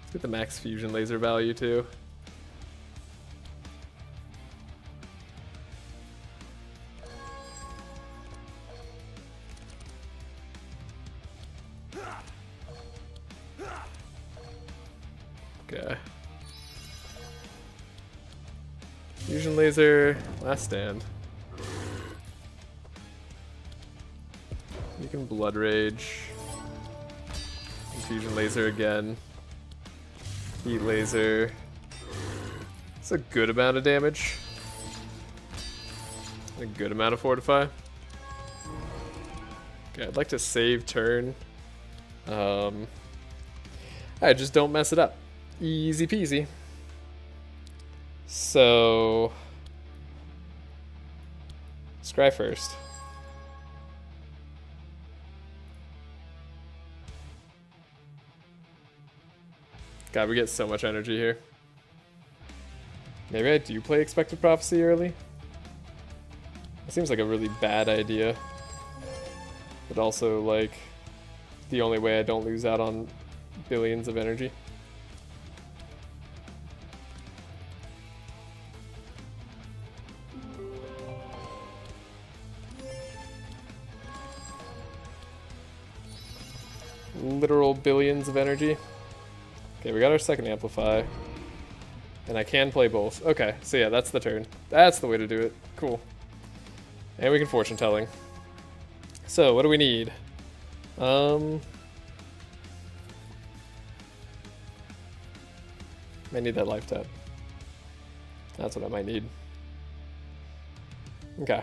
Let's get the max fusion laser value too. Okay. Fusion laser, last stand. You can blood rage. Fusion laser again. Heat laser. It's a good amount of damage. A good amount of fortify. Okay, I'd like to save turn. I just don't mess it up. Easy peasy. So scry first. God, we get so much energy here. Maybe I do play Expected Prophecy early. It seems like a really bad idea. But also, like, the only way I don't lose out on billions of energy. Literal billions of energy. Okay, we got our second amplify. And I can play both. Okay, so yeah, that's the turn. That's the way to do it. Cool. And we can fortune telling. So, what do we need? I need that life tap. That's what I might need. Okay.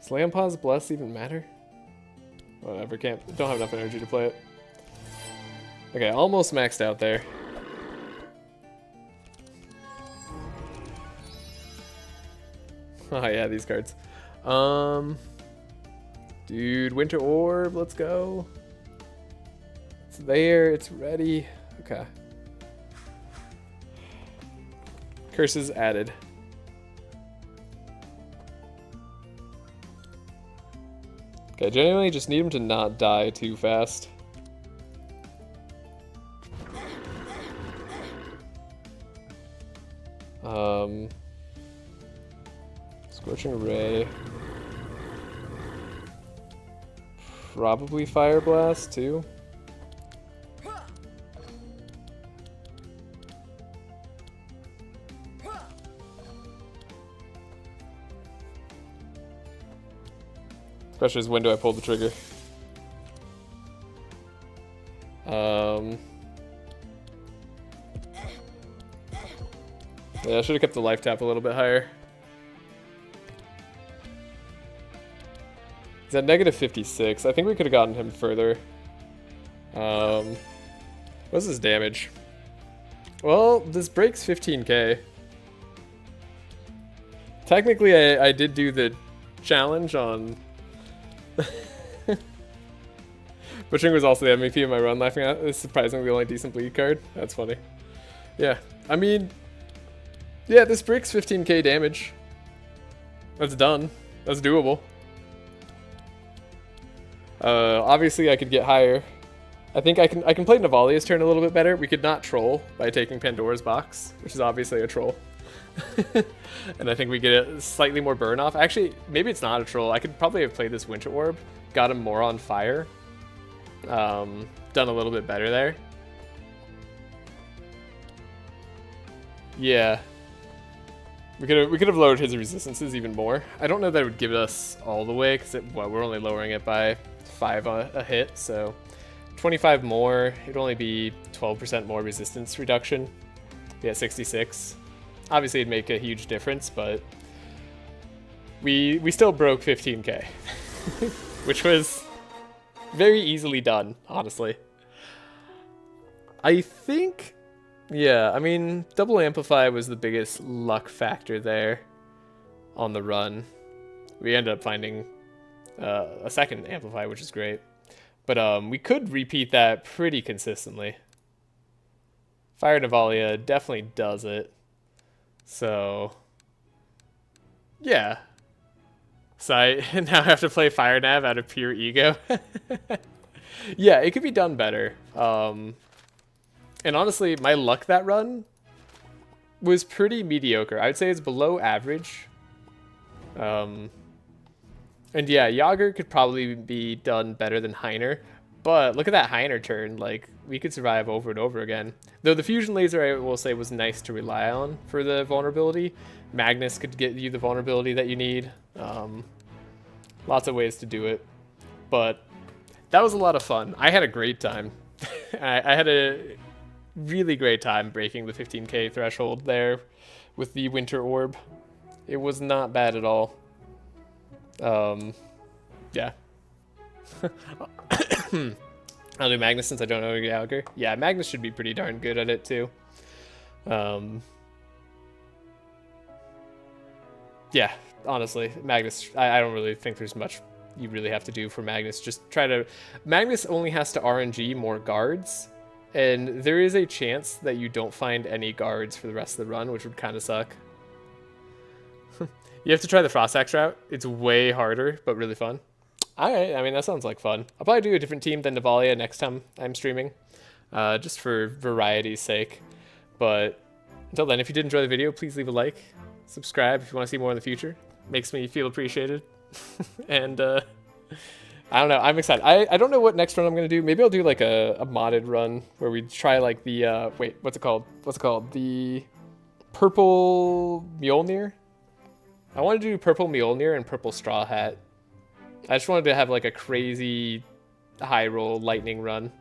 Does Lampaw's Bless even matter? Whatever, don't have enough energy to play it. Okay, almost maxed out there. Oh yeah, these cards. Dude, Winter Orb, let's go. It's there, it's ready. Okay. Curses added. Okay, genuinely just need him to not die too fast. Scorching Ray. Probably Fire Blast too. Especially as when do I pull the trigger. Yeah, I should have kept the life tap a little bit higher. He's at negative 56. I think we could have gotten him further. What's his damage? Well, this breaks 15k. Technically, I did do the challenge on... Butchering was also the MVP of my run, laughing at. It's surprisingly the only decent bleed card. That's funny. Yeah, I mean... Yeah, this breaks 15k damage. That's done. That's doable. Obviously, I could get higher. I think I can play Navalea's turn a little bit better. We could not troll by taking Pandora's Box, which is obviously a troll. And I think we get a slightly more burn off. Actually, maybe it's not a troll. I could probably have played this Winter Orb, got him more on fire. Done a little bit better there. Yeah. We could have lowered his resistances even more. I don't know that it would give us all the way, because well, we're only lowering it by 5 a hit, so 25 more, it'd only be 12% more resistance reduction. Be at 66. Obviously it'd make a huge difference, but we still broke 15k. Which was very easily done, honestly. I think... Yeah, I mean, double amplify was the biggest luck factor there on the run. We ended up finding a second amplify, which is great. But we could repeat that pretty consistently. Fire Navalea definitely does it. So, yeah. So I now have to play Fire Nav out of pure ego. Yeah, it could be done better. And honestly, my luck that run was pretty mediocre. I would say it's below average. And yeah, Yager could probably be done better than Heiner. But look at that Heiner turn. Like, we could survive over and over again. Though the fusion laser, I will say, was nice to rely on for the vulnerability. Magnus could get you the vulnerability that you need. Lots of ways to do it. But that was a lot of fun. I had a great time. I had a really great time breaking the 15k threshold there with the Winter Orb. It was not bad at all. Yeah. I'll do Magnus since I don't know Gallagher. Yeah, Magnus should be pretty darn good at it too. Yeah, honestly, Magnus, I don't really think there's much you really have to do for Magnus. Just try to... Magnus only has to RNG more guards. And there is a chance that you don't find any guards for the rest of the run, which would kind of suck. You have to try the Frost Axe route. It's way harder, but really fun. Alright, I mean, that sounds like fun. I'll probably do a different team than Navalea next time I'm streaming, just for variety's sake. But until then, if you did enjoy the video, please leave a like, subscribe if you want to see more in the future. Makes me feel appreciated. And, I don't know, I'm excited. I don't know what next run I'm going to do. Maybe I'll do like a modded run where we try like the, wait, what's it called? What's it called? The Purple Mjolnir? I want to do Purple Mjolnir and Purple Straw Hat. I just wanted to have like a crazy high roll lightning run.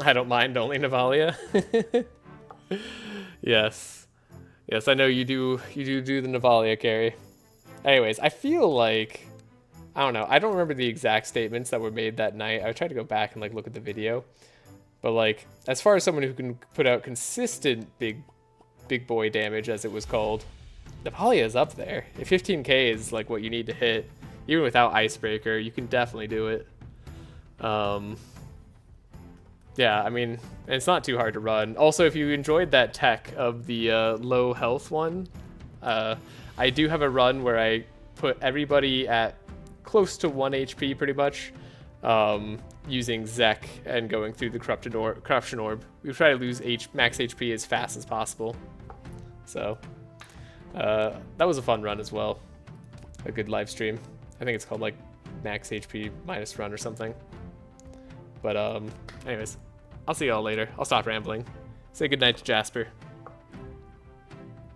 I don't mind, only Navalea. Yes. Yes, I know you do the Navalea carry. Anyways, I feel like, I don't know, I don't remember the exact statements that were made that night. I tried to go back and like look at the video. But like, as far as someone who can put out consistent big boy damage, as it was called, Navalea is up there. If 15k is like what you need to hit, even without Icebreaker, you can definitely do it. Yeah, I mean, it's not too hard to run. Also, if you enjoyed that tech of the low health one, I do have a run where I put everybody at close to 1 HP pretty much, using Zek and going through the Corruption Orb. We try to lose max HP as fast as possible. So, that was a fun run as well. A good live stream. I think it's called like max HP minus run or something. But anyways, I'll see y'all later. I'll stop rambling. Say goodnight to Jasper.